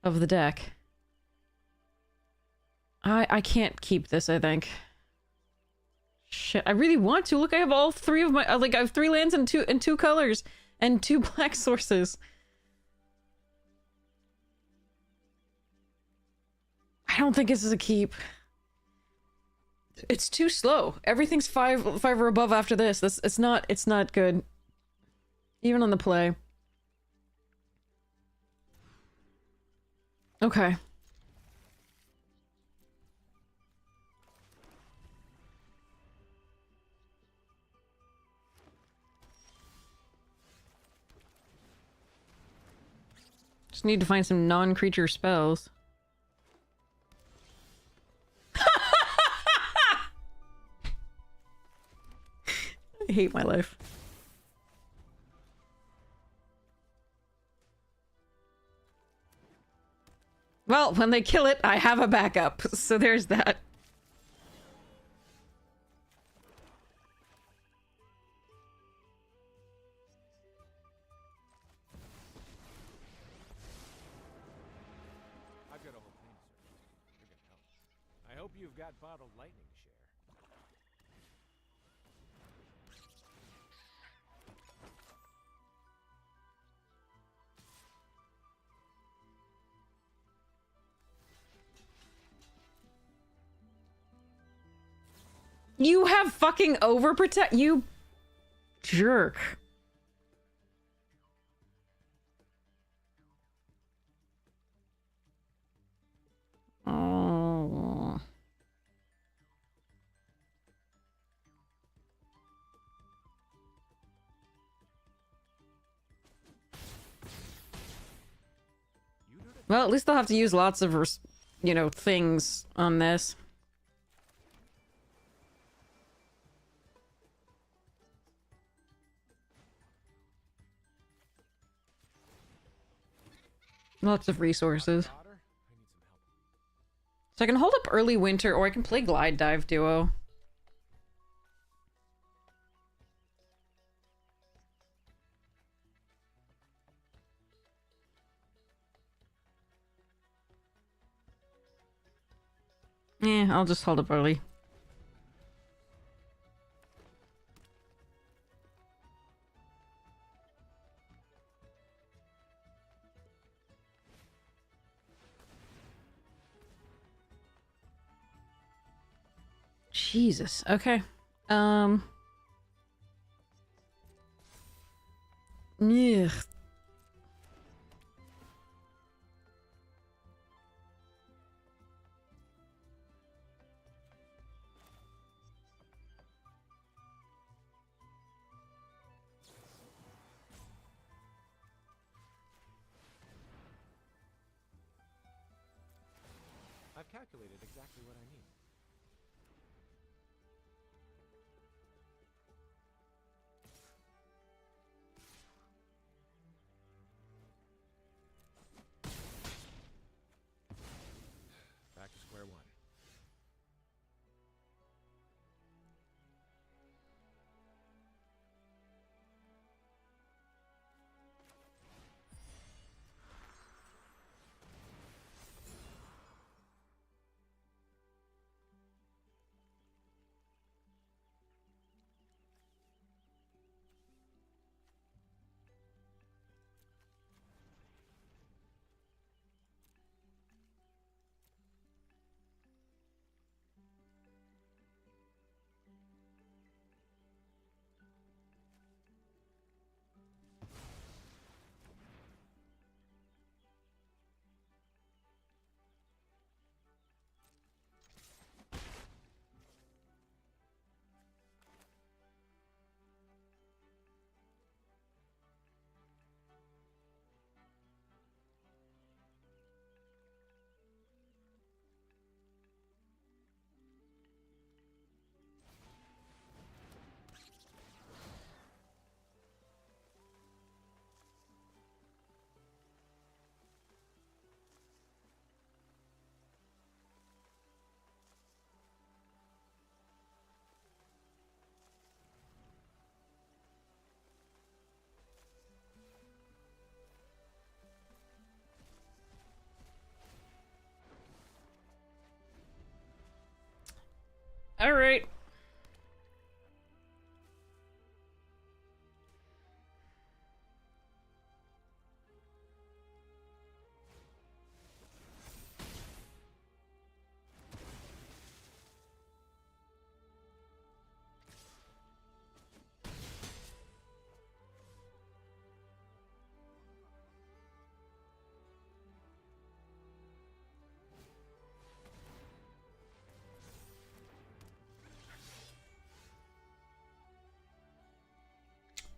of the deck? I can't keep this, I think. Shit, I really want to. Look, I have all three of my like I have 3 lands and two colors and 2 black sources. I don't think this is a keep. It's too slow. Everything's 5 or above after this. It's not good. Even on the play. Okay. Just need to find some non-creature spells. I hate my life. Well, when they kill it, I have a backup. So there's that. I've got a whole plane to search. You're gonna help. I hope you've got bottled lightning to share. You have fucking overprotect, you jerk. Oh. Well, at least they'll have to use lots of, you know, things on this. Lots of resources. So I can hold up early winter, or I can play Glide Dive Duo. Yeah, I'll just hold up early. Jesus. Okay. Ugh. I've calculated exactly what I need. Back to square one. All right.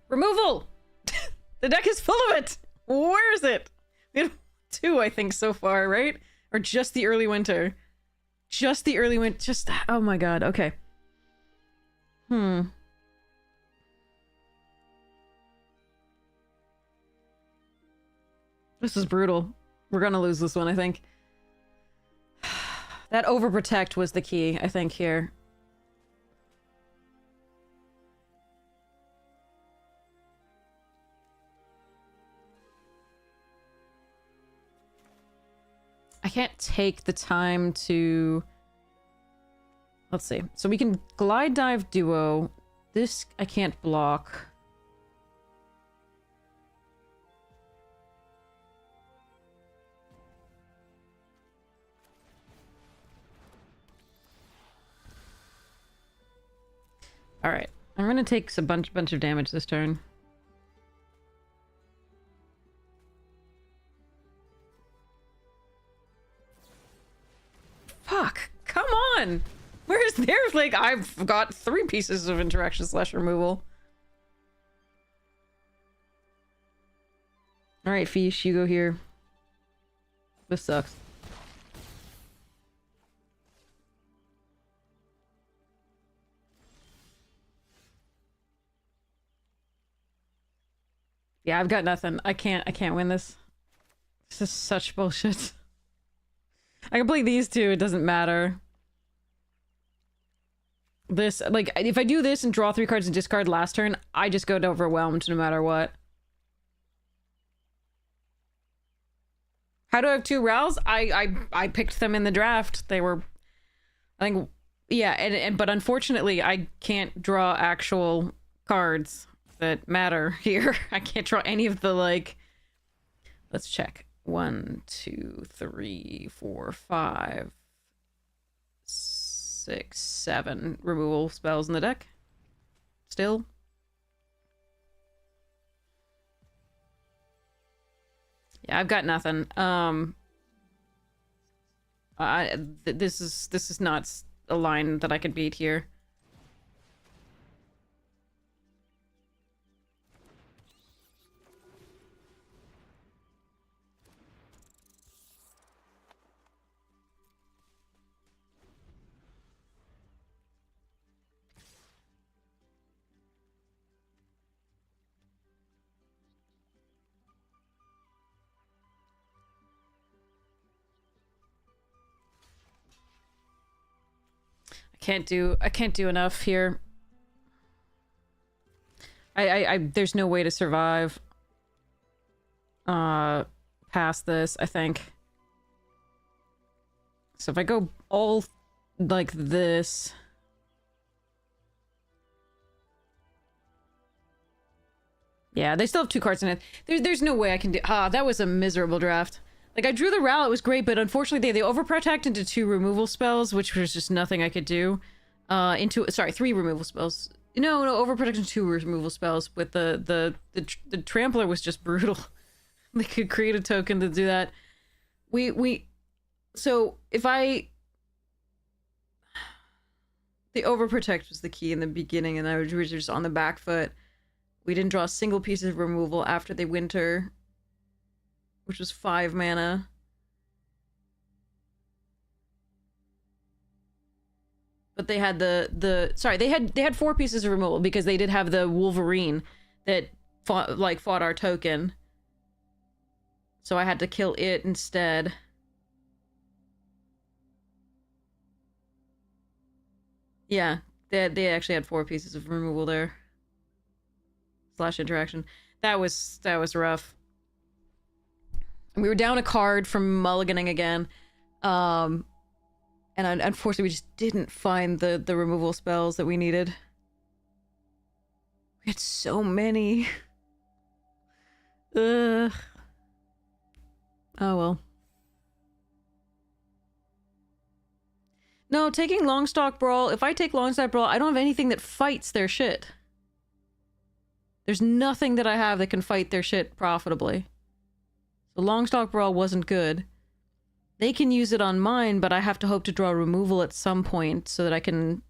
Removal! The deck is full of it! Where is it? We have 2, I think, so far, right? Or just the early winter? Just the early winter. Just, oh my god, okay. This is brutal. We're gonna lose this one, I think. That overprotect was the key, I think, here. I can't take the time to... Let's see. So we can glide dive duo. This I can't block. All right. I'm going to take a bunch of damage this turn. Fuck! Come on! Where's theirs? Like, I've got 3 pieces of interaction / removal. Alright, Fish, you go here. This sucks. Yeah, I've got nothing. I can't win this. This is such bullshit. I can play these 2, it doesn't matter. This, like, if I do this and draw 3 cards and discard last turn, I just go to overwhelmed no matter what. How do I have 2 Rals? I picked them in the draft. They were, I think, yeah, but unfortunately, I can't draw actual cards that matter here. I can't draw any of the, like, let's check. 1, 2, 3, 4, 5, 6, 7 removal spells in the deck. Still. Yeah, I've got nothing. This is not a line that I could beat here. I can't do enough here. There's no way to survive past this, I think. So if I go all like this, yeah, they still have 2 cards in it. There's no way I can do. That was a miserable draft. Like, I drew the Ral, it was great, but unfortunately they overprotect into 2 removal spells, which was just nothing I could do. Sorry, 3 removal spells. No, overprotect into 2 removal spells, with the Trampler was just brutal. They could create a token to do that. So, if I... The overprotect was the key in the beginning, and I was just on the back foot. We didn't draw a single piece of removal after the winter, which was 5 mana. But they had sorry, they had 4 pieces of removal because they did have the Wolverine that fought our token. So I had to kill it instead. Yeah, they actually had 4 pieces of removal there. / interaction. That was rough. We were down a card from mulliganing again. And unfortunately we just didn't find the removal spells that we needed. We had so many. Ugh. Oh well. No, taking Longstock Brawl, if I take Longstock Brawl, I don't have anything that fights their shit. There's nothing that I have that can fight their shit profitably. So Longstock Brawl wasn't good. They can use it on mine, but I have to hope to draw removal at some point so that I can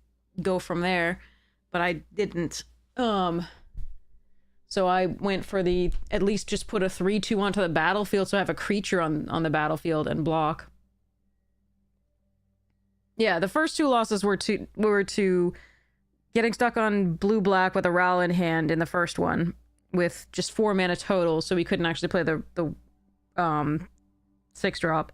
go from there. But I didn't. So I went for at least just put a 3/2 onto the battlefield so I have a creature on the battlefield and block. Yeah, the first 2 losses were to getting stuck on blue-black with a Ral in hand in the first one with just 4 mana total, so we couldn't actually play the 6-drop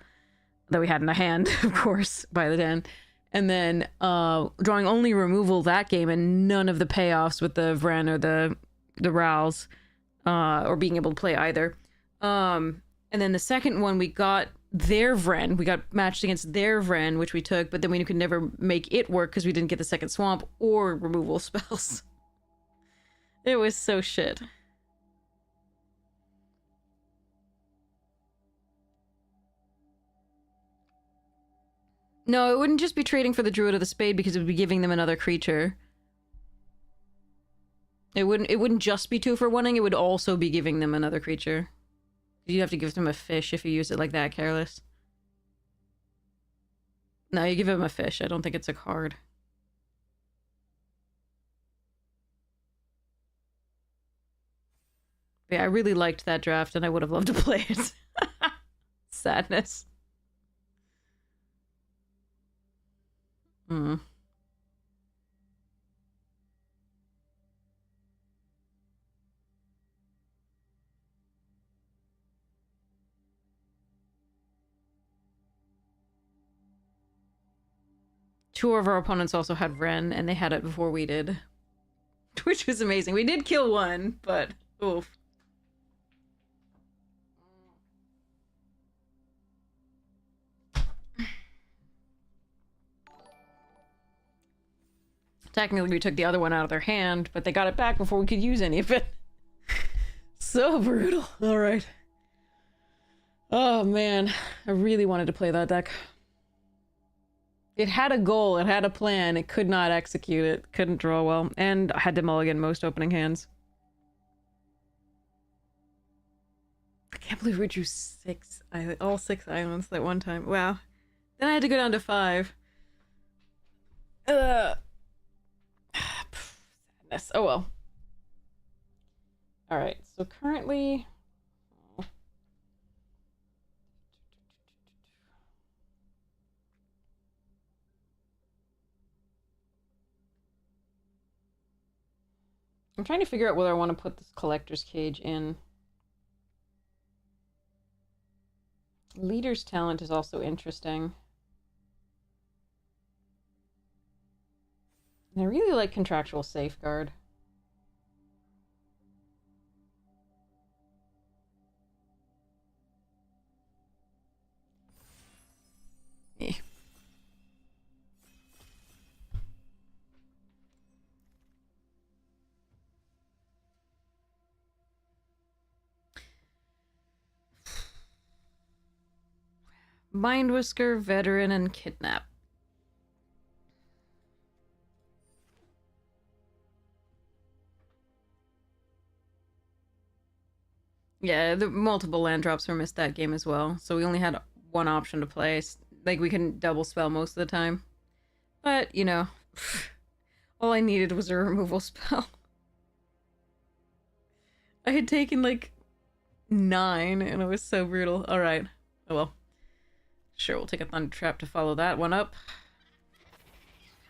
that we had in the hand, of course, by the end. And then drawing only removal that game and none of the payoffs with the Vren or the Rals, or being able to play either. And then the second one, we got their Vren. We got matched against their Vren, which we took, but then we could never make it work because we didn't get the second swamp or removal spells. It was so shit. No, it wouldn't just be trading for the Druid of the Spade because it would be giving them another creature. It wouldn't just be 2 for 1-ing, it would also be giving them another creature. You'd have to give them a fish if you use it like that, Careless. No, you give him a fish. I don't think it's a card. Yeah, I really liked that draft and I would have loved to play it. Sadness. Hmm. Two of our opponents also had Vren, and they had it before we did. Which was amazing. We did kill one, but oof. Technically, we took the other one out of their hand, but they got it back before we could use any of it. So brutal. Alright. Oh, man. I really wanted to play that deck. It had a goal, it had a plan, it could not execute it, couldn't draw well, and I had to mulligan most opening hands. I can't believe we drew all six islands at one time. Wow. Then I had to go down to 5. Sadness. Oh well. Alright, so currently... I'm trying to figure out whether I want to put this collector's cage in. Leader's talent is also interesting. And I really like contractual safeguard. Eh. Mind Whisker, Veteran, and Kidnap. Yeah, the multiple land drops were missed that game as well, so we only had one option to play. Like, we couldn't double spell most of the time. But, you know, all I needed was a removal spell. I had taken, like, 9, and it was so brutal. Alright. Oh well. Sure, we'll take a Thunder Trap to follow that one up.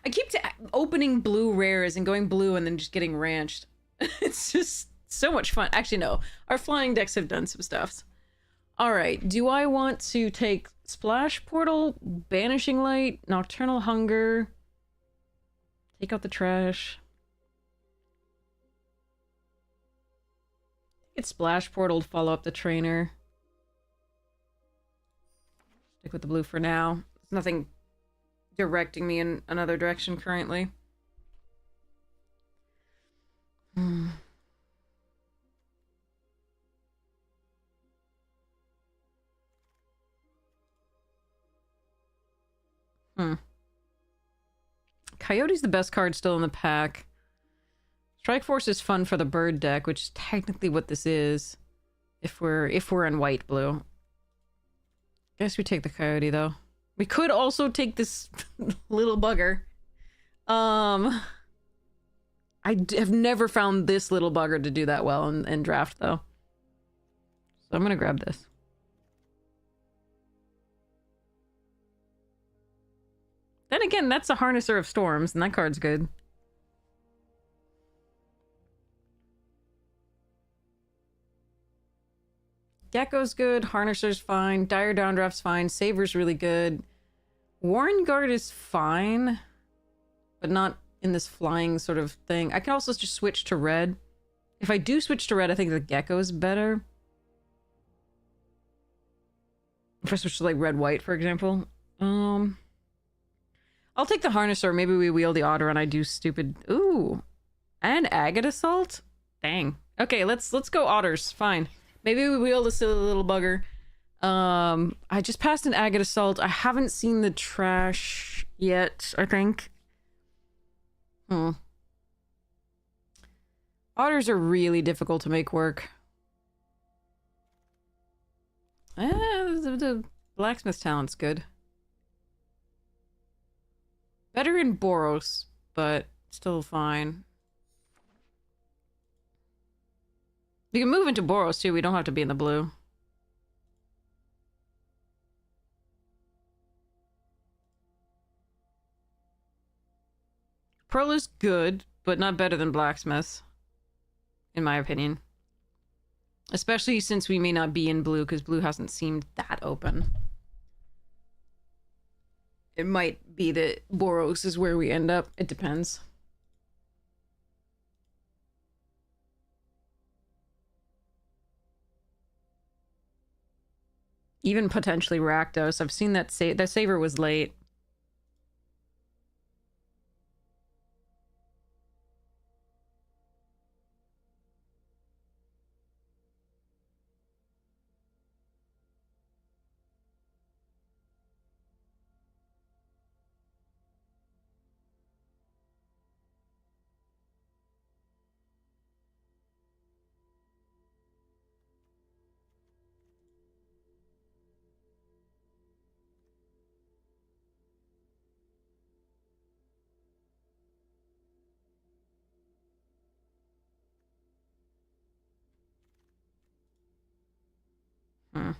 I keep opening blue rares and going blue and then just getting ranched. It's just so much fun. Actually, no. Our flying decks have done some stuffs. Alright, do I want to take Splash Portal, Banishing Light, Nocturnal Hunger, take out the trash? It's Splash Portal to follow up the trainer. Stick with the blue for now. There's nothing directing me in another direction currently. Coyote's the best card still in the pack. Strike Force is fun for the bird deck, which is technically what this is. If we're in white blue. Guess we take the Coyote though. We could also take this little bugger. I have never found this little bugger to do that well in draft though. So I'm gonna grab this. Then again, that's a Harnesser of Storms, and that card's good. Gecko's good, Harnesser's fine, Dire Downdraft's fine, Saver's really good. Warren Guard is fine, but not in this flying sort of thing. I can also just switch to red. If I do switch to red, I think the Gecko's better. If I switch to like red-white, for example. I'll take the Harnesser. Maybe we wheel the Otter and I do stupid... Ooh. And Agate Assault? Dang. Okay, let's go Otters. Fine. Maybe we wheel this silly little bugger. I just passed an Agate Assault. I haven't seen the trash yet, I think. Otters are really difficult to make work. The Blacksmith talent's good. Better in Boros, but still fine. We can move into Boros too, we don't have to be in the blue. Pearl is good, but not better than Blacksmith, in my opinion. Especially since we may not be in blue, because blue hasn't seemed that open. It might be that Boros is where we end up. It depends. Even potentially Rakdos. I've seen that that Saver was late. Hmm.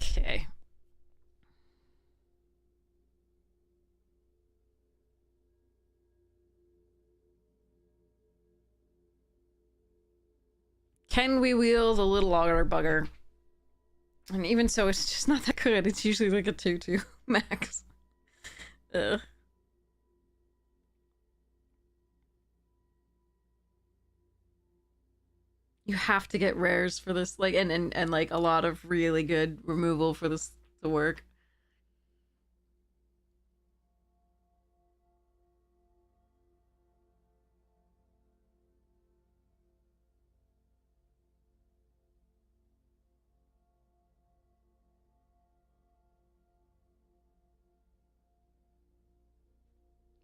Okay. Can we wheel the little auger bugger? And even so, it's just not that good. It's usually like a 2-2 max. Ugh. You have to get rares for this, like, and like a lot of really good removal for this to work.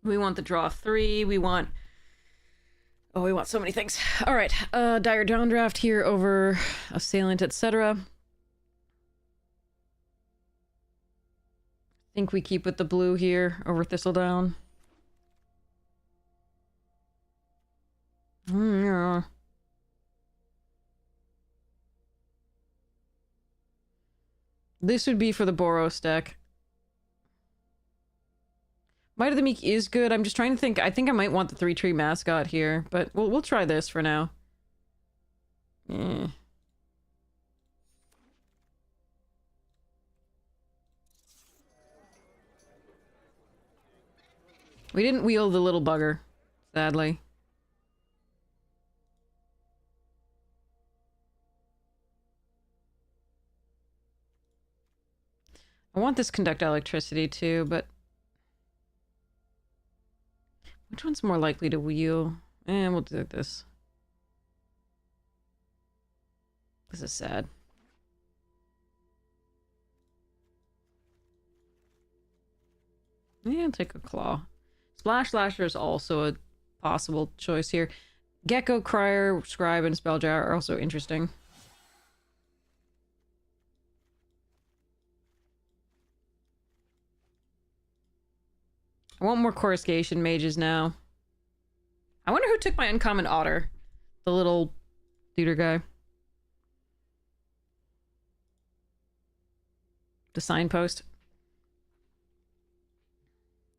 We want the draw 3. We want... Oh, we want so many things. All right. Dire downdraft here over assailant, etc. Think we keep with the blue here over thistledown. Yeah. This would be for the Boros deck. Might of the Meek is good. I'm just trying to think. I think I might want the 3-tree mascot here, but we'll try this for now. Eh. We didn't wheel the little bugger, sadly. I want this conduct electricity too, but... Which one's more likely to wheel? We'll do this. This is sad. Yeah, take a claw. Splash Lasher is also a possible choice here. Gecko, Crier, Scribe, and Spelljar are also interesting. I want more Coruscation mages now. I wonder who took my uncommon otter. The little theater guy. The signpost.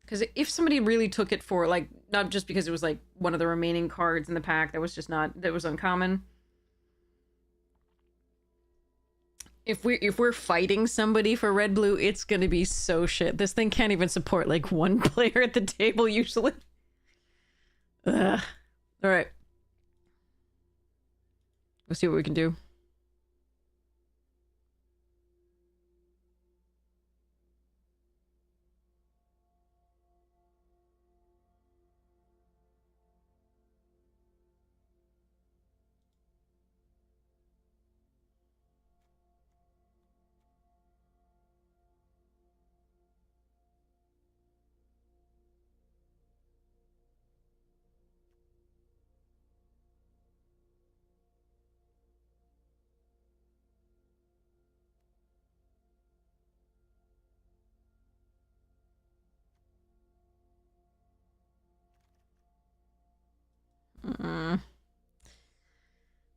Because if somebody really took it for, like, not just because it was, like, one of the remaining cards in the pack that was just not, that was uncommon. If we're fighting somebody for red-blue, it's gonna be so shit. This thing can't even support, like, one player at the table, usually. Ugh. Alright. Let's see what we can do.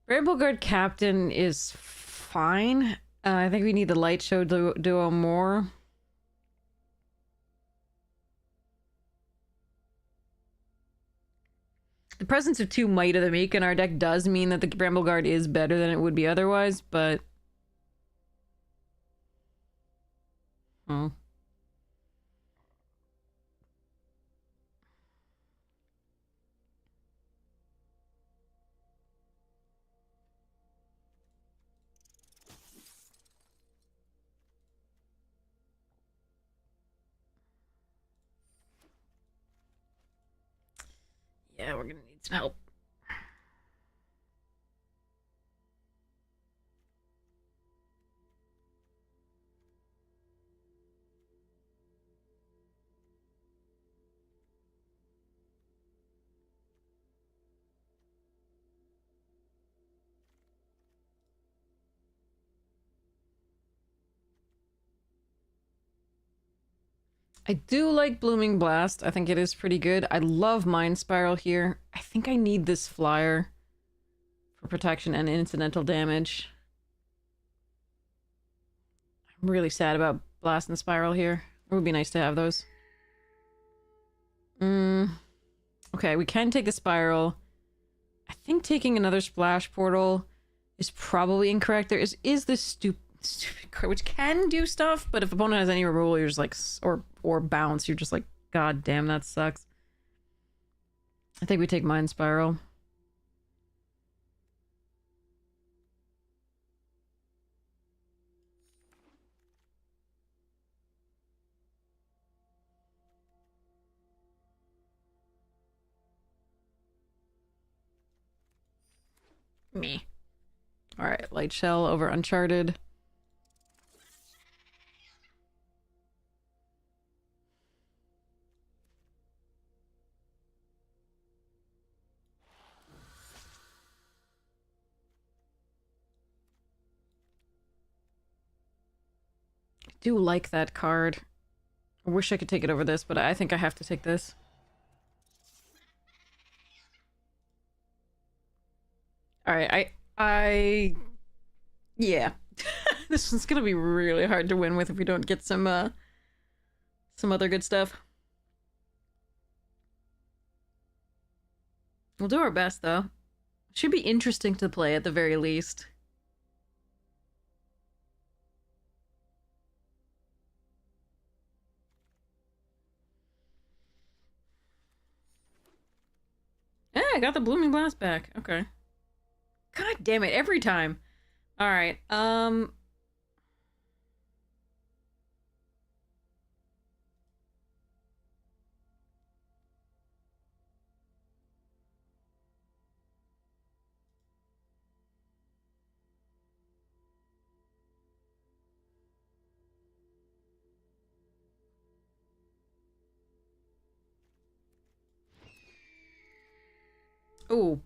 Rainbow Guard Captain is fine. I think we need the Light Show duo more. The presence of 2 Might of the Meek in our deck does mean that the Bramble Guard is better than it would be otherwise, but... Oh. Yeah, we're gonna need some help. I do like Blooming Blast. I think it is pretty good. I love Mind Spiral here. I think I need this flyer for protection and incidental damage. I'm really sad about Blast and Spiral here. It would be nice to have those. Okay, we can take the Spiral. I think taking another Splash Portal is probably incorrect. There is this stupid card which can do stuff, but if opponent has any removal, you're just like, or bounce, you're just like, god damn, that sucks. I think we take Mind Spiral. Me. Alright, Light Shell over Uncharted. I do like that card. I wish I could take it over this, but I think I have to take this. Alright, yeah. This one's gonna be really hard to win with if we don't get some other good stuff. We'll do our best, though. Should be interesting to play at the very least. Yeah, I got the Blooming Blast back. Okay. God damn it, every time. Alright, oh,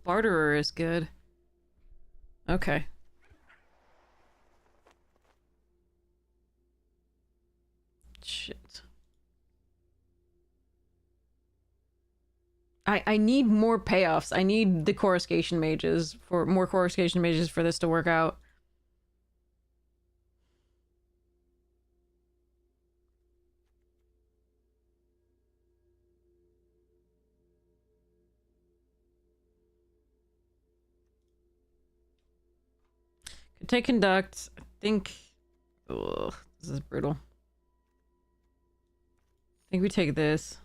Barterer is good. Okay. Shit. I need more payoffs. I need the Coruscation Mages for more Coruscation Mages for this to work out. Could take Conduct. I think... Ugh, this is brutal. I think we take this.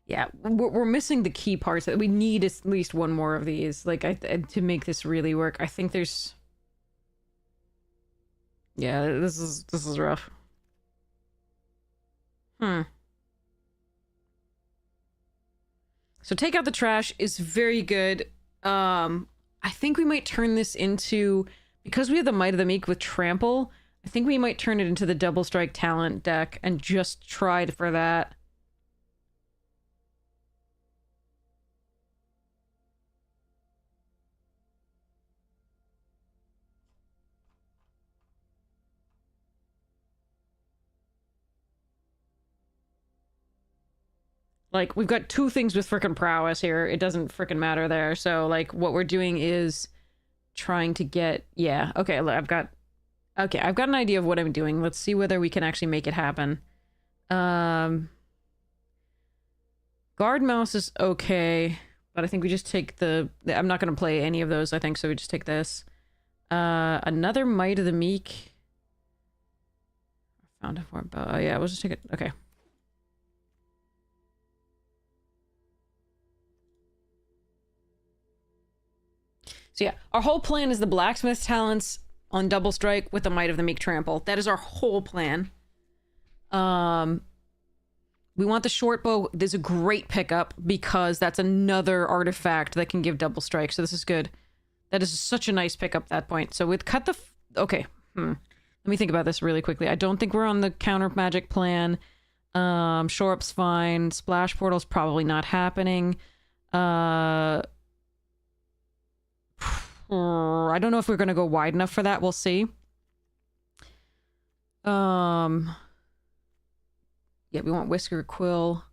Yeah, we're missing the key parts. We need at least one more of these, like, to make this really work. I think there's... Yeah, this is rough. So take out the trash is very good. I think we might turn this into... Because we have the Might of the Meek with Trample, I think we might turn it into the Double Strike Talent deck and just try for that. Like, we've got two things with frickin' prowess here. It doesn't frickin' matter there. So, like, what we're doing is trying to get... Yeah, okay, I've got an idea of what I'm doing. Let's see whether we can actually make it happen. Guard Mouse is okay, but I think we just take the... I'm not going to play any of those, I think, so we just take this. Another Might of the Meek. Found a form. Yeah, we'll just take it. Okay. So yeah, our whole plan is the Blacksmith Talents on Double Strike with the Might of the Meek Trample. That is our whole plan. We want the short bow. There's a great pickup because that's another artifact that can give double strike. So this is good. That is such a nice pickup at that point. So with cut the... okay. Let me think about this really quickly. I don't think we're on the counter magic plan. Shore up's fine. Splash portal's probably not happening. I don't know if we're going to go wide enough for that. We'll see. Yeah, we want Whisker Quill.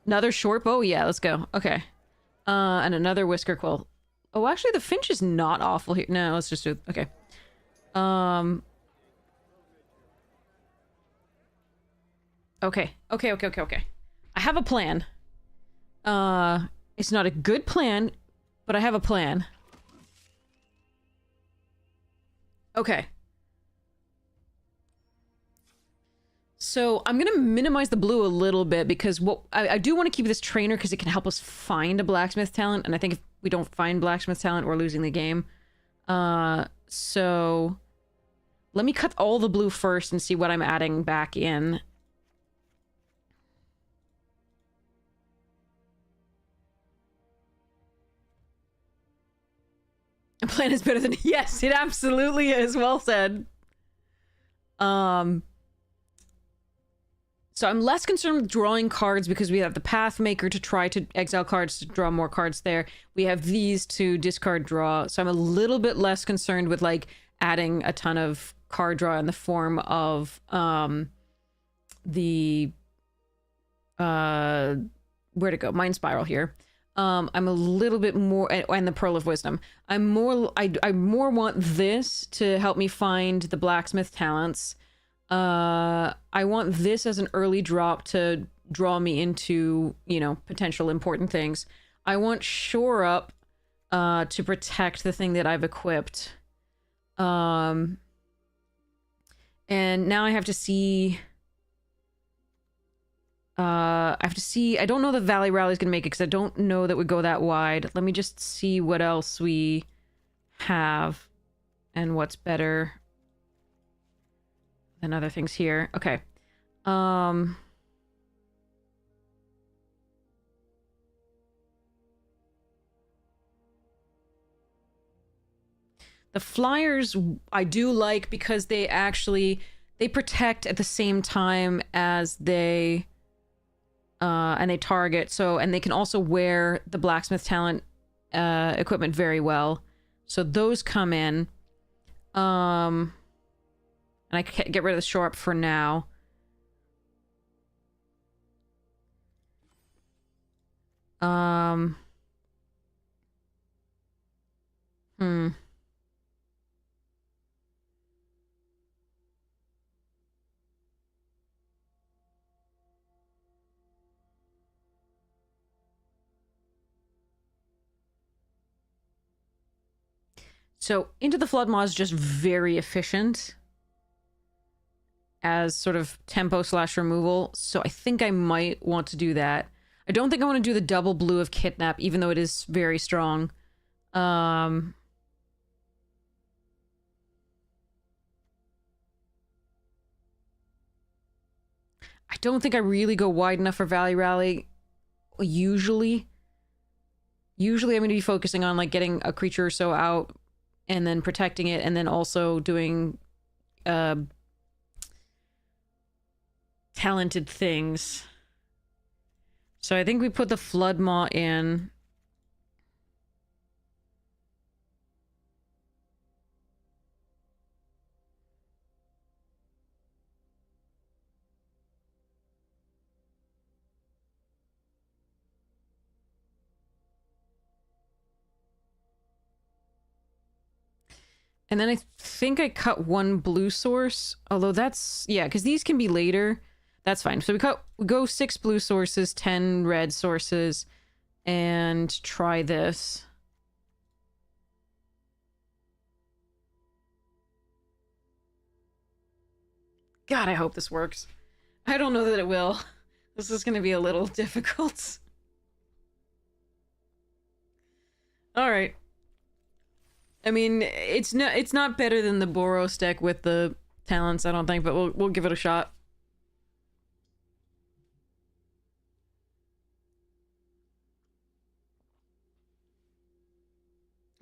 Another short bow? Yeah, let's go. Okay. And another Whisker Quill. Oh, actually, the Finch is not awful here. No, let's just do... okay. Okay. I have a plan. It's not a good plan, but I have a plan. Okay. So I'm gonna minimize the blue a little bit because what I do want to keep this trainer because it can help us find a blacksmith talent, and I think if we don't find blacksmith talent, we're losing the game. So let me cut all the blue first and see what I'm adding back in. A plan is better than... yes, it absolutely is. Well said. So I'm less concerned with drawing cards because we have the Pathmaker to try to exile cards to draw more cards there. We have these to discard draw. So I'm a little bit less concerned with like adding a ton of card draw in the form of the where to go? Mind Spiral here. I'm a little bit more, and the Pearl of Wisdom. I more want this to help me find the blacksmith talents. I want this as an early drop to draw me into, you know, potential important things. I want Shore Up to protect the thing that I've equipped. And now I have to see... I don't know that Valley Rally's gonna make it because I don't know that we go that wide. Let me just see what else we have and what's better than other things here. Okay. The flyers I do like because they protect at the same time as they and they target, so, and they can also wear the blacksmith talent equipment very well. So those come in. And I can get rid of the Shore Up for now. So Into the Flood Maw is just very efficient as sort of tempo / removal. So I think I might want to do that. I don't think I want to do the double blue of Kidnap, even though it is very strong. I don't think I really go wide enough for Valley Rally. Usually I'm going to be focusing on like getting a creature or so out and then protecting it, and then also doing talented things. So I think we put the Flood Maw in. And then I think I cut one blue source, although that's, yeah, because these can be later. That's fine. So we go 6 blue sources, 10 red sources, and try this. God, I hope this works. I don't know that it will. This is going to be a little difficult. All right. I mean, it's not better than the Boros deck with the talents, I don't think, but we'll give it a shot.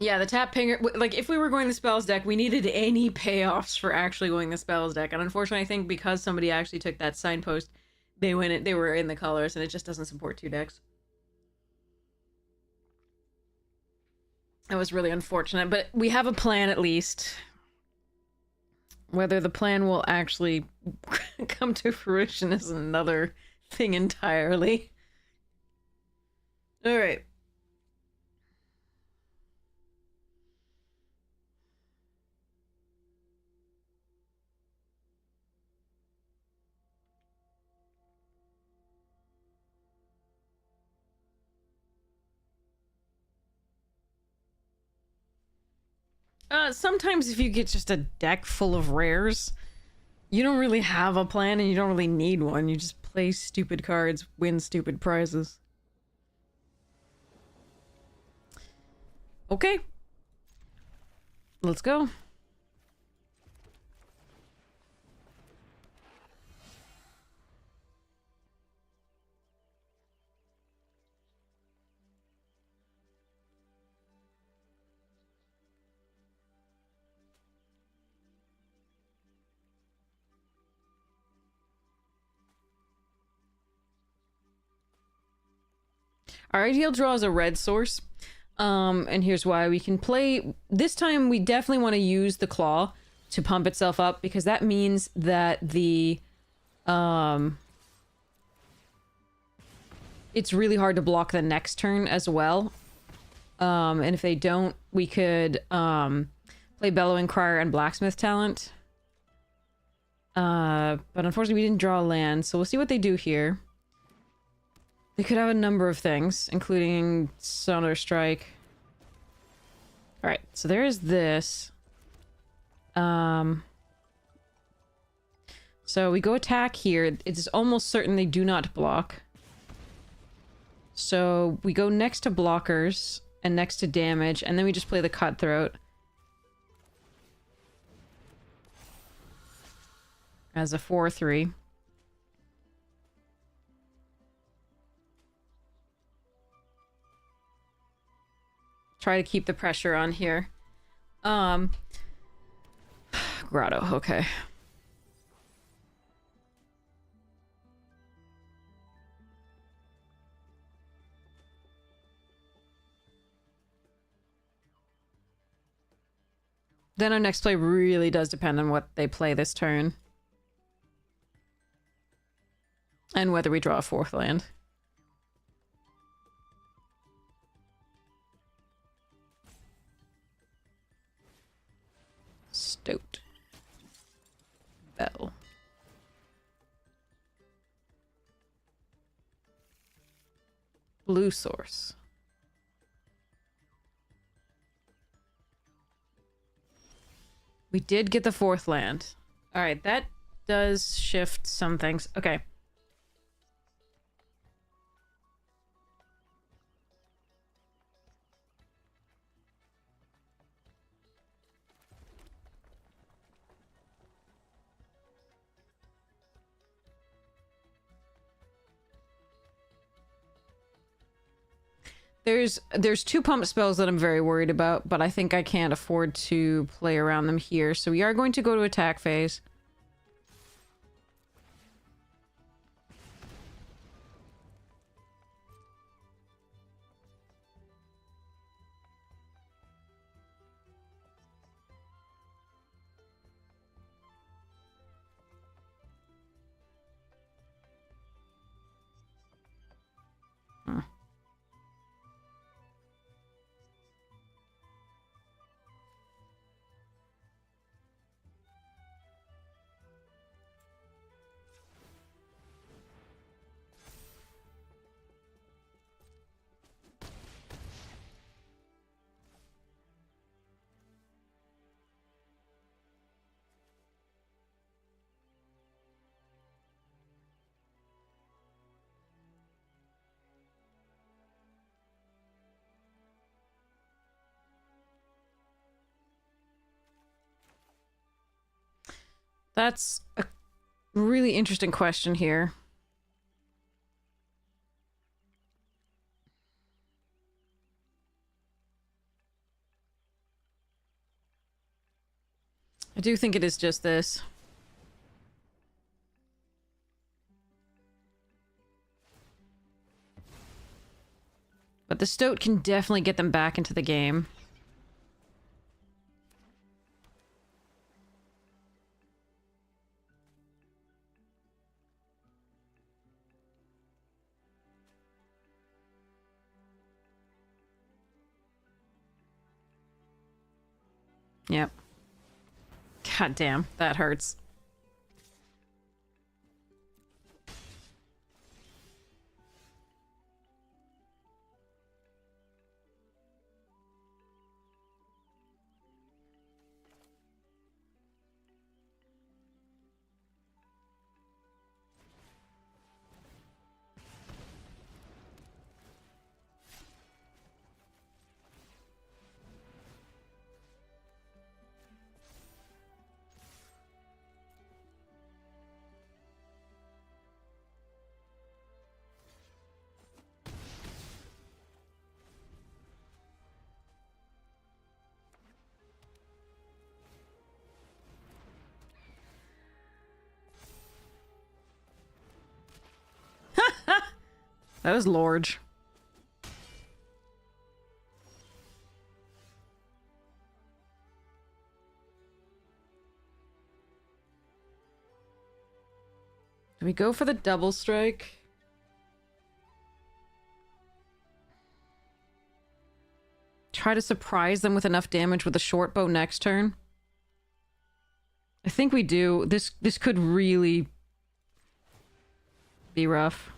Yeah, the tap pinger, like, if we were going the spells deck, we needed any payoffs for actually going the spells deck. And unfortunately, I think because somebody actually took that signpost, they were in the colors, and it just doesn't support 2 decks. That was really unfortunate, but we have a plan at least. Whether the plan will actually come to fruition is another thing entirely. Alright. Sometimes if you get just a deck full of rares, you don't really have a plan and you don't really need one. You just play stupid cards, win stupid prizes. Okay. Let's go. Our ideal draw is a red source. And here's why. We can play... This time, we definitely want to use the claw to pump itself up, because that means that the... It's really hard to block the next turn as well. And if they don't, we could play Bellowing Crier and Blacksmith Talent. But unfortunately, we didn't draw a land, so we'll see what they do here. They could have a number of things, including Sonar Strike. Alright, so there is this. So we go attack here. It's almost certain they do not block. So we go next to blockers and next to damage, and then we just play the Cutthroat as a 4/3. Try to keep the pressure on here. Grotto, okay. Then our next play really does depend on what they play this turn. And whether we draw a 4th land. Stoat. Bell. Blue source. We did get the 4th land. Alright, that does shift some things. Okay. There's 2 pump spells that I'm very worried about, but I think I can't afford to play around them here. So we are going to go to attack phase. That's a really interesting question here. I do think it is just this. But the stoat can definitely get them back into the game. Yep. God damn, that hurts. That was large. Do we go for the double strike? Try to surprise them with enough damage with a short bow next turn? I think we do. This could really be rough.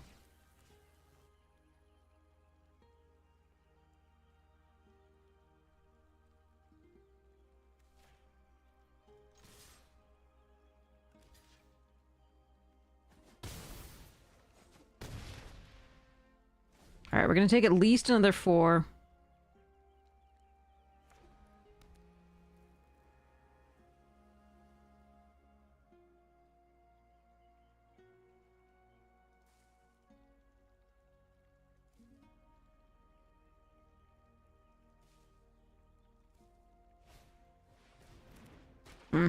Alright, we're gonna take at least another 4. Hmm.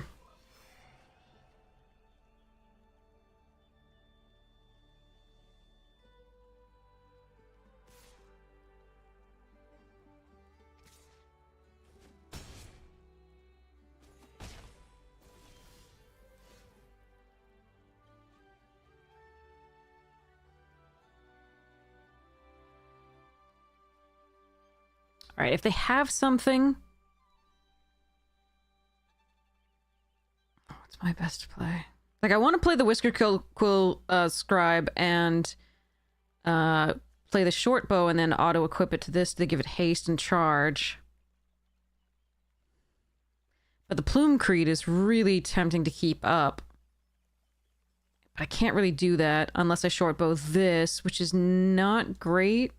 Alright, if they have something... What's my best play? Like, I want to play the Whisker Quill Scribe and play the short bow and then auto-equip it to this to give it haste and charge. But the Plume Creed is really tempting to keep up. But I can't really do that unless I short bow this, which is not great.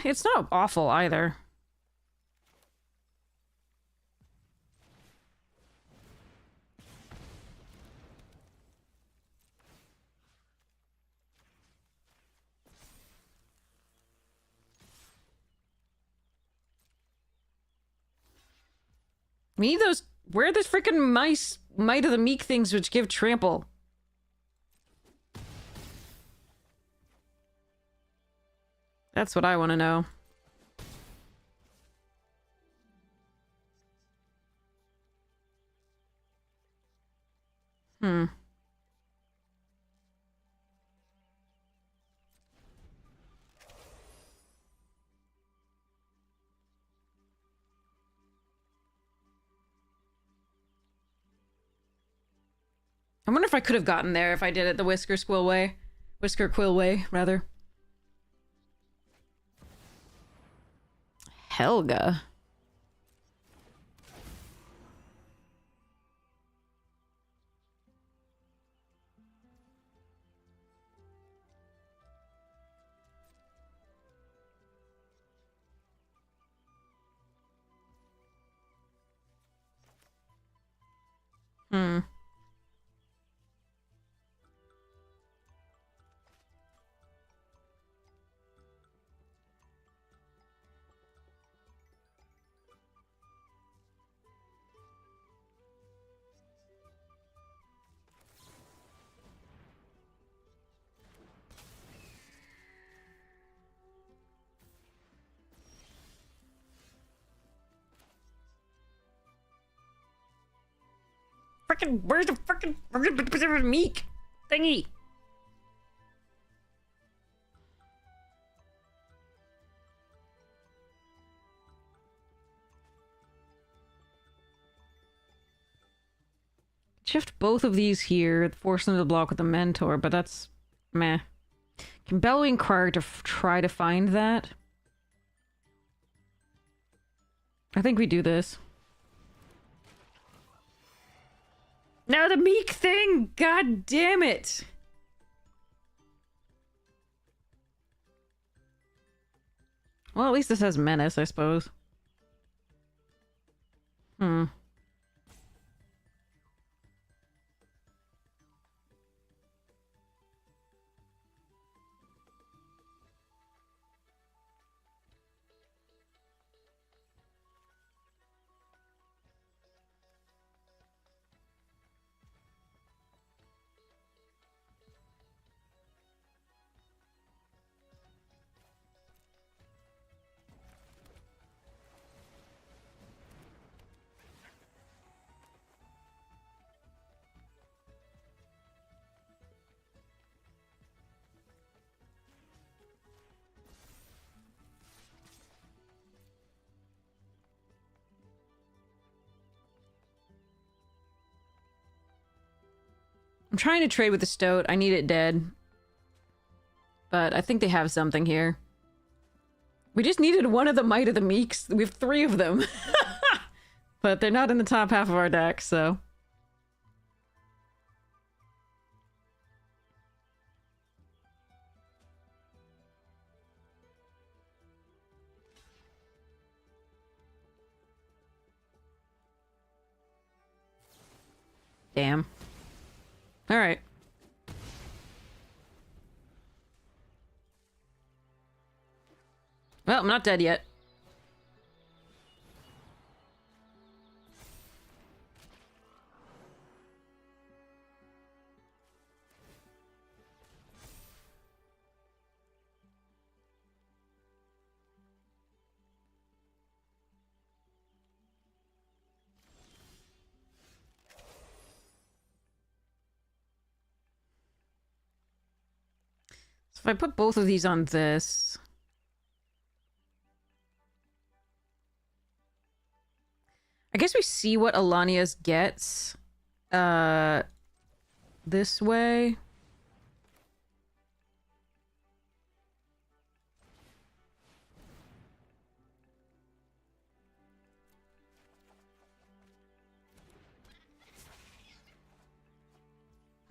It's not awful either. We need those... Where are those freaking Might of the Meek things which give trample? That's what I want to know. Hmm. I wonder if I could have gotten there if I did it the Whisker Quill way, rather. Helga. Hmm. where's the frickin' meek thingy? Shift both of these here, force them to block with the mentor, but that's meh. Can Bellowing Crier to try to find that? I think we do this. Now the meek thing! God damn it! Well, at least this has menace, I suppose. Hmm. I'm trying to trade with the Stoat. I need it dead. But I think they have something here. We just needed one of the Might of the Meeks. We have 3 of them. But they're not in the top half of our deck, so... Damn. Alright. Well, I'm not dead yet. So if I put both of these on this... I guess we see what Alania's gets. This way.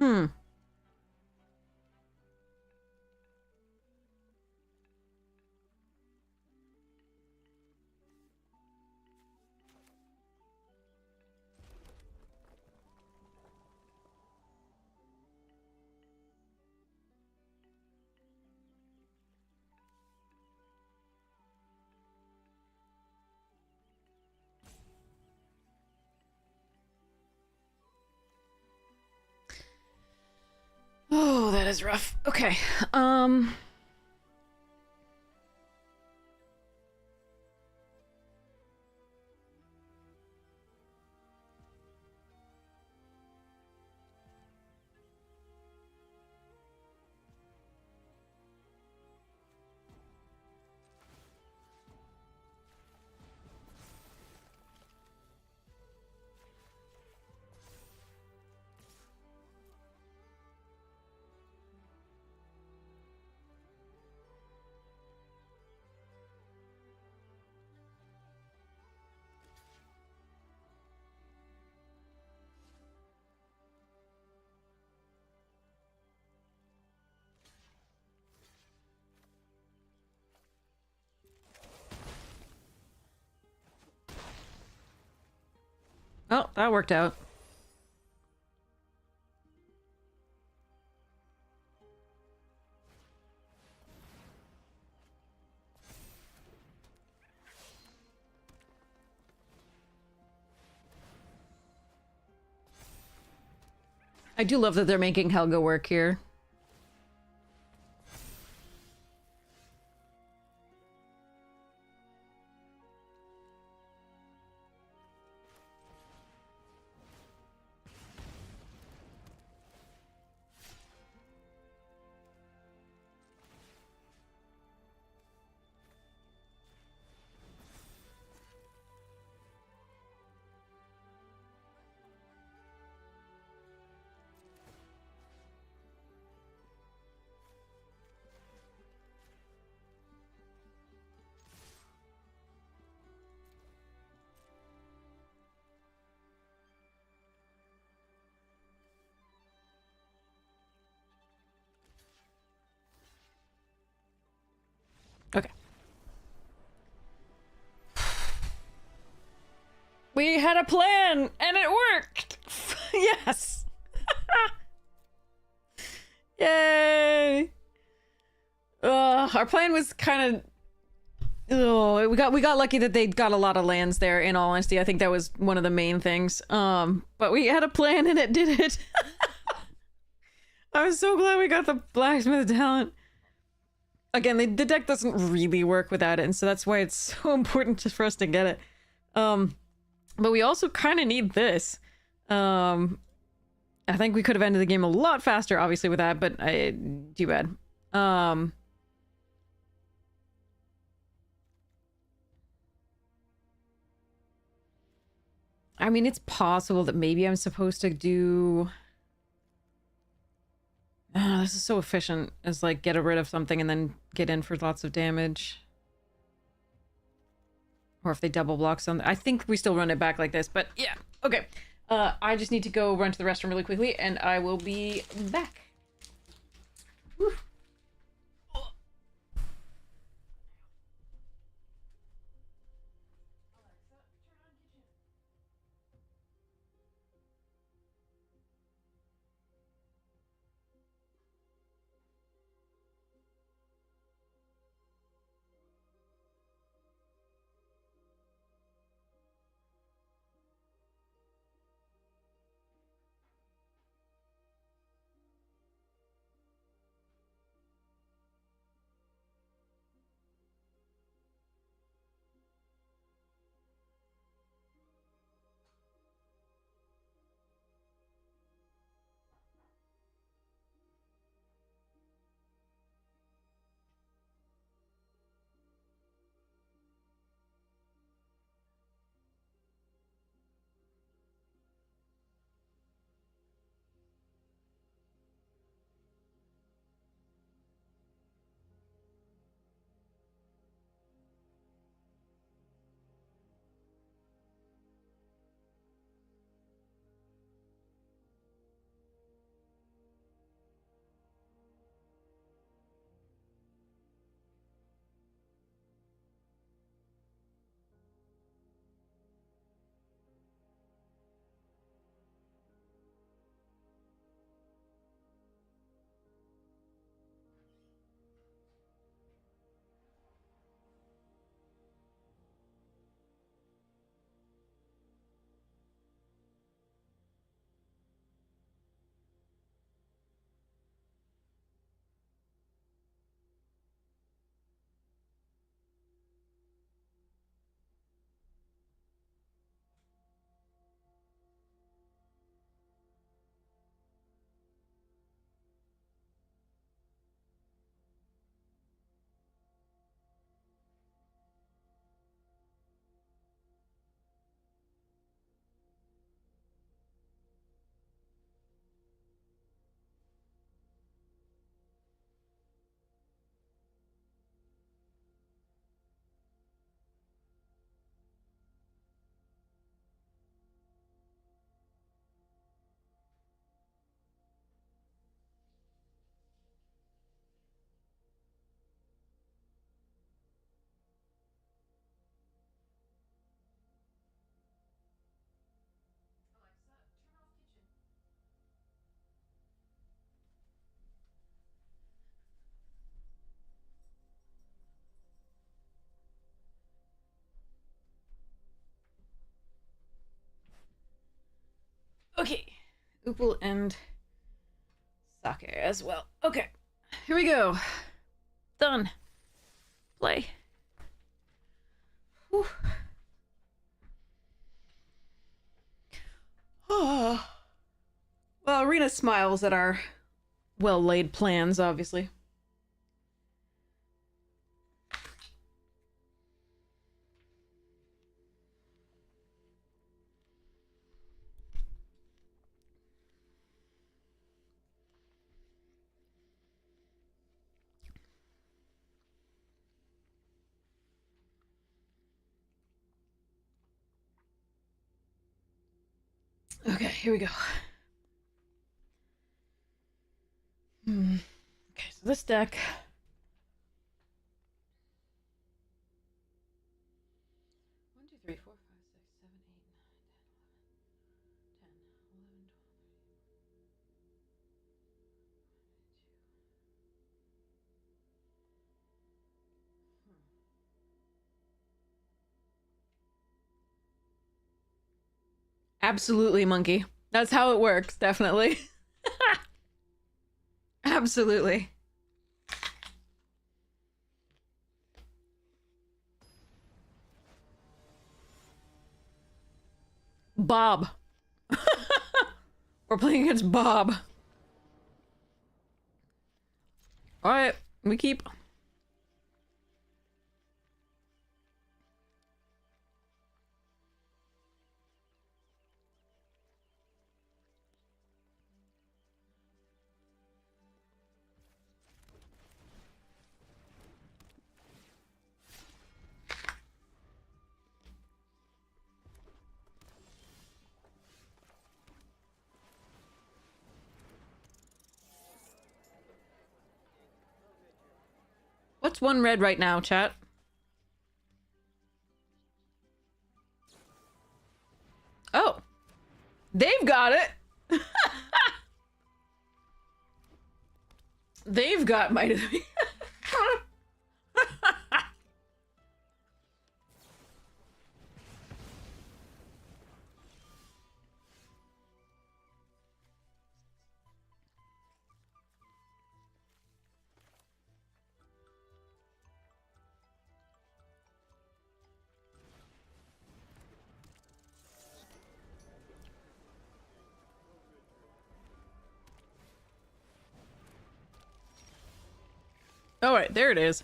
Hmm. Oh, that is rough. Okay. Oh, that worked out. I do love that they're making Helga work here. had a plan and it worked. Yes. Yay. Our plan was kind of... Oh, we got lucky that they got a lot of lands there, in all honesty. I think that was one of the main things. But we had a plan and it did it. I was so glad we got the blacksmith talent. Again, the deck doesn't really work without it, and so that's why it's so important for us to get it. But we also kind of need this. I think we could have ended the game a lot faster, obviously, with that, but too bad. I mean, it's possible that maybe I'm supposed to do... this is so efficient, as like get rid of something and then get in for lots of damage. Or if they double block something. I think we still run it back like this, but yeah. Okay. I just need to go run to the restroom really quickly and I will be back. Whew. Okay. Upal and sake as well. Okay. Here we go. Done. Play. Whew. Oh. Well, Arena smiles at our well-laid plans, obviously. Okay, here we go. Okay, so this deck... 1, 2, 3, 4, 5, 6, 7, 8, 9, 10, Absolutely, monkey. That's how it works, definitely. Absolutely. Bob. We're playing against Bob. Alright, we keep. What's one red right now, chat? Oh. They've got it. They've got Might of the... All right, there it is.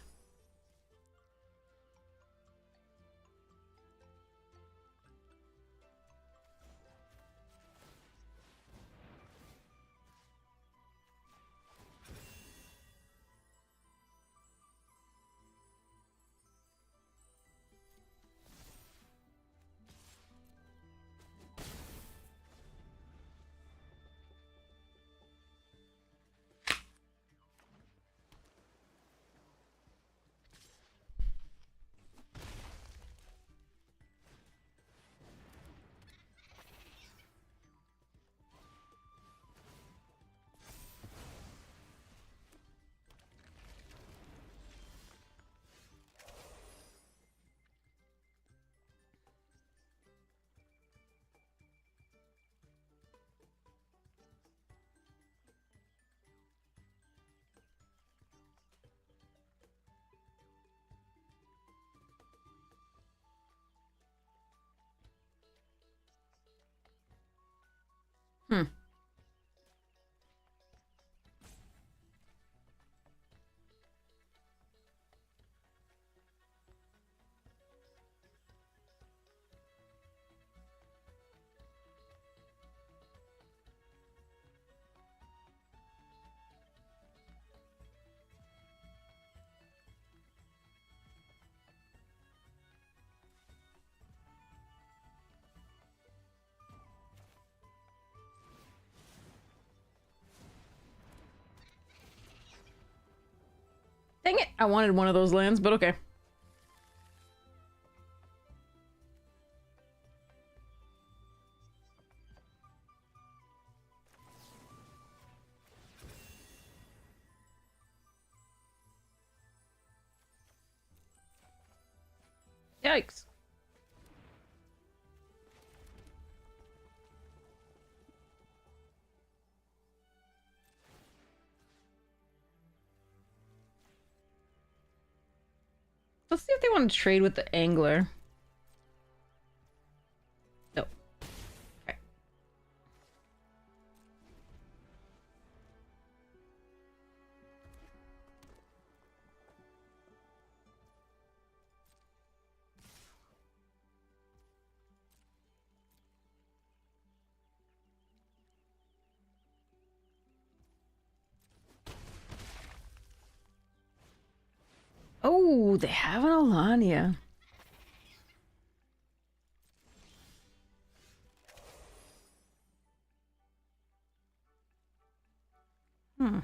Hmm. Dang it! I wanted one of those lands, but okay. Yikes. Let's see if they want to trade with the angler. No. Okay. Oh, they have an Alania. Hmm.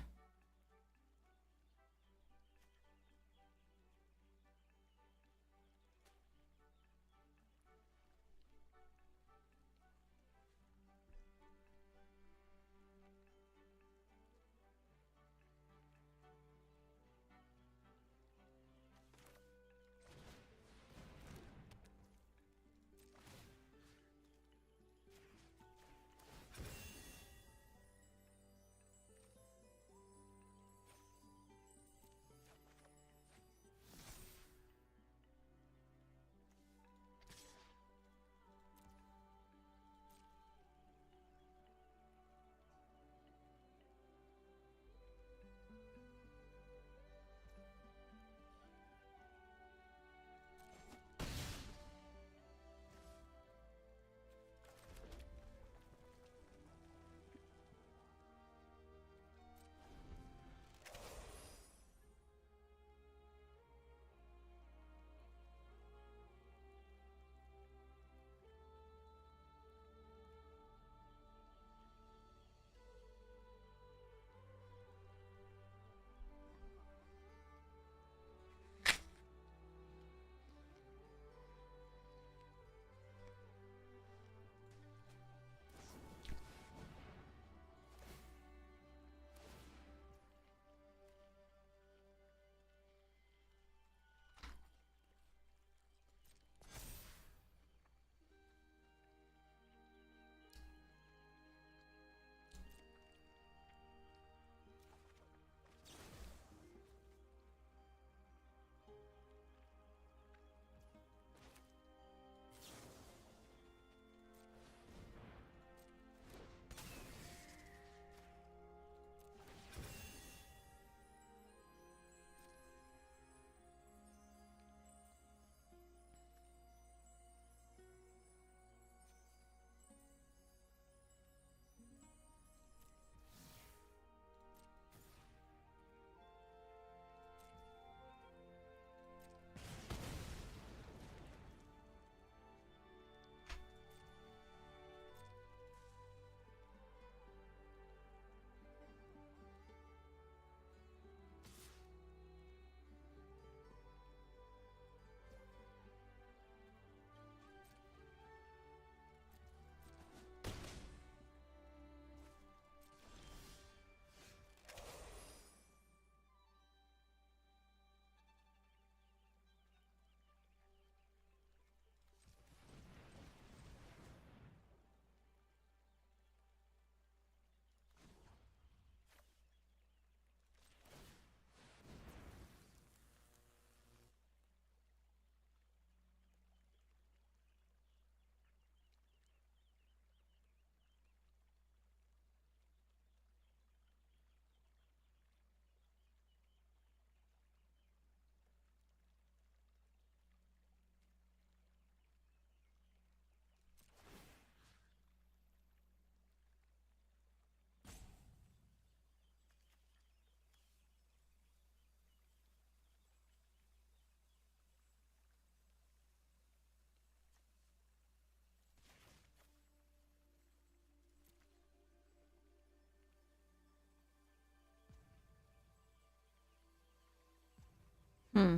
Hmm.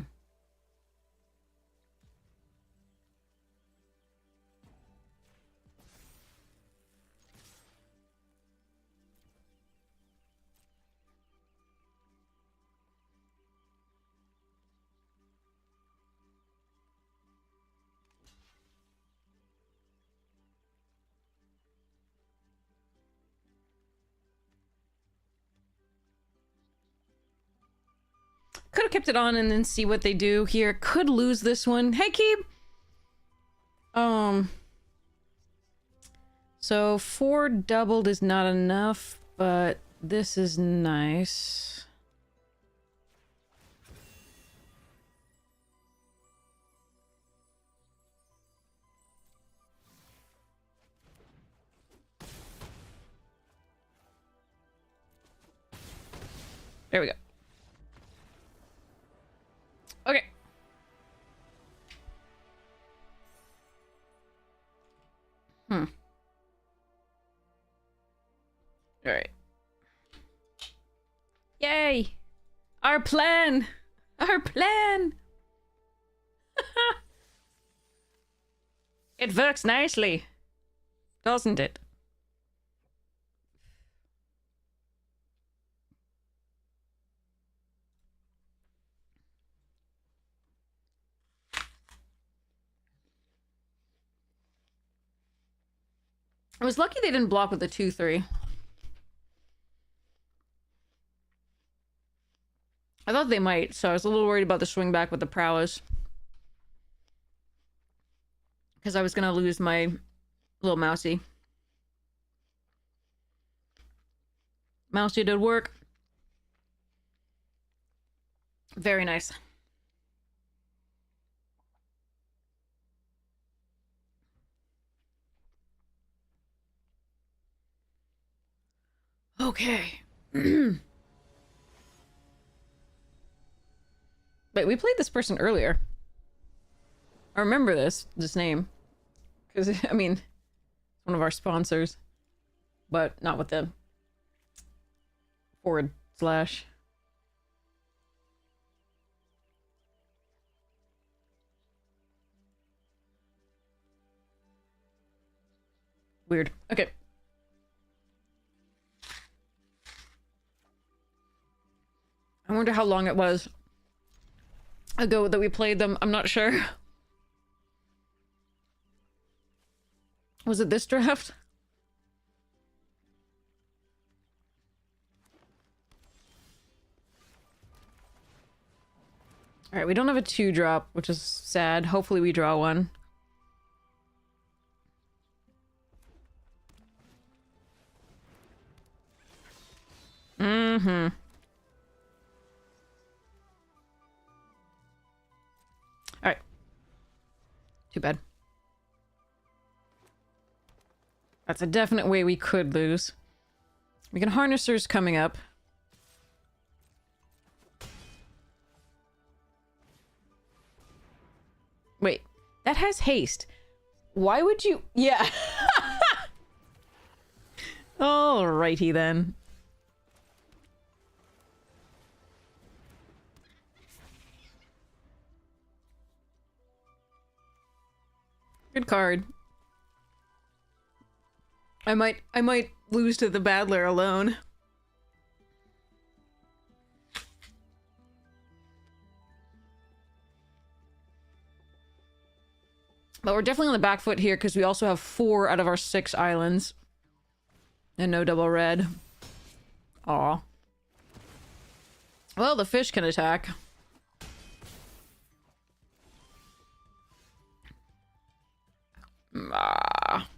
Could have kept it on and then see what they do here. Could lose this one. Hey, Keeb! So 4 doubled is not enough, but this is nice. There we go. Okay. Alright. Yay! Our plan! Our plan! It works nicely, doesn't it? I was lucky they didn't block with the 2-3. I thought they might, so I was a little worried about the swing back with the prowess. Because I was gonna lose my little mousy. Mousy did work. Very nice. Okay. Wait, we played this person earlier. I remember this name. Because, I mean, it's one of our sponsors. But not with the /. Weird. Okay. I wonder how long it was ago that we played them. I'm not sure. Was it this draft? Alright, we don't have a 2-drop, which is sad. Hopefully we draw one. Mm-hmm. Alright. Too bad. That's a definite way we could lose. We can harnessers coming up. Wait, that has haste. Why would you... Yeah. Alrighty then. Good card. I might lose to the Battler alone. But we're definitely on the back foot here because we also have 4 out of our 6 islands. And no double red. Aw. Well, the fish can attack. Ah.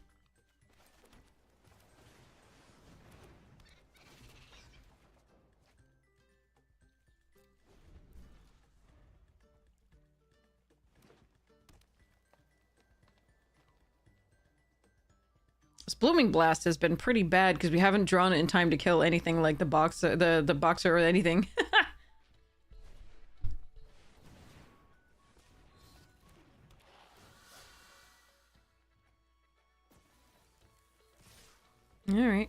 This Blooming Blast has been pretty bad because we haven't drawn it in time to kill anything like the boxer, the boxer or anything. All right.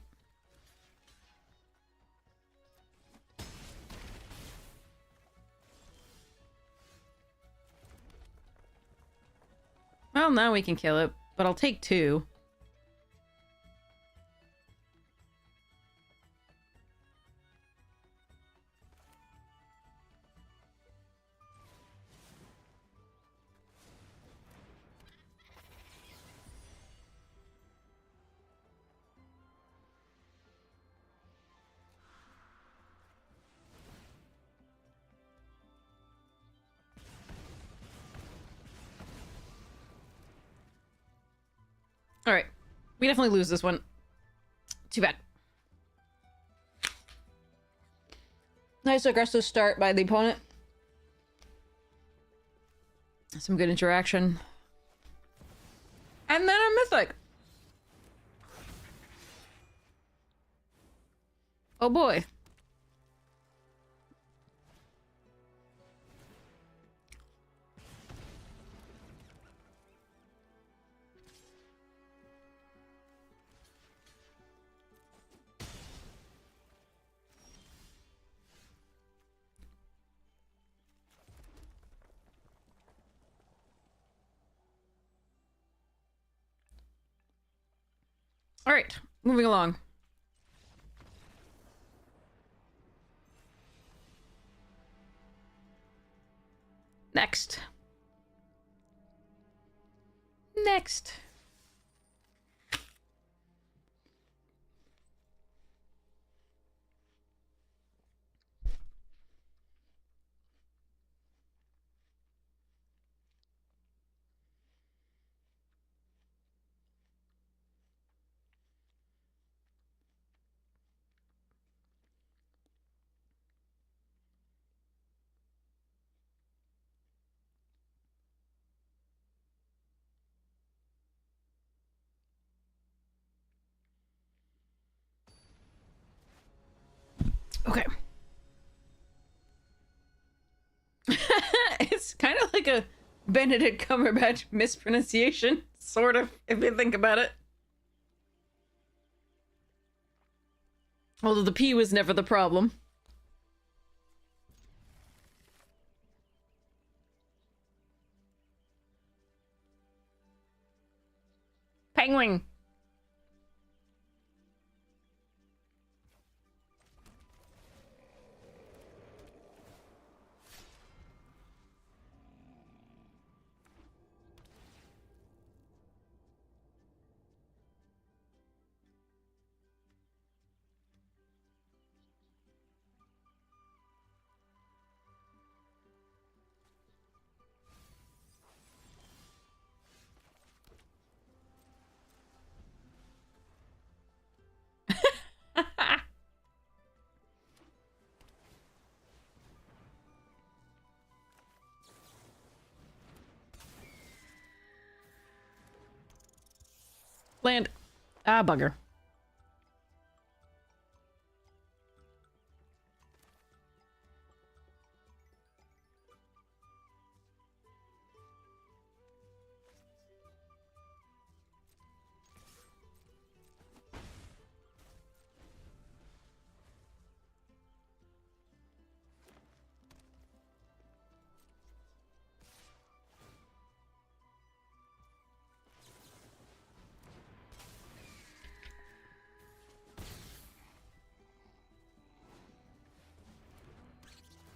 Well, now we can kill it, but I'll take 2. Alright. We definitely lose this one. Too bad. Nice aggressive start by the opponent. Some good interaction. And then a mythic. Oh boy. All right, moving along. Next. Next. Okay. It's kind of like a Benedict Cumberbatch mispronunciation, sort of, if you think about it. Although the P was never the problem. Penguin. Land. Ah, bugger.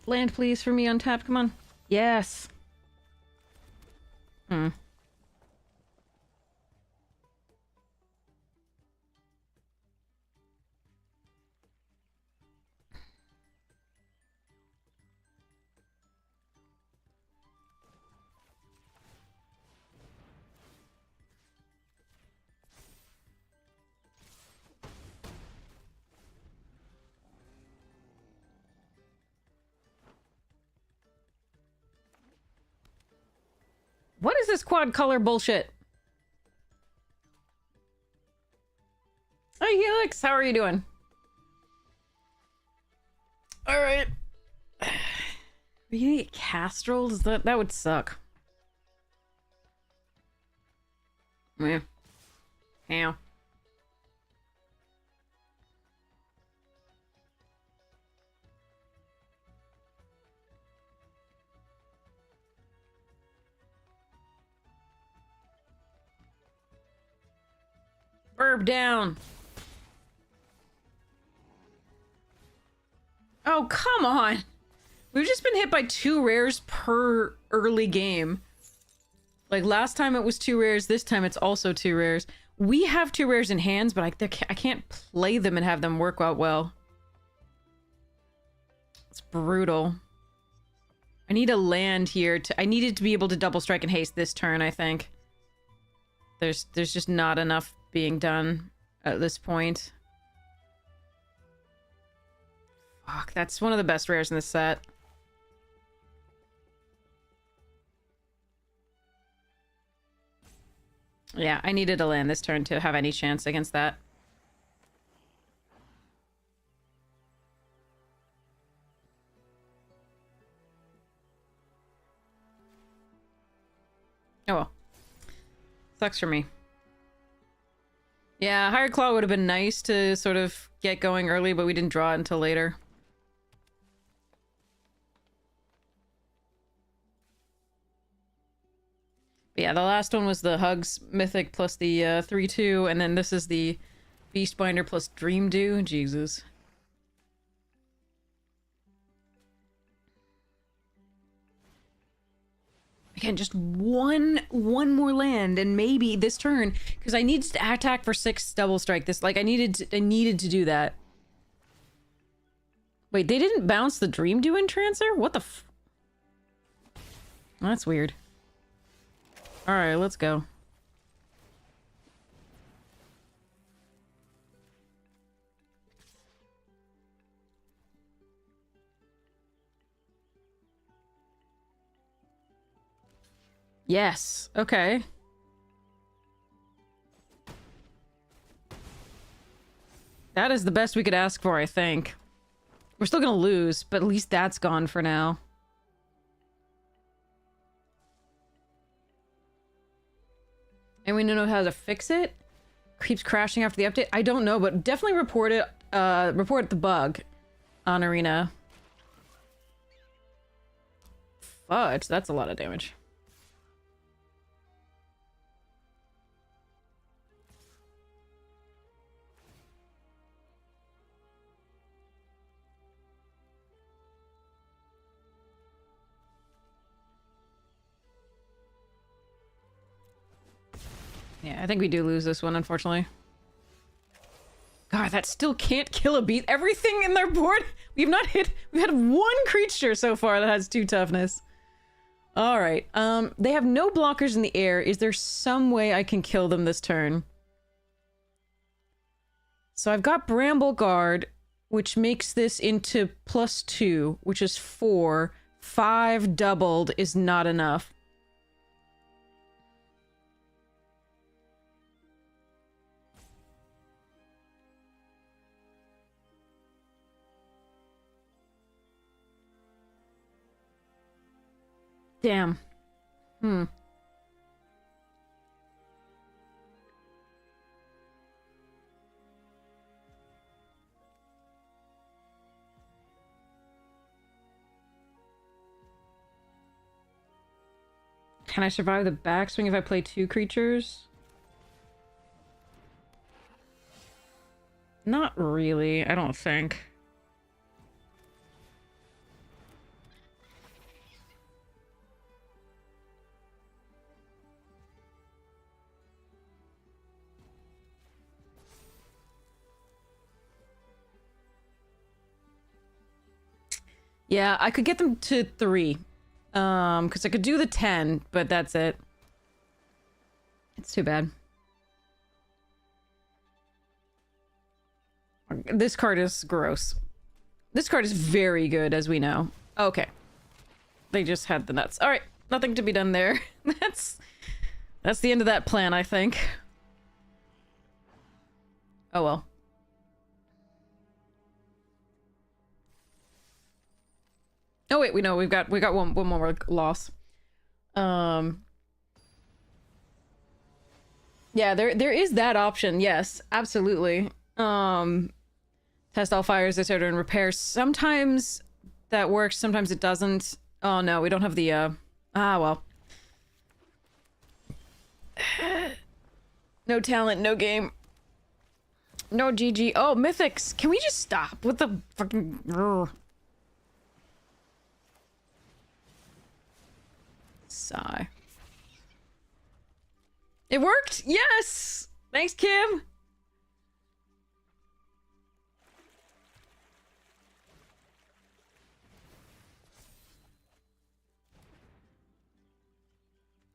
Land, please, for me untapped. Come on. Yes. Hmm. What is this quad color bullshit? Hi, Helix. How are you doing? All right. Are you gonna get castroled? That would suck. Yeah. How? herb down. Oh, come on. We've just been hit by 2 rares per early game. Like, last time it was 2 rares, this time it's also 2 rares. We have 2 rares in hands, but I can't play them and have them work out well. It's brutal. I need a land here to... I needed to be able to double strike and haste this turn, I think. There's just not enough being done at this point. Fuck, that's one of the best rares in this set. Yeah, I needed a land this turn to have any chance against that. Oh well. Sucks for me. Yeah, Hired Claw would have been nice to sort of get going early, but we didn't draw it until later. But yeah, the last one was the Hugs Mythic plus the 3/2, and then this is the Beastbinder plus Dream Dew. Jesus. Again, just one more land, and maybe this turn, because I need to attack for 6 double strike. This, like, I needed to do that. Wait, they didn't bounce the Dream Dew Entrancer? What the f... That's weird. Alright, let's go. Yes. Okay. That is the best we could ask for, I think. We're still gonna lose, but at least that's gone for now. And we don't know how to fix it? Keeps crashing after the update? I don't know, but definitely report it, report the bug on Arena. Fudge, that's a lot of damage. Yeah, I think we do lose this one, unfortunately. God, that still can't kill a beast. Everything in their board, we've not hit... We've had 1 creature so far that has 2 toughness. Alright, they have no blockers in the air. Is there some way I can kill them this turn? So I've got Bramble Guard, which makes this into +2, which is 4. 5 doubled is not enough. Damn. Hmm. Can I survive the backswing if I play 2 creatures? Not really, I don't think. Yeah, I could get them to 3. Because I could do the 10, but that's it. It's too bad. This card is gross. This card is very good, as we know. Okay. They just had the nuts. Alright, nothing to be done there. That's the end of that plan, I think. Oh well. Oh wait, we got one more loss. Yeah, there is that option. Yes, absolutely. Test all fires, etc., and repairs. Sometimes that works, sometimes it doesn't. Oh no, we don't have the well. No talent, no game. No, GG. Oh, mythics. Can we just stop with the fucking... Ugh. Sigh. It worked! Yes! Thanks, Kim!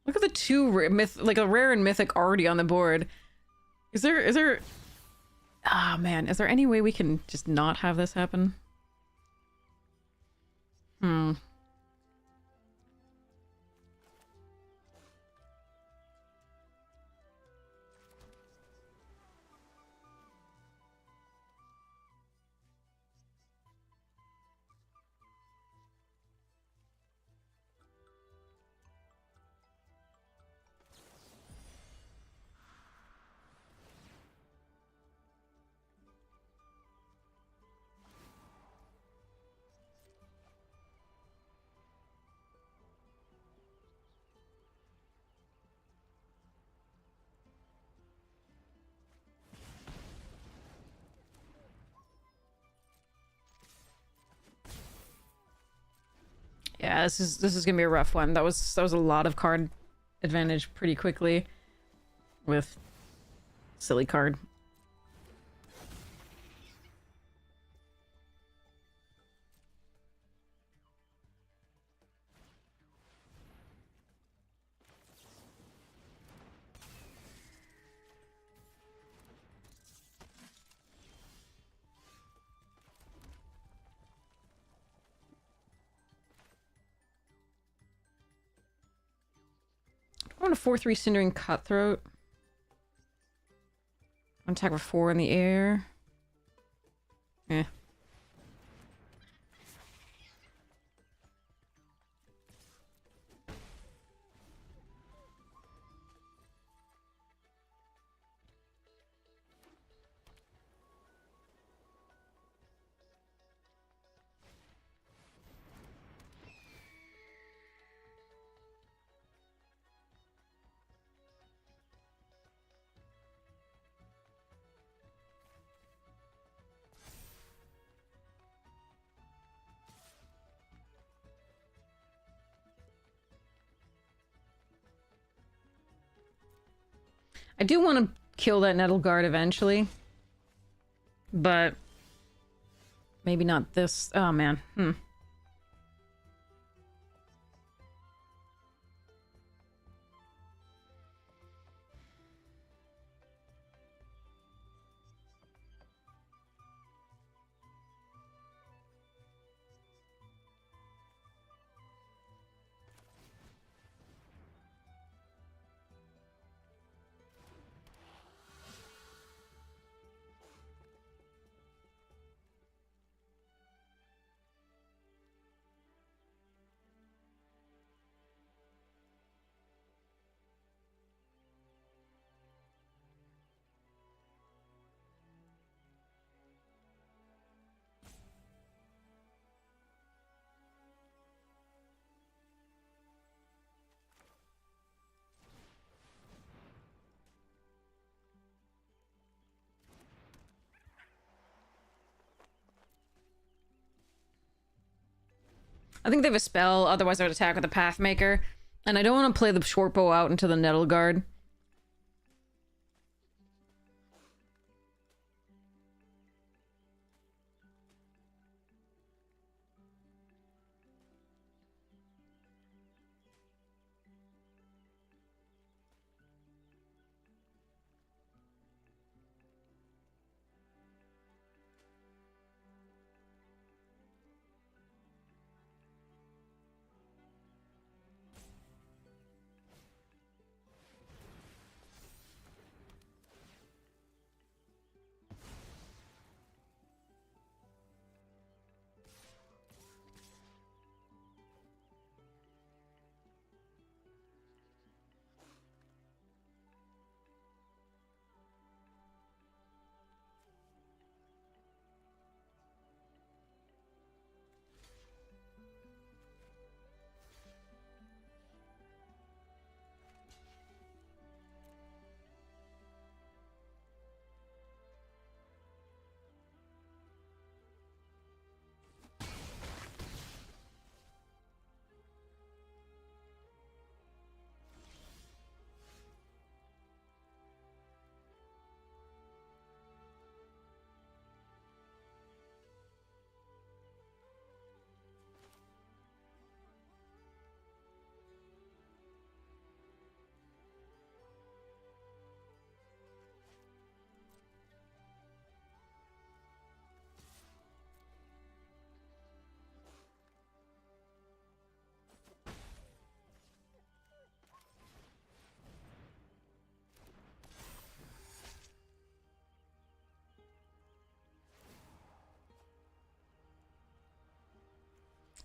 Look at the two like a rare and mythic already on the board. Is there... Ah, man. Is there any way we can just not have this happen? Hmm. Yeah, this is gonna be a rough one. That was a lot of card advantage pretty quickly with silly card. I want a 4/3 Cindering Cutthroat. Attack for 4 in the air. Eh. I do want to kill that Nettle Guard eventually. But maybe not this. Oh, man. I think they have a spell, otherwise I would attack with a Pathmaker. And I don't want to play the short bow out into the Nettle Guard.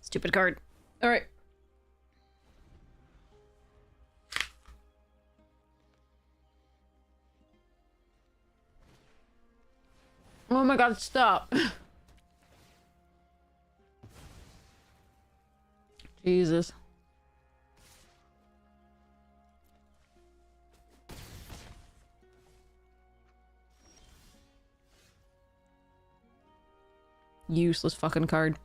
Stupid card. Alright. Oh my god, stop. Jesus. Useless fucking card.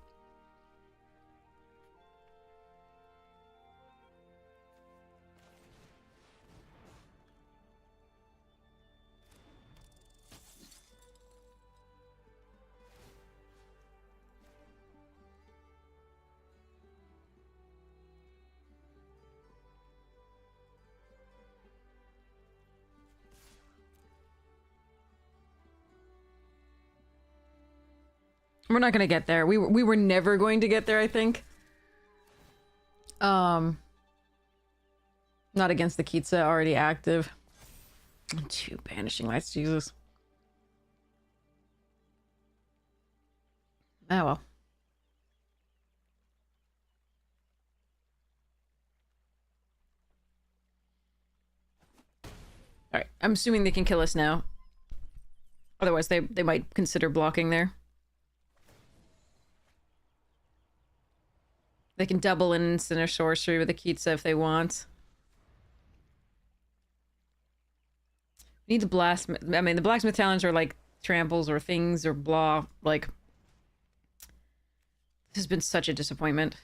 We're not gonna get there. We were never going to get there, I think. Not against the Kitsa already active. 2 banishing lights, Jesus. Oh well. Alright, I'm assuming they can kill us now. Otherwise they might consider blocking there. They can double in instant or sorcery with a Kitsa if they want. We need the blast. I mean, the blacksmith talents are like tramples or things or blah. Like, this has been such a disappointment.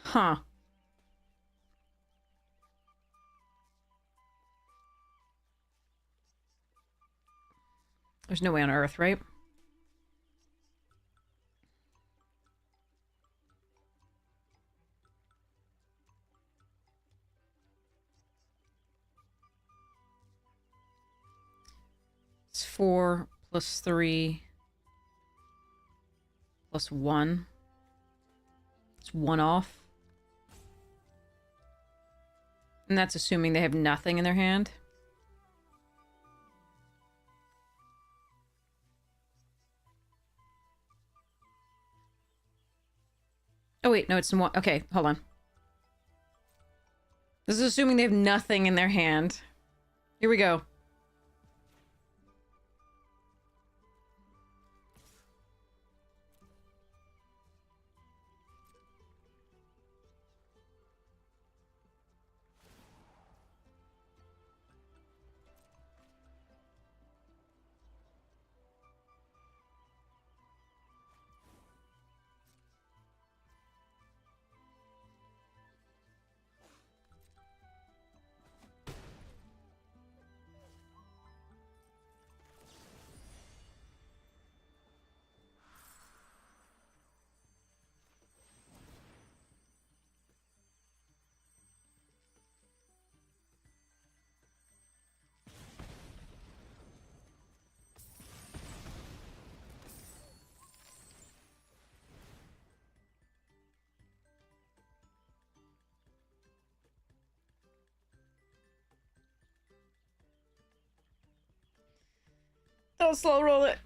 Huh. There's no way on Earth, right? It's 4 plus 3 plus 1. It's 1 off. And that's assuming they have nothing in their hand. Oh wait, no, it's 1. Okay, hold on. This is assuming they have nothing in their hand. Here we go. Don't slow roll it.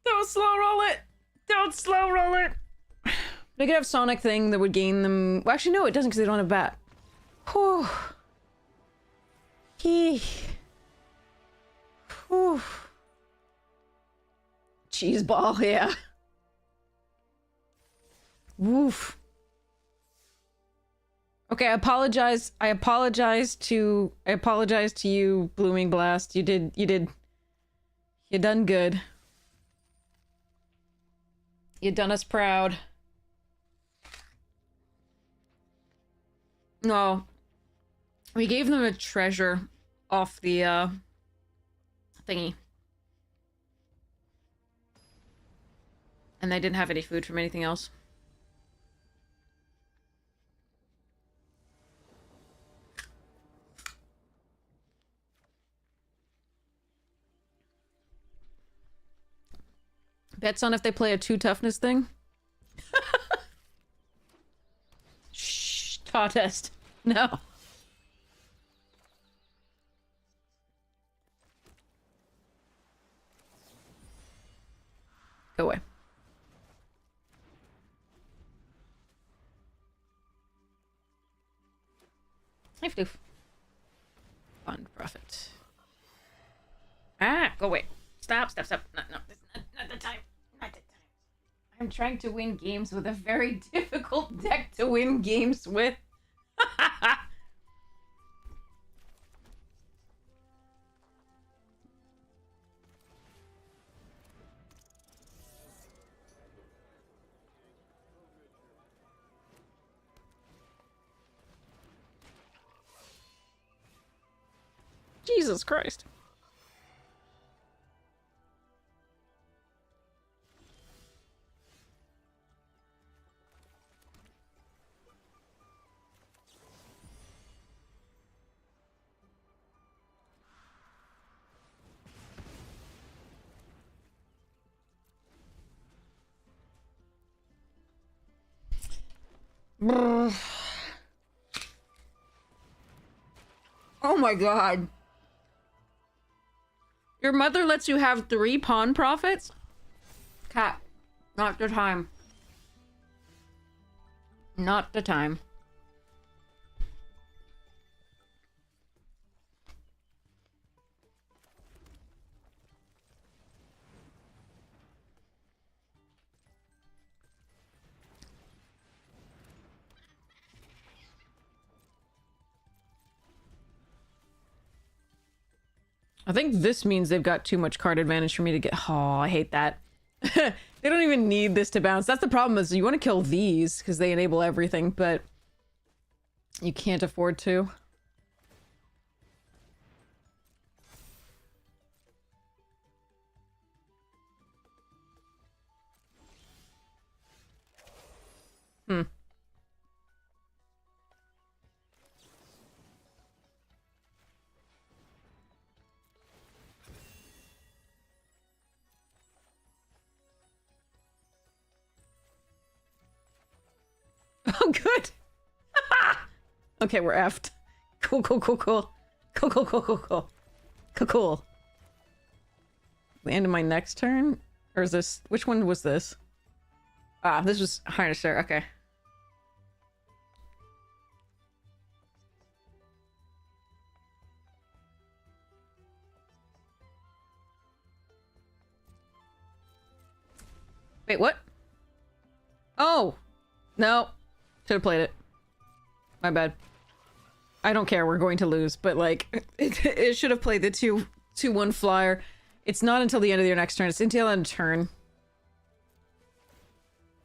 Don't slow roll it. Don't slow roll it. They could have Sonic thing that would gain them. Well, actually, no, it doesn't because they don't have bat. Whew. Whew. Cheese ball, yeah. Woof. Okay, I apologize. I apologize to you, Blooming Blast. You done good. You done us proud. No. We gave them a treasure off the, thingy. And they didn't have any food from anything else. Bets on if they play a 2 toughness thing? Shh, taw test. No. Go away. Hey, Floof. Fund profit. Ah, go away. Stop, stop, stop. No, this is not the time. Not the time. I'm trying to win games with a very difficult deck to win games with. Jesus Christ. Brr. Oh my god. Your mother lets you have 3 pawn profits? Cat, not the time. Not the time. I think this means they've got too much card advantage for me to get... Oh, I hate that. They don't even need this to bounce. That's the problem, is you want to kill these because they enable everything, but you can't afford to. Hmm. Oh, good. Okay, we're effed. Cool, cool, cool, cool. Cool, cool, cool, cool, cool. Cool, cool. The end of my next turn? Or is this... Which one was this? Ah, this was Harnesser. Okay. Wait, what? Oh! No. Should have played it. My bad. I don't care, we're going to lose, but like, it should have played the 2-1 flyer. It's not until the end of your next turn, it's until end of turn.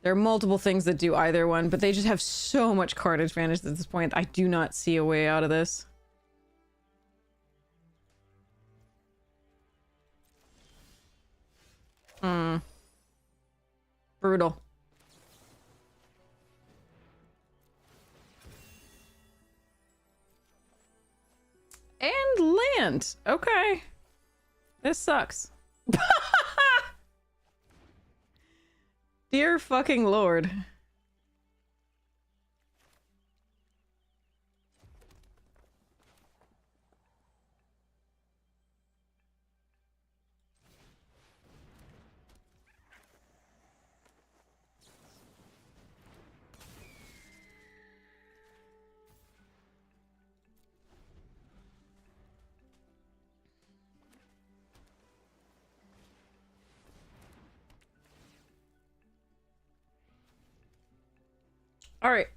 There are multiple things that do either one, but they just have so much card advantage at this point. I do not see a way out of this. Brutal. And land. Okay. This sucks. Dear fucking lord. Alright.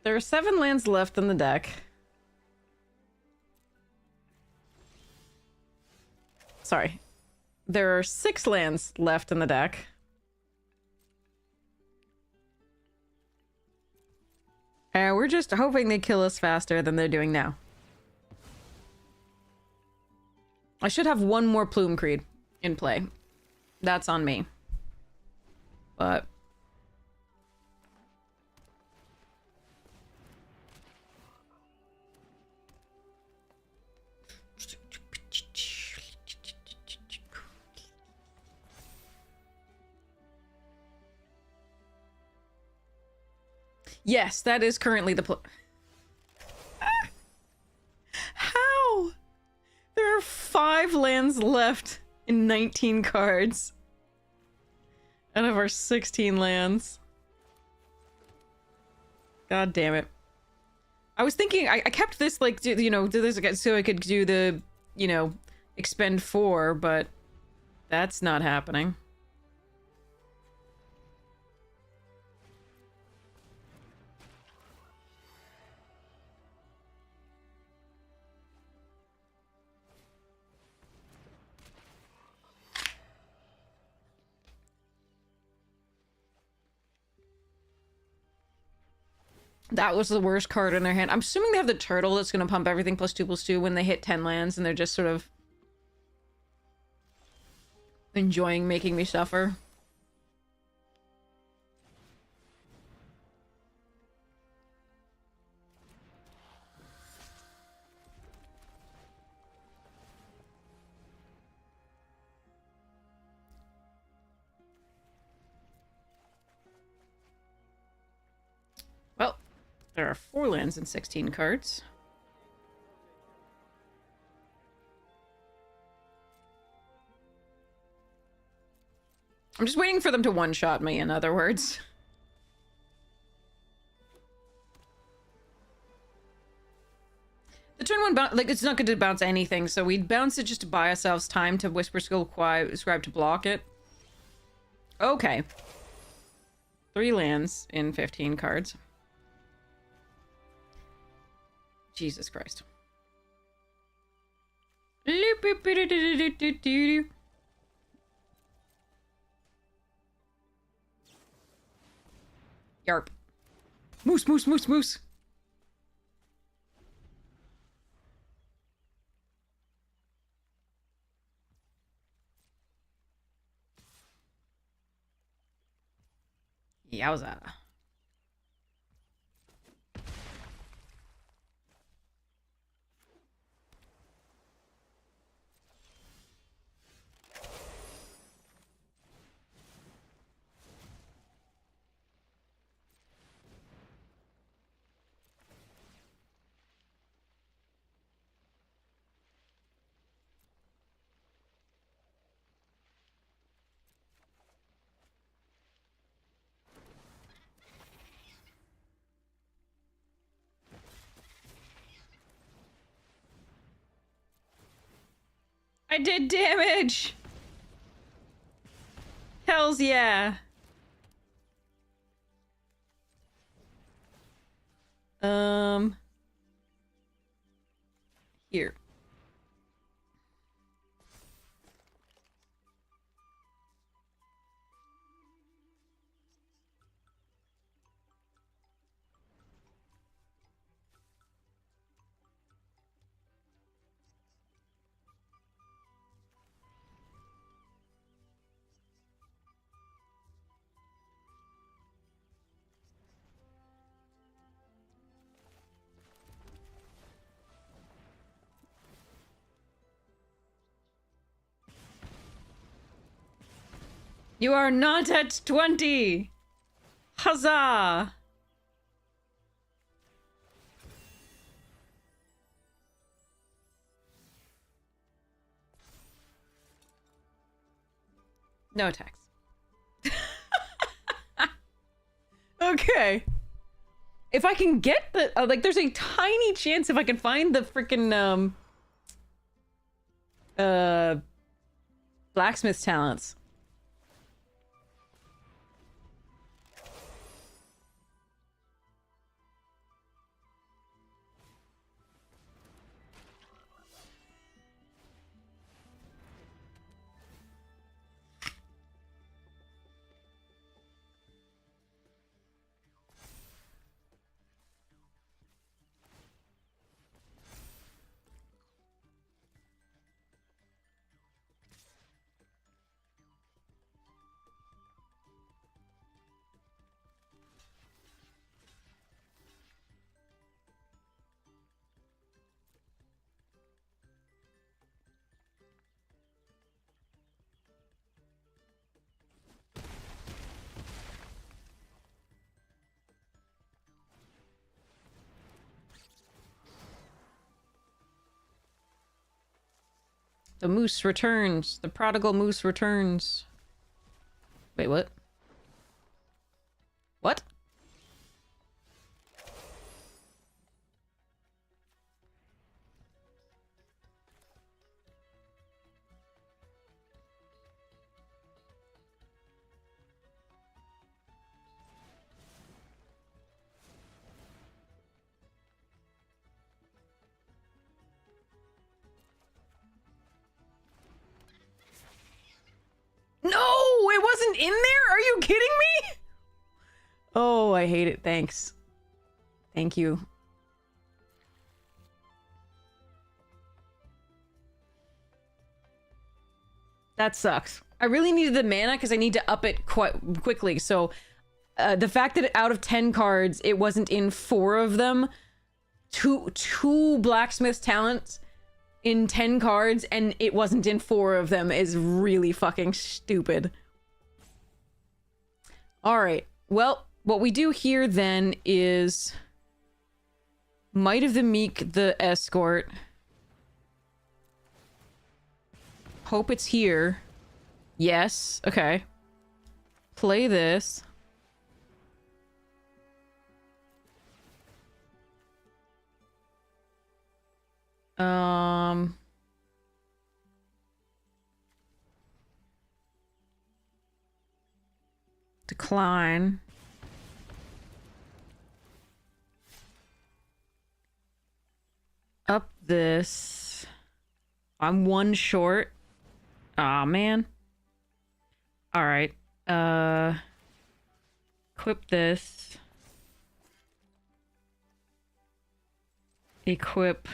There are 7 lands left in the deck. Sorry. There are 6 lands left in the deck. And we're just hoping they kill us faster than they're doing now. I should have 1 more Plume Creed in play. That's on me. But... Yes, that is currently the How? There are 5 lands left in 19 cards. Out of our 16 lands. God damn it. I was thinking, I kept this, like, you know, do this so I could do the, you know, expend 4, but that's not happening. That was the worst card in their hand. I'm assuming they have the turtle that's going to pump everything +2/+2 when they hit 10 lands, and they're just sort of enjoying making me suffer. Well, there are 4 lands and 16 cards. I'm just waiting for them to one-shot me, in other words. The turn 1 bounce, like, it's not going to bounce anything, so we'd bounce it just to buy ourselves time to Whisper Skill Scribe to block it. Okay. 3 lands in 15 cards. Jesus Christ. Yarp. Moose, moose, moose, moose. Yowza. I did damage! Hells yeah! Here. You are not at 20! Huzzah! No attacks. Okay. If I can get the... like, there's a tiny chance if I can find the freaking, blacksmith talents. The moose returns. The prodigal moose returns. Wait, what? What? No, it wasn't in there? Are you kidding me? Oh, I hate it. Thanks. Thank you. That sucks. I really needed the mana because I need to up it quite quickly. So the fact that out of 10 cards, it wasn't in 4 of them. Two blacksmith talents in 10 cards and it wasn't in 4 of them is really fucking stupid. All right. Well, what we do here then is Might of the Meek, the escort. Hope it's here. Yes. Okay. Play this. Decline. Up this. I'm 1 short. Aw, man. Alright. Equip this. Equip.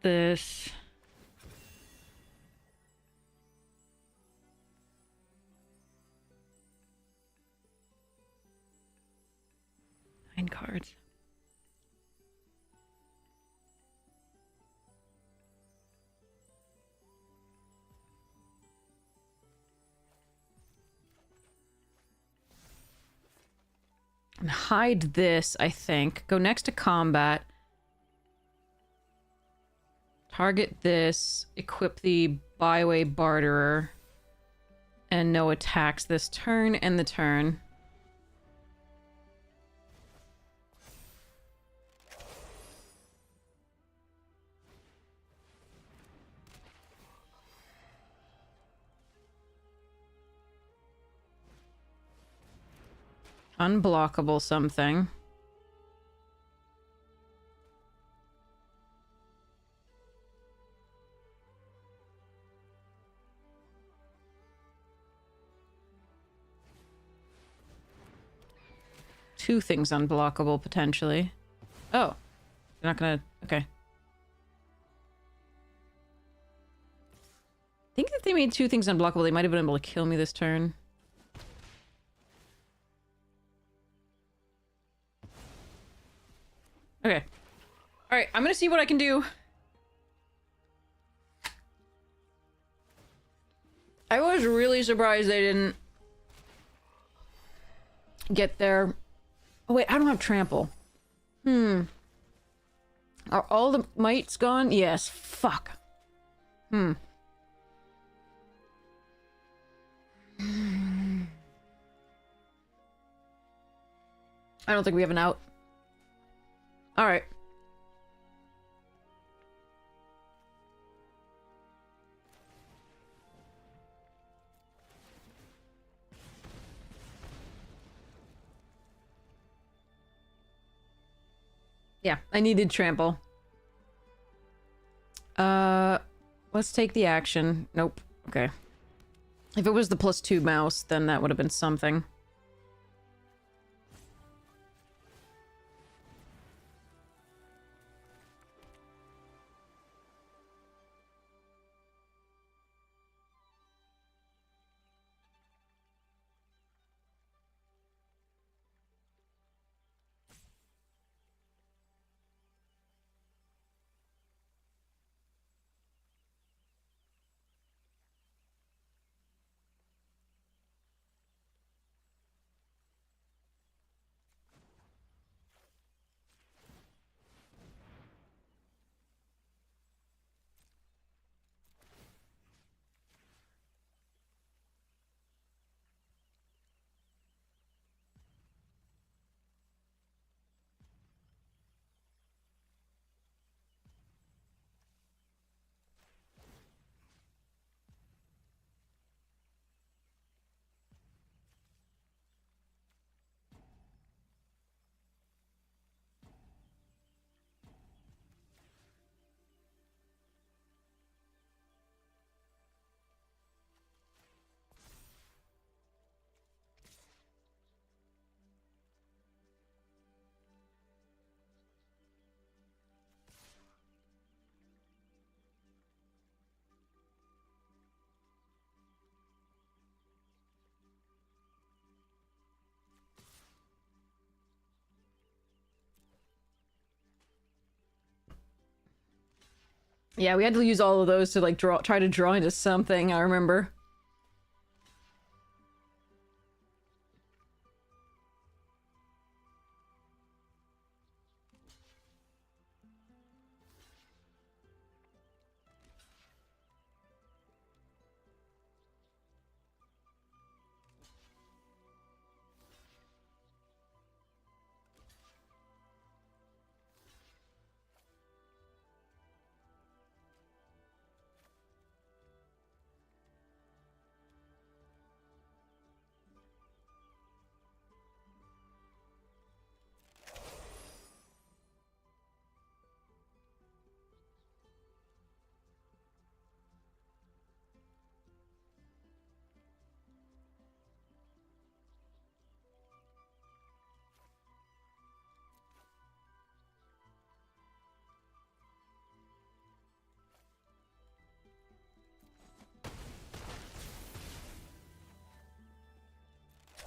This. Nine cards. And hide this, I think. Go next to combat. Target this. Equip the byway barterer. And no attacks this turn and the turn. Unblockable something. Two things unblockable, potentially. Oh. You're not gonna... Okay. I think if they made 2 things unblockable, they might have been able to kill me this turn. Okay. Alright, I'm gonna see what I can do. I was really surprised they didn't get there. Oh wait, I don't have trample. Are all the mites gone? Yes. Fuck. I don't think we have an out. Alright. Yeah, I needed trample. Let's take the action. Nope. Okay. If it was the +2 mouse, then that would have been something. Yeah, we had to use all of those to like try to draw into something, I remember.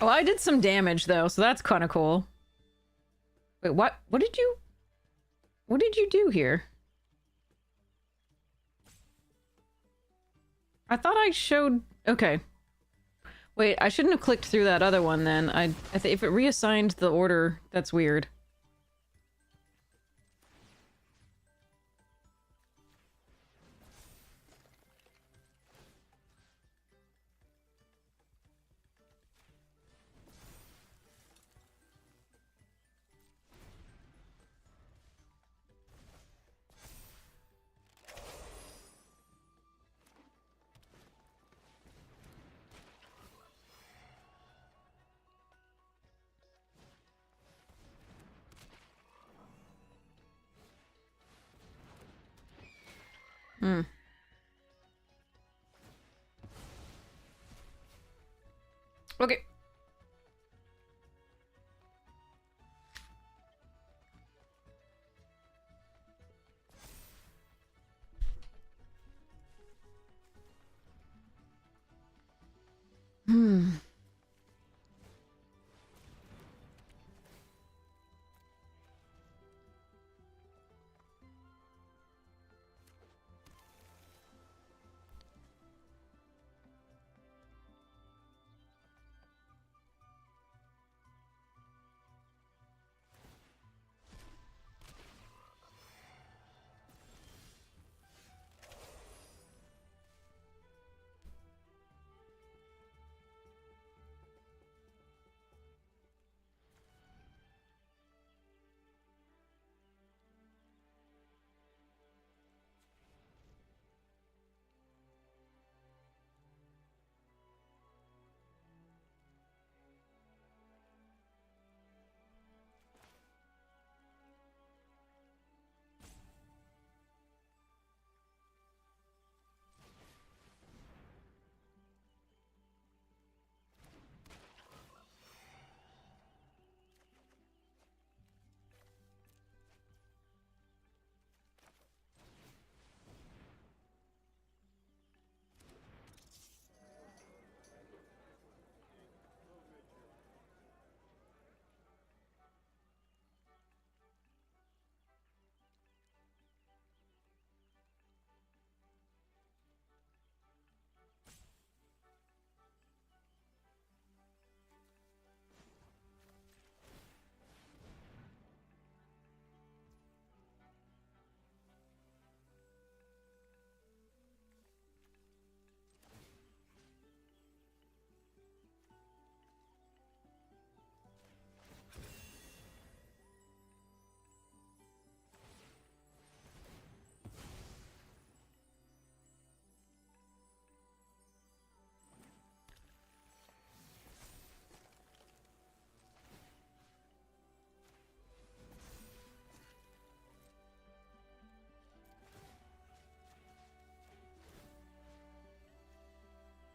Oh, I did some damage though, so that's kind of cool. Wait, what? What did you do here? I thought I showed... Okay. Wait, I shouldn't have clicked through that other one then. If it reassigned the order, that's weird. Hmm. Okay. Hmm.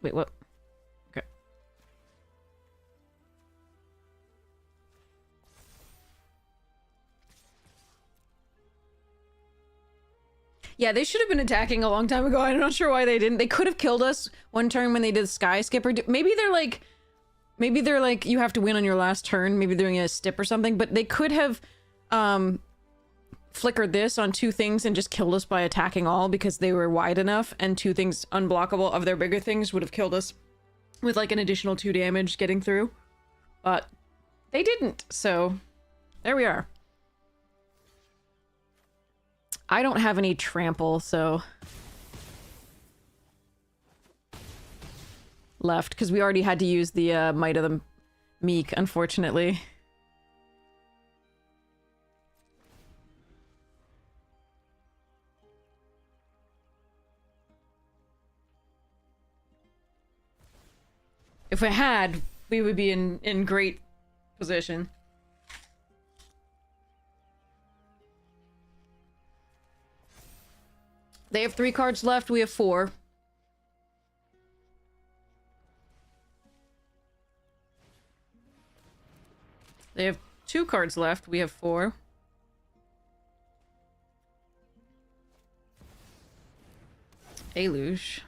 Wait, what? Okay. Yeah, they should have been attacking a long time ago. I'm not sure why they didn't. They could have killed us one turn when they did Sky Skipper. Maybe they're like, you have to win on your last turn. Maybe they're doing a stip or something. But they could have, flickered this on 2 things and just killed us by attacking all because they were wide enough, and 2 things unblockable of their bigger things would have killed us with like an additional 2 damage getting through. But they didn't, so there we are. I don't have any trample, so left, because we already had to use the Might of the Meek, unfortunately. If I had, we would be in great position. They have 3 cards left, we have 4. They have 2 cards left, we have 4. Alush.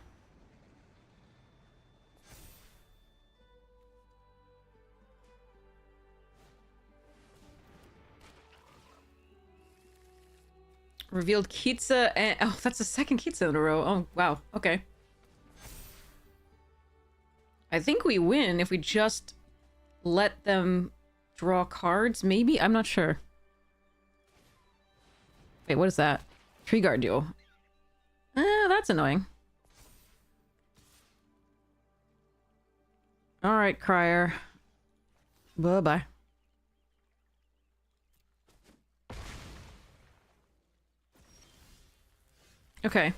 Revealed Kitsa and... Oh, that's the second Kitsa in a row. Oh, wow. Okay. I think we win if we just let them draw cards, maybe? I'm not sure. Wait, what is that? Tree Guard Duel. That's annoying. Alright, Crier. Bye-bye. Okay.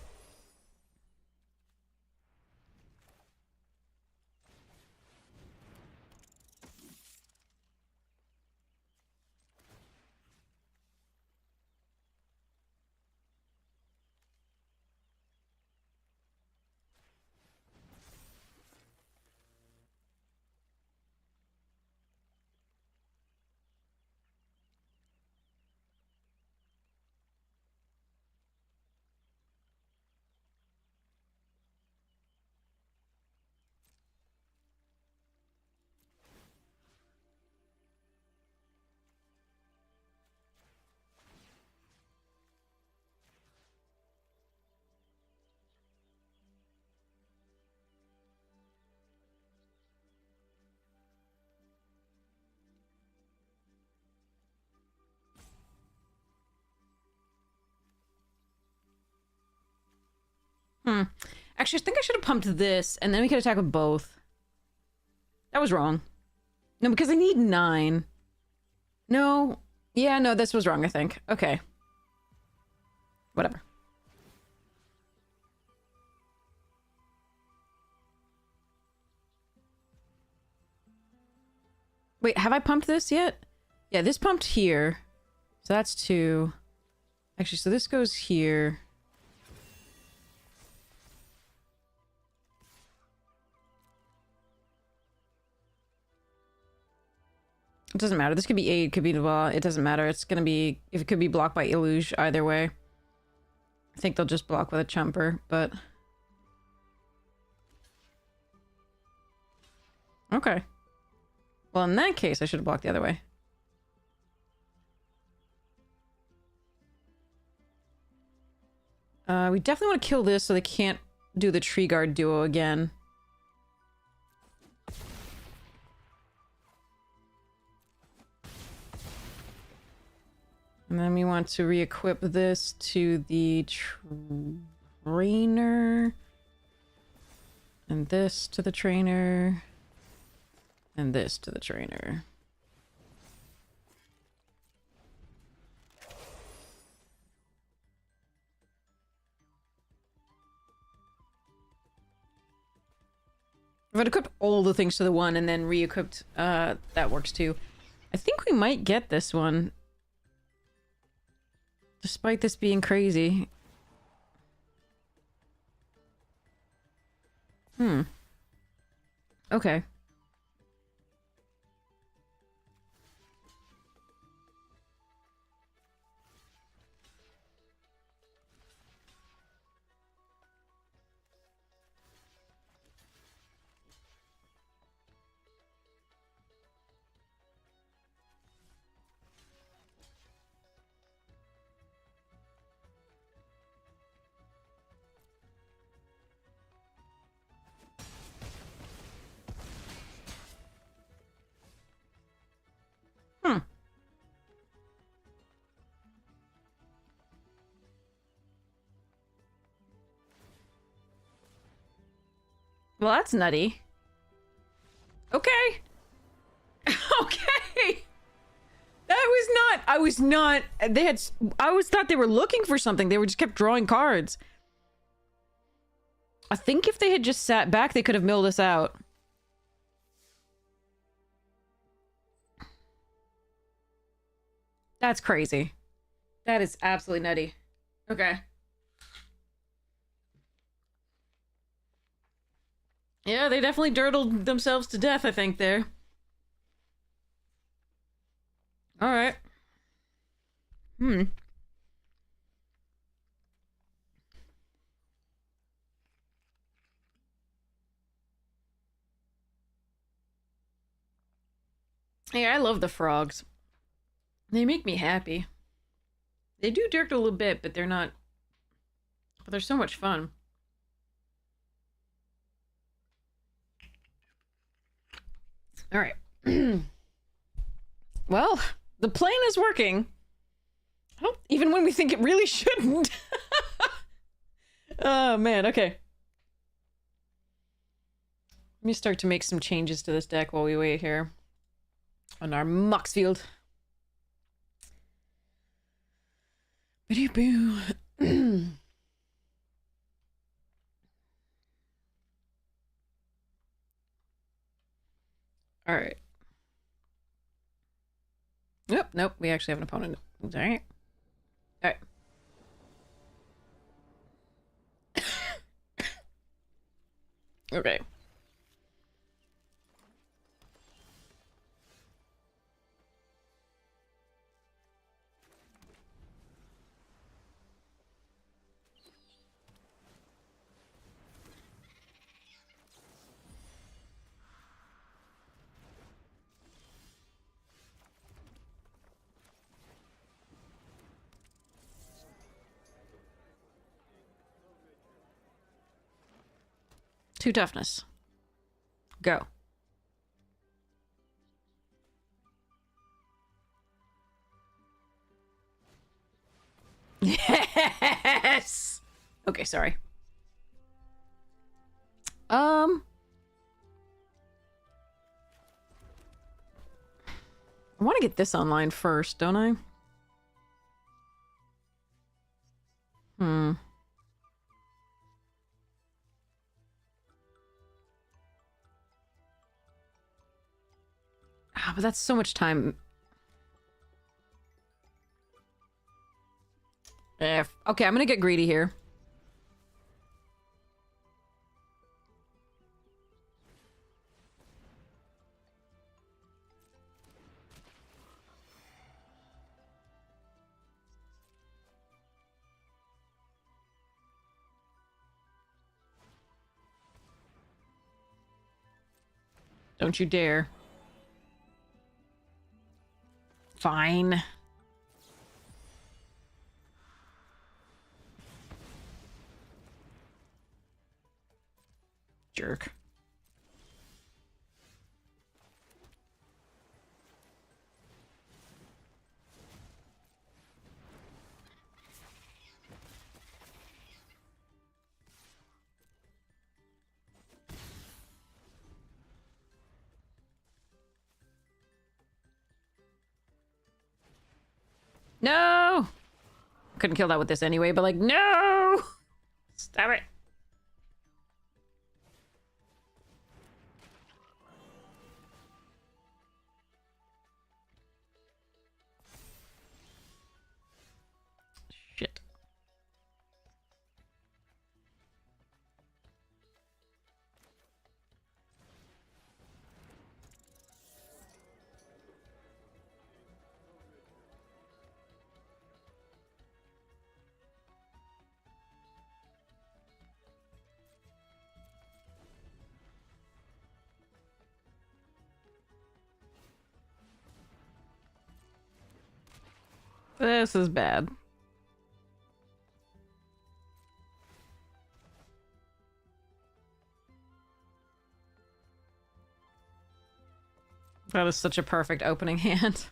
Actually, I think I should have pumped this, and then we could attack with both. That was wrong. No, because I need 9. No. Yeah, no, this was wrong, I think. Okay. Whatever. Wait, have I pumped this yet? Yeah, this pumped here. So that's 2. Actually, so this goes here. It doesn't matter. This could be 8, could be, well, it doesn't matter. It's gonna be, if it could be blocked by Illuge, either way. I think they'll just block with a Chumper, but... Okay. Well, in that case, I should have blocked the other way. We definitely want to kill this so they can't do the Tree Guard duo again. And then we want to re-equip this to the trainer. And this to the trainer. And this to the trainer. If I'd equipped all the things to the one and then re-equipped, that works too. I think we might get this one. Despite this being crazy. Okay. Well, that's nutty. Okay. Okay. That was not... I was not... They had... I always thought they were looking for something. They were just kept drawing cards. I think if they had just sat back, they could have milled us out. That's crazy. That is absolutely nutty. Okay. Yeah, they definitely dirtled themselves to death, I think, there. Alright. Hey, I love the frogs. They make me happy. They do dirt a little bit, but they're not... But they're so much fun. Alright. Well, the plan is working. I don't... Even when we think it really shouldn't. Oh, man, okay. Let me start to make some changes to this deck while we wait here. On our Moxfield. Biddy-boo. Alright. Nope, we actually have an opponent. Alright. Alright. Okay. Two toughness. Go. Yes! Okay, sorry. I want to get this online first, don't I? Ah, but that's so much time. Okay, I'm gonna get greedy here. Don't you dare. Fine. Jerk. No! Couldn't kill that with this anyway, but like, no! Stop it. Shit. This is bad. That is such a perfect opening hand.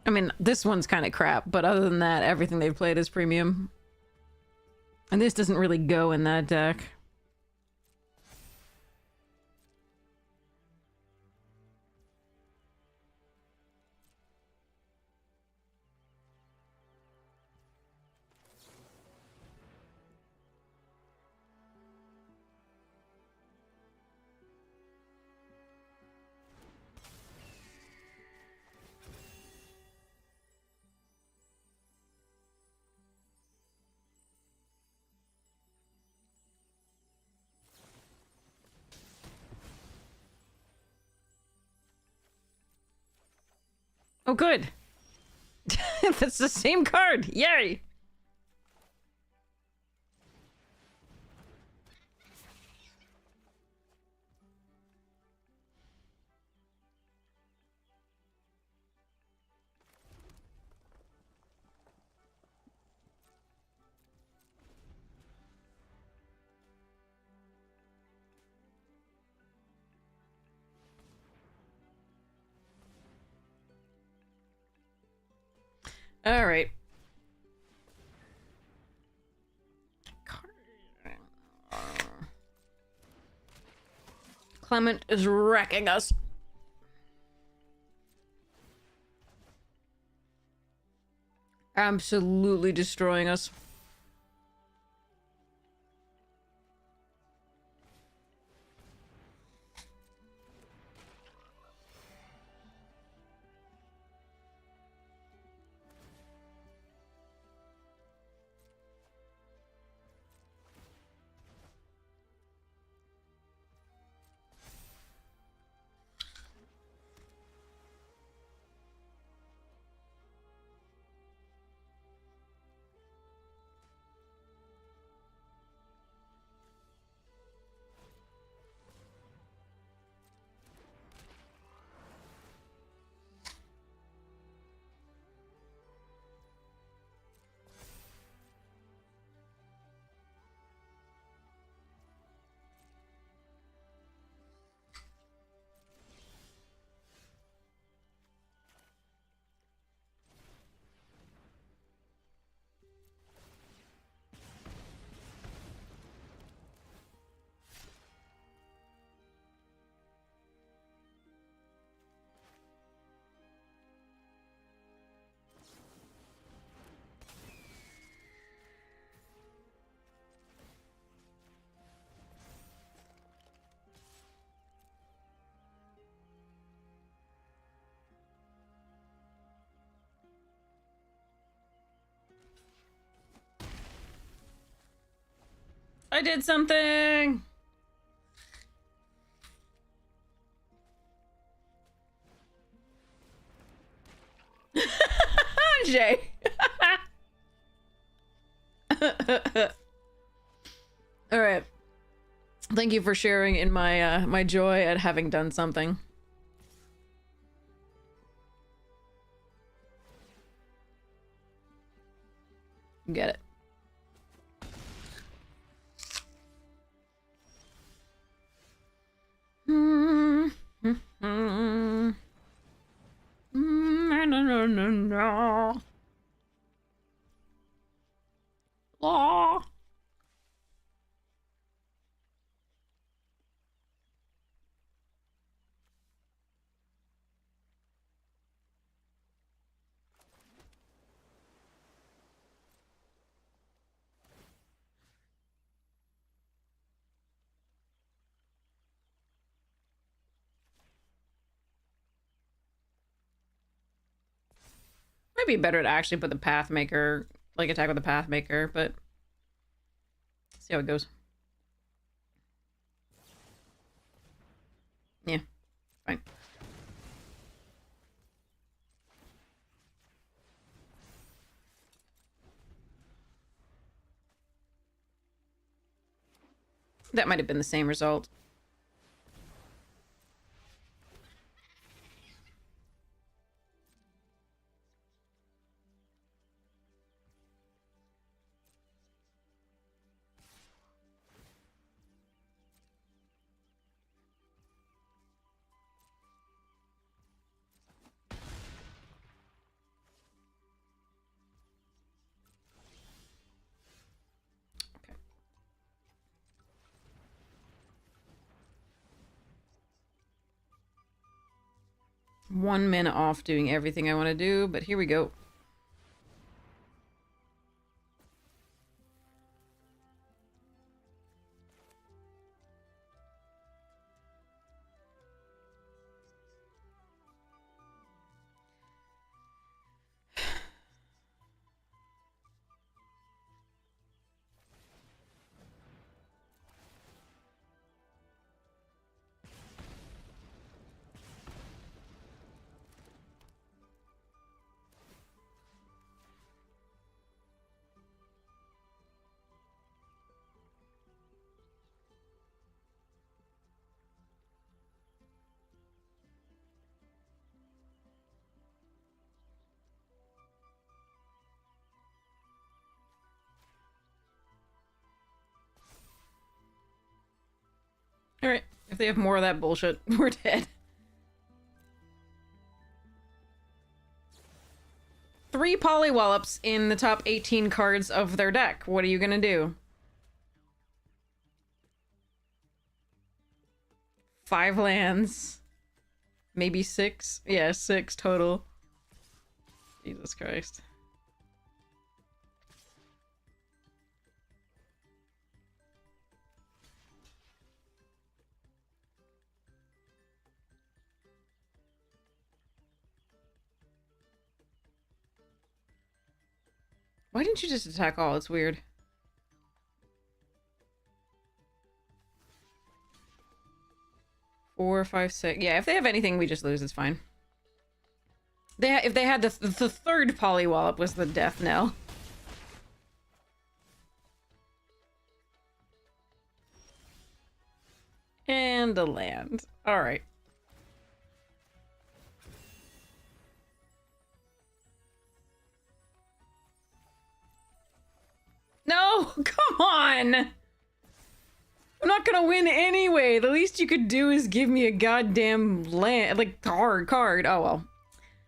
I mean, this one's kind of crap, but other than that, everything they've played is premium. And this doesn't really go in that deck. Oh, good. That's the same card. Yay. All right. Clement is wrecking us. Absolutely destroying us. I did something! Jay! Alright. Thank you for sharing in my my joy at having done something. Get it. No, no, no, no. Law. Might be better to actually put the Pathmaker, like attack with the Pathmaker, but see how it goes. Yeah, fine. That might have been the same result. 1 minute off doing everything I want to do, but here we go. Alright, if they have more of that bullshit, we're dead. 3 Polywallops in the top 18 cards of their deck. What are you gonna do? 5 lands. Maybe 6? Yeah, 6 total. Jesus Christ. Why didn't you just attack all? It's weird. Four, 5, 6. Yeah, if they have anything, we just lose. It's fine. If they had the third Polywallop was the death knell. And a land. Alright. No! Come on! I'm not gonna win anyway. The least you could do is give me a goddamn land, like, card. Oh, well.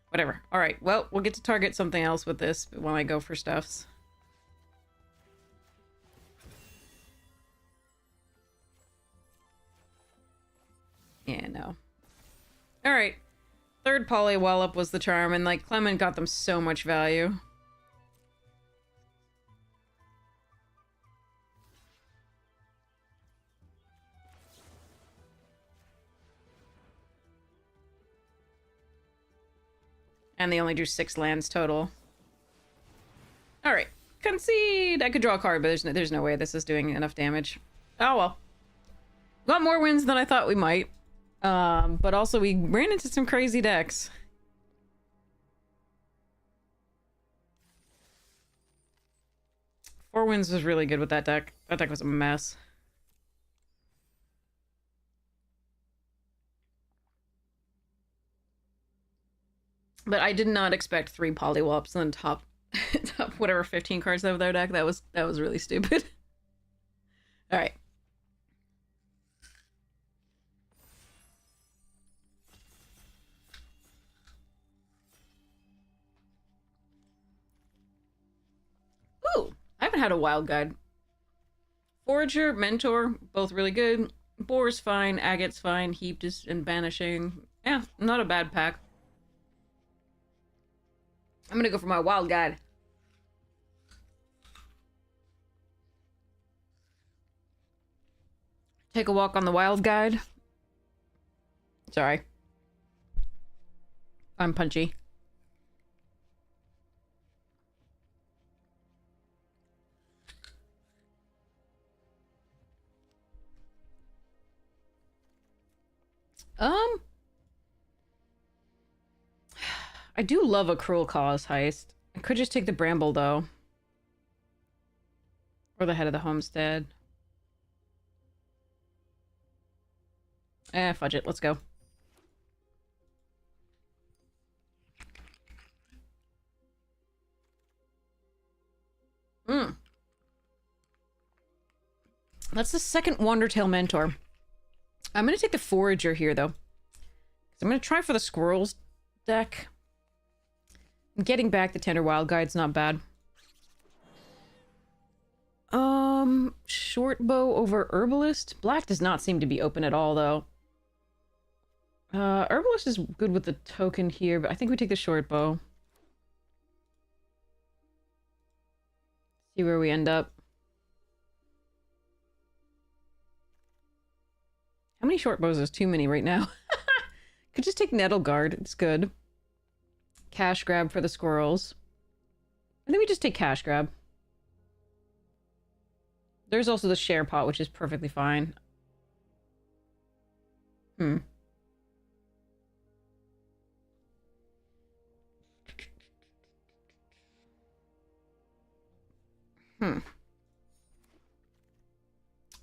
Whatever. Alright, well, we'll get to target something else with this when I go for stuffs. Yeah, no. Alright. Third Polywallop was the charm, and, like, Clement got them so much value. And they only do 6 lands total. Alright. Concede! I could draw a card, but there's no way this is doing enough damage. Oh well. Got more wins than I thought we might. But also we ran into some crazy decks. Four wins was really good with that deck. That deck was a mess. But I did not expect 3 Polywallops on top whatever 15 cards of their deck. That was really stupid. Alright. Ooh, I haven't had a wild guide. Forager, Mentor, both really good. Boar's fine, Agate's fine, Heaped is and Banishing. Yeah, not a bad pack. I'm gonna go for my wild guide. Take a walk on the wild guide. Sorry. I'm punchy. I do love a Cruel Cause heist. I could just take the Bramble, though. Or the Head of the Homestead. Fudge it. Let's go. That's the second Wandertail Mentor. I'm gonna take the Forager here, though. I'm gonna try for the Squirrels deck. Getting back the Tender Wild Guide's not bad. Short Bow over Herbalist? Black does not seem to be open at all, though. Herbalist is good with the token here, but I think we take the short bow. See where we end up. How many short bows is too many right now? Could just take Nettle Guard. It's good. Cash grab for the squirrels. And then we just take cash grab. There's also the share pot, which is perfectly fine.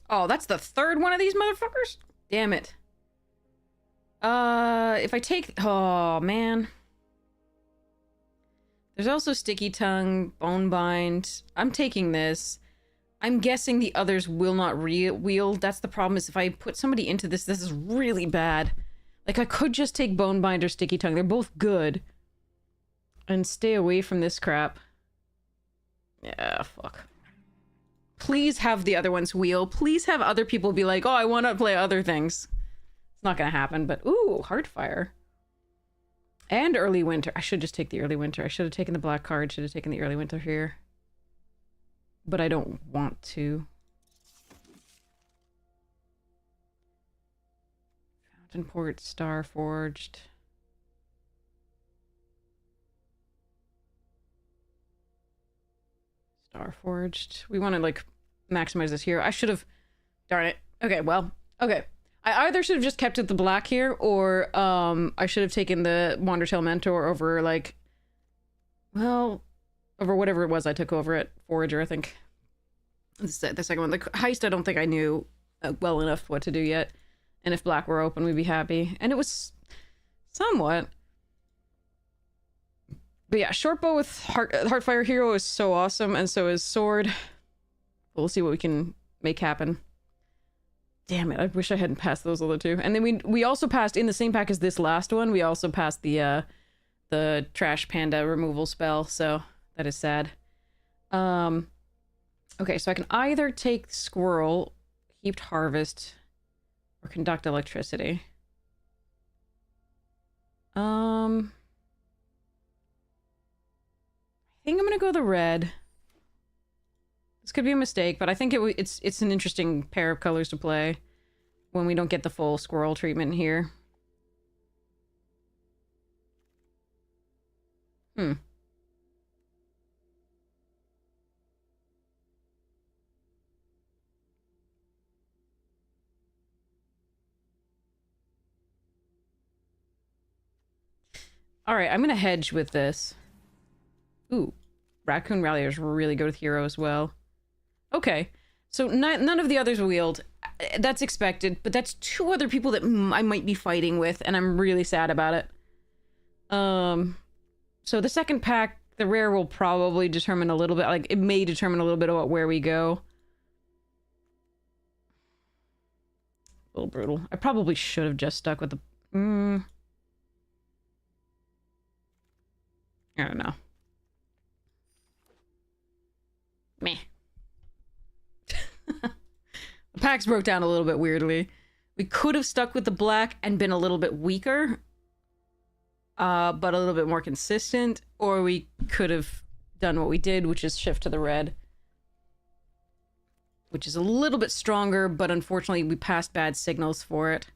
Oh, that's the third one of these motherfuckers? Damn it. If I take... Oh, man. There's also Sticky Tongue, Bone Bind. I'm taking this. I'm guessing the others will not wield. That's the problem, is if I put somebody into this, this is really bad. Like, I could just take Bone Bind or Sticky Tongue. They're both good. And stay away from this crap. Yeah, fuck. Please have the other ones wheel. Please have other people be like, oh, I want to play other things. It's not gonna happen, but ooh, Heartfire. And Early Winter. I should just take the Early Winter. I should have taken the black card. Should have taken the Early Winter here. But I don't want to. Fountain Port, Star Forged. Star Forged. We want to, like, maximize this here. I should have... Darn it. Okay, well. Okay. I either should have just kept it the black here, or I should have taken the Wandertail Mentor over, like... Well, over whatever it was I took over it. Forager, I think. The second one. The Heist, I don't think I knew well enough what to do yet. And if black were open, we'd be happy. And it was somewhat... But yeah, short bow with Heartfire Hero is so awesome, and so is Sword. We'll see what we can make happen. Damn it, I wish I hadn't passed those other two. And then we also passed, in the same pack as this last one, we also passed the Trash Panda removal spell, so that is sad. Okay, so I can either take Squirrel, Heaped Harvest, or Conduct Electricity. I think I'm gonna go the red. This could be a mistake, but I think it's an interesting pair of colors to play when we don't get the full squirrel treatment here. Alright, I'm gonna hedge with this. Ooh, Raccoon Rallier is really good with Hero as well. Okay, so none of the others wield. That's expected, but that's two other people that I might be fighting with, and I'm really sad about it. So the second pack, the rare will probably determine a little bit, like, it may determine a little bit about where we go. A little brutal. I probably should have just stuck with the... I don't know. Meh. The packs broke down a little bit weirdly. We could have stuck with the black and been a little bit weaker, but a little bit more consistent, or we could have done what we did, which is shift to the red, which is a little bit stronger, but unfortunately we passed bad signals for it.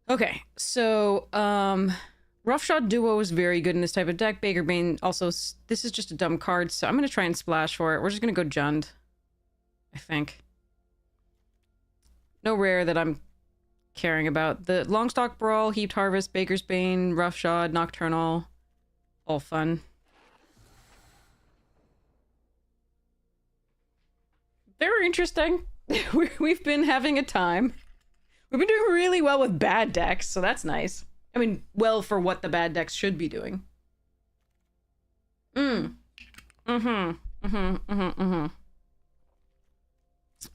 Okay, so, Roughshod Duo is very good in this type of deck. Baker Bane also... This is just a dumb card, so I'm going to try and splash for it. We're just going to go Jund, I think. No rare that I'm caring about. The Longstock Brawl, Heaped Harvest, Baker's Bane, Roughshod, Nocturnal. All fun. Very interesting. We've been having a time. We've been doing really well with bad decks, so that's nice. I mean, well for what the bad decks should be doing.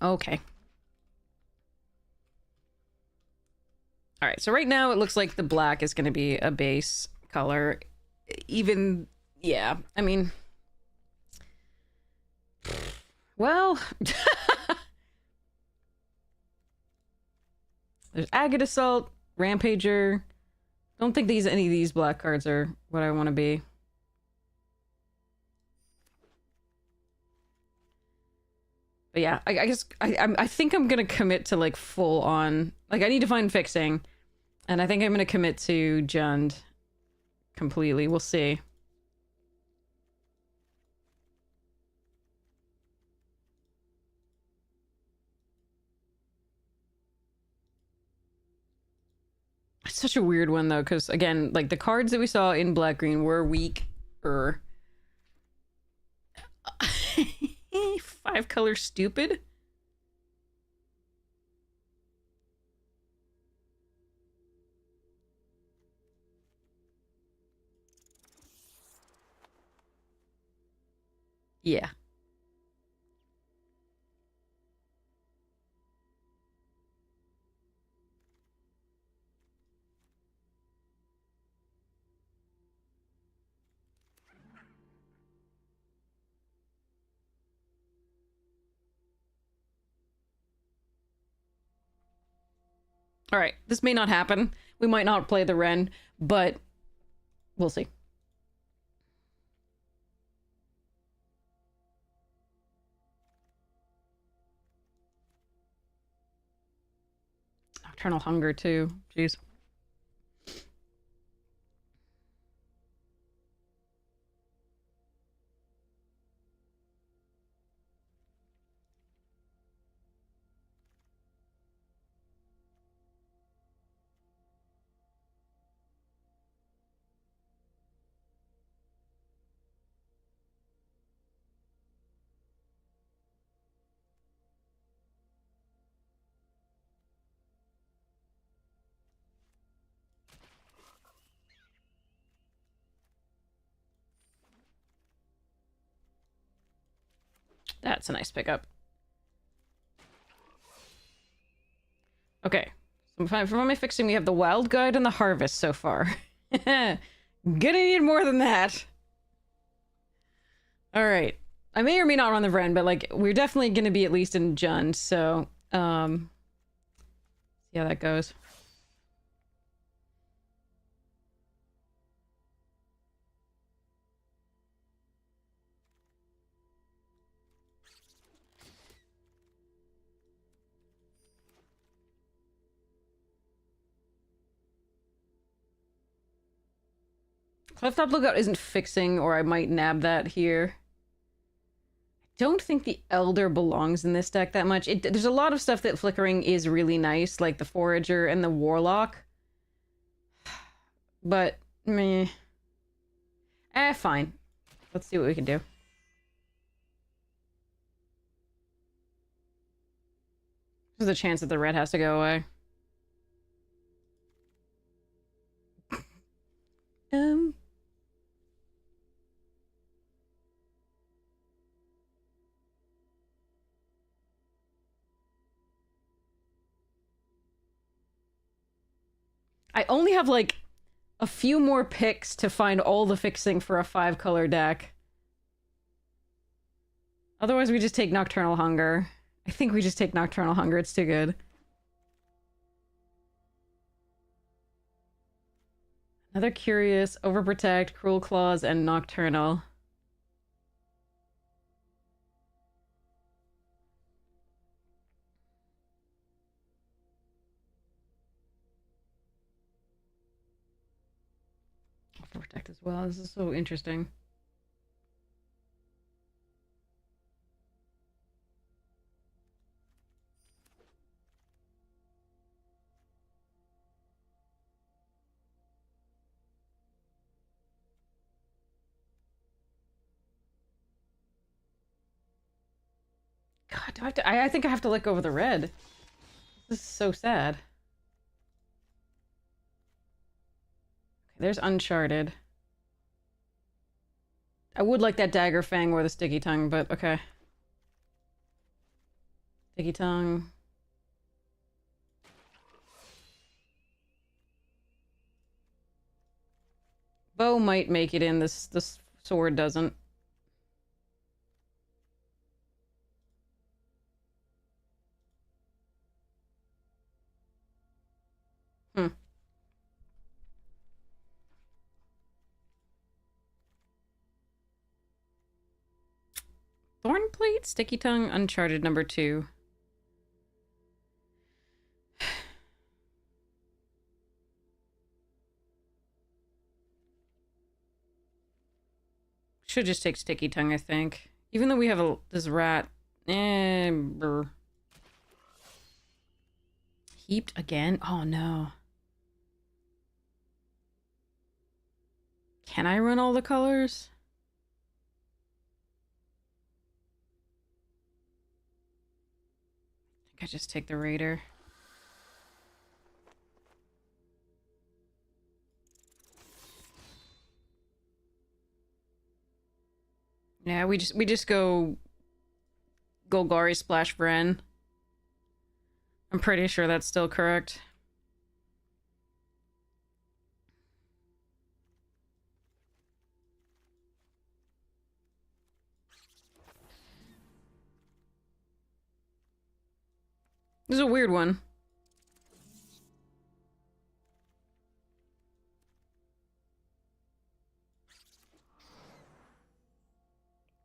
Okay. Alright, so right now it looks like the black is going to be a base color. Even, yeah, I mean... Well... There's Agate Assault, Rampager. Don't think any of these black cards are what I want to be. But yeah, I guess I think I'm gonna commit to like full on. Like I need to find fixing, and I think I'm gonna commit to Jund completely. We'll see. It's such a weird one though, because again, like the cards that we saw in Black Green were weaker. 5-color stupid. Yeah. All right, this may not happen. We might not play the Ren, but we'll see. Nocturnal Hunger too. Jeez. That's a nice pickup. Okay. So for my fixing, we have the Wild Guide and the Harvest so far. Gonna need more than that. Alright. I may or may not run the Vren, but like we're definitely gonna be at least in Jund, so see how that goes. Cleft-top Lookout isn't fixing, or I might nab that here. I don't think the Elder belongs in this deck that much. There's a lot of stuff that flickering is really nice, like the Forager and the Warlock. But, meh. Fine. Let's see what we can do. There's a chance that the red has to go away. I only have like a few more picks to find all the fixing for a 5-color deck. Otherwise, we just take Nocturnal Hunger. I think we just take Nocturnal Hunger. It's too good. Another Curious, Overprotect, Cruel Claws, and Nocturnal. Overprotect as well. This is so interesting. God, do I have to? I think I have to let go of the red. This is so sad. Okay, there's Uncharted. I would like that Dagger Fang or the Sticky Tongue, but okay. Sticky Tongue. Bow might make it in. This sword doesn't. Thornplate, Sticky Tongue, Uncharted number 2. Should just take Sticky Tongue, I think. Even though we have this rat. Brr. Heaped again? Oh no. Can I run all the colors? I think I just take the Raider. Yeah, we just go Golgari Splash Vren. I'm pretty sure that's still correct. This is a weird one.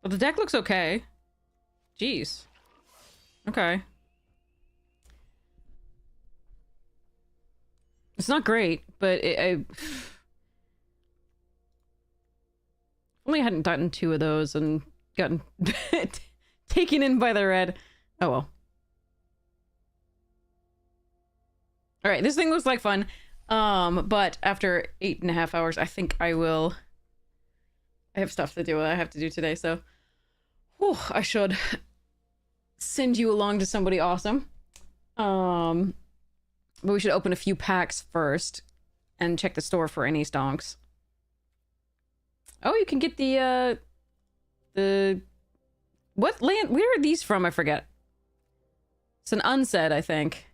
Well, the deck looks okay. Jeez. Okay. It's not great, but I only hadn't gotten 2 of those and gotten taken in by the red. Oh well. Alright, this thing looks like fun. But after 8.5 hours, I think I have stuff to do. I have to do today, so whew, I should send you along to somebody awesome. But we should open a few packs first and check the store for any stonks. Oh, you can get the what land? Where are these from? I forget. It's an unsaid, I think.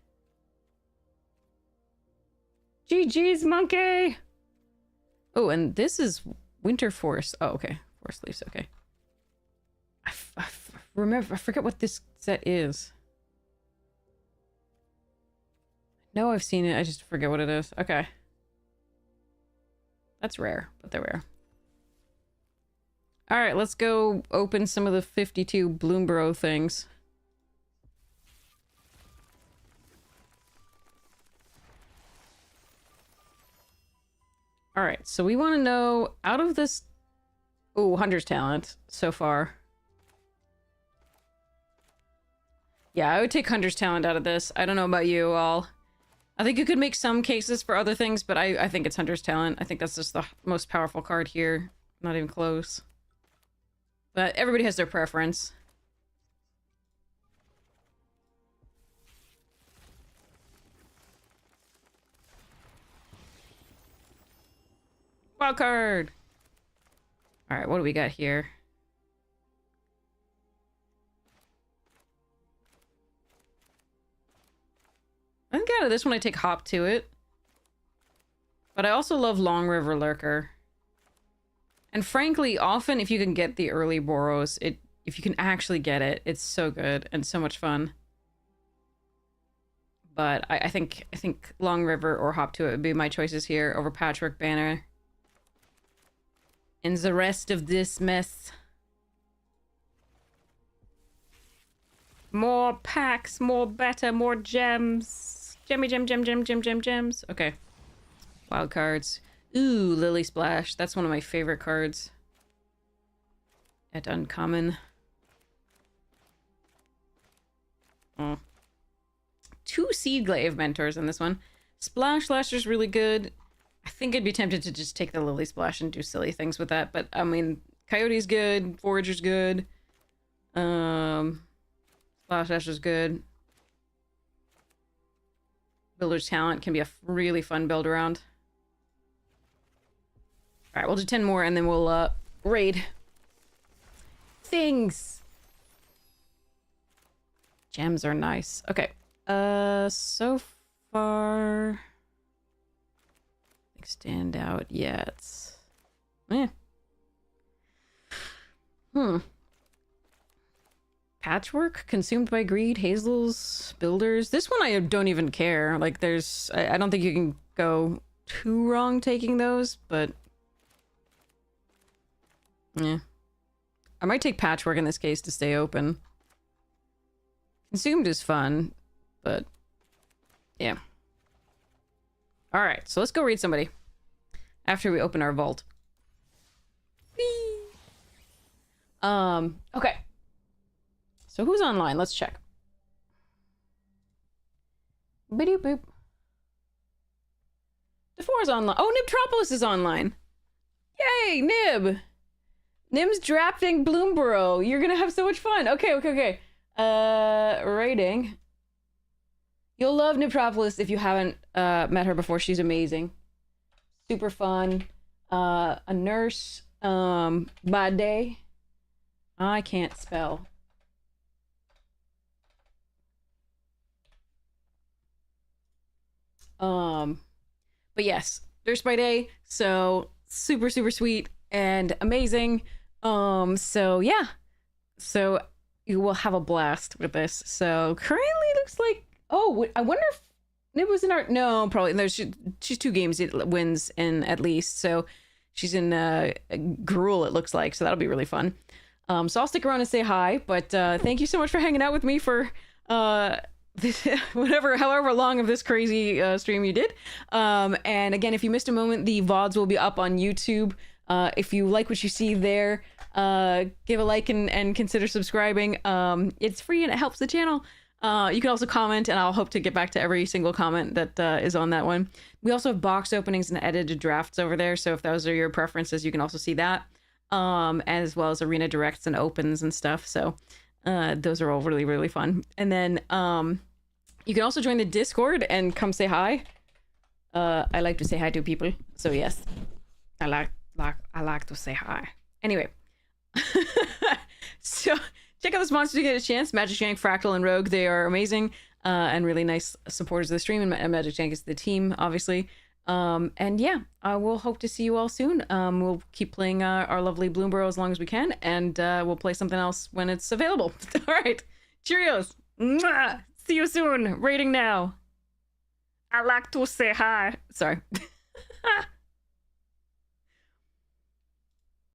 GG's, monkey! Oh, and this is Winter Force. Oh, okay. Force Leaves, okay. I forget what this set is. No, I've seen it. I just forget what it is. Okay. That's rare, but they're rare. Alright, let's go open some of the 52 Bloomborough things. Alright, so we want to know, out of this... Ooh, Hunter's Talent so far. Yeah, I would take Hunter's Talent out of this. I don't know about you all. I think you could make some cases for other things, but I think it's Hunter's Talent. I think that's just the most powerful card here. Not even close. But everybody has their preference. Wild card! Alright, what do we got here? I think out of this one I take Hop to it. But I also love Long River Lurker. And frankly, often if you can get the early Boros, if you can actually get it, it's so good and so much fun. But I think Long River or Hop to it would be my choices here over Patchwork Banner. And the rest of this mess. More packs, more better, more gems. Gems. Okay. Wild cards. Ooh, Lily Splash. That's one of my favorite cards. At uncommon. Oh. 2 Seedglaive Mentors in this one. Splash Lasher's really good. I think I'd be tempted to just take the Lily Splash and do silly things with that, but I mean, Coyote's good, Forager's good, Splash Lasher's good. Builder's Talent can be a really fun build around. Alright, we'll do 10 more and then we'll raid. Things! Gems are nice. Okay. So far... stand out yet. Patchwork, Consumed by Greed, Hazel's, Builders. This one I don't even care. Like, I don't think you can go too wrong taking those, but yeah. I might take patchwork in this case to stay open. Consumed is fun, but yeah. All right, so let's go read somebody after we open our vault. Whee! Okay. So who's online? Let's check. Boop boop. DeFore's online. Oh, Nibtropolis is online. Yay, Nib! Nim's drafting Bloomborough. You're gonna have so much fun. Okay. Rating. You'll love Nibtropolis if you haven't met her before. She's amazing. Super fun. A nurse. Bade. I can't spell. But yes, Nurse by Day. So super sweet and amazing. So yeah. So you will have a blast with this. So currently looks like, oh, I wonder if it was in our, no, probably, no, she's 2 games it wins in at least. So she's in Gruel, it looks like. So that'll be really fun. So I'll stick around and say hi, but thank you so much for hanging out with me for however long of this crazy stream you did. And again, if you missed a moment, the VODs will be up on YouTube. If you like what you see there, give a like and consider subscribing. It's free and it helps the channel. You can also comment, and I'll hope to get back to every single comment that is on that one. We also have box openings and edited drafts over there, so if those are your preferences, you can also see that. As well as arena directs and opens and stuff. So those are all really fun. And then you can also join the Discord and come say hi. I like to say hi to people, so yes, I like to say hi. Anyway, so check out the sponsors to get a chance. Magic Jank, Fractal, and Rogue. They are amazing and really nice supporters of the stream. And Magic Jank is the team, obviously. And yeah, we'll hope to see you all soon. We'll keep playing our lovely Bloomborough as long as we can, and we'll play something else when it's available. All right, cheerios. Mwah! See you soon. Rating now. I like to say hi. Sorry.